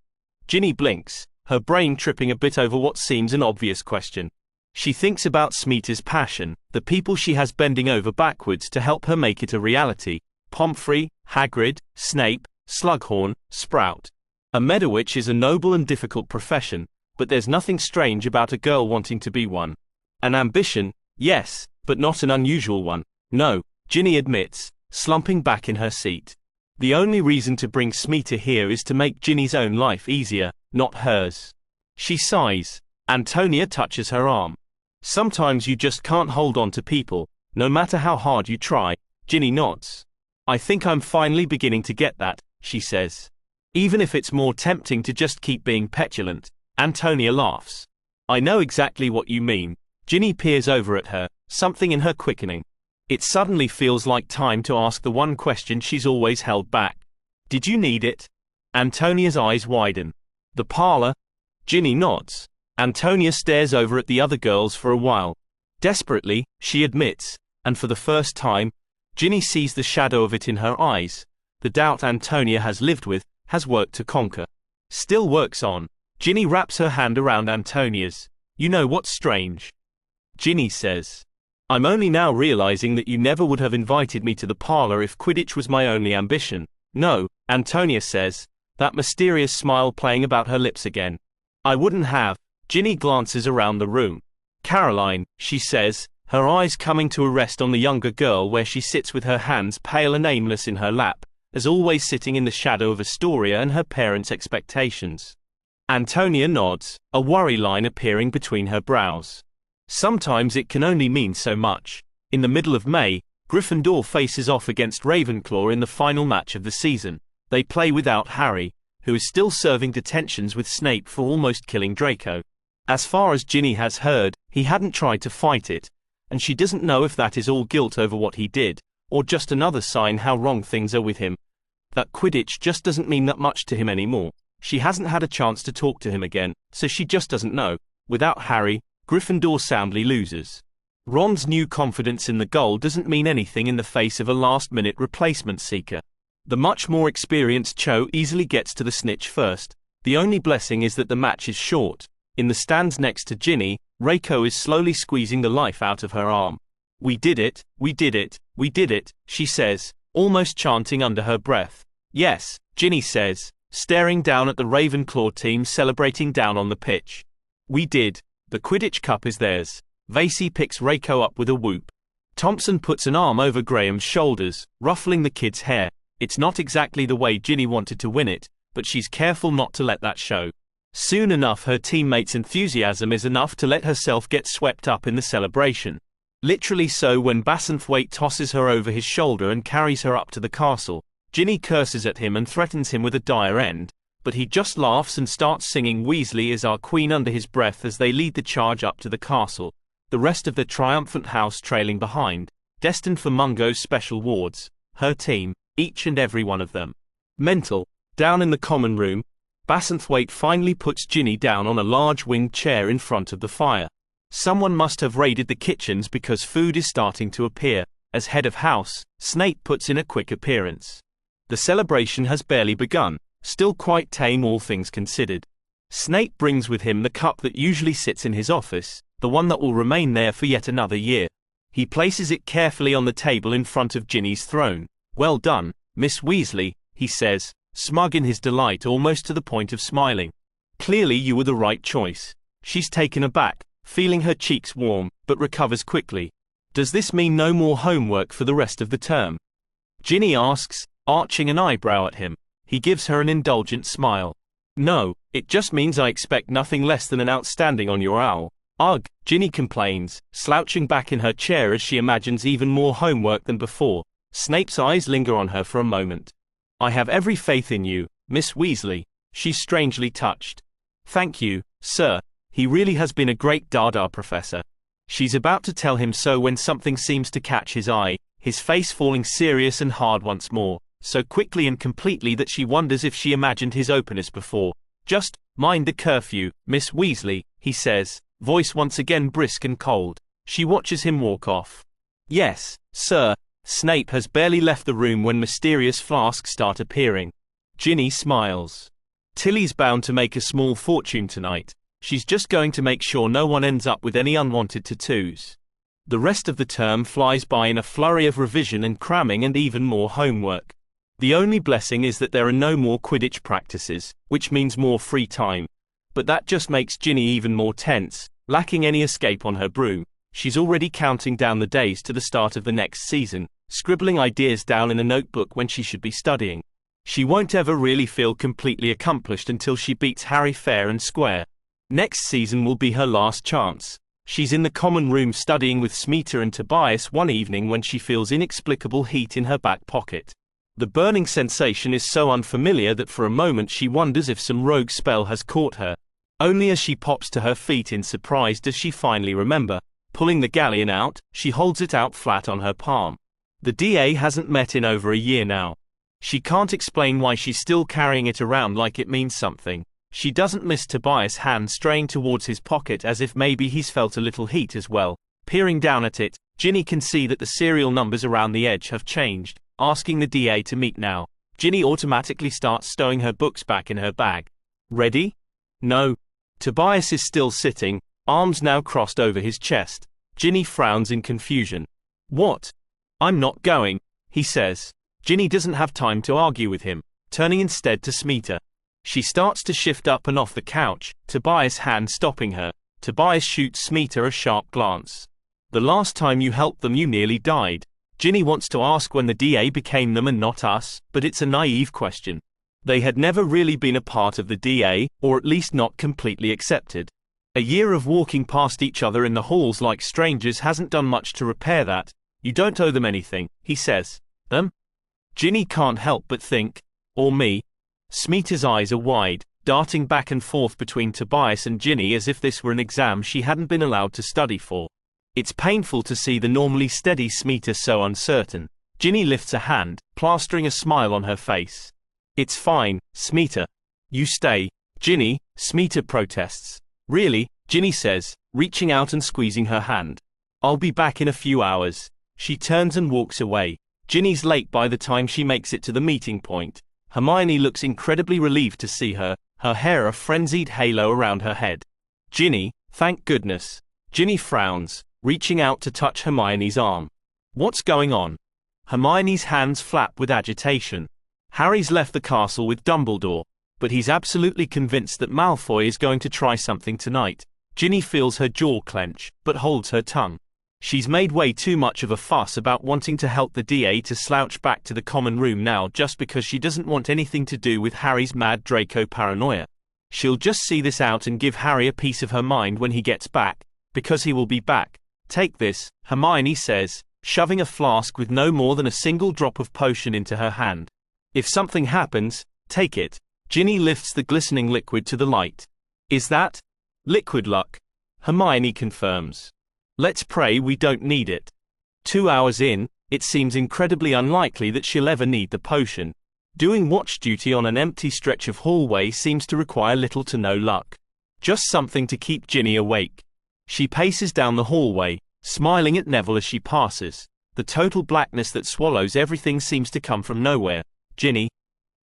Ginny blinks, her brain tripping a bit over what seems an obvious question. She thinks about Smeeta's passion, the people she has bending over backwards to help her make it a reality. Pomfrey, Hagrid, Snape, Slughorn, Sprout. A Medowitch is a noble and difficult profession, but there's nothing strange about a girl wanting to be one. An ambition, yes, but not an unusual one. No, Ginny admits, slumping back in her seat. The only reason to bring Smeeta here is to make Ginny's own life easier, not hers. She sighs. Antonia touches her arm. Sometimes you just can't hold on to people, no matter how hard you try. Ginny nods. I think I'm finally beginning to get that, she says. Even if it's more tempting to just keep being petulant. Antonia laughs. I know exactly what you mean. Ginny peers over at her, something in her quickening. It suddenly feels like time to ask the one question she's always held back. Did you need it? Antonia's eyes widen. The parlor? Ginny nods. Antonia stares over at the other girls for a while. Desperately, she admits, and for the first time, Ginny sees the shadow of it in her eyes. The doubt Antonia has lived with, has worked to conquer. Still works on. Ginny wraps her hand around Antonia's. You know what's strange? Ginny says. I'm only now realizing that you never would have invited me to the parlor if Quidditch was my only ambition. No, Antonia says, that mysterious smile playing about her lips again. I wouldn't have. Ginny glances around the room. Caroline, she says, her eyes coming to a rest on the younger girl where she sits with her hands pale and aimless in her lap, as always sitting in the shadow of Astoria and her parents' expectations. Antonia nods, a worry line appearing between her brows. Sometimes it can only mean so much. In the middle of May, Gryffindor faces off against Ravenclaw in the final match of the season. They play without Harry, who is still serving detentions with Snape for almost killing Draco. As far as Ginny has heard, he hadn't tried to fight it, and she doesn't know if that is all guilt over what he did, or just another sign how wrong things are with him. That Quidditch just doesn't mean that much to him anymore. She hasn't had a chance to talk to him again, so she just doesn't know. Without Harry, Gryffindor soundly loses. Ron's new confidence in the goal doesn't mean anything in the face of a last-minute replacement seeker. The much more experienced Cho easily gets to the snitch first. The only blessing is that the match is short. In the stands next to Ginny, Reiko is slowly squeezing the life out of her arm. We did it, we did it, we did it, she says, almost chanting under her breath. Yes, Ginny says, staring down at the Ravenclaw team celebrating down on the pitch. We did. The Quidditch Cup is theirs. Vasey picks Reiko up with a whoop. Thompson puts an arm over Graham's shoulders, ruffling the kid's hair. It's not exactly the way Ginny wanted to win it, but she's careful not to let that show. Soon enough her teammates' enthusiasm is enough to let herself get swept up in the celebration. Literally so when Bassenthwaite tosses her over his shoulder and carries her up to the castle. Ginny curses at him and threatens him with a dire end, but he just laughs and starts singing Weasley is our queen under his breath as they lead the charge up to the castle, the rest of the triumphant house trailing behind, destined for Mungo's special wards, her team, each and every one of them. Mental. Down in the common room, Bassenthwaite finally puts Ginny down on a large winged chair in front of the fire. Someone must have raided the kitchens because food is starting to appear. As head of house, Snape puts in a quick appearance. The celebration has barely begun, still quite tame all things considered. Snape brings with him the cup that usually sits in his office, the one that will remain there for yet another year. He places it carefully on the table in front of Ginny's throne. Well done, Miss Weasley, he says, smug in his delight almost to the point of smiling. Clearly you were the right choice. She's taken aback, feeling her cheeks warm, but recovers quickly. Does this mean no more homework for the rest of the term? Ginny asks, arching an eyebrow at him. He gives her an indulgent smile. No, it just means I expect nothing less than an outstanding on your owl. Ugh, Ginny complains, slouching back in her chair as she imagines even more homework than before. Snape's eyes linger on her for a moment. I have every faith in you, Miss Weasley. She's strangely touched. Thank you, sir. He really has been a great Dada professor. She's about to tell him so when something seems to catch his eye, his face falling serious and hard once more, so quickly and completely that she wonders if she imagined his openness before. Just mind the curfew, Miss Weasley, he says, voice once again brisk and cold. She watches him walk off. Yes, sir. Snape has barely left the room when mysterious flasks start appearing. Ginny smiles. Tilly's bound to make a small fortune tonight. She's just going to make sure no one ends up with any unwanted tattoos. The rest of the term flies by in a flurry of revision and cramming and even more homework. The only blessing is that there are no more Quidditch practices, which means more free time. But that just makes Ginny even more tense, lacking any escape on her broom. She's already counting down the days to the start of the next season, scribbling ideas down in a notebook when she should be studying. She won't ever really feel completely accomplished until she beats Harry fair and square. Next season will be her last chance. She's in the common room studying with Smeeta and Tobias one evening when she feels inexplicable heat in her back pocket. The burning sensation is so unfamiliar that for a moment she wonders if some rogue spell has caught her. Only as she pops to her feet in surprise does she finally remember. Pulling the galleon out, she holds it out flat on her palm. The DA hasn't met in over a year now. She can't explain why she's still carrying it around like it means something. She doesn't miss Tobias' hand straying towards his pocket as if maybe he's felt a little heat as well. Peering down at it, Ginny can see that the serial numbers around the edge have changed, asking the DA to meet now. Ginny automatically starts stowing her books back in her bag. Ready? No. Tobias is still sitting, arms now crossed over his chest. Ginny frowns in confusion. What? I'm not going, he says. Ginny doesn't have time to argue with him, turning instead to Smeeta. She starts to shift up and off the couch, Tobias' hand stopping her. Tobias shoots Smeeta a sharp glance. The last time you helped them you nearly died. Ginny wants to ask when the DA became them and not us, but it's a naive question. They had never really been a part of the DA, or at least not completely accepted. A year of walking past each other in the halls like strangers hasn't done much to repair that. You don't owe them anything, he says. Them? Ginny can't help but think. Or me. Smeeta's eyes are wide, darting back and forth between Tobias and Ginny as if this were an exam she hadn't been allowed to study for. It's painful to see the normally steady Smeeta so uncertain. Ginny lifts a hand, plastering a smile on her face. It's fine, Smeeta. You stay. Ginny, Smeeta protests. Really? Ginny says, reaching out and squeezing her hand. I'll be back in a few hours. She turns and walks away. Ginny's late by the time she makes it to the meeting point. Hermione looks incredibly relieved to see her, her hair a frenzied halo around her head. Ginny, thank goodness. Ginny frowns, reaching out to touch Hermione's arm. What's going on? Hermione's hands flap with agitation. Harry's left the castle with Dumbledore, but he's absolutely convinced that Malfoy is going to try something tonight. Ginny feels her jaw clench, but holds her tongue. She's made way too much of a fuss about wanting to help the DA to slouch back to the common room now just because she doesn't want anything to do with Harry's mad Draco paranoia. She'll just see this out and give Harry a piece of her mind when he gets back, because he will be back. Take this, Hermione says, shoving a flask with no more than a single drop of potion into her hand. If something happens, take it. Ginny lifts the glistening liquid to the light. Is that liquid luck? Hermione confirms. Let's pray we don't need it. 2 hours in, it seems incredibly unlikely that she'll ever need the potion. Doing watch duty on an empty stretch of hallway seems to require little to no luck. Just something to keep Ginny awake. She paces down the hallway, smiling at Neville as she passes. The total blackness that swallows everything seems to come from nowhere. Ginny.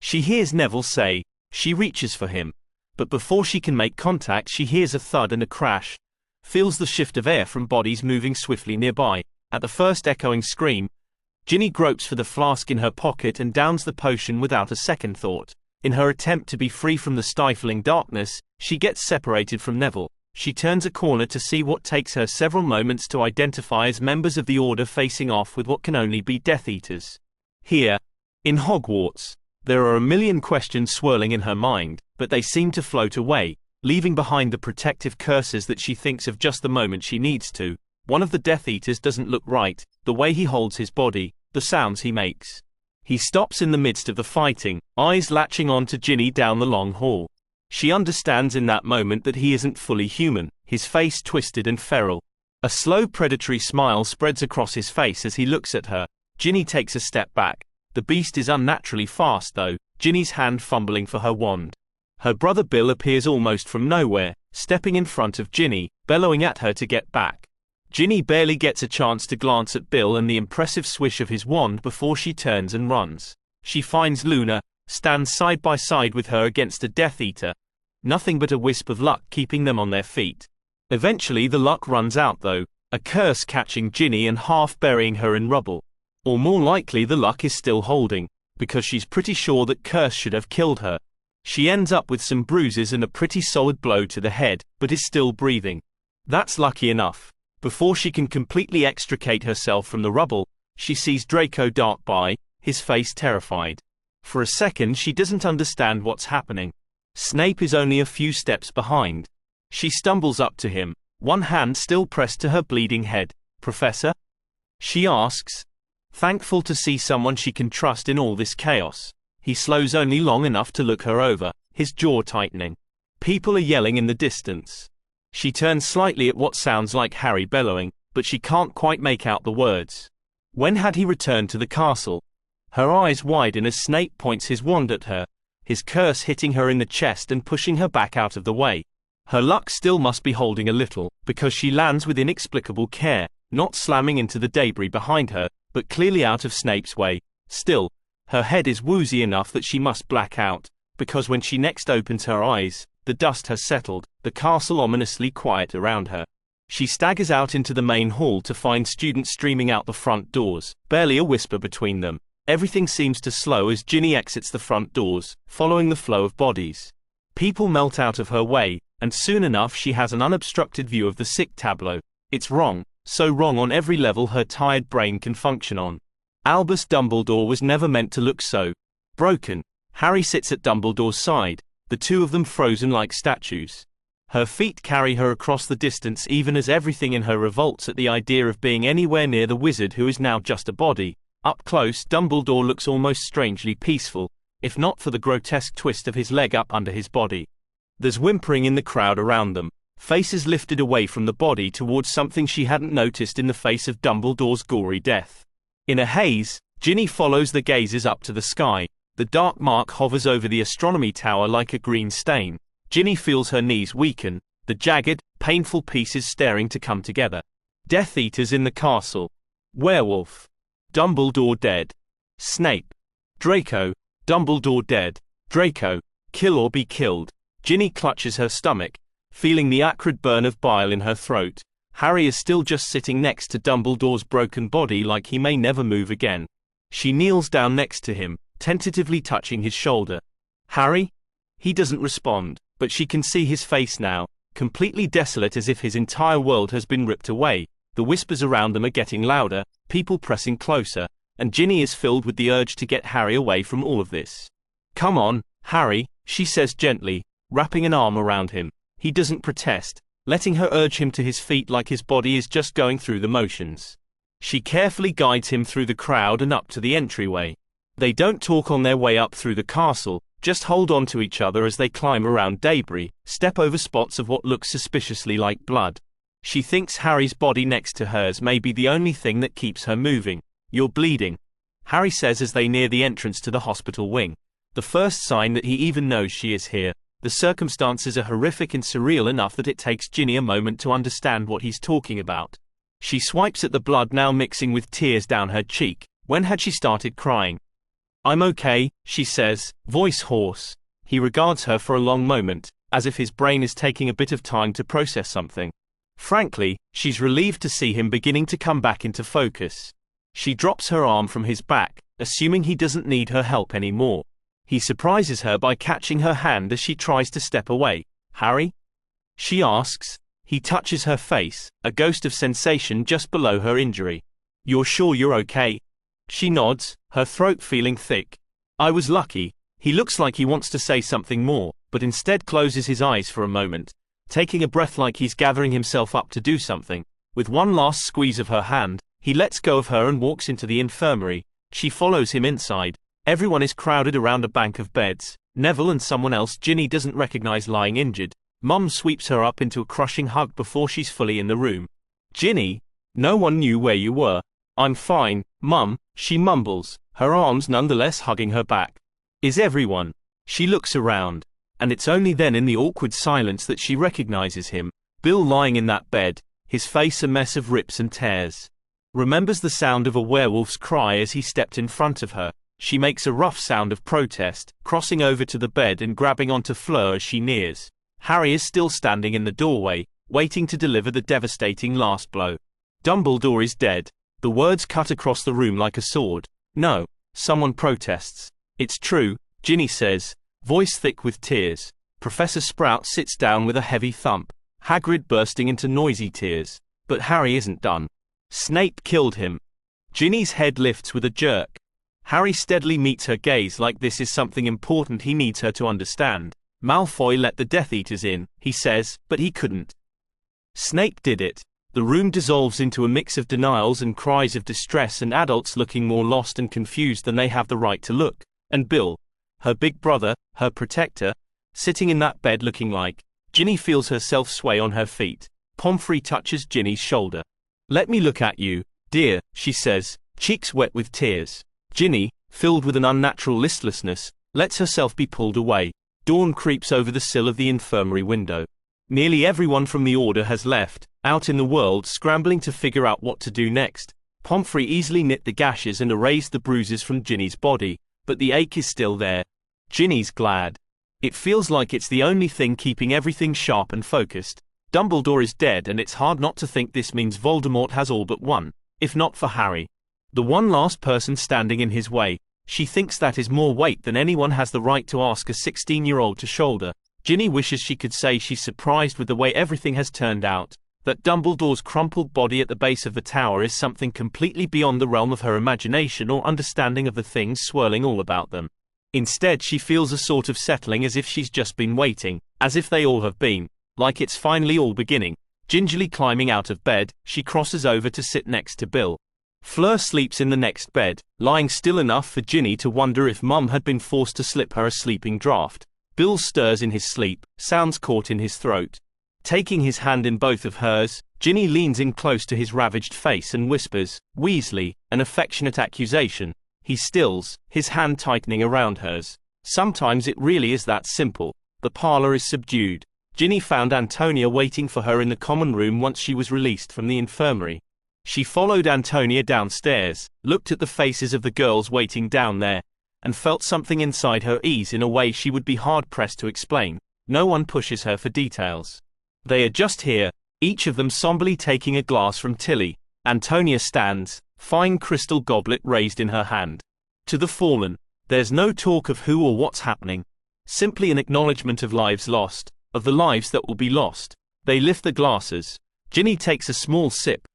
She hears Neville say. She reaches for him. But before she can make contact she hears a thud and a crash. Feels the shift of air from bodies moving swiftly nearby. At the first echoing scream, Ginny gropes for the flask in her pocket and downs the potion without a second thought. In her attempt to be free from the stifling darkness, she gets separated from Neville. She turns a corner to see what takes her several moments to identify as members of the Order facing off with what can only be Death Eaters. Here, in Hogwarts, there are a million questions swirling in her mind, but they seem to float away, leaving behind the protective curses that she thinks of just the moment she needs to. One of the Death Eaters doesn't look right, the way he holds his body, the sounds he makes. He stops in the midst of the fighting, eyes latching on to Ginny down the long hall. She understands in that moment that he isn't fully human, his face twisted and feral. A slow predatory smile spreads across his face as he looks at her. Ginny takes a step back. The beast is unnaturally fast though, Ginny's hand fumbling for her wand. Her brother Bill appears almost from nowhere, stepping in front of Ginny, bellowing at her to get back. Ginny barely gets a chance to glance at Bill and the impressive swish of his wand before she turns and runs. She finds Luna, stands side by side with her against a Death Eater. Nothing but a wisp of luck keeping them on their feet. Eventually the luck runs out though, a curse catching Ginny and half burying her in rubble. Or more likely the luck is still holding, because she's pretty sure that curse should have killed her. She ends up with some bruises and a pretty solid blow to the head, but is still breathing. That's lucky enough. Before she can completely extricate herself from the rubble, she sees Draco dart by, his face terrified. For a second she doesn't understand what's happening. Snape is only a few steps behind. She stumbles up to him, one hand still pressed to her bleeding head. "Professor?" she asks, thankful to see someone she can trust in all this chaos. He slows only long enough to look her over, his jaw tightening. People are yelling in the distance. She turns slightly at what sounds like Harry bellowing, but she can't quite make out the words. When had he returned to the castle? Her eyes widen as Snape points his wand at her, his curse hitting her in the chest and pushing her back out of the way. Her luck still must be holding a little, because she lands with inexplicable care, not slamming into the debris behind her, but clearly out of Snape's way. Still, her head is woozy enough that she must black out, because when she next opens her eyes, the dust has settled, the castle ominously quiet around her. She staggers out into the main hall to find students streaming out the front doors, barely a whisper between them. Everything seems to slow as Ginny exits the front doors, following the flow of bodies. People melt out of her way, and soon enough she has an unobstructed view of the sick tableau. It's wrong, so wrong on every level her tired brain can function on. Albus Dumbledore was never meant to look so broken. Harry sits at Dumbledore's side, the two of them frozen like statues. Her feet carry her across the distance even as everything in her revolts at the idea of being anywhere near the wizard who is now just a body. Up close, Dumbledore looks almost strangely peaceful, if not for the grotesque twist of his leg up under his body. There's whimpering in the crowd around them, faces lifted away from the body towards something she hadn't noticed in the face of Dumbledore's gory death. In a haze, Ginny follows the gazes up to the sky. The dark mark hovers over the astronomy tower like a green stain. Ginny feels her knees weaken, the jagged, painful pieces staring to come together. Death Eaters in the castle. Werewolf. Dumbledore dead. Snape. Draco. Dumbledore dead. Draco. Kill or be killed. Ginny clutches her stomach, feeling the acrid burn of bile in her throat. Harry is still just sitting next to Dumbledore's broken body like he may never move again. She kneels down next to him, tentatively touching his shoulder. Harry? He doesn't respond, but she can see his face now, completely desolate as if his entire world has been ripped away. The whispers around them are getting louder, people pressing closer, and Ginny is filled with the urge to get Harry away from all of this. Come on, Harry, she says gently, wrapping an arm around him. He doesn't protest, letting her urge him to his feet like his body is just going through the motions. She carefully guides him through the crowd and up to the entryway. They don't talk on their way up through the castle, just hold on to each other as they climb around debris, step over spots of what looks suspiciously like blood. She thinks Harry's body next to hers may be the only thing that keeps her moving. You're bleeding, Harry says as they near the entrance to the hospital wing. The first sign that he even knows she is here. The circumstances are horrific and surreal enough that it takes Ginny a moment to understand what he's talking about. She swipes at the blood now mixing with tears down her cheek. When had she started crying? I'm okay, she says, voice hoarse. He regards her for a long moment, as if his brain is taking a bit of time to process something. Frankly, she's relieved to see him beginning to come back into focus. She drops her arm from his back, assuming he doesn't need her help anymore. He surprises her by catching her hand as she tries to step away. Harry? She asks. He touches her face, a ghost of sensation just below her injury. You're sure you're okay? She nods, her throat feeling thick. I was lucky. He looks like he wants to say something more, but instead closes his eyes for a moment, taking a breath like he's gathering himself up to do something. With one last squeeze of her hand, he lets go of her and walks into the infirmary. She follows him inside. Everyone is crowded around a bank of beds. Neville and someone else Ginny doesn't recognize lying injured. Mum sweeps her up into a crushing hug before she's fully in the room. Ginny, no one knew where you were. I'm fine, Mum, she mumbles, her arms nonetheless hugging her back. Is everyone? She looks around, and it's only then in the awkward silence that she recognizes him. Bill lying in that bed, his face a mess of rips and tears. Remembers the sound of a werewolf's cry as he stepped in front of her. She makes a rough sound of protest, crossing over to the bed and grabbing onto Fleur as she nears. Harry is still standing in the doorway, waiting to deliver the devastating last blow. Dumbledore is dead. The words cut across the room like a sword. No, someone protests. It's true, Ginny says, voice thick with tears. Professor Sprout sits down with a heavy thump, Hagrid bursting into noisy tears. But Harry isn't done. Snape killed him. Ginny's head lifts with a jerk. Harry steadily meets her gaze like this is something important he needs her to understand. Malfoy let the Death Eaters in, he says, but he couldn't. Snape did it. The room dissolves into a mix of denials and cries of distress and adults looking more lost and confused than they have the right to look. And Bill, her big brother, her protector, sitting in that bed looking like. Ginny feels herself sway on her feet. Pomfrey touches Ginny's shoulder. "Let me look at you, dear," she says, cheeks wet with tears. Ginny, filled with an unnatural listlessness, lets herself be pulled away. Dawn creeps over the sill of the infirmary window. Nearly everyone from the order has left, out in the world scrambling to figure out what to do next. Pomfrey easily knit the gashes and erased the bruises from Ginny's body, but the ache is still there. Ginny's glad. It feels like it's the only thing keeping everything sharp and focused. Dumbledore is dead, and it's hard not to think this means Voldemort has all but won, if not for Harry. The one last person standing in his way. She thinks that is more weight than anyone has the right to ask a 16-year-old to shoulder. Ginny wishes she could say she's surprised with the way everything has turned out, that Dumbledore's crumpled body at the base of the tower is something completely beyond the realm of her imagination or understanding of the things swirling all about them. Instead, she feels a sort of settling, as if she's just been waiting, as if they all have been, like it's finally all beginning. Gingerly climbing out of bed, she crosses over to sit next to Bill. Fleur sleeps in the next bed, lying still enough for Ginny to wonder if Mum had been forced to slip her a sleeping draught. Bill stirs in his sleep, sounds caught in his throat. Taking his hand in both of hers, Ginny leans in close to his ravaged face and whispers, "Weasley," an affectionate accusation. He stills, his hand tightening around hers. Sometimes it really is that simple. The parlor is subdued. Ginny found Antonia waiting for her in the common room once she was released from the infirmary. She followed Antonia downstairs, looked at the faces of the girls waiting down there, and felt something inside her ease in a way she would be hard-pressed to explain. No one pushes her for details. They are just here, each of them somberly taking a glass from Tilly. Antonia stands, fine crystal goblet raised in her hand. To the fallen, there's no talk of who or what's happening. Simply an acknowledgement of lives lost, of the lives that will be lost. They lift the glasses. Ginny takes a small sip,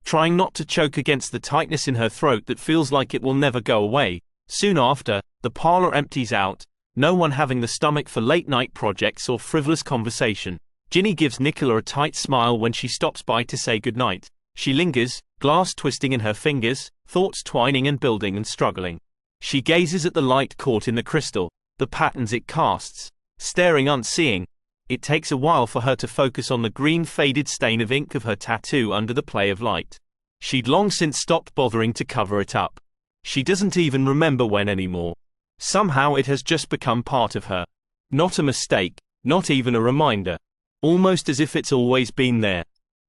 trying not to choke against the tightness in her throat that feels like it will never go away. Soon after, the parlor empties out, no one having the stomach for late-night projects or frivolous conversation. Ginny gives Nicola a tight smile when she stops by to say goodnight. She lingers, glass twisting in her fingers, thoughts twining and building and struggling. She gazes at the light caught in the crystal, the patterns it casts, staring unseeing. It takes a while for her to focus on the green faded stain of ink of her tattoo under the play of light. She'd long since stopped bothering to cover it up. She doesn't even remember when anymore. Somehow it has just become part of her. Not a mistake, not even a reminder. Almost as if it's always been there.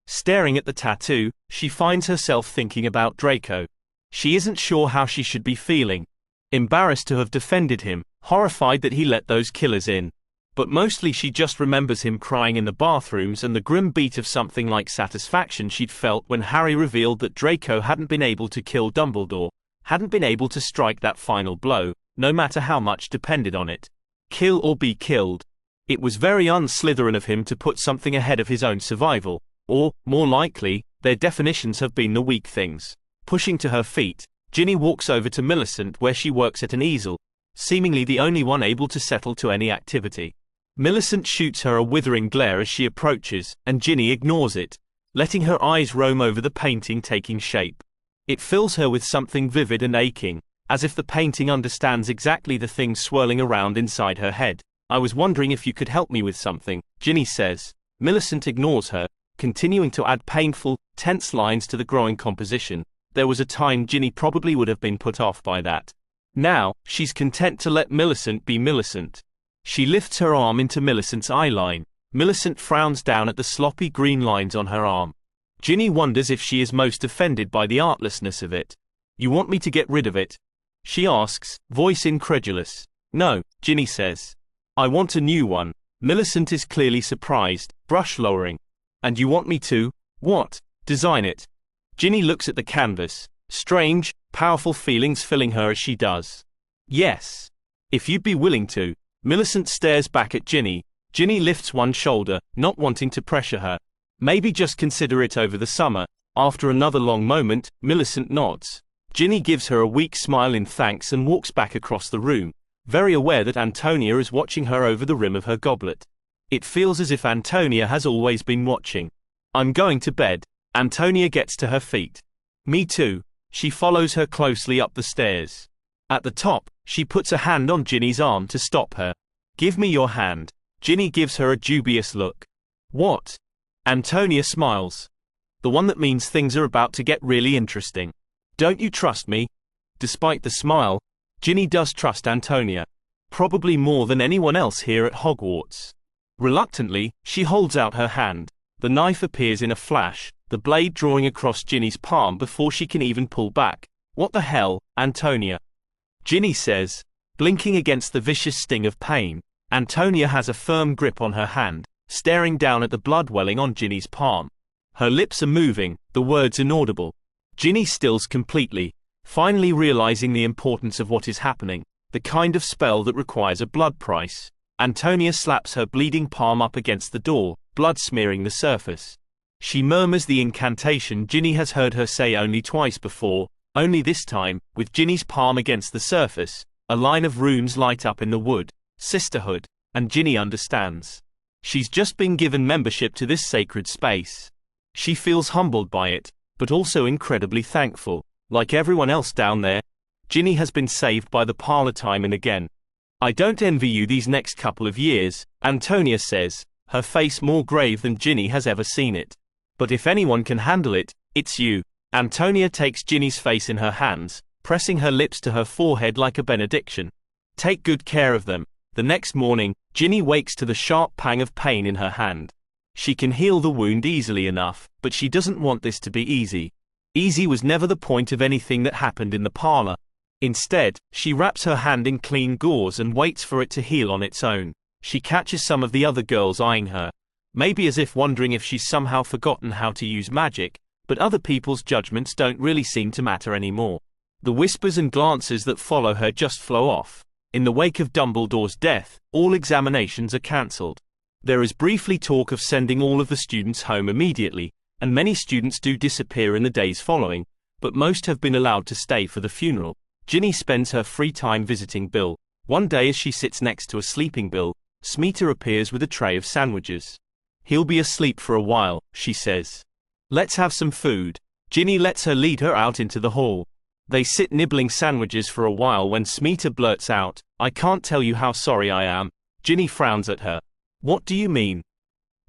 Staring at the tattoo, she finds herself thinking about Draco. She isn't sure how she should be feeling. Embarrassed to have defended him, horrified that he let those killers in. But mostly she just remembers him crying in the bathrooms and the grim beat of something like satisfaction she'd felt when Harry revealed that Draco hadn't been able to kill Dumbledore, hadn't been able to strike that final blow, no matter how much depended on it. Kill or be killed. It was very un-Slytherin of him to put something ahead of his own survival, or, more likely, their definitions have been the weak things. Pushing to her feet, Ginny walks over to Millicent where she works at an easel, seemingly the only one able to settle to any activity. Millicent shoots her a withering glare as she approaches, and Ginny ignores it, letting her eyes roam over the painting taking shape. It fills her with something vivid and aching, as if the painting understands exactly the things swirling around inside her head. "I was wondering if you could help me with something," Ginny says. Millicent ignores her, continuing to add painful, tense lines to the growing composition. There was a time Ginny probably would have been put off by that. Now, she's content to let Millicent be Millicent. She lifts her arm into Millicent's eyeline. Millicent frowns down at the sloppy green lines on her arm. Ginny wonders if she is most offended by the artlessness of it. "You want me to get rid of it?" she asks, voice incredulous. "No," Ginny says. "I want a new one." Millicent is clearly surprised, brush lowering. "And you want me to, what? Design it?" Ginny looks at the canvas, strange, powerful feelings filling her as she does. "Yes. If you'd be willing to." Millicent stares back at Ginny. Ginny lifts one shoulder, not wanting to pressure her. "Maybe just consider it over the summer." After another long moment, Millicent nods. Ginny gives her a weak smile in thanks and walks back across the room, very aware that Antonia is watching her over the rim of her goblet. It feels as if Antonia has always been watching. "I'm going to bed." Antonia gets to her feet. "Me too." She follows her closely up the stairs. At the top, she puts a hand on Ginny's arm to stop her. "Give me your hand." Ginny gives her a dubious look. What? Antonia smiles. The one that means things are about to get really interesting. Don't you trust me? Despite the smile, Ginny does trust Antonia. Probably more than anyone else here at Hogwarts. Reluctantly, she holds out her hand. The knife appears in a flash, the blade drawing across Ginny's palm before she can even pull back. What the hell, Antonia? Ginny says, blinking against the vicious sting of pain. Antonia has a firm grip on her hand, staring down at the blood welling on Ginny's palm. Her lips are moving, the words inaudible. Ginny stills completely, finally realizing the importance of what is happening, the kind of spell that requires a blood price. Antonia slaps her bleeding palm up against the door, blood smearing the surface. She murmurs the incantation Ginny has heard her say only twice before, only this time, with Ginny's palm against the surface, a line of runes light up in the wood. Sisterhood, and Ginny understands. She's just been given membership to this sacred space. She feels humbled by it, but also incredibly thankful. Like everyone else down there, Ginny has been saved by the parlor time and again. I don't envy you these next couple of years, Antonia says, her face more grave than Ginny has ever seen it. But if anyone can handle it, it's you. Antonia takes Ginny's face in her hands, pressing her lips to her forehead like a benediction. Take good care of them. The next morning, Ginny wakes to the sharp pang of pain in her hand. She can heal the wound easily enough, but she doesn't want this to be easy. Easy was never the point of anything that happened in the parlor. Instead, she wraps her hand in clean gauze and waits for it to heal on its own. She catches some of the other girls eyeing her, maybe as if wondering if she's somehow forgotten how to use magic, but other people's judgments don't really seem to matter anymore. The whispers and glances that follow her just flow off. In the wake of Dumbledore's death, all examinations are cancelled. There is briefly talk of sending all of the students home immediately, and many students do disappear in the days following, but most have been allowed to stay for the funeral. Ginny spends her free time visiting Bill. One day as she sits next to a sleeping Bill, Smeeta appears with a tray of sandwiches. He'll be asleep for a while, she says. Let's have some food. Ginny lets her lead her out into the hall. They sit nibbling sandwiches for a while when Smeeta blurts out, I can't tell you how sorry I am. Ginny frowns at her. What do you mean?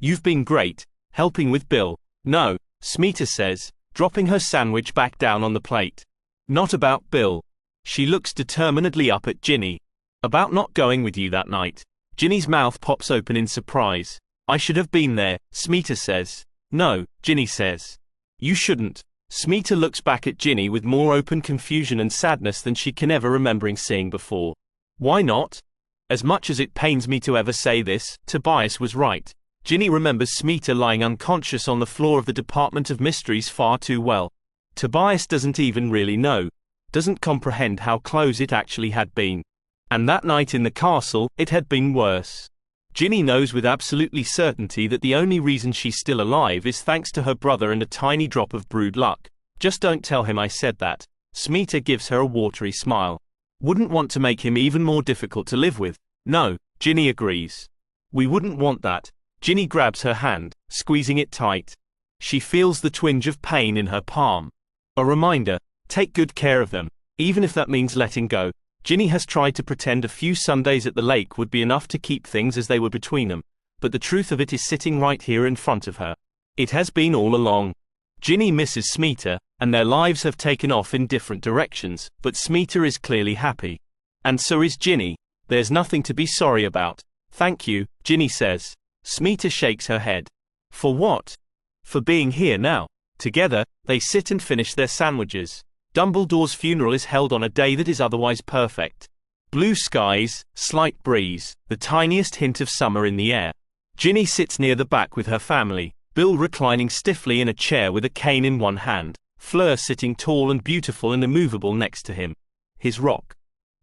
You've been great, helping with Bill. No, Smeeta says, dropping her sandwich back down on the plate. Not about Bill. She looks determinedly up at Ginny. About not going with you that night. Ginny's mouth pops open in surprise. I should have been there, Smeeta says. No, Ginny says. You shouldn't. Smeeta looks back at Ginny with more open confusion and sadness than she can ever remembering seeing before. Why not? As much as it pains me to ever say this, Tobias was right. Ginny remembers Smeeta lying unconscious on the floor of the Department of Mysteries far too well. Tobias doesn't even really know. Doesn't comprehend how close it actually had been. And that night in the castle, it had been worse. Ginny knows with absolutely certainty that the only reason she's still alive is thanks to her brother and a tiny drop of brewed luck. Just don't tell him I said that. Smeeta gives her a watery smile. Wouldn't want to make him even more difficult to live with. No, Ginny agrees. We wouldn't want that. Ginny grabs her hand, squeezing it tight. She feels the twinge of pain in her palm. A reminder, take good care of them, even if that means letting go. Ginny has tried to pretend a few Sundays at the lake would be enough to keep things as they were between them, but the truth of it is sitting right here in front of her. It has been all along. Ginny misses Smeeta, and their lives have taken off in different directions, but Smeeta is clearly happy. And so is Ginny. There's nothing to be sorry about. Thank you, Ginny says. Smeeta shakes her head. For what? For being here now. Together, they sit and finish their sandwiches. Dumbledore's funeral is held on a day that is otherwise perfect. Blue skies, slight breeze, the tiniest hint of summer in the air. Ginny sits near the back with her family, Bill reclining stiffly in a chair with a cane in one hand, Fleur sitting tall and beautiful and immovable next to him. His rock.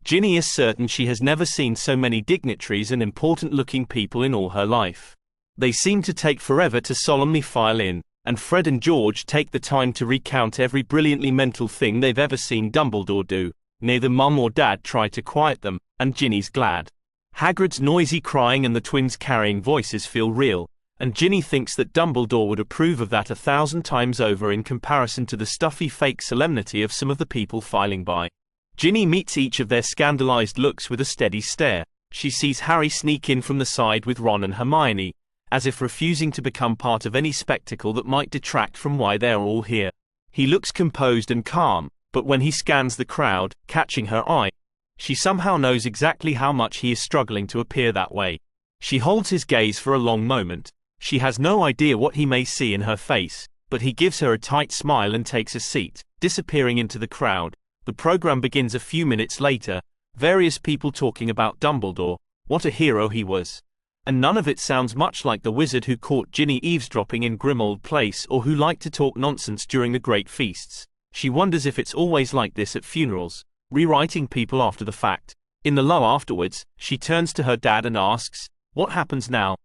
Ginny is certain she has never seen so many dignitaries and important-looking people in all her life. They seem to take forever to solemnly file in, and Fred and George take the time to recount every brilliantly mental thing they've ever seen Dumbledore do. Neither Mum or Dad try to quiet them, and Ginny's glad. Hagrid's noisy crying and the twins' carrying voices feel real, and Ginny thinks that Dumbledore would approve of that 1,000 times over in comparison to the stuffy fake solemnity of some of the people filing by. Ginny meets each of their scandalized looks with a steady stare. She sees Harry sneak in from the side with Ron and Hermione, as if refusing to become part of any spectacle that might detract from why they are all here. He looks composed and calm, but when he scans the crowd, catching her eye, she somehow knows exactly how much he is struggling to appear that way. She holds his gaze for a long moment. She has no idea what he may see in her face, but he gives her a tight smile and takes a seat, disappearing into the crowd. The program begins a few minutes later, various people talking about Dumbledore, what a hero he was. And none of it sounds much like the wizard who caught Ginny eavesdropping in Grimmauld Place or who liked to talk nonsense during the great feasts. She wonders if it's always like this at funerals, rewriting people after the fact. In the lull afterwards, she turns to her dad and asks, "What happens now?"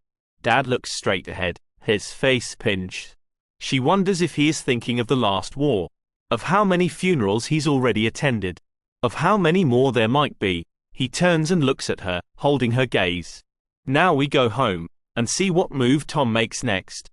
Dad looks straight ahead, his face pinched. She wonders if he is thinking of the last war, of how many funerals he's already attended, of how many more there might be. He turns and looks at her, holding her gaze. Now we go home, and see what move Tom makes next.